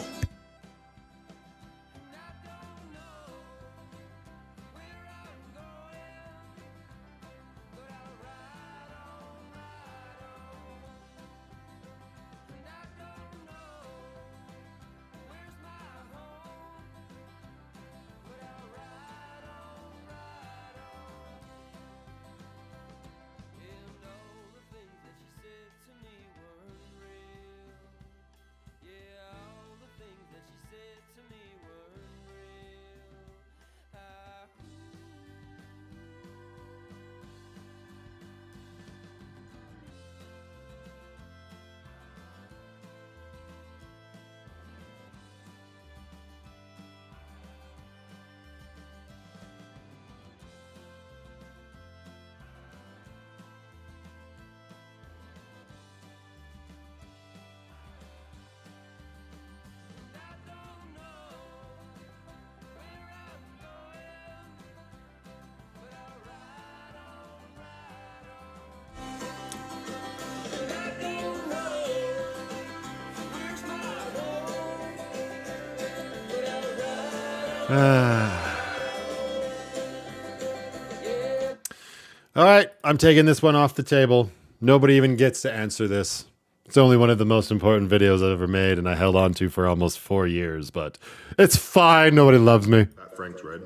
All right, I'm taking this one off the table. Nobody even gets to answer this. It's only one of the most important videos I've ever made, and I held on to for almost 4 years, but it's fine. Nobody loves me. Frank's Red.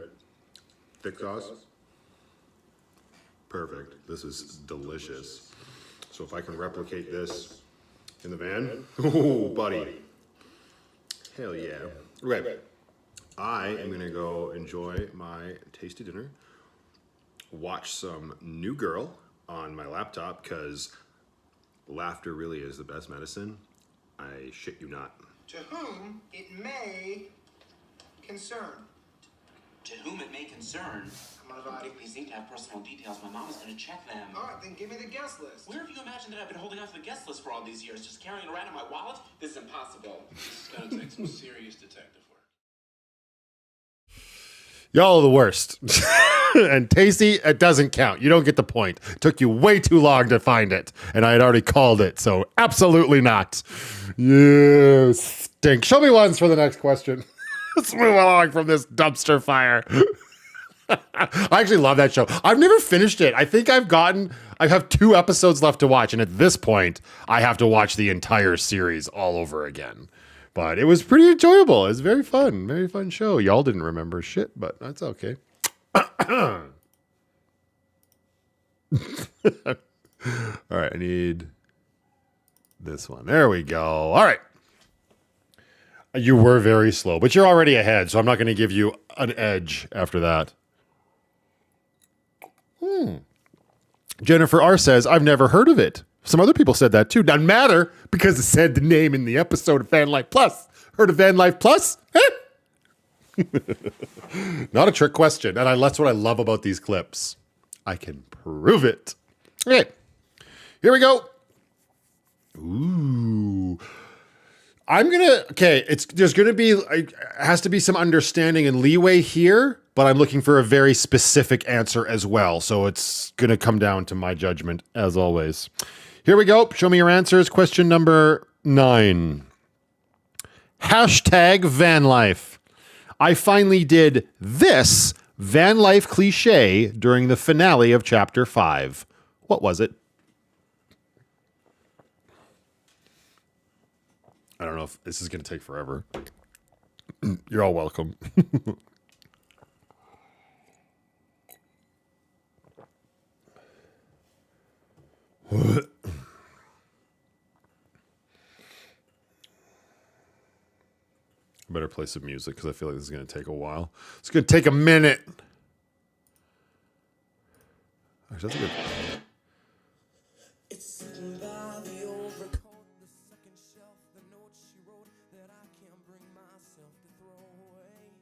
Thick sauce. Perfect. This is delicious. So if I can replicate this in the van, oh, buddy. Hell yeah. Okay. I am going to go enjoy my tasty dinner, watch some New Girl on my laptop, because laughter really is the best medicine. I shit you not. To whom it may concern. To whom it may concern. Please need to have personal details. My mom is going to check them. All right, then give me the guest list. Where have you imagined that I've been holding on to the guest list for all these years? Just carrying it around in my wallet? This is impossible. This is going to take some serious detective work. Y'all are the worst. And Tacey, it doesn't count. You don't get the point. It took you way too long to find it, and I had already called it, so absolutely not. You stink. Show me ones for the next question. Let's move along from this dumpster fire. I actually love that show. I've never finished it. I think I have 2 episodes left to watch, and at this point, I have to watch the entire series all over again. But it was pretty enjoyable. It was very fun show. Y'all didn't remember shit, but that's okay. All right, I need this one. There we go. All right. You were very slow, but you're already ahead, so I'm not going to give you an edge after that. Jennifer R. says, I've never heard of it. Some other people said that too. Doesn't matter because it said the name in the episode of VanlifePLUS. Heard of VanlifePLUS? Not a trick question. And that's what I love about these clips. I can prove it. Okay. Here we go. Ooh. It has to be some understanding and leeway here, but I'm looking for a very specific answer as well. So it's going to come down to my judgment as always. Here we go. Show me your answers. Question number 9. Hashtag vanlife. I finally did this van life cliche during the finale of chapter 5. What was it? I don't know if this is going to take forever. You're all welcome. I better play some music because I feel like this is going to take a while. It's going to take a minute. Actually, that's a good... It's sitting by the overcoat, the second shelf, the note she wrote that I can't bring myself to throw away.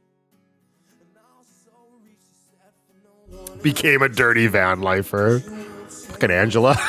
And also reach the set for no one. Became a dirty van lifer. Fucking Angela.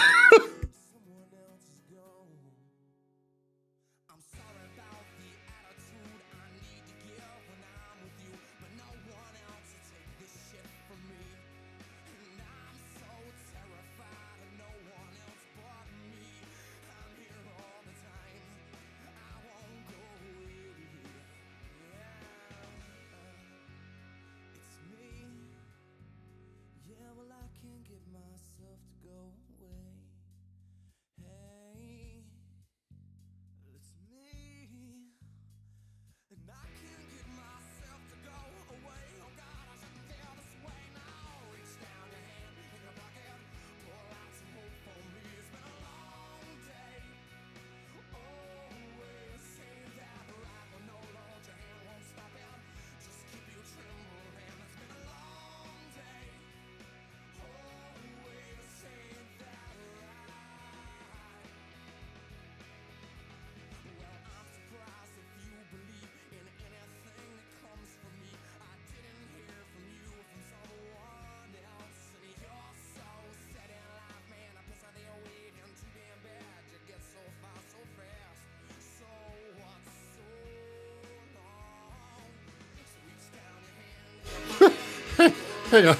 Hang on.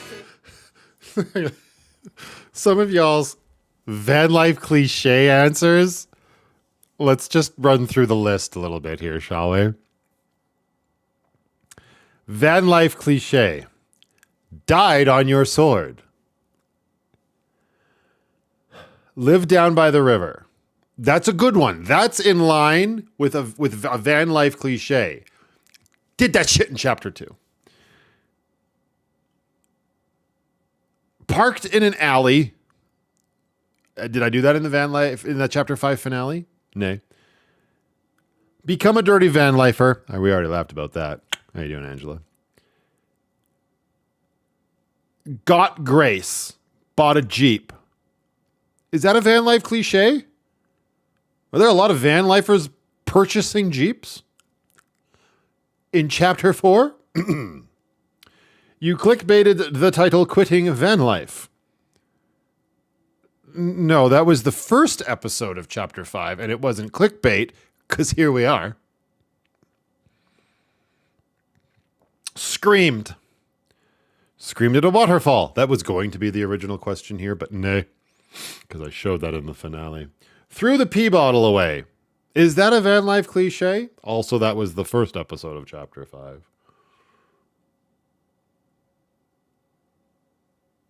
Some of y'all's van life cliche answers. Let's just run through the list a little bit here, shall we? Van life cliche. Died on your sword. Live down by the river. That's a good one. That's in line with a van life cliche. Did that shit in chapter 2. Parked in an alley. Did I do that in the van life in the chapter 5 finale? Nay. Become a dirty van lifer. We already laughed about that. How you doing, Angela? Got grace. Bought a Jeep. Is that a van life cliche? Are there a lot of van lifers purchasing Jeeps? In chapter 4? You clickbaited the title Quitting Van Life. No, that was the first episode of chapter 5, and it wasn't clickbait, because here we are. Screamed. Screamed at a waterfall. That was going to be the original question here, but nay, because I showed that in the finale. Threw the pee bottle away. Is that a van life cliche? Also, that was the first episode of Chapter 5.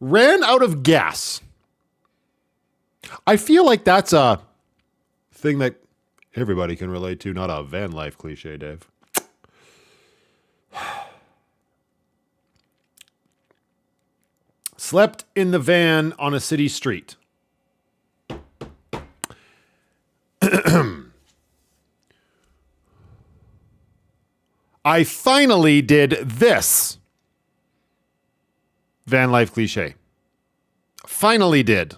Ran out of gas. I feel like that's a thing that everybody can relate to, not a van life cliche, Dave. Slept in the van on a city street. I finally did this. Van life cliche. Finally did.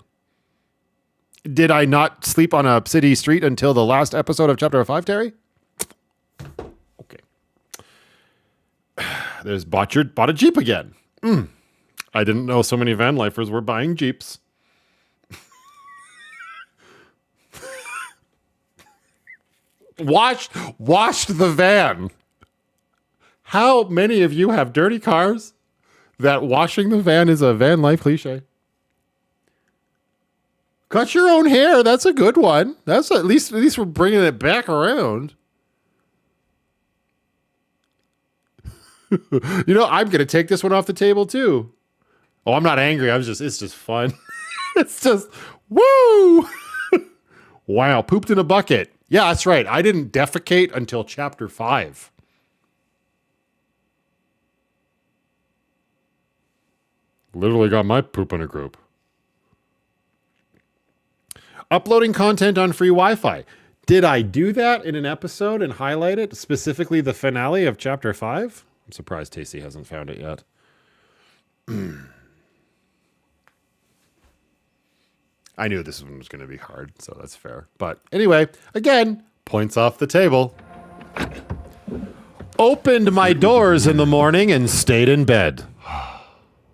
Did I not sleep on a city street until the last episode of Chapter 5, Terry? Okay. There's bought a Jeep again. I didn't know so many van lifers were buying Jeeps. Washed the van. How many of you have dirty cars that washing the van is a van life cliche? Cut your own hair. That's a good one. That's at least we're bringing it back around. You know, I'm going to take this one off the table too. Oh, I'm not angry. It's just fun. It's just, woo! Wow, pooped in a bucket. Yeah, that's right. I didn't defecate until Chapter 5. Literally got my poop in a group. Uploading content on free Wi-Fi. Did I do that in an episode and highlight it? Specifically the finale of Chapter 5? I'm surprised Tacey hasn't found it yet. I knew this one was going to be hard, so that's fair. But anyway, again, points off the table. Opened my doors in the morning and stayed in bed.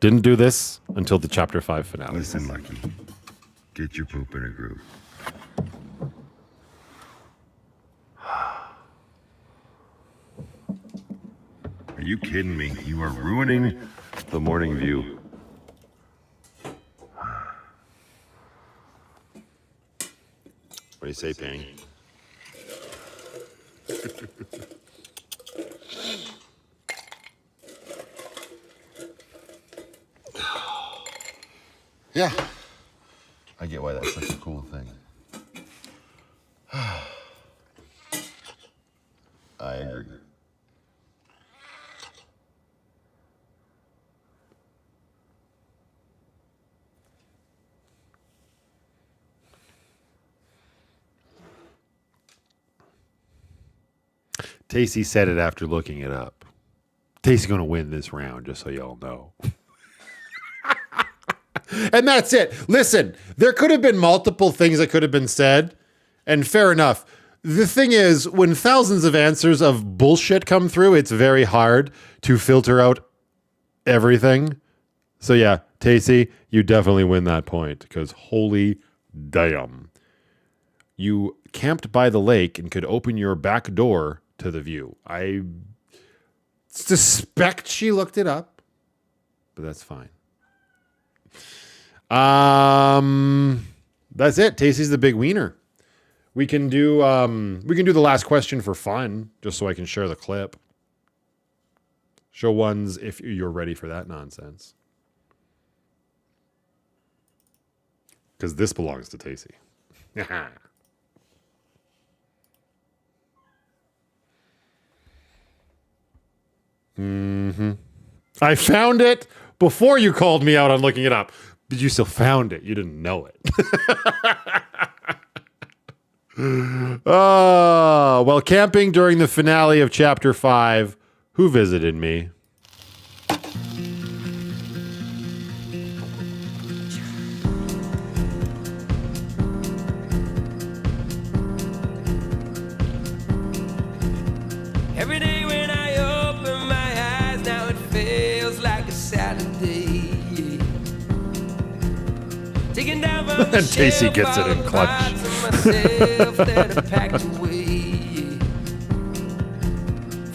Didn't do this until the Chapter 5 finale. Listen, Lucky. Get your poop in a group. Are you kidding me? You are ruining the morning view. What do you say, Penny? Yeah. I get why that's such a cool thing. I agree. Tacey said it after looking it up. Tacey's going to win this round, just so y'all know. And that's it. Listen, there could have been multiple things that could have been said, and fair enough. The thing is, when thousands of answers of bullshit come through, it's very hard to filter out everything. So yeah, Tacey, you definitely win that point, because holy damn. You camped by the lake and could open your back door to the view. I suspect she looked it up, but that's fine. That's it. Tacey's the big wiener. We can do the last question for fun, just so I can share the clip. Show ones if you're ready for that nonsense. Because this belongs to Tacey. I found it before you called me out on looking it up. But you still found it. You didn't know it. While camping during the finale of Chapter 5, who visited me? Every day when I open my eyes, now it feels like a Saturday. Taking down from the And Tacey shelf gets it all in the clutch. parts of myself that are packed away.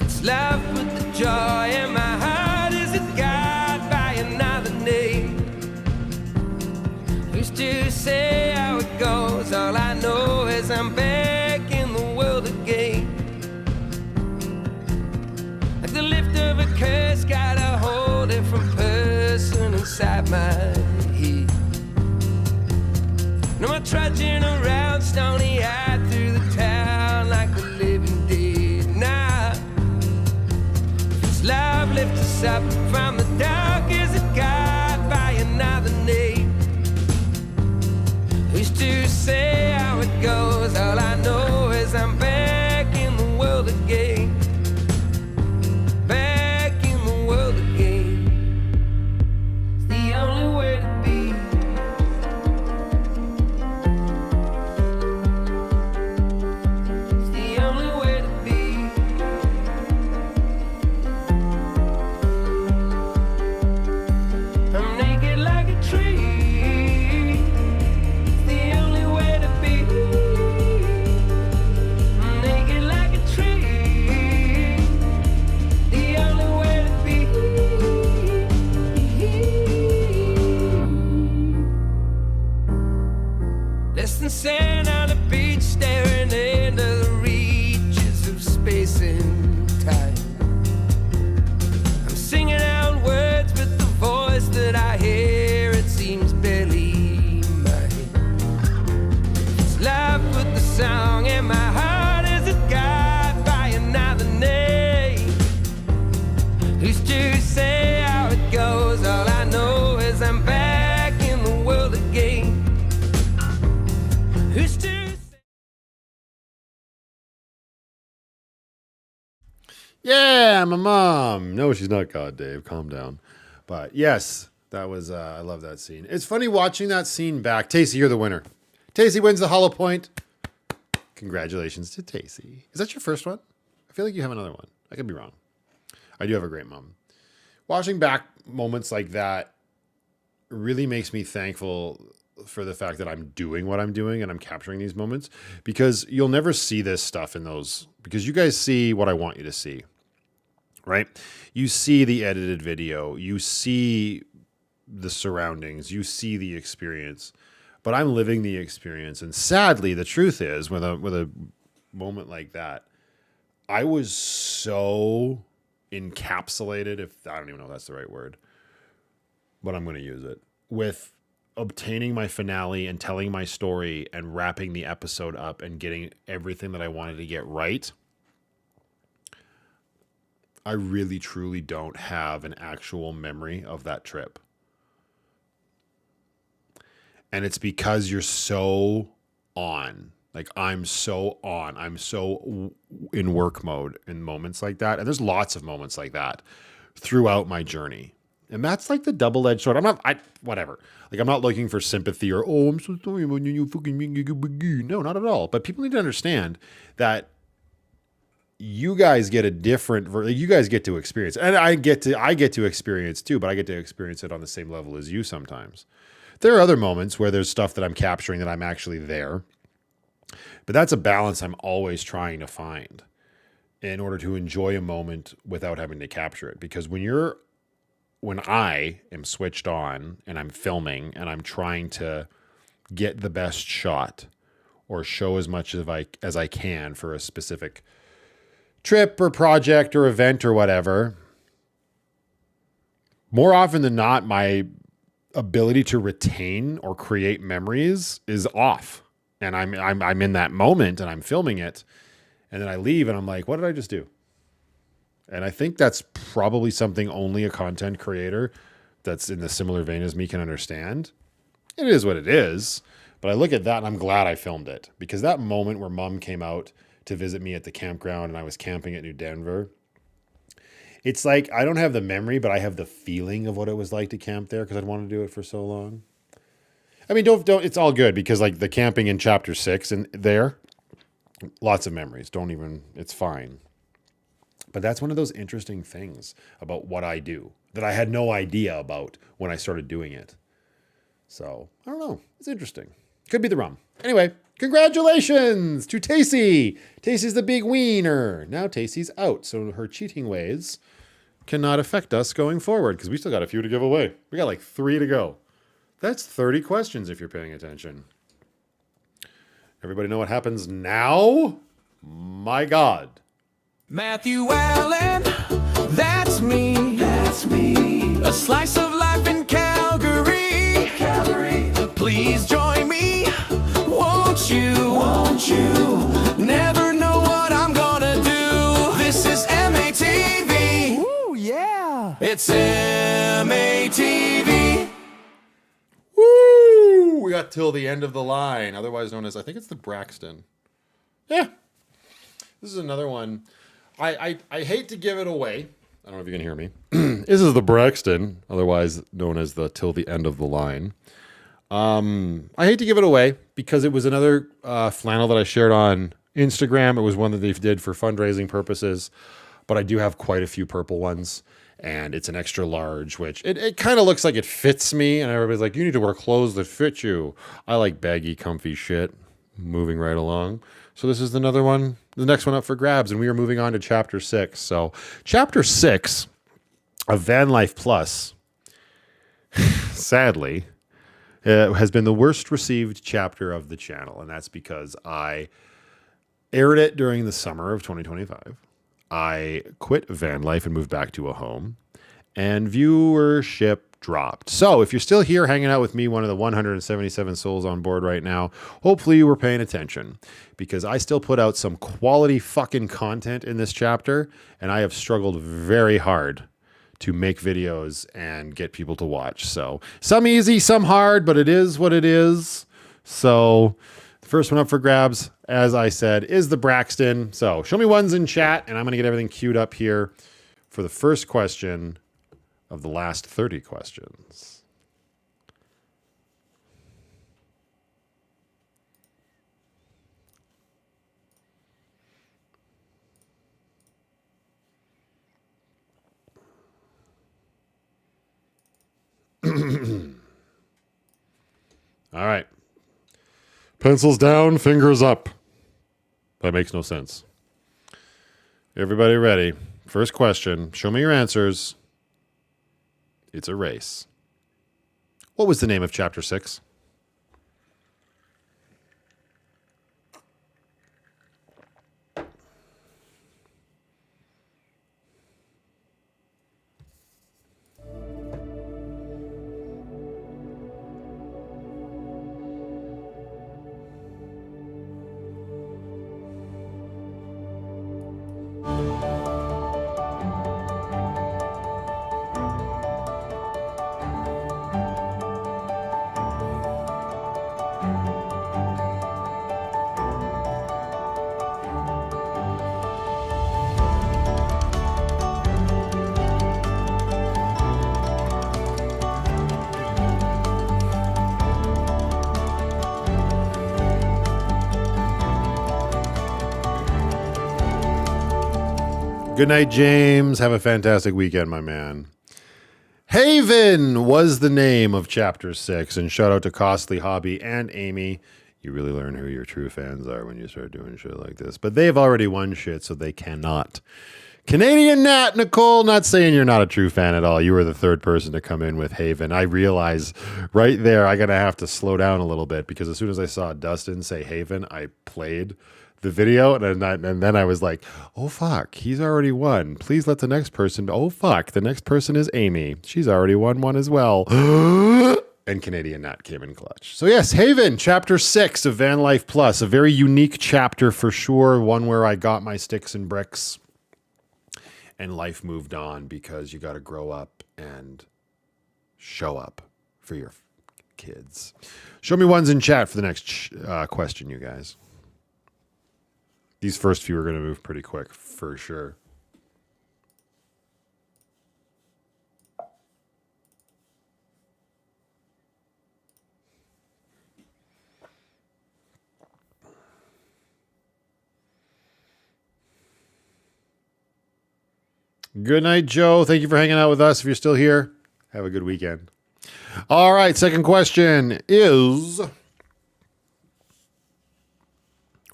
It's love with the joy in my heart. Is it God by a night? say how it goes. All I know is I'm back in the world again. Like the lift of a curse, got a whole different person inside my head. No more trudging around stony-eyed through the town like the living dead. Nah, this love lifts us up from the dark as a god by another name. Who's to say how it goes? All I know is I'm back in the world again. Back in the world again. It's the only way to be. It's the only way to be. I'm naked like a tree. It's the only way to be. I'm naked like a tree. The only way to be. Less than sand on the beach, staring into the reaches of space and time. I'm singing out words, but the voice that I hear, it seems barely mine. It's love with the song, and my heart is a guide by another name. Who's to say how it goes? All I know is I'm back in the world again. Who's to Yeah, my mom. No, she's not God, Dave. Calm down. But yes, that was, I love that scene. It's funny watching that scene back. Tacey, you're the winner. Tacey wins the Hollow Point. Congratulations to Tacey. Is that your first one? I feel like you have another one. I could be wrong. I do have a great mom. Watching back moments like that really makes me thankful for the fact that I'm doing what I'm doing and I'm capturing these moments, because you'll never see this stuff in those, because you guys see what I want you to see, right? You see the edited video, you see the surroundings, you see the experience, but I'm living the experience. And sadly, the truth is, with a moment like that, I was so encapsulated, if I don't even know if that's the right word, but I'm going to use it, with obtaining my finale and telling my story and wrapping the episode up and getting everything that I wanted to get right. I really, truly don't have an actual memory of that trip. And it's because you're so on. Like, I'm so on. I'm so in work mode in moments like that. And there's lots of moments like that throughout my journey. And that's like the double-edged sword. Whatever. Like, I'm not looking for sympathy or, oh, I'm so sorry when you fucking... No, not at all. But people need to understand that you guys get a different... You guys get to experience. And I get to experience too, but I get to experience it on the same level as you sometimes. There are other moments where there's stuff that I'm capturing that I'm actually there. But that's a balance I'm always trying to find in order to enjoy a moment without having to capture it. Because when I am switched on and I'm filming and I'm trying to get the best shot or show as much as I can for a specific trip or project or event or whatever, more often than not, my ability to retain or create memories is off. And I'm in that moment and I'm filming it, and then I leave and I'm like, what did I just do? And I think that's probably something only a content creator that's in the similar vein as me can understand. It is what it is. But I look at that and I'm glad I filmed it, because that moment where Mom came out to visit me at the campground and I was camping at New Denver, it's like I don't have the memory, but I have the feeling of what it was like to camp there because I'd wanted to do it for so long. I mean, don't. It's all good, because like the camping in chapter 6 and there, lots of memories. It's fine. But that's one of those interesting things about what I do that I had no idea about when I started doing it. So I don't know. It's interesting. Could be the rum. Anyway, congratulations to Tacey. Tacey's the big wiener. Now Tacey's out, so her cheating ways cannot affect us going forward, because we still got a few to give away. We got like 3 to go. That's 30 questions if you're paying attention. Everybody know what happens now? My God. Matthew Allen, that's me. That's me. A slice of life in Calgary. Calgary. Please join me, won't you? Won't you? Never know what I'm gonna do. This is MATV. Ooh, yeah. It's MATV. Woo! We got till the end of the line, otherwise known as, I think it's the Braxton. Yeah. This is another one. I hate to give it away. I don't know if you can hear me. This is the Braxton, otherwise known as the till the end of the line. I hate to give it away because it was another flannel that I shared on Instagram. It was one that they did for fundraising purposes, but I do have quite a few purple ones, and it's an extra large, which it kind of looks like it fits me, and everybody's like, you need to wear clothes that fit you. I like baggy, comfy shit. Moving right along. So this is another one, the next one up for grabs, and we are moving on to Chapter 6. So Chapter 6 of VanlifePLUS, sadly, has been the worst received chapter of the channel, and that's because I aired it during the summer of 2025. I quit van life and moved back to a home, and viewership dropped. So if you're still here hanging out with me, one of the 177 souls on board right now, hopefully you were paying attention, because I still put out some quality fucking content in this chapter, and I have struggled very hard to make videos and get people to watch. So some easy, some hard, but it is what it is. So the first one up for grabs, as I said, is the Braxton. So show me ones in chat, and I'm going to get everything queued up here for the first question of the last 30 questions. All right. Pencils down, fingers up. That makes no sense. Everybody ready? First question. Show me your answers. It's a race. What was the name of Chapter 6? Good night, James. Have a fantastic weekend, my man. Haven was the name of Chapter 6, and shout out to Costly Hobby and Amy. You really learn who your true fans are when you start doing shit like this. But they've already won shit, so they cannot. Canadian Nat, Nicole, not saying you're not a true fan at all. You were the third person to come in with Haven. I realize right there I'm going to have to slow down a little bit, because as soon as I saw Dustin say Haven, I played the video, and then I was like, oh fuck, he's already won. Please let the next person, oh fuck, the next person is Amy. She's already won one as well. And Canadian Nat came in clutch. So yes, Haven, Chapter 6 of VanlifePLUS, a very unique chapter for sure, one where I got my sticks and bricks and life moved on, because you got to grow up and show up for your kids. Show me ones in chat for the next question, you guys. These first few are going to move pretty quick, for sure. Good night, Joe. Thank you for hanging out with us. If you're still here, have a good weekend. All right, second question is,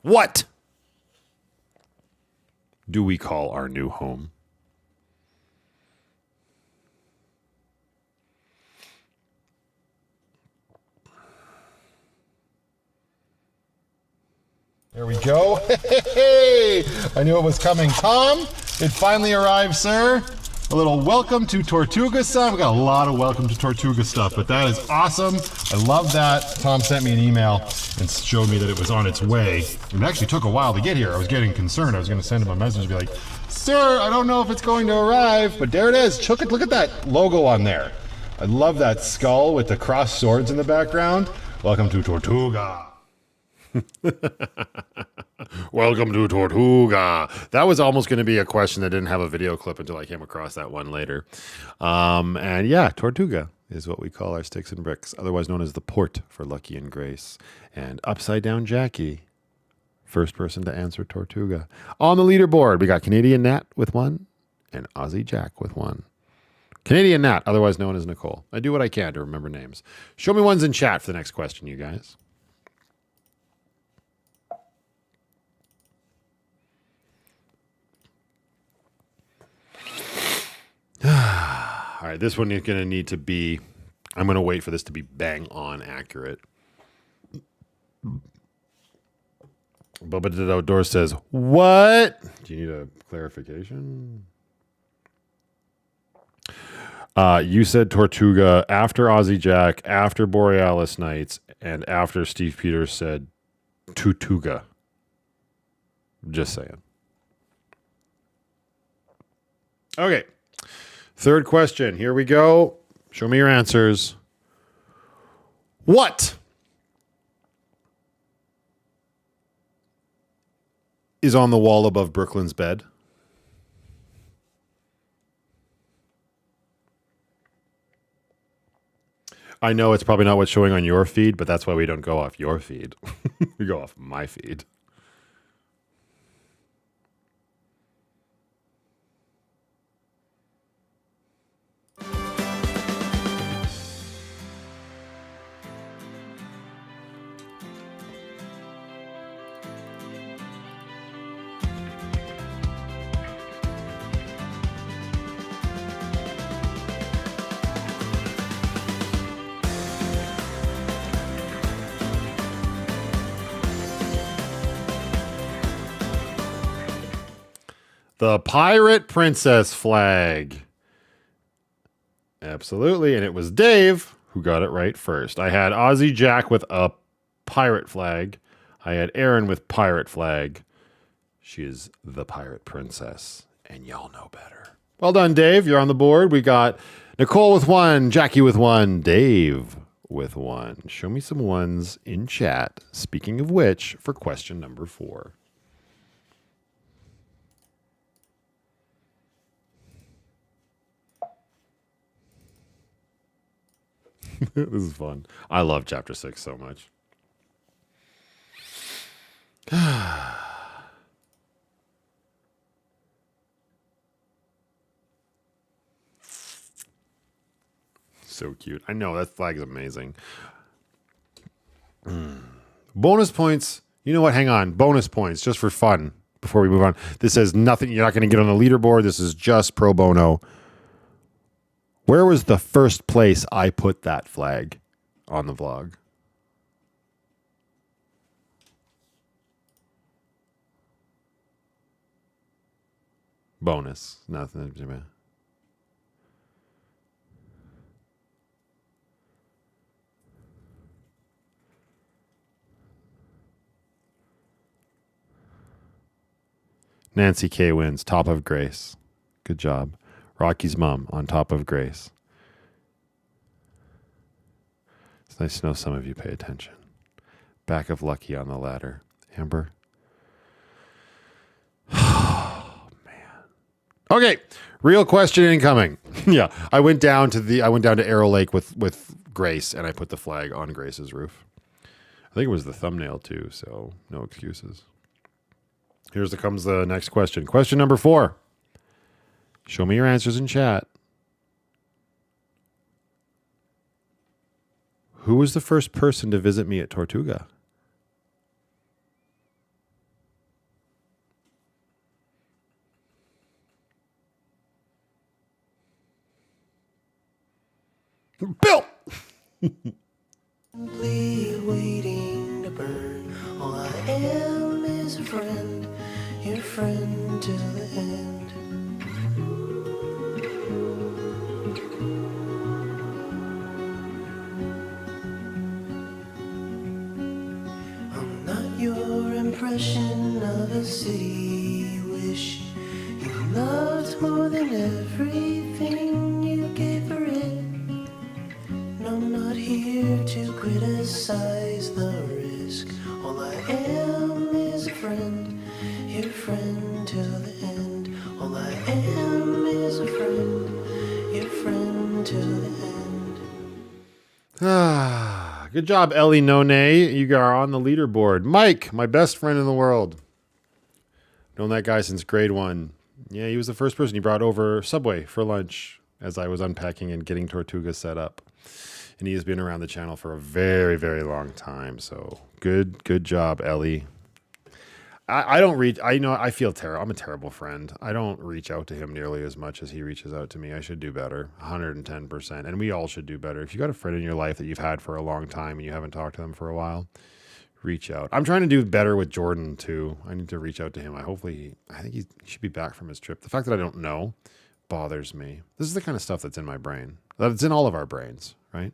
what do we call our new home? There we go. Hey, I knew it was coming. Tom, it finally arrived, sir. A little welcome to Tortuga stuff. We got a lot of welcome to Tortuga stuff, but that is awesome. I love that. Tom sent me an email and showed me that it was on its way. It actually took a while to get here. I was getting concerned. I was going to send him a message and be like, sir, I don't know if it's going to arrive, but there it is. Look at that logo on there. I love that skull with the crossed swords in the background. Welcome to Tortuga. Welcome to Tortuga. That was almost going to be a question that didn't have a video clip until I came across that one later. And yeah, Tortuga is what we call our sticks and bricks, otherwise known as the port for Lucky and Grace. And Upside Down Jackie, first person to answer Tortuga. On the leaderboard, we got Canadian Nat with 1 and Aussie Jack with 1. Canadian Nat, otherwise known as Nicole. I do what I can to remember names. Show me ones in chat for the next question, you guys. All right, this one is going to need to be, I'm going to wait for this to be bang on accurate. Bubba Did Outdoors says, what? Do you need a clarification? You said Tortuga after Aussie Jack, after Borealis Nights, and after Steve Peters said Tutuga. Just saying. Okay. Third question. Here we go. Show me your answers. What is on the wall above Brooklyn's bed? I know it's probably not what's showing on your feed, but that's why we don't go off your feed. We go off my feed. The Pirate Princess flag. Absolutely. And it was Dave who got it right first. I had Aussie Jack with a pirate flag. I had Aaron with pirate flag. She is the Pirate Princess. And y'all know better. Well done, Dave. You're on the board. We got Nicole with 1, Jackie with 1, Dave with 1. Show me some ones in chat. Speaking of which, for question number 4. This is fun. I love Chapter 6 so much. So cute. I know, that flag is amazing. Bonus points. You know what? Hang on. Bonus points just for fun before we move on. This says nothing. You're not going to get on the leaderboard. This is just pro bono. Where was the first place I put that flag on the vlog? Bonus. Nothing. Nancy K wins. Top of Grace. Good job. Rocky's mom on top of Grace. It's nice to know some of you pay attention. Back of Lucky on the ladder. Amber. Oh, man. Okay. Real question incoming. Yeah. I went down to Arrow Lake with Grace and I put the flag on Grace's roof. I think it was the thumbnail too, so no excuses. Comes the next question. Question number 4. Show me your answers in chat. Who was the first person to visit me at Tortuga? Bill! Waiting to burn. All I am a friend, your friend till the end. I'm not your impression of a city you wish you loved more than everything you gave for it. And I'm not here to criticize the risk. All I am is a friend, your friend till the end. All I am is a friend, your friend till the end. Ah, good job, Ellie None. You are on the leaderboard. Mike, my best friend in the world. Known that guy since grade 1. Yeah, he was the first person you brought over Subway for lunch as I was unpacking and getting Tortuga set up. And he has been around the channel for a very, very long time. So good job, Ellie. I don't reach. I feel terrible. I'm a terrible friend. I don't reach out to him nearly as much as he reaches out to me. I should do better, 110%. And we all should do better. If you got a friend in your life that you've had for a long time and you haven't talked to them for a while, reach out. I'm trying to do better with Jordan too. I need to reach out to him. I think he should be back from his trip. The fact that I don't know bothers me. This is the kind of stuff that's in my brain. That's in all of our brains, right?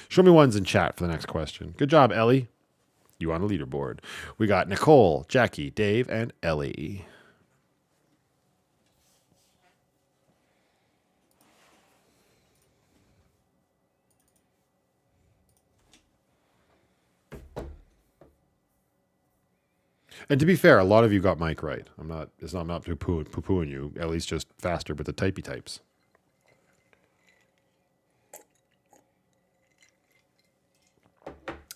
Show me ones in chat for the next question. Good job, Ellie. You on the leaderboard. We got Nicole, Jackie, Dave, and Ellie. And to be fair, a lot of you got Mike right. I'm not poo-pooing you. Ellie's just faster with the typey types.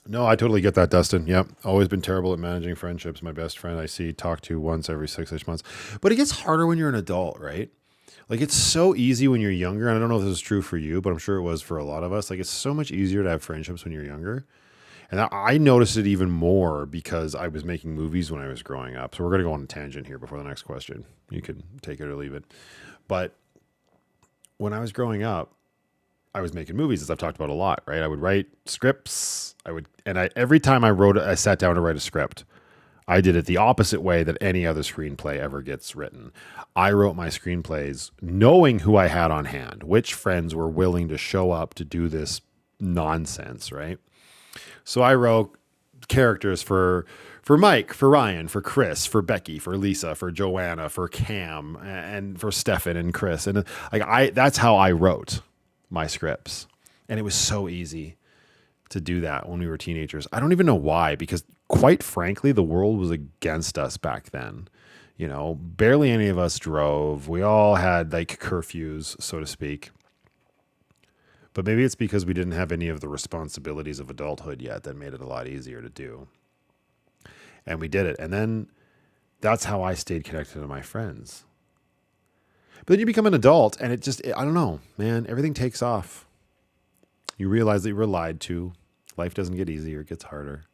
No, I totally get that, Dustin. Yep. Always been terrible at managing friendships. My best friend I talk to once every 6-ish months. But it gets harder when you're an adult, right? Like, it's so easy when you're younger. And I don't know if this is true for you, but I'm sure it was for a lot of us. Like, it's so much easier to have friendships when you're younger. And I noticed it even more because I was making movies when I was growing up. So we're going to go on a tangent here before the next question. You can take it or leave it. But when I was growing up, I was making movies, as I've talked about a lot, right? I would write scripts. Every time I sat down to write a script, I did it the opposite way that any other screenplay ever gets written. I wrote my screenplays knowing who I had on hand, which friends were willing to show up to do this nonsense, right? So I wrote characters for Mike, for Ryan, for Chris, for Becky, for Lisa, for Joanna, for Cam, and for Stefan and Chris. And that's how I wrote my scripts. And it was so easy to do that when we were teenagers. I don't even know why, because quite frankly, the world was against us back then. You know, barely any of us drove. We all had like curfews, so to speak. But maybe it's because we didn't have any of the responsibilities of adulthood yet that made it a lot easier to do. And we did it. And then that's how I stayed connected to my friends. But then you become an adult and I don't know, man, everything takes off. You realize that you were lied to. Life doesn't get easier, it gets harder.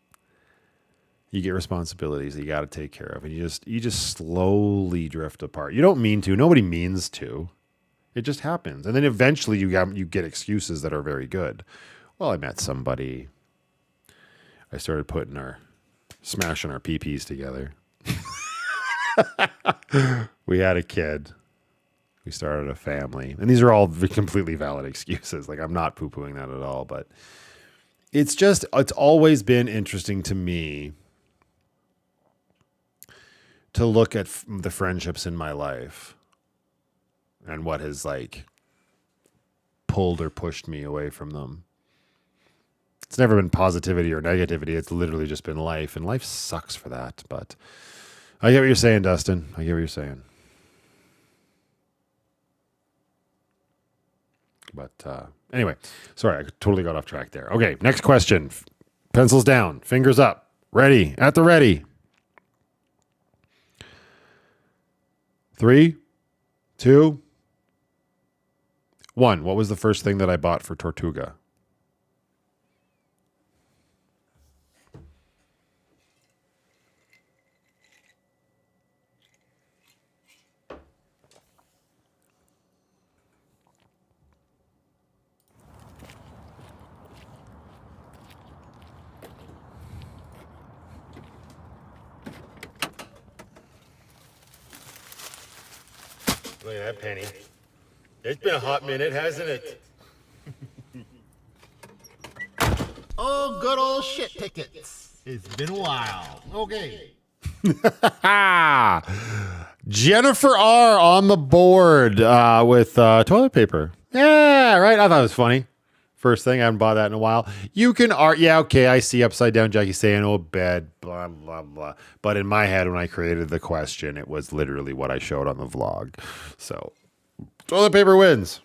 You get responsibilities that you got to take care of, and you just slowly drift apart. You don't mean to, nobody means to. It just happens. And then eventually you get excuses that are very good. Well, I met somebody. I started smashing our PPs together. We had a kid. We started a family. And these are all completely valid excuses. Like, I'm not poo-pooing that at all. But it's always been interesting to me to look at the friendships in my life and what has pulled or pushed me away from them. It's never been positivity or negativity. It's literally just been life. And life sucks for that. But I get what you're saying, Dustin. I get what you're saying. But anyway, sorry, I totally got off track there. Okay, next question. Pencils down, fingers up, ready, at the ready. 3, 2, 1. What was the first thing that I bought for Tortuga? Look at that penny. It's been a hot minute, hasn't it? Oh, good old shit tickets. It's been a while. Okay. Jennifer R on the board with toilet paper. Yeah, right. I thought it was funny. First thing, I haven't bought that in a while. You can art. Yeah, okay. I see upside down Jackie saying, "Oh, bed," blah blah blah. But in my head, when I created the question, it was literally what I showed on the vlog. So, toilet paper wins.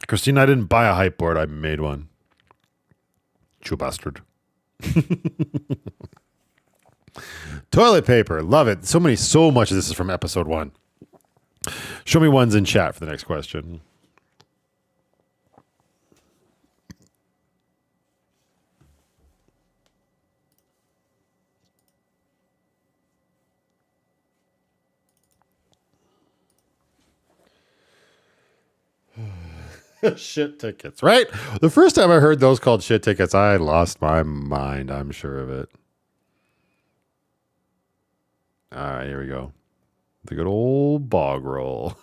Christina, I didn't buy a hype board. I made one. You bastard. Toilet paper, love it. So much of this is from episode 1. Show me ones in chat for the next question. Shit tickets, right? The first time I heard those called shit tickets, I lost my mind. I'm sure of it. All right, here we go. The good old bog roll.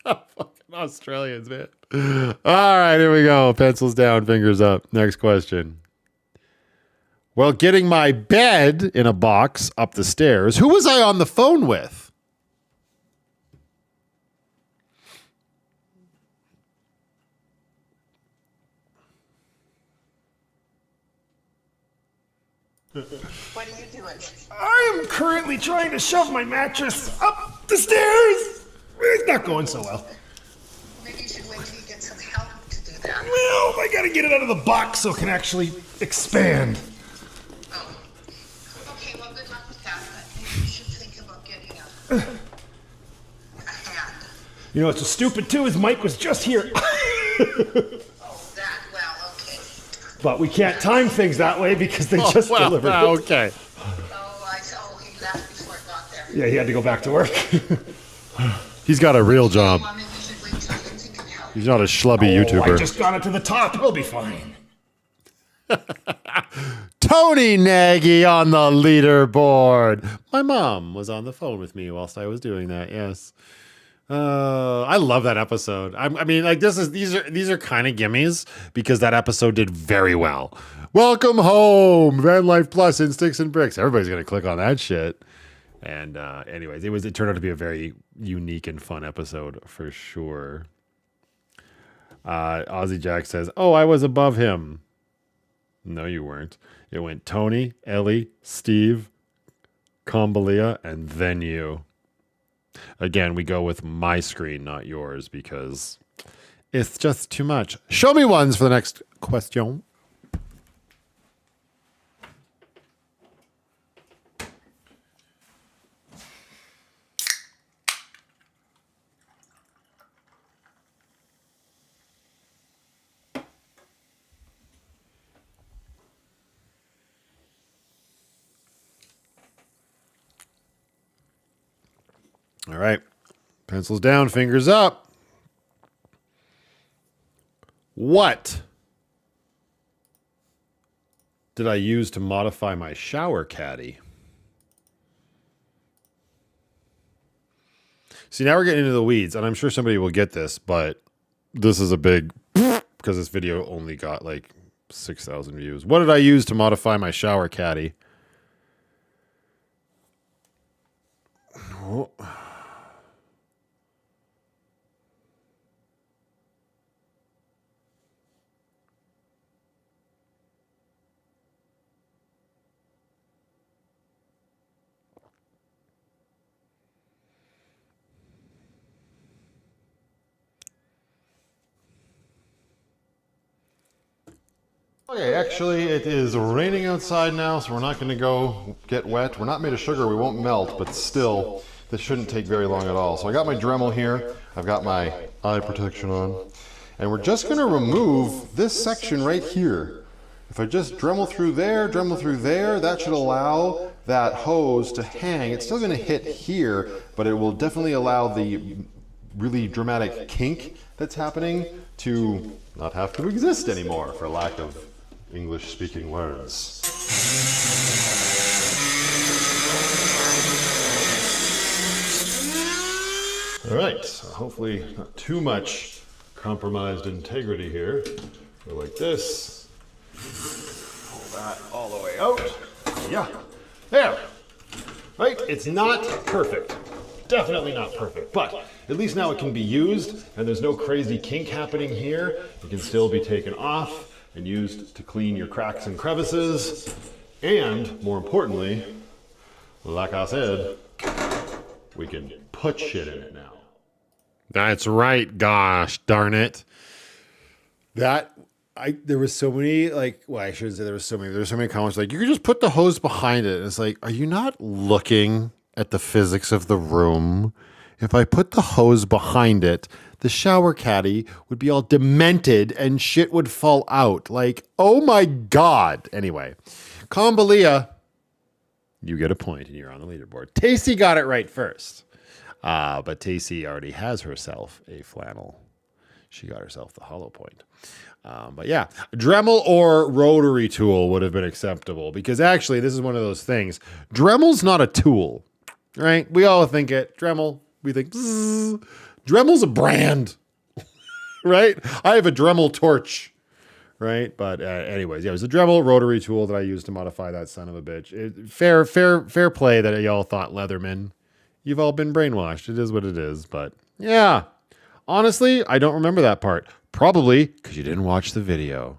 Fucking Australians, man. All right, here we go. Pencils down, fingers up. Next question. Well, getting my bed in a box up the stairs, who was I on the phone with? What are you doing? I am currently trying to shove my mattress up the stairs. It's not going so well. Maybe you should wait till you get some help to do that. Well, I gotta get it out of the box so it can actually expand. Oh. Okay, well, good luck with that, but maybe you should think about getting a hand. You know what's so stupid too is Mike was just here. But we can't time things that way because they just delivered. Okay. Oh, he left before it got there. Yeah, he had to go back to work. He's got a real job. He's not a schlubby YouTuber. I just got it to the top. It'll be fine. Tony Nagy on the leaderboard. My mom was on the phone with me whilst I was doing that. Yes. I love that episode. I mean, like these are kind of gimmies because that episode did very well. Welcome home, VanlifePLUS in Sticks and Bricks. Everybody's gonna click on that shit. And anyways, it turned out to be a very unique and fun episode for sure. Aussie Jack says, "Oh, I was above him." No, you weren't. It went Tony, Ellie, Steve, Combalia, and then you. Again, we go with my screen, not yours, because it's just too much. Show me ones for the next question. All right. Pencils down, fingers up. What did I use to modify my shower caddy? See, now we're getting into the weeds, and I'm sure somebody will get this, but this is a big because this video only got like 6,000 views. What did I use to modify my shower caddy? Oh. Okay, actually it is raining outside now, so we're not going to go get wet. We're not made of sugar, we won't melt, but still, this shouldn't take very long at all. So I got my Dremel here, I've got my eye protection on, and we're just going to remove this section right here. If I just Dremel through there, that should allow that hose to hang. It's still going to hit here, but it will definitely allow the really dramatic kink that's happening to not have to exist anymore, for lack of English-speaking words. All right, so hopefully not too much compromised integrity here. Go like this. Pull that all the way out. Yeah, there. Right, it's not perfect. Definitely not perfect, but at least now it can be used and there's no crazy kink happening here. It can still be taken off and used to clean your cracks and crevices. And more importantly, like I said, we can put shit in it now. That's right, gosh darn it. There was so many, like, well, I shouldn't say there were so many comments like, you could just put the hose behind it. And it's like, are you not looking at the physics of the room? If I put the hose behind it, the shower caddy would be all demented and shit would fall out. Like, oh my God. Anyway, Combalia, you get a point and you're on the leaderboard. Tacey got it right first. But Tacey already has herself a flannel. She got herself the hollow point. But yeah, Dremel or rotary tool would have been acceptable because actually this is one of those things. Dremel's not a tool, right? We all think it. Dremel, we think, bzzz. Dremel's a brand, right? I have a Dremel torch, right? But anyways, yeah, it was a Dremel rotary tool that I used to modify that son of a bitch. Fair play that y'all thought Leatherman. You've all been brainwashed. It is what it is. But yeah, honestly, I don't remember that part. Probably because you didn't watch the video.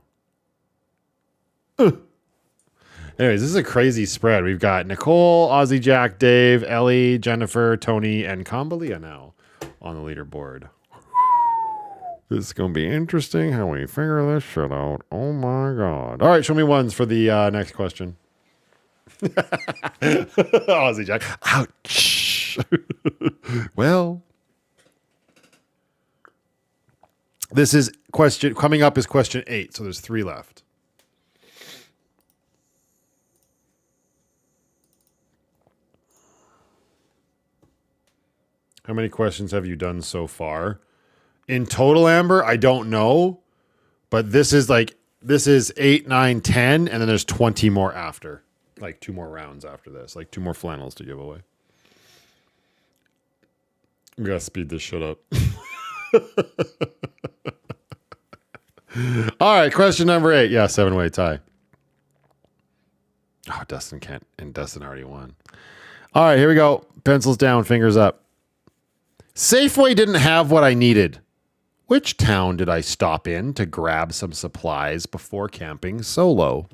Anyways, this is a crazy spread. We've got Nicole, Aussie Jack, Dave, Ellie, Jennifer, Tony, and Combalia now on the leaderboard. This is going to be interesting how we figure this shit out. Oh my God. All right, show me ones for the next question. Aussie Jack. Ouch. Well, this is coming up is question 8. So there's 3 left. How many questions have you done so far? In total, Amber, I don't know. But this is 8, 9, 10. And then there's 20 more after. Like 2 more rounds after this. Like 2 more flannels to give away. We gotta speed this shit up. All right, question number 8. Yeah, 7-way tie. Oh, Dustin can't, and Dustin already won. All right, here we go. Pencils down, fingers up. Safeway didn't have what I needed. Which town did I stop in to grab some supplies before camping solo?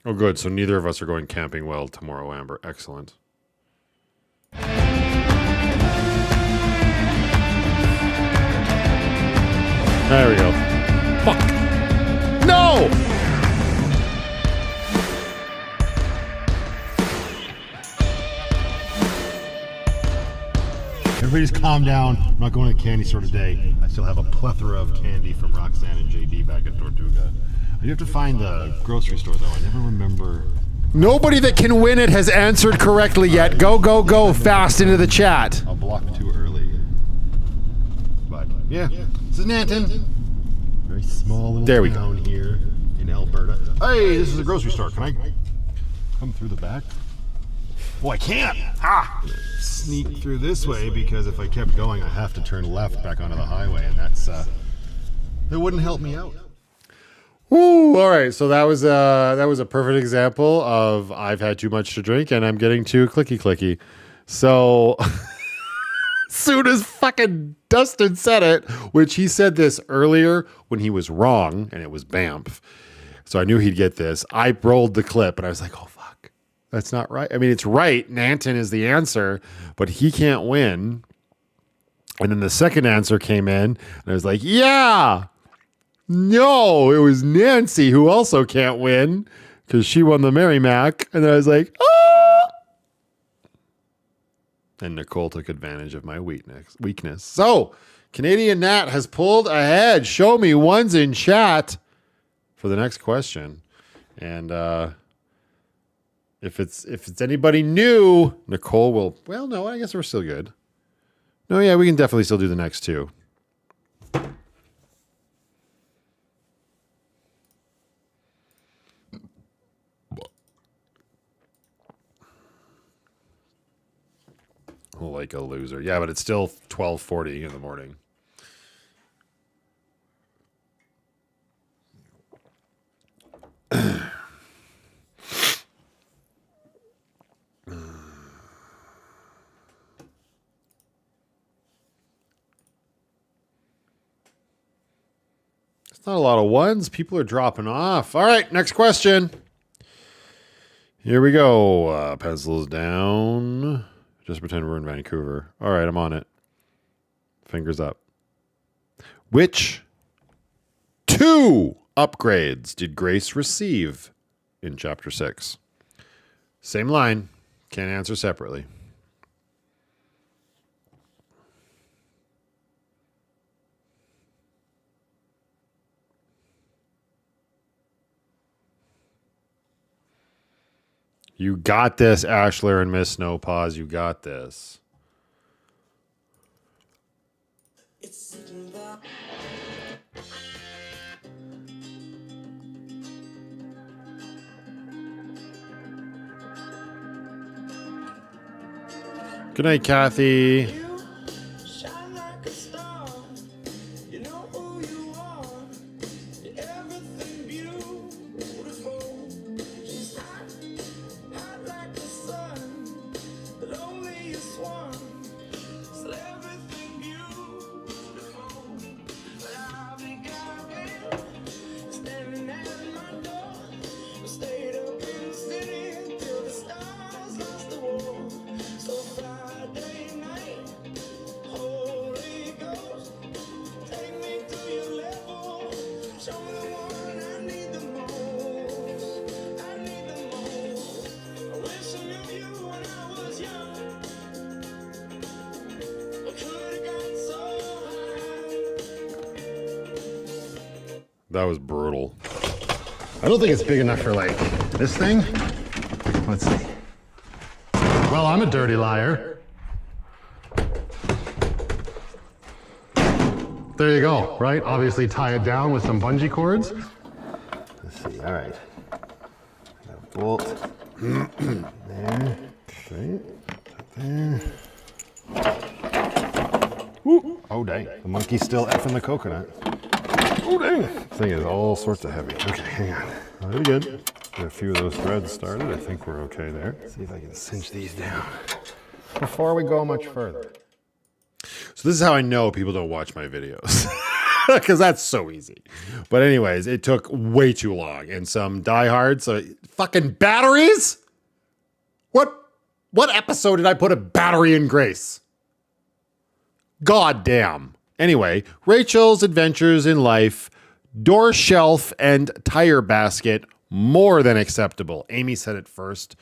Oh, good. So neither of us are going camping well tomorrow, Amber. Excellent. There we go. Fuck. No! Everybody just calm down. I'm not going to the candy store today. I still have a plethora of candy from Roxanne and JD back at Tortuga. You have to find the grocery store, though. I never remember. Nobody that can win it has answered correctly yet. Go, go, go fast into the chat. I'll block too early. But, yeah. This is Nanton. Very small little town here in Alberta. Hey, this is a grocery store. Can I come through the back? Oh, I can't. Sneak through this way because if I kept going, I have to turn left back onto the highway, and that wouldn't help me out. Woo! All right, so that was a perfect example of I've had too much to drink and I'm getting too clicky. So soon as fucking Dustin said it, which he said this earlier when he was wrong and it was Banff, so I knew he'd get this. I rolled the clip and I was like, oh fuck, that's not right. I mean, it's right. Nanton is the answer, but he can't win. And then the second answer came in and I was like, yeah. No, it was Nancy who also can't win because she won the Merrimack. And then I was like, ah! And Nicole took advantage of my weakness. So, Canadian Nat has pulled ahead. Show me ones in chat for the next question. And if it's anybody new, Nicole will. Well, no, I guess we're still good. No, yeah, we can definitely still do the next 2. Like a loser. Yeah, but it's still 12:40 in the morning. It's not a lot of ones. People are dropping off. All right, next question. Here we go. Pencils down. Just pretend we're in Vancouver. All right, I'm on it. Fingers up. Which 2 upgrades did Grace receive in Chapter 6? Same line. Can't answer separately. You got this, Ashler and Miss Snowpaws. You got this. Good night, Kathy. Shine like a star. You know who you are. You're everything beautiful. She's hot like the sun. The loneliest one. Still everything beautiful. But I'll be gone. Standing at my door. I stayed up in the city till the stars lost the war. So Friday night, Holy Ghost, take me to your level. Show me the one I need the most. I need the most. I wish I knew you when I was young. I could have got so high. That was brutal. I don't think it's big enough for like this thing. Let's see. Well, I'm a dirty liar. There you go, right? Obviously tie it down with some bungee cords. Let's see, all right. Got a bolt. There. Okay. There. Woo. Oh, dang. The monkey's still effing the coconut. Oh, dang. This thing is all sorts of heavy. Okay, hang on. Very good. Get a few of those threads started. I think we're okay there. Let's see if I can cinch these down before we go much further. So this is how I know people don't watch my videos. Because that's so easy. But anyways, it took way too long. And some diehards, fucking batteries? What episode did I put a battery in Grace? God damn. Anyway, Rachel's adventures in life, door shelf and tire basket, more than acceptable. Amy said it first.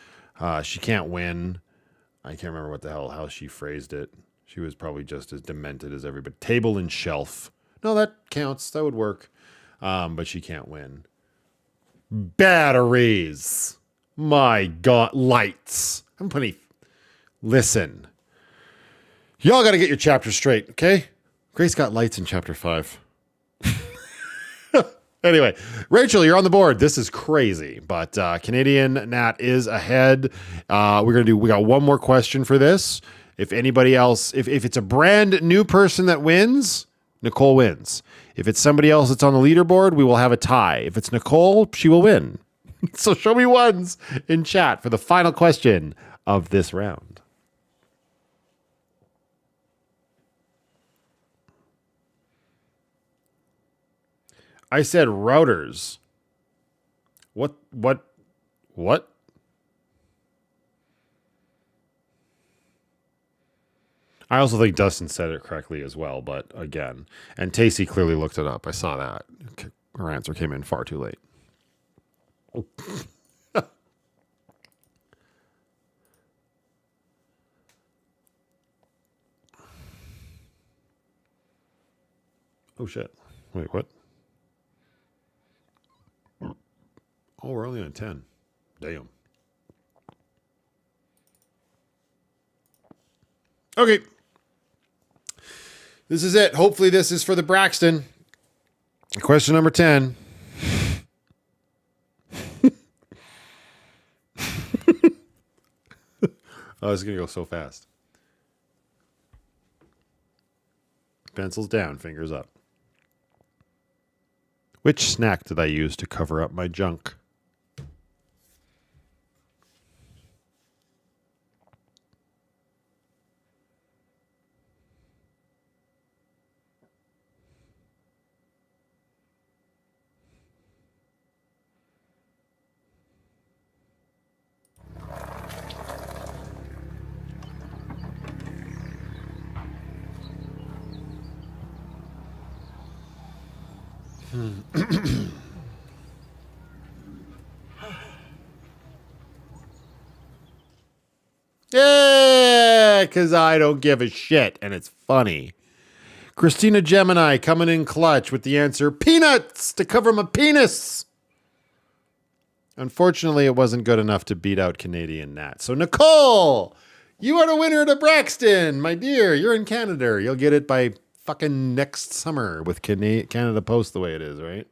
She can't win. I can't remember what the hell how she phrased it. She was probably just as demented as everybody. Table and shelf. No, that counts. That would work. But she can't win. Batteries. My God. Lights. I'm putting... Listen. Y'all got to get your chapters straight, okay? Grace got lights in chapter 5. Anyway, Rachel, you're on the board. This is crazy, but Canadian Nat is ahead. We got one more question for this. If anybody else, if it's a brand new person that wins, Nicole wins. If it's somebody else that's on the leaderboard, we will have a tie. If it's Nicole, she will win. So show me ones in chat for the final question of this round. I said routers. What? I also think Dustin said it correctly as well, but again, and Tacey clearly looked it up. I saw that. Her answer came in far too late. Oh shit. Wait, what? Oh, we're only on 10. Damn. Okay. This is it. Hopefully this is for the Braxton. Question number 10. Oh, it's going to go so fast. Pencils down, fingers up. Which snack did I use to cover up my junk? Yeah, because I don't give a shit, and it's funny. Christina Gemini coming in clutch with the answer, peanuts to cover my penis. Unfortunately, it wasn't good enough to beat out Canadian Nat. So, Nicole, you are the winner of the Braxton. My dear, you're in Canada. You'll get it by fucking next summer with Canada Post the way it is, right?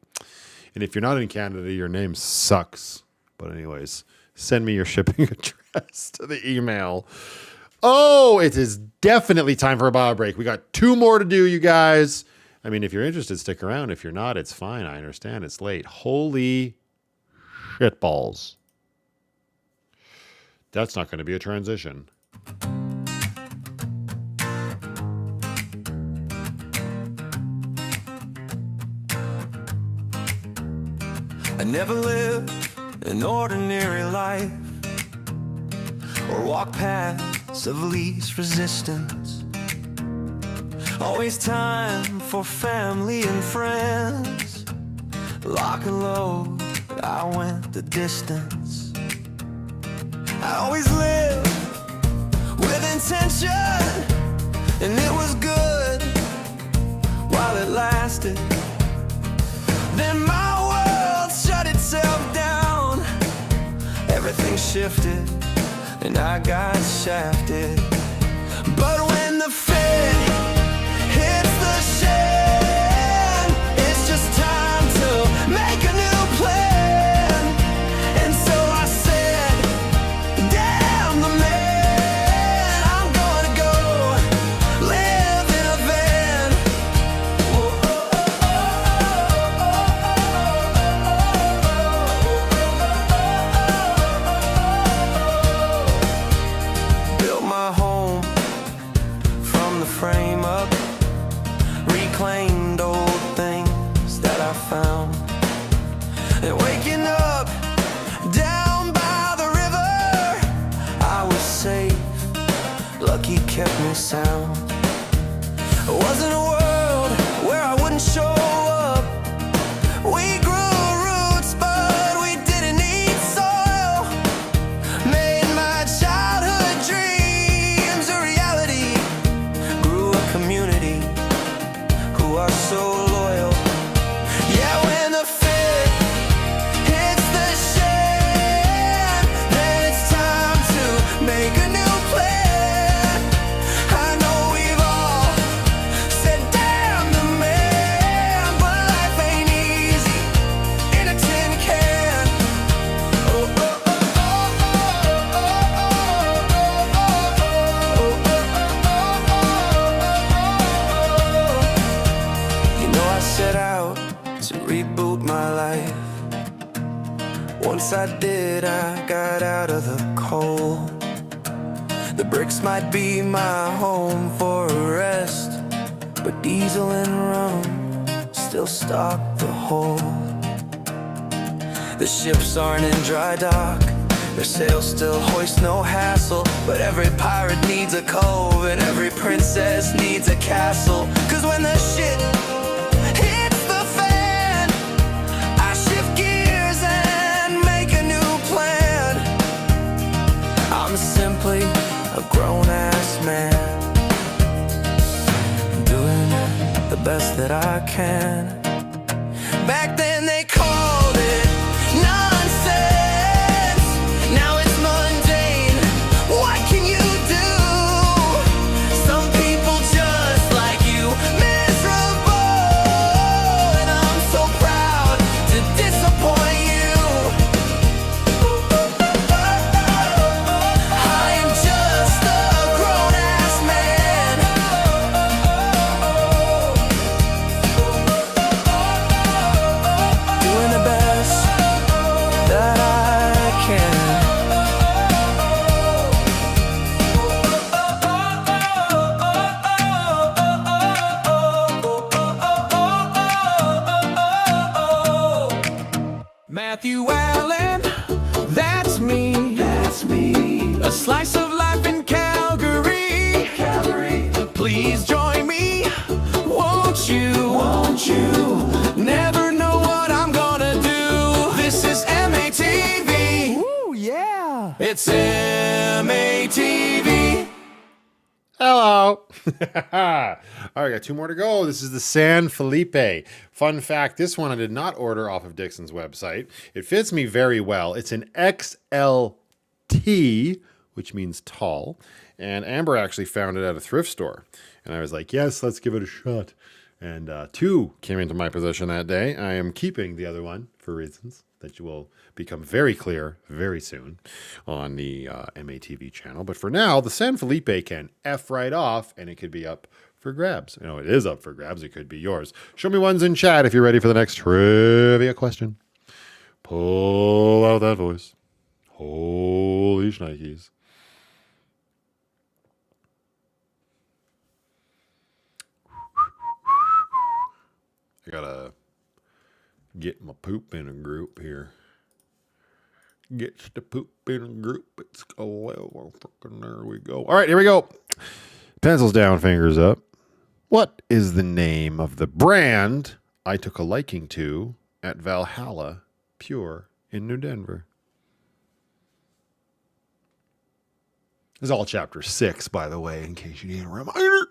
And if you're not in Canada, your name sucks. But anyways, send me your shipping address to the email. Oh, it is definitely time for a bio break. We got 2 more to do, you guys. I mean, if you're interested, stick around. If you're not, it's fine. I understand. It's late. Holy shitballs. That's not going to be a transition. I never lived an ordinary life or walk paths of least resistance. Always time for family and friends. Lock and load, but I went the distance. I always lived with intention, and it was good while it lasted. Then my world shut itself down. Everything shifted, and I got shafted. But when the fit hits the shed, it's just time to make a new plan. And so I said, damn the man, I'm gonna go live in a van. Built my home from the frame up, reclaimed old things that I found. And waking up down by the river, I was safe, lucky kept me sound. It wasn't a world where I wouldn't show up. We grew roots, but we didn't need soil. Made my childhood dreams a reality. Grew a community who are so loyal. Yeah, when the fit hits the shed, then it's time to make a new plan. I know we've all said damn the man, but life ain't easy in a tin can. Oh, oh, oh, oh, oh, oh. You know I set out to reboot my life. Once I did, I got out of the cold. The bricks might be my home for a rest, but diesel and rum still stock the hold. The ships aren't in dry dock, their sails still hoist, no hassle. But every pirate needs a cove, and every princess needs a castle. Cause when the shit hits the fan, I shift gears and make a new plan. I'm simply a grown-ass man, doing the best that I can. Back then they called it nonsense. Now it's mundane. What can you do? Some people just like you, miserable. And I'm so proud to disappoint you. I am just a grown-ass man. Matthew Allen, that's me. That's me. A slice of life in Calgary. Calgary. Please join me, won't you? Won't you? Never know what I'm gonna do. This is MATV. Ooh, yeah. It's MATV. Hello. All right, got 2 more to go. This is the San Felipe. Fun fact, this one I did not order off of Dixon's website. It fits me very well. It's an XLT, which means tall. And Amber actually found it at a thrift store. And I was like, yes, let's give it a shot. And 2 came into my possession that day. I am keeping the other one for reasons that you will become very clear very soon on the MATV channel. But for now, the San Felipe can F right off, and it could be up for grabs. You know, it is up for grabs. It could be yours. Show me ones in chat if you're ready for the next trivia question. Pull out that voice. Holy shnikes. I gotta get my poop in a group here. Gets the poop in a group. It's well, fucking there we go. All right, here we go. Pencils down, fingers up. What is the name of the brand I took a liking to at Valhalla Pure in New Denver? This is all chapter 6, by the way, in case you need a reminder.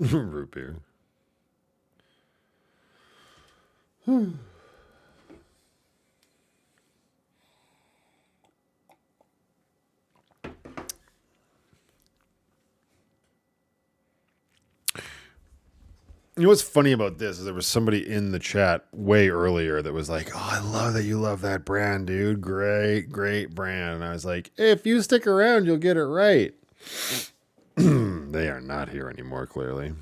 Root beer. You know what's funny about this is there was somebody in the chat way earlier that was like, oh, I love that you love that brand, dude. Great, great brand. And I was like, hey, if you stick around, you'll get it right. They are not here anymore, clearly.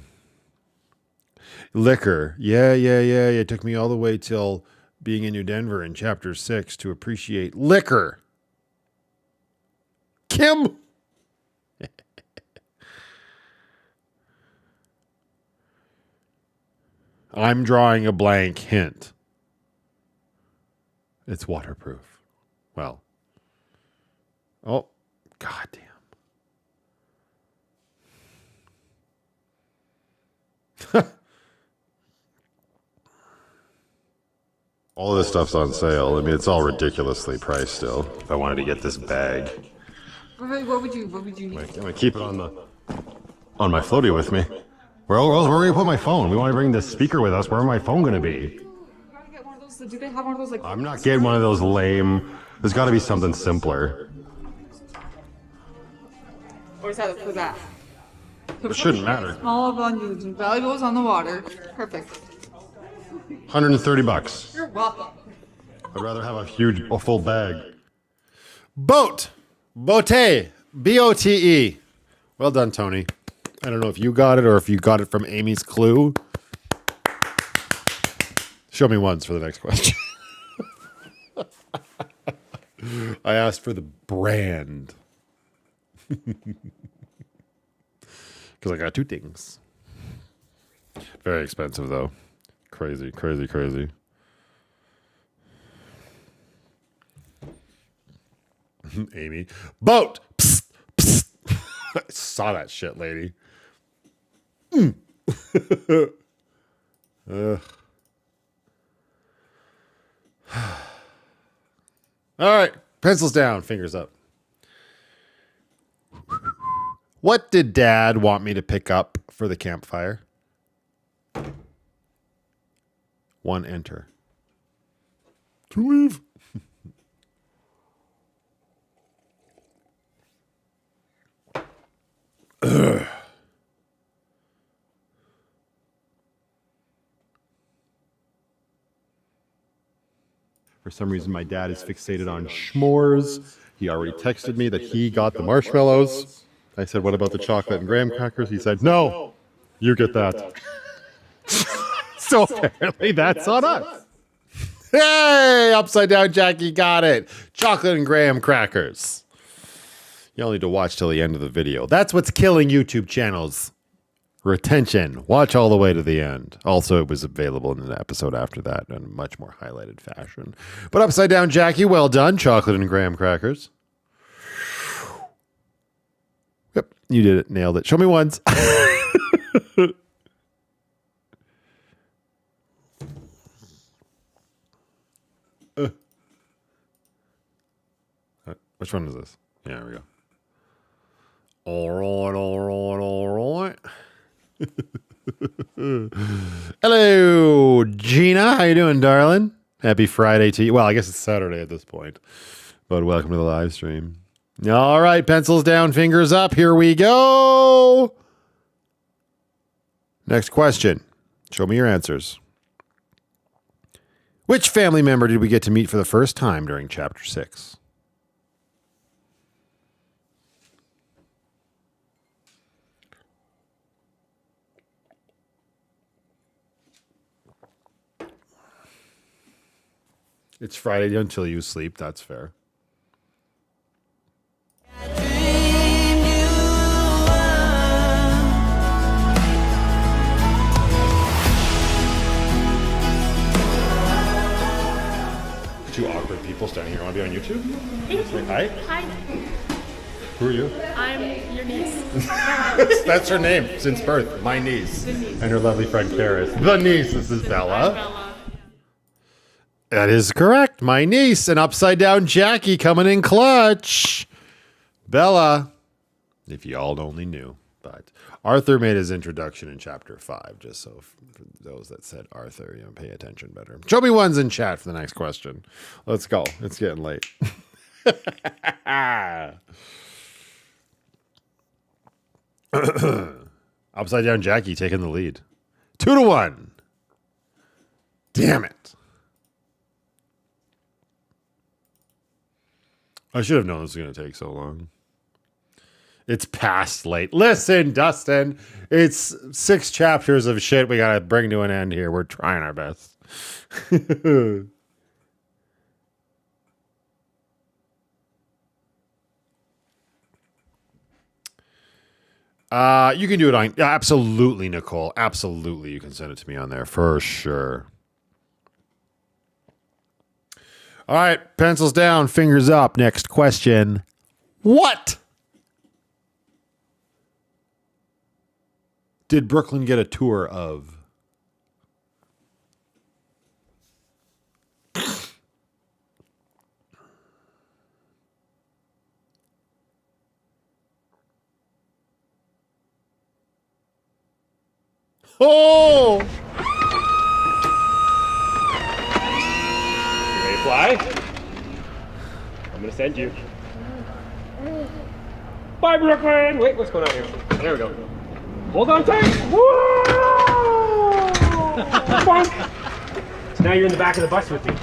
Liquor. Yeah. It took me all the way till being in New Denver in chapter 6 to appreciate liquor. Kim. I'm drawing a blank hint. It's waterproof. Well. Oh, goddamn. All of this stuff's on sale. I mean, it's all ridiculously priced still. If I wanted to get this bag, What would you need? I'm gonna keep it on my floaty with me. Where else? Where are we gonna put my phone? We want to bring the speaker with us. Where am my phone gonna be? You gotta get one of those. Do they have one of those like? I'm not getting one of those lame. There's got to be something simpler. Or is that for that? It shouldn't matter. Small valuables and valuables on the water. Perfect. $130. You're welcome. I'd rather have a full bag. Boat. Bote. B-O-T-E. Well done, Tony. I don't know if you got it or if you got it from Amy's clue. Show me ones for the next question. I asked for the brand. Because I got 2 things. Very expensive, though. Crazy. Amy. Boat! Psst, psst. I saw that shit, lady. All right. Pencils down, fingers up. What did Dad want me to pick up for the campfire? 1 enter. To leave. For some reason, my dad is fixated on s'mores. He already texted me that he got the marshmallows. I said, what about the chocolate and graham crackers? He said, no, you get that. So apparently that's on us. Hey, Upside Down Jackie got it. Chocolate and graham crackers. You only need to watch till the end of the video. That's what's killing YouTube channels. Retention. Watch all the way to the end. Also, it was available in an episode after that in a much more highlighted fashion. But Upside Down Jackie, well done. Chocolate and graham crackers. Yep, you did it. Nailed it. Show me ones. Which one is this? Yeah, there we go. All right. Hello, Gina. How you doing, darling? Happy Friday to you. Well, I guess it's Saturday at this point, but welcome to the live stream. All right, pencils down, fingers up. Here we go. Next question. Show me your answers. Which family member did we get to meet for the first time during Chapter 6? It's Friday until you sleep. That's fair. Two awkward people standing here. Want to be on YouTube? Say hi. Hi. Who are you? I'm your niece. That's her name since birth. My niece. And her lovely friend Karis. The niece. This is Bella. Bella. That is correct. My niece and Upside Down Jackie coming in clutch. Bella, if you all only knew. But Arthur made his introduction in Chapter 5, just so for those that said Arthur, pay attention better. Show me ones in chat for the next question. Let's go. It's getting late. Upside Down Jackie taking the lead. 2-1. Damn it. I should have known this was going to take so long. It's past late. Listen, Dustin, it's 6 chapters of shit we got to bring to an end here. We're trying our best. You can do it on... Absolutely, Nicole. Absolutely, you can send it to me on there for sure. All right, pencils down, fingers up. Next question. What did Brooklyn get a tour of? Oh! Fly. I'm gonna send you. Bye, Brooklyn. Wait, what's going on here? There we go. Hold on tight. Whoa! So now you're in the back of the bus with me.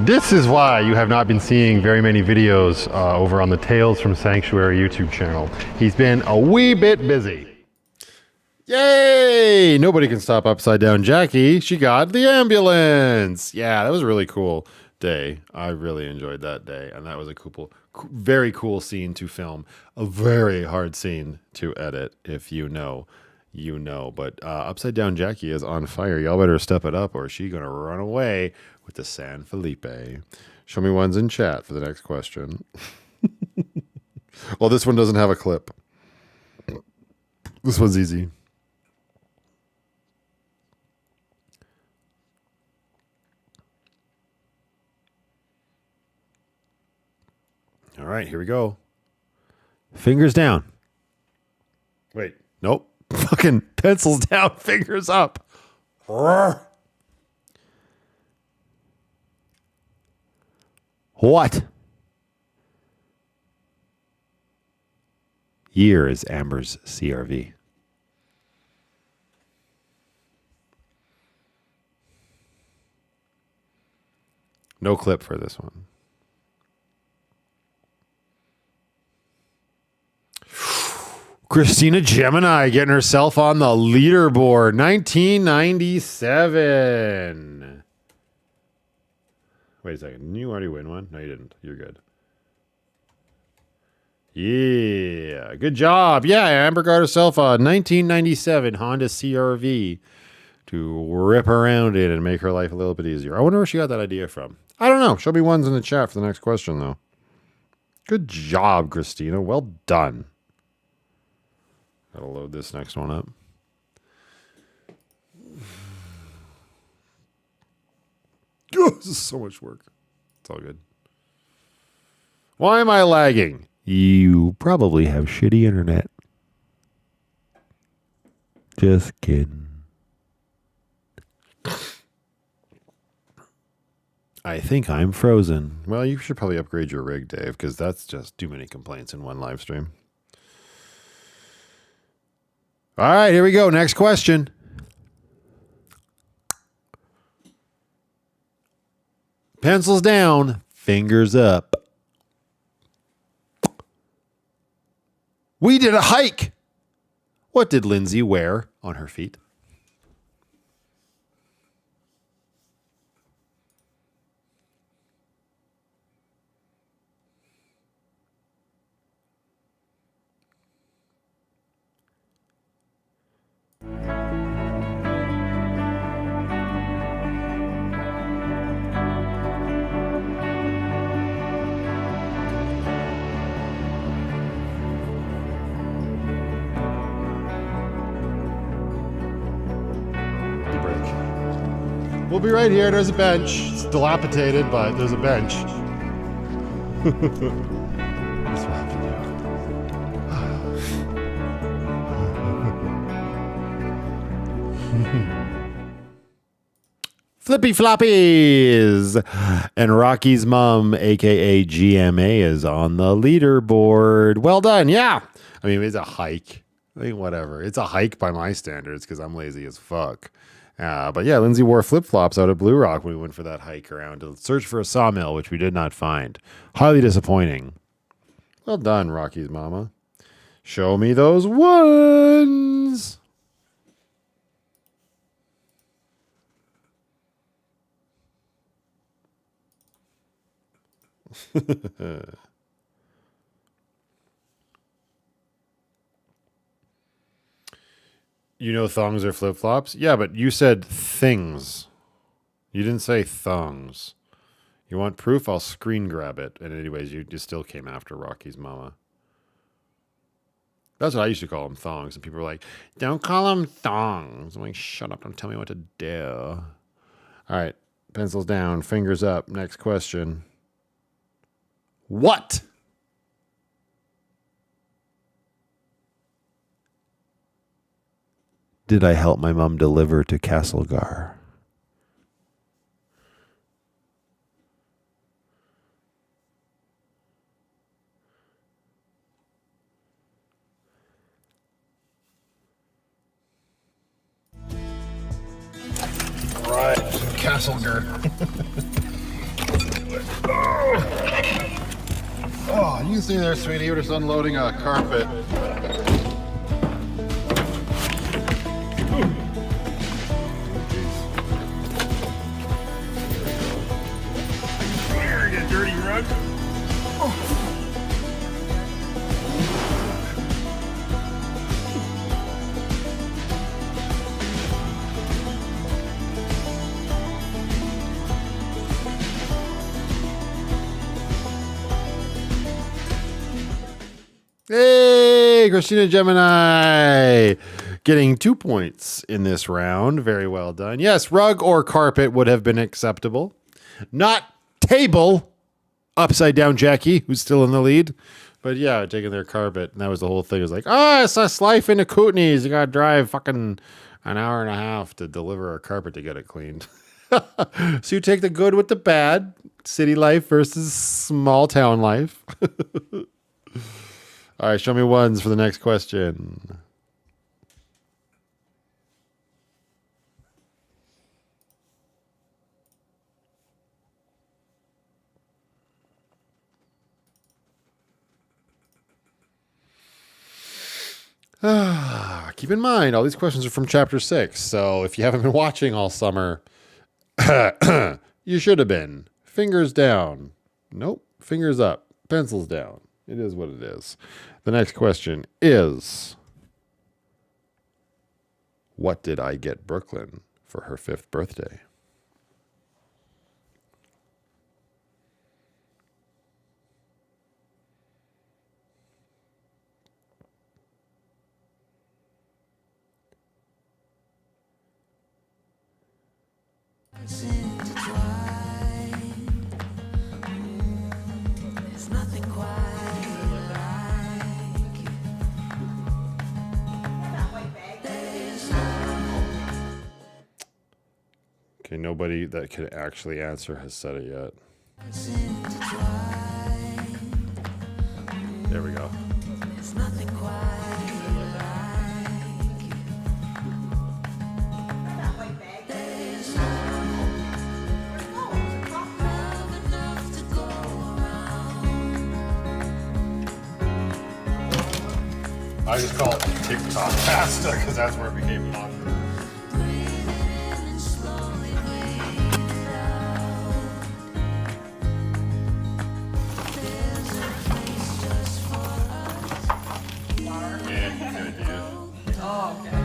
This is why you have not been seeing very many videos over on the Tales from Sanctuary YouTube channel. He's been a wee bit busy. Yay! Nobody can stop Upside Down Jackie. She got the ambulance. Yeah, that was a really cool day. I really enjoyed that day. And that was a very cool scene to film. A very hard scene to edit. If you know, you know. But Upside Down Jackie is on fire. Y'all better step it up or she's going to run away with the San Felipe. Show me ones in chat for the next question. Well, this one doesn't have a clip. This one's easy. All right, here we go. Fingers down. Wait, nope. Fucking pencils down, fingers up. What year is Amber's CRV? No clip for this one. Christina Gemini getting herself on the leaderboard. 1997. Wait a second. Didn't you already win one? No, you didn't. You're good. Yeah. Good job. Yeah, Amber got herself a 1997 Honda CR-V to rip around in and make her life a little bit easier. I wonder where she got that idea from. I don't know. Show me ones in the chat for the next question, though. Good job, Christina. Well done. Gotta load this next one up. Oh, this is so much work. It's all good. Why am I lagging? You probably have shitty internet. Just kidding. I think I'm frozen. Well, you should probably upgrade your rig, Dave, because that's just too many complaints in one live stream. All right, here we go. Next question. Pencils down, fingers up. We did a hike. What did Lindsay wear on her feet? We'll be right here. There's a bench. It's dilapidated, but there's a bench. That's what happened there. Flippy Floppies! And Rocky's mom, aka GMA, is on the leaderboard. Well done. Yeah. I mean, it's a hike. I think whatever. It's a hike by my standards because I'm lazy as fuck. But yeah, Lindsay wore flip-flops out at Blue Rock when we went for that hike around to search for a sawmill, which we did not find. Highly disappointing. Well done, Rocky's mama. Show me those ones. You know thongs are flip-flops? Yeah, but you said things. You didn't say thongs. You want proof? I'll screen grab it. And anyways, you still came after Rocky's mama. That's what I used to call them, thongs. And people were like, don't call them thongs. I'm like, shut up. Don't tell me what to do. All right. Pencils down. Fingers up. Next question. What? Did I help my mom deliver to Castlegar? Right, Castlegar. Oh, you can see there, sweetie. We're just unloading a carpet. You dirty rug. Hey, Christina Gemini getting 2 points in this round. Very well done. Yes, rug or carpet would have been acceptable. Not table. Upside down Jackie, who's still in the lead. But yeah, taking their carpet. And that was the whole thing. It was like, it's a life in the Kootenays. You got to drive fucking an hour and a half to deliver a carpet to get it cleaned. So you take the good with the bad. City life versus small town life. All right, show me ones for the next question. Keep in mind, all these questions are from Chapter 6, so if you haven't been watching all summer, you should have been. Fingers down. Nope. Fingers up. Pencils down. It is what it is. The next question is, what did I get Brooklyn for her 5th birthday? Okay, nobody that could actually answer has said it yet. There we go. I just call it TikTok pasta because that's where it became popular. Oh, okay.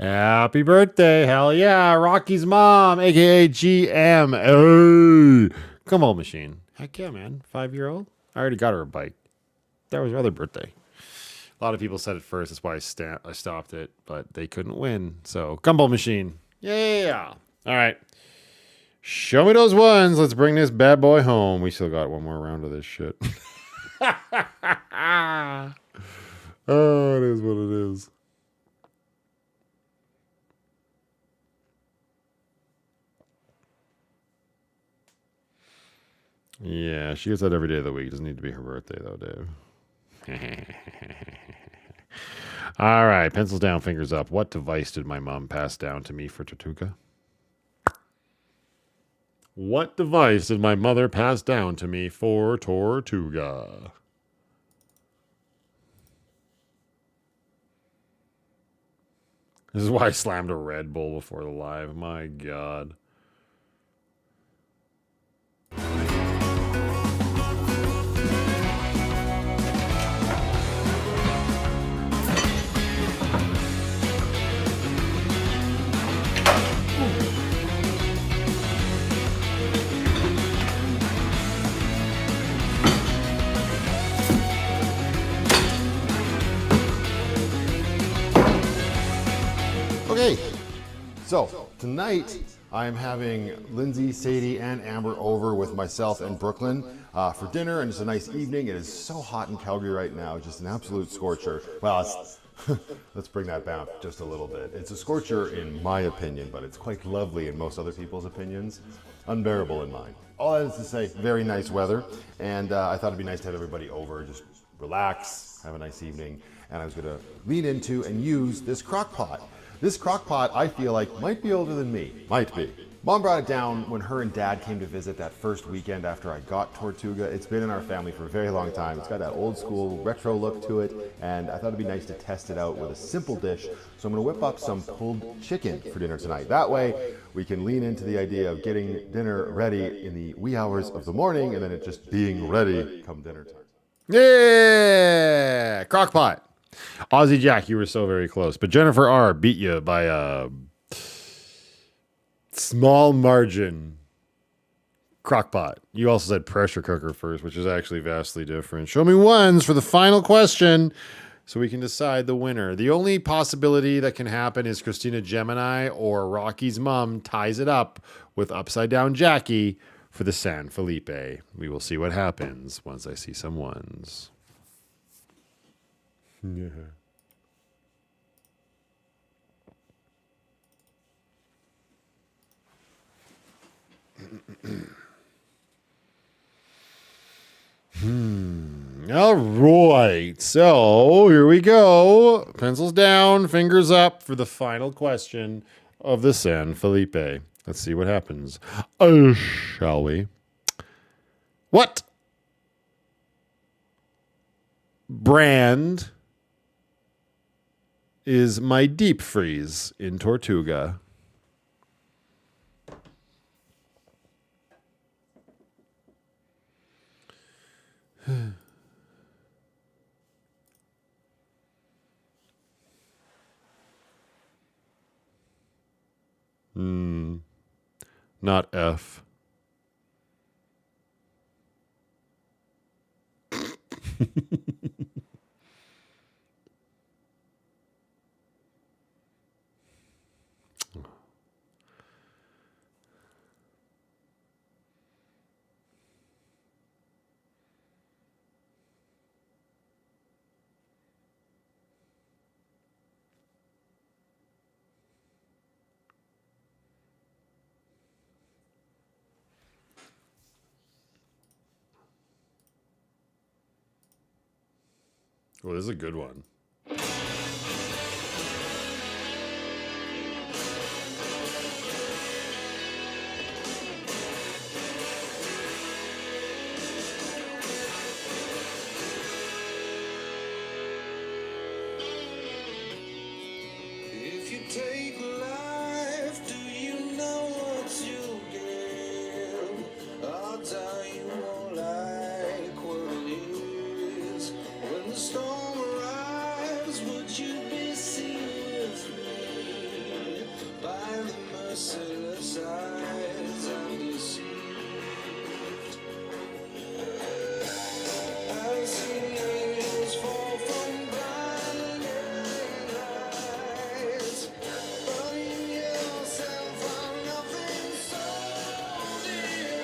Happy birthday. Hell yeah. Rocky's mom, a.k.a. GM. Hey. Come on, machine. Heck yeah, man. 5-year-old. I already got her a bike. That was her other birthday. A lot of people said it first. That's why I stopped it, but they couldn't win. So, Gumball Machine. Yeah. All right. Show me those ones. Let's bring this bad boy home. We still got one more round of this shit. Oh, it is what it is. Yeah, she gets that every day of the week. It doesn't need to be her birthday, though, Dave. All right, pencils down, fingers up. What device did my mom pass down to me for Tortuga? What device did my mother pass down to me for Tortuga? This is why I slammed a Red Bull before the live. My God. Okay, so tonight I'm having Lindsay, Sadie, and Amber over with myself and Brooklyn for dinner, and it's a nice evening. It is so hot in Calgary right now, just an absolute scorcher. Well, it's, let's bring that down just a little bit. It's a scorcher in my opinion, but it's quite lovely in most other people's opinions. Unbearable in mine. All that is to say, very nice weather, and I thought it'd be nice to have everybody over, just relax, have a nice evening, and I was gonna lean into and use this crock pot. This crock pot, I feel like, might be older than me. Might be. Mom brought it down when her and Dad came to visit that first weekend after I got Tortuga. It's been in our family for a very long time. It's got that old school retro look to it, and I thought it'd be nice to test it out with a simple dish. So I'm gonna whip up some pulled chicken for dinner tonight. That way, we can lean into the idea of getting dinner ready in the wee hours of the morning, and then it just being ready come dinner time. Yeah! Crock pot. Aussie Jack, you were so very close. But Jennifer R. beat you by a small margin. Crockpot. You also said pressure cooker first, which is actually vastly different. Show me ones for the final question so we can decide the winner. The only possibility that can happen is Christina Gemini or Rocky's mom ties it up with Upside Down Jackie for the San Felipe. We will see what happens once I see some ones. Yeah. All right. So here we go. Pencils down, fingers up for the final question of the San Felipe. Let's see what happens. Shall we? What brand is my deep freeze in Tortuga? Not F. Oh, this is a good one. If you take life, do you know what you get? I'll tell you more like what it is. When the storm arrives, would you be seen with me? By the merciless eyes undeceived. I've seen angels fall from blinding eyes, burning yourself on nothing so divine.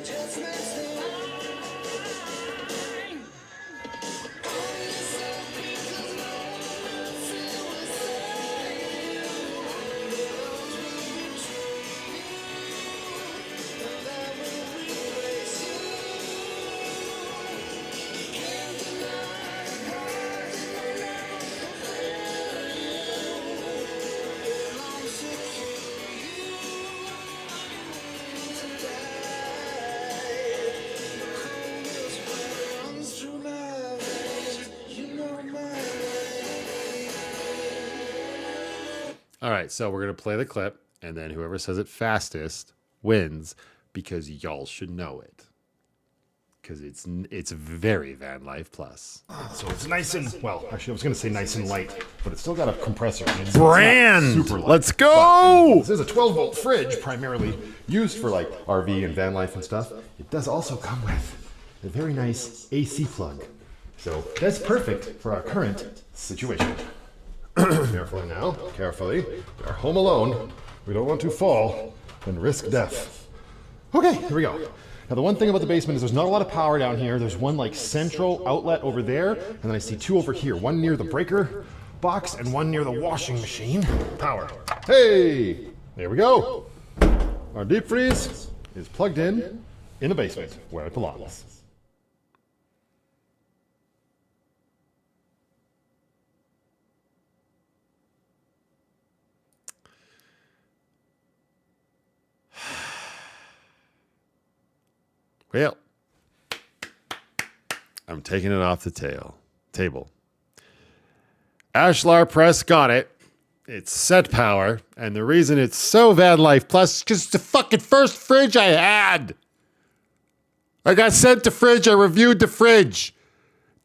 Just next to All right, so we're going to play the clip, and then whoever says it fastest wins, because y'all should know it. Because it's very Van Life Plus. So it's nice and, well, actually I was going to say nice and light, but it's still got a compressor. And it's Brand! not super light. Let's go! This is a 12-volt fridge, primarily used for like RV and van life and stuff. It does also come with a very nice AC plug. So that's perfect for our current situation. Carefully now. Carefully. We are home alone. We don't want to fall and risk death. Okay, here we go. Now the one thing about the basement is there's not a lot of power down here. There's one like central outlet over there, and then I see two over here. One near the breaker box and one near the washing machine. Power. Hey! There we go. Our deep freeze is plugged in the basement where it belongs. Well, I'm taking it off the table. Ashlar Press got it. It's set power, and the reason it's so VanlifePLUS is because it's the fucking first fridge I had. I got sent the fridge, I reviewed the fridge.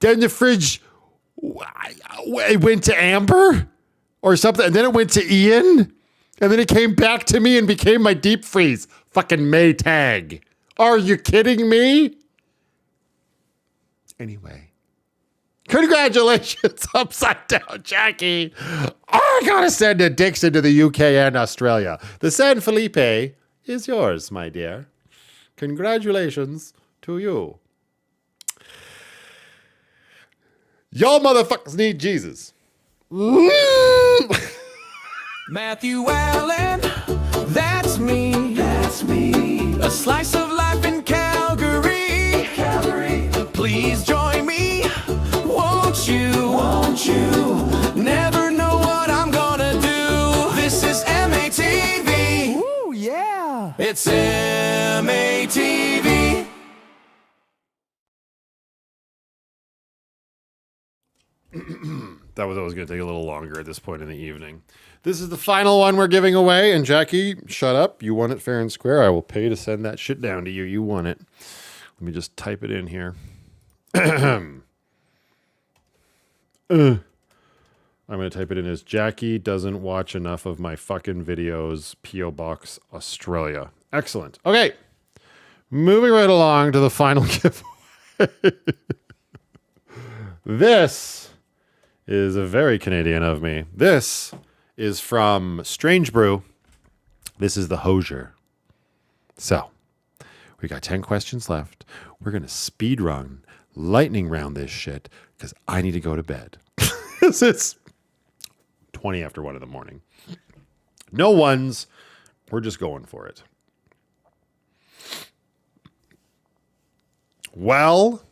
Then the fridge, it went to Amber or something, and then it went to Ian, and then it came back to me and became my deep freeze. Fucking Maytag. Are you kidding me? Anyway. Congratulations, Upside Down Jackie. I gotta send a Dixon to the UK and Australia. The San Felipe is yours, my dear. Congratulations to you. Y'all motherfuckers need Jesus. Matthew Allen, that's me. That's me. A slice of life in Calgary. Calgary. Please join me. Won't you? Won't you? Never know what I'm gonna do. This is MATV. Ooh, yeah. It's MATV. That was always going to take a little longer at this point in the evening. This is the final one we're giving away. And Jackie, shut up. You won it fair and square. I will pay to send that shit down to you. You won it. Let me just type it in here. I'm going to type it in as Jackie doesn't watch enough of my fucking videos. P.O. Box, Australia. Excellent. Okay. Moving right along to the final giveaway. This is a very Canadian of me. This is from Strange Brew. This is the Hosier. So, we got 10 questions left. We're going to speed run, lightning round this shit, because I need to go to bed. It's 20 after 1 in the morning. No ones. We're just going for it. Well,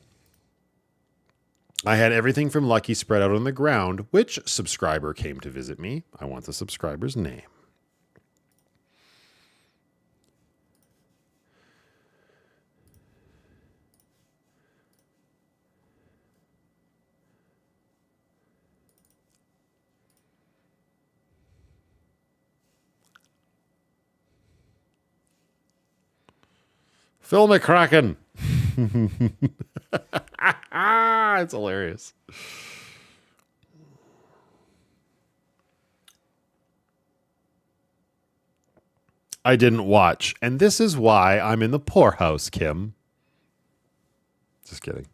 I had everything from Lucky spread out on the ground. Which subscriber came to visit me? I want the subscriber's name. Phil McCracken. It's hilarious. I didn't watch, and this is why I'm in the poorhouse, Kim. Just kidding.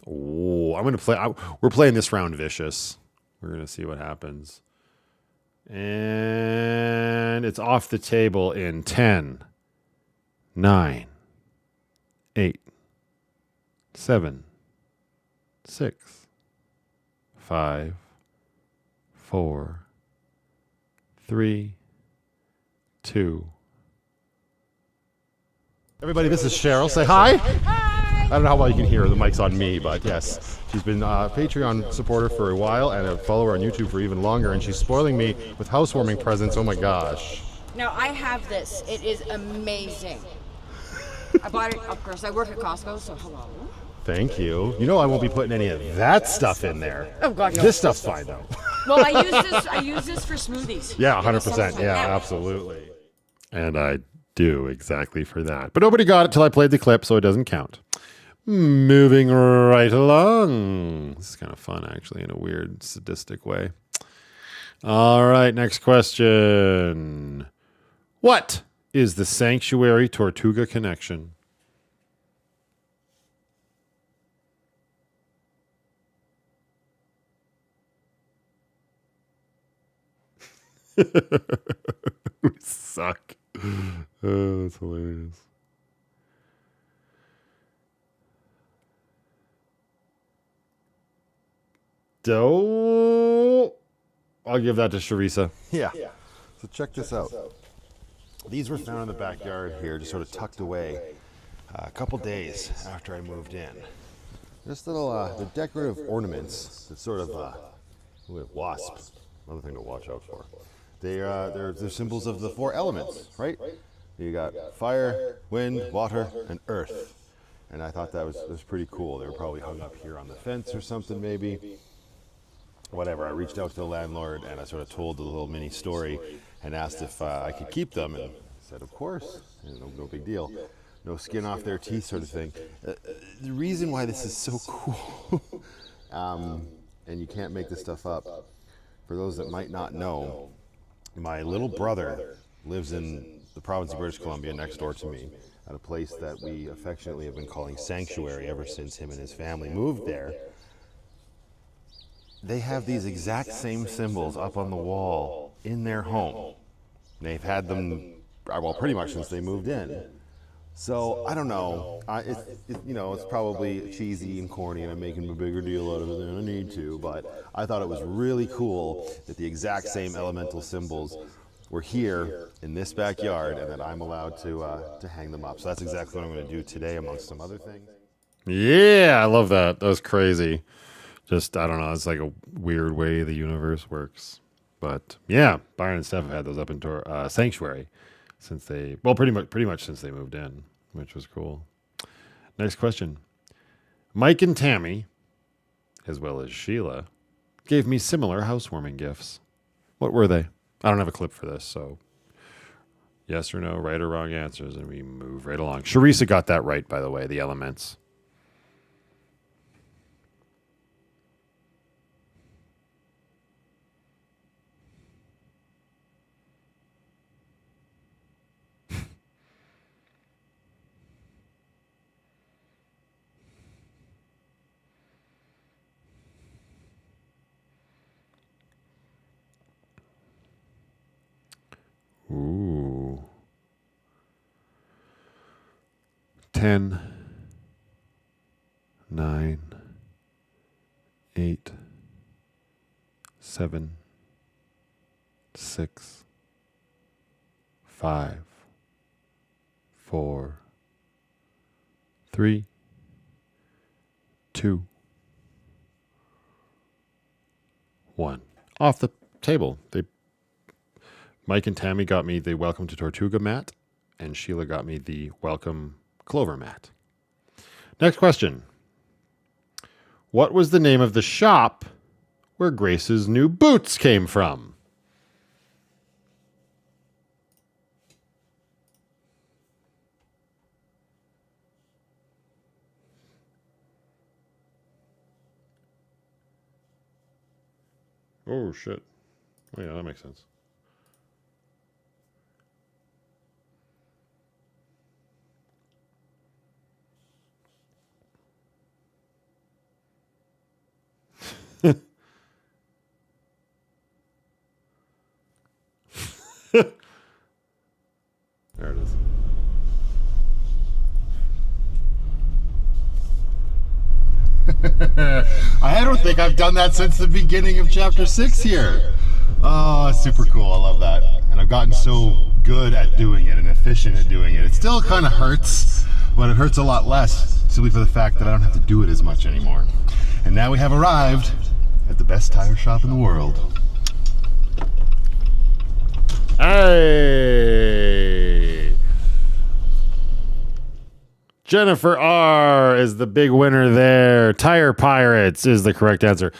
Oh, I'm going to play. We're playing this round vicious. We're going to see what happens. And it's off the table in 10, 9, 8, 7, 6, 5, 4, 3, 2. Everybody, this is Cheryl. Say hi. I don't know how well you can hear her. The mic's on me, but yes. She's been a Patreon supporter for a while and a follower on YouTube for even longer, and she's spoiling me with housewarming presents. Oh my gosh. Now, I have this. It is amazing. I bought it, of course. I work at Costco, so hello. Thank you. You know I won't be putting any of that stuff in there. Oh, God, no. This stuff's fine, though. Well, I use this for smoothies. Yeah, 100%. Yeah, absolutely. And I do exactly for that. But nobody got it till I played the clip, so it doesn't count. Moving right along. This is kind of fun, actually, in a weird, sadistic way. All right, next question. What is the Sanctuary Tortuga connection? We suck. Oh, that's hilarious. I'll give that to Sharisa. Yeah. So check this out. These were found in the backyard here, just sort of tucked away a couple days after I moved in. Just little the decorative ornaments that sort of wasp, another thing to watch out for. They're symbols of the 4 elements, right? You got fire, wind, water, and earth. And I thought that was pretty cool. They were probably hung up here on the fence or something, maybe. Whatever. I reached out to the landlord and I sort of told the little mini story and asked if I could keep them, and he said, of course. No big deal. No skin off their teeth, sort of thing. The reason why this is so cool, and you can't make this stuff up, for those that might not know, my little brother lives in the province of British Columbia, next door to me, at a place that we affectionately have been calling Sanctuary ever since him and his family moved there. They have these exact same symbols up on the wall in their home. They've had them, well, pretty much since they moved in. So I don't know. It's probably cheesy and corny, and I'm making a bigger deal out of it than I need to. But I thought it was really cool that the exact same elemental symbols were here in this backyard, and that I'm allowed to hang them up. So that's exactly what I'm going to do today, amongst some other things. Yeah, I love that. That was crazy. Just, I don't know, it's like a weird way the universe works. But yeah, Byron and Steph have had those up into Sanctuary since they, well, pretty much since they moved in, which was cool. Next question. Mike and Tammy, as well as Sheila, gave me similar housewarming gifts. What were they? I don't have a clip for this, so yes or no, right or wrong answers, and we move right along. Sharisa got that right, by the way, the elements. Ooh. 10, 9, 8, 7, 6, 5, 4, 3, 2, 1. Off the table. Mike and Tammy got me the Welcome to Tortuga mat, and Sheila got me the Welcome Clover mat. Next question. What was the name of the shop where Grace's new boots came from? Oh, shit. Oh, yeah, that makes sense. There it is. I don't think I've done that since the beginning of chapter 6 here. Oh, it's super cool. I love that. And I've gotten so good at doing it and efficient at doing it. It still kind of hurts, but it hurts a lot less simply for the fact that I don't have to do it as much anymore. And now we have arrived at the best tire shop in the world. Hey! Jennifer R. is the big winner there. Tire Pirates is the correct answer.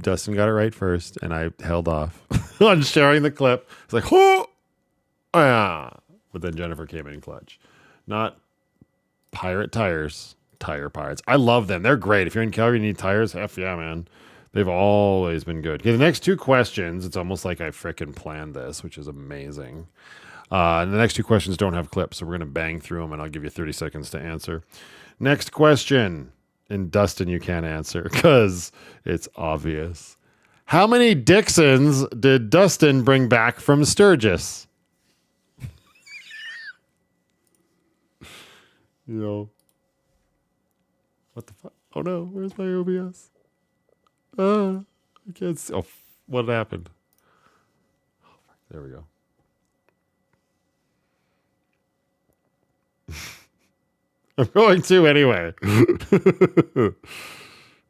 Dustin got it right first, and I held off on sharing the clip. It's like, oh, yeah. But then Jennifer came in clutch. Not Pirate Tires, Tire Pirates. I love them. They're great. If you're in Calgary and you need tires, F yeah, man. They've always been good. Okay, the next 2 questions, it's almost like I frickin' planned this, which is amazing. And the next 2 questions don't have clips, so we're going to bang through them, and I'll give you 30 seconds to answer. Next question, and Dustin, you can't answer because it's obvious. How many Dixons did Dustin bring back from Sturgis? What the fuck? Oh no, where's my OBS? I can't see. Oh, what happened? Oh, there we go. I'm going to anyway.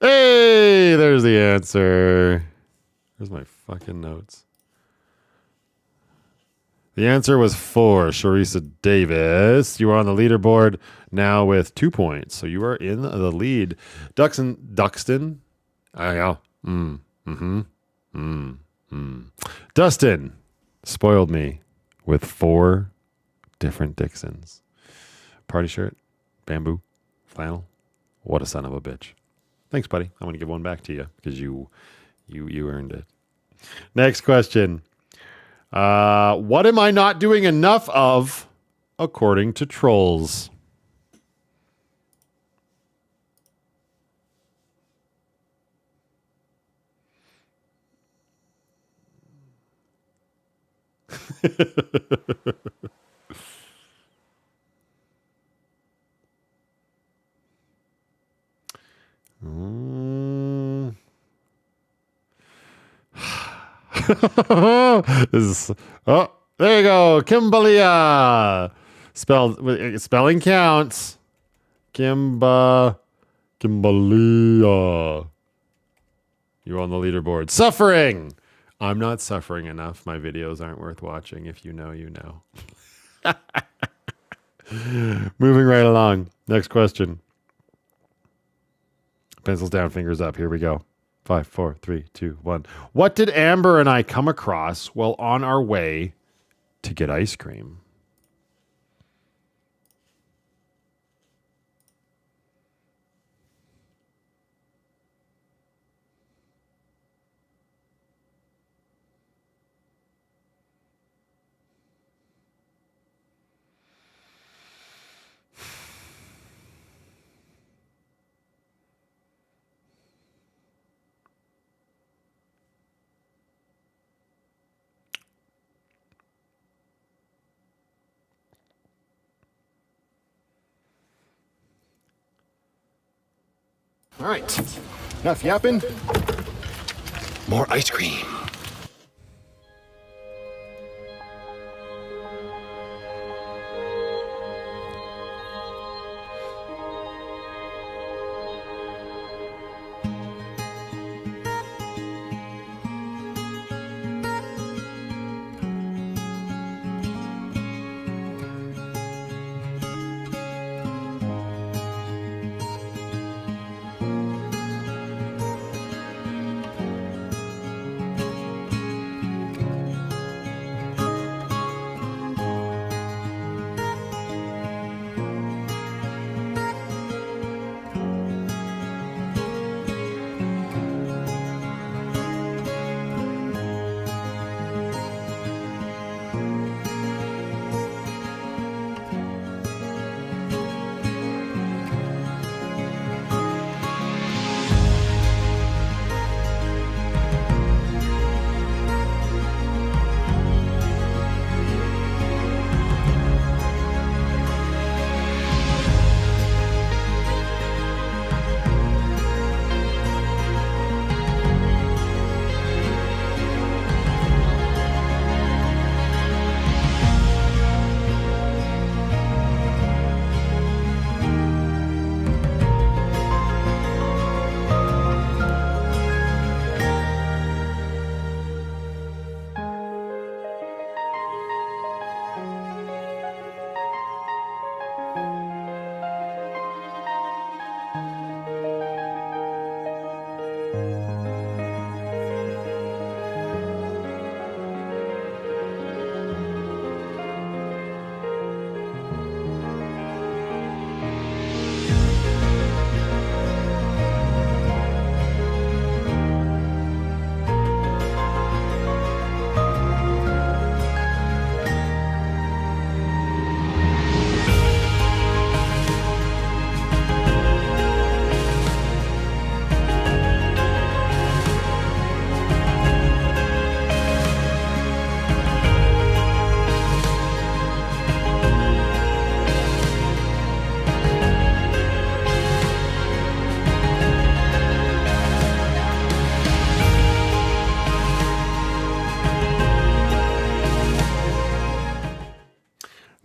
Hey, there's the answer. Where's my fucking notes? The answer was 4. Sharissa Davis. You are on the leaderboard now with 2 points. So you are in the lead. Duxton. Dustin spoiled me with 4 different Dixons. Party shirt, bamboo, flannel. What a son of a bitch. Thanks, buddy. I'm going to give one back to you because you earned it. Next question. What am I not doing enough of according to trolls? There you go. Kimbalia. Spelling counts. Kimbalia. You're on the leaderboard. Suffering. I'm not suffering enough. My videos aren't worth watching. If you know, you know. Moving right along. Next question. Pencils down, fingers up. Here we go. 5, 4, 3, 2, 1. What did Amber and I come across while on our way to get ice cream? All right, enough yapping. More ice cream.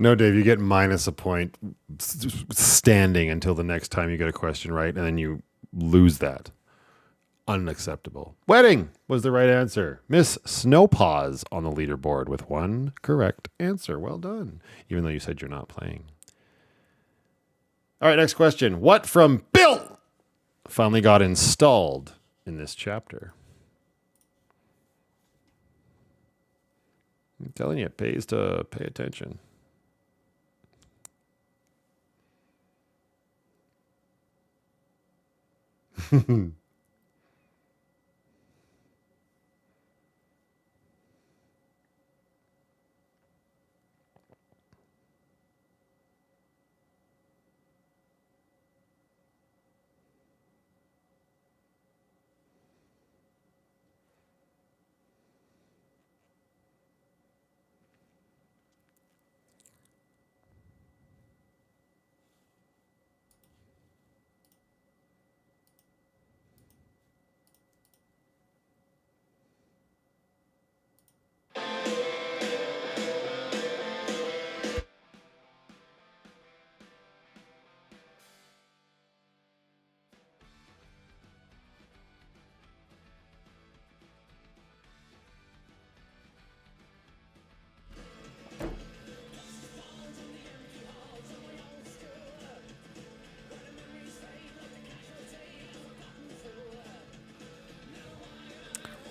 No, Dave, you get minus a point standing until the next time you get a question right, and then you lose that. Unacceptable. Wedding was the right answer. Miss Snowpaws on the leaderboard with one correct answer. Well done, even though you said you're not playing. All right, next question. What from Bill finally got installed in this chapter? I'm telling you, it pays to pay attention.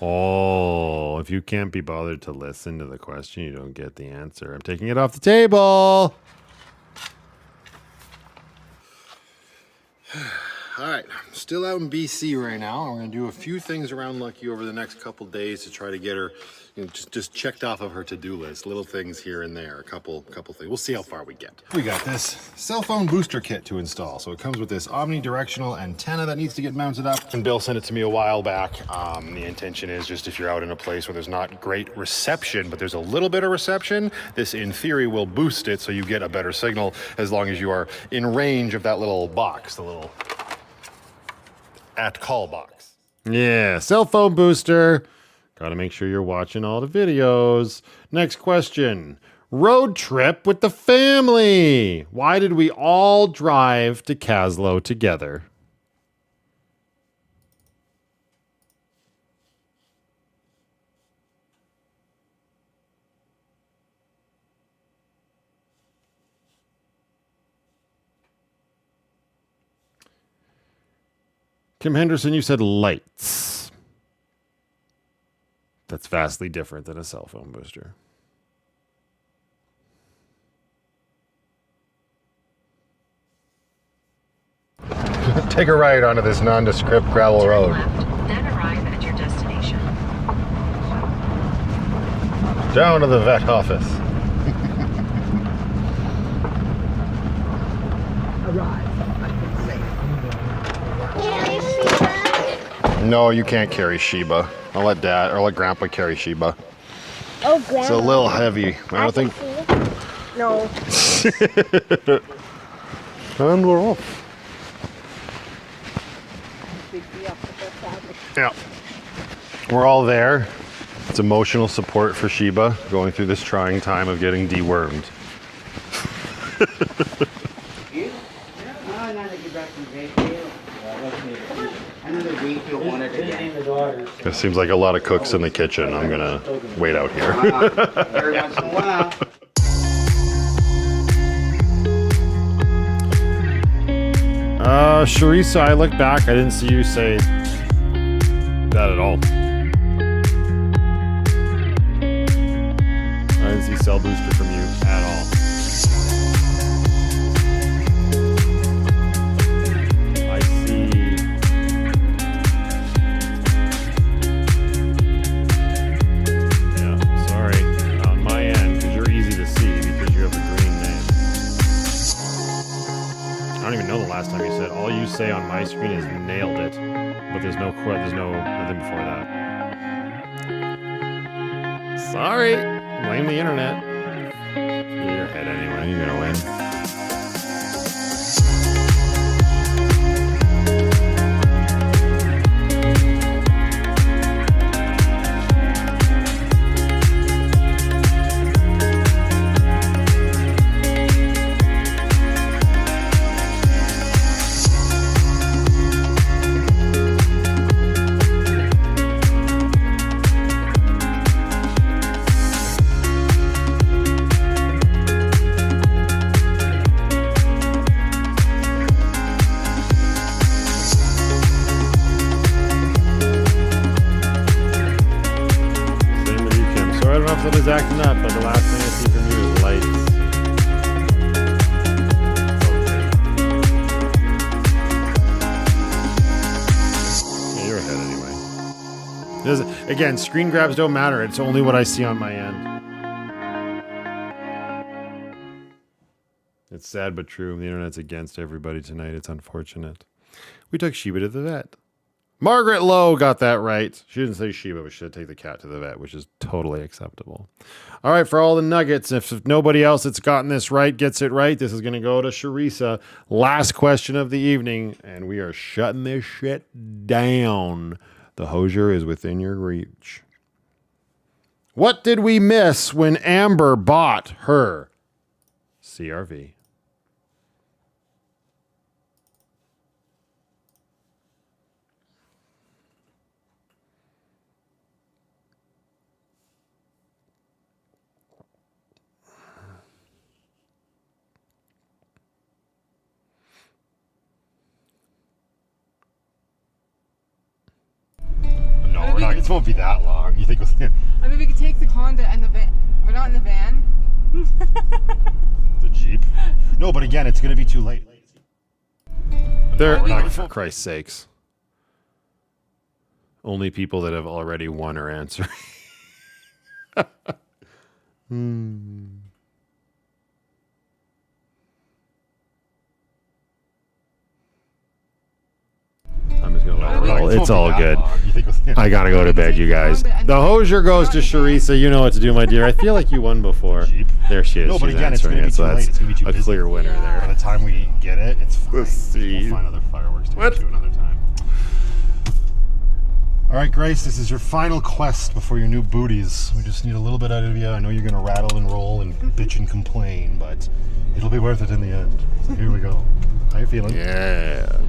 Oh, if you can't be bothered to listen to the question, you don't get the answer. I'm taking it off the table. All right, I'm still out in BC right now. I'm going to do a few things around Lucky over the next couple days to try to get her, just checked off of her to-do list. Little things here and there, a couple things. We'll see how far we get. We got this cell phone booster kit to install. So it comes with this omnidirectional antenna that needs to get mounted up. And Bill sent it to me a while back. The intention is just if you're out in a place where there's not great reception, but there's a little bit of reception, this in theory will boost it so you get a better signal as long as you are in range of that little box, the little at call box. Yeah, cell phone booster. Got to make sure you're watching all the videos. Next question. Road trip with the family. Why did we all drive to Caslow together? Kim Henderson, you said lights. That's vastly different than a cell phone booster. Take a ride onto this nondescript gravel road. Then arrive at your destination. Down to the vet office. No, you can't carry Sheba. I'll let Dad or let Grandpa carry Sheba. Oh, Grandpa. It's a little heavy. I don't think. No. And we're off. Yeah. We're all there. It's emotional support for Sheba going through this trying time of getting dewormed. It seems like a lot of cooks in the kitchen. I'm gonna wait out here. Every once in a while. Sharissa, I looked back. I didn't see you say that at all. I didn't see cell booster from you at all. I see. Yeah, sorry. On my end, because you're easy to see because you have a green name. I don't even know the last time you said. All you say on my screen is nailed it, but there's no nothing before that. Sorry, blame the internet. Get your head anyway. You're gonna win. Something's acting up, but the last thing I see from you is lights. Yeah, you're ahead anyway. Again, screen grabs don't matter. It's only what I see on my end. It's sad but true. The internet's against everybody tonight. It's unfortunate. We took Sheba to the vet. Margaret Lowe got that right. She didn't say Sheba, but she said take the cat to the vet, which is totally acceptable. All right, for all the nuggets, if nobody else that's gotten this right gets it right, this is going to go to Sharisa. Last question of the evening, and we are shutting this shit down. The Hosier is within your reach. What did we miss when Amber bought her CRV? No, we're not. It won't be that long. You think? I mean, we could take the Honda and the van. We're not in the van. The Jeep? No, but again, it's going to be too late. For Christ's sakes. Only people that have already won are answering. I'm just gonna let it roll. It's all good. I gotta go to bed, you guys. The Hosier goes to Sharisa. You know what to do, my dear. I feel like you won before. There she is. No, but She's again, it's answering going to be it, so too late. that's It's going to be too a busy. clear winner there. By the time we get it, it's fine. Let's see. We'll find other fireworks to go to another time. All right, Grace, this is your final quest before your new booties. We just need a little bit out of you. I know you're going to rattle and roll and bitch and complain, but it'll be worth it in the end. So here we go. How you feeling? Yeah.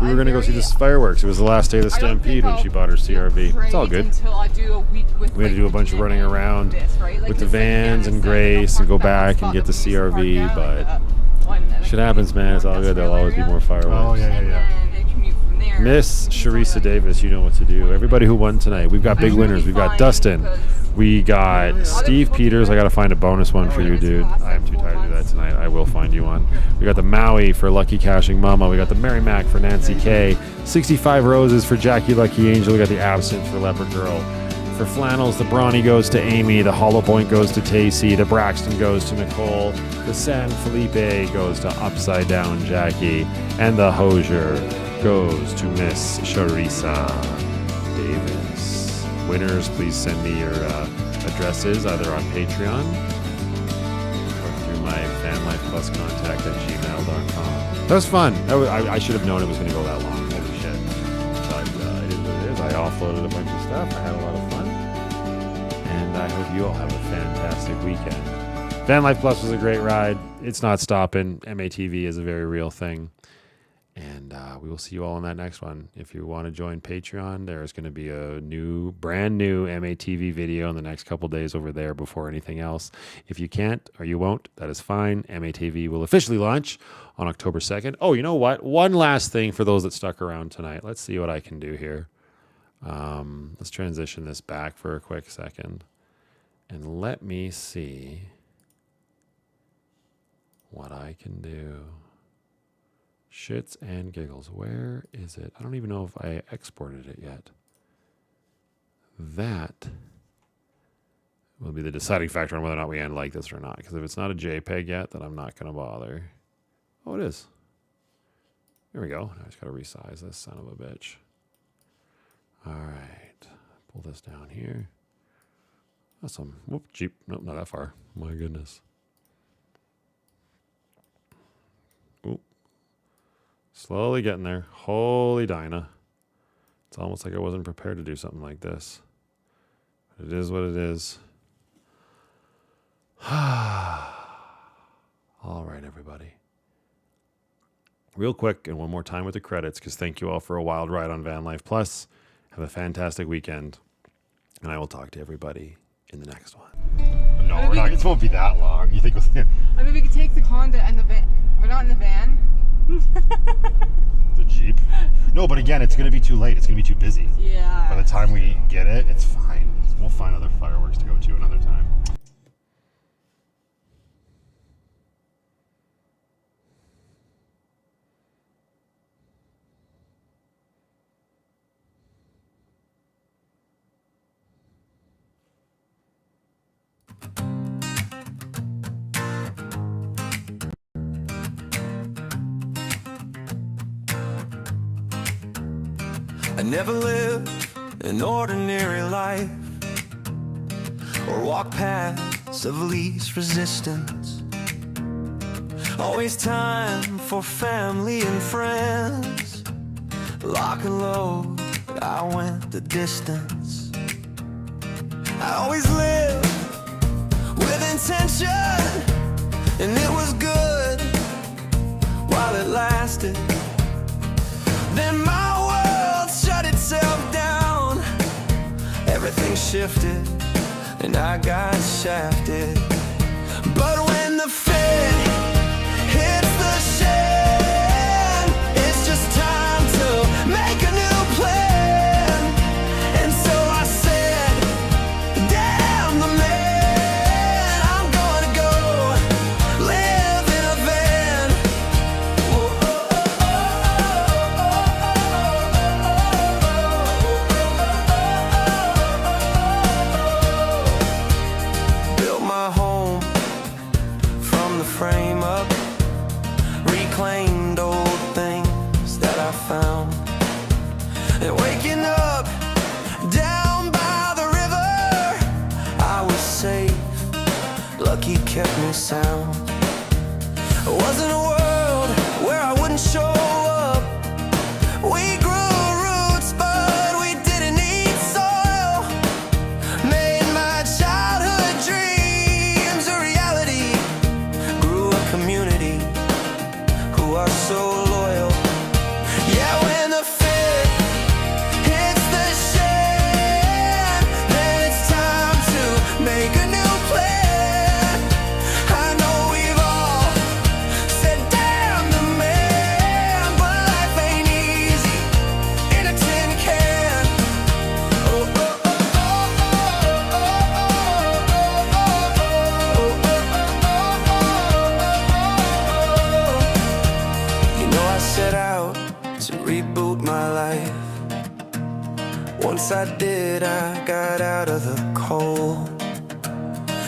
We were going to go see the fireworks. It was the last day of the Stampede when she bought her CRV. It's all good. Until I do a week with, We had to do a bunch of running around with the vans and Grace and go back and get the CRV, but shit happens, man. It's all good. There'll always be more fireworks. Oh, yeah. Miss Sharisa Davis, you know what to do. Everybody who won tonight, we've got big winners. We've got Dustin. We got Steve Peters. I got to find a bonus one for you, dude. I am too tired to do that tonight. I will find you one. We got the Maui for Lucky Cashing Mama. We got the Mary Mac for Nancy K. 65 Roses for Jackie Lucky Angel. We got the Absinthe for Leopard Girl. For Flannels, the Brawny goes to Amy. The Hollow Point goes to Tacey. The Braxton goes to Nicole. The San Felipe goes to Upside Down Jackie. And the Hosier goes to Miss Sharisa Davis. Winners, please send me your addresses either on Patreon or through my VanlifePLUS contact at gmail.com. That was fun. I should have known it was going to go that long. Holy shit. But it is what it is. I offloaded a bunch of stuff. I had a lot of fun. And I hope you all have a fantastic weekend. VanlifePLUS was a great ride. It's not stopping. MATV is a very real thing. And we will see you all in that next one. If you want to join Patreon, there's going to be a brand new MATV video in the next couple days over there before anything else. If you can't or you won't, that is fine. MATV will officially launch on October 2nd. Oh, you know what? One last thing for those that stuck around tonight. Let's see what I can do here. Let's transition this back for a quick second. And let me see what I can do. Shits and giggles. Where is it? I don't even know if I exported it yet. That will be the deciding factor on whether or not we end like this or not. Because if it's not a JPEG yet, then I'm not going to bother. Oh, it is. There we go. I just got to resize this son of a bitch. All right. Pull this down here. Awesome. Whoop, Jeep. Nope, not that far. My goodness. Oop. Slowly getting there. Holy Dinah. It's almost like I wasn't prepared to do something like this. But it is what it is. All right, everybody. Real quick and one more time with the credits, because thank you all for a wild ride on VanlifePLUS. Have a fantastic weekend. And I will talk to everybody in the next one. No, we're not. It won't be that long. You think? I mean, we could take the Honda and the van. We're not in the van. The Jeep? No, but again, it's going to be too late. It's going to be too busy. Yeah. By the time we get it, it's fine. We'll find other fireworks to go to another time. I never lived an ordinary life or walk paths of least resistance. Always time for family and friends. Lock and load, I went the distance. I always lived with intention, and it was good while it lasted. Then my world shut itself down. Everything shifted, and I got shafted. But when the fit hits the shed, it's just time to make a new plan. And so I said, damn the man, I'm gonna go live in a van. Built my home from the frame up, reclaimed old things that I found. And waking up down by the river, I was safe, lucky kept me sound. It wasn't a world where I wouldn't show up. We grew roots, but we didn't need soil. Made my childhood dreams a reality. Grew a community who are so loyal. Yeah, when the fit hits the shed, then it's time to make a new plan. I know we've all said damn the man, but life ain't easy in a tin can. Oh, oh, oh, oh, You know I set out to reboot my life. Once I did, I got out of the cold.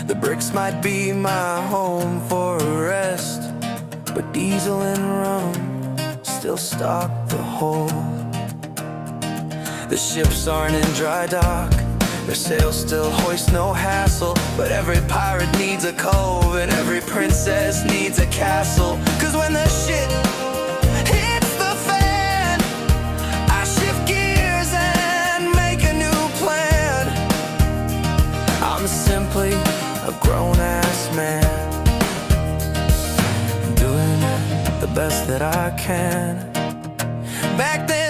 The bricks might be my home for a rest, but diesel and rum still stock the hold. The ships aren't in dry dock, their sails still hoist, no hassle. But every pirate needs a cove, and every princess needs a castle. 'Cause when the shit hits the fan, I shift gears and make a new plan. I'm simply a grown-ass man, doing the best that I can. Back then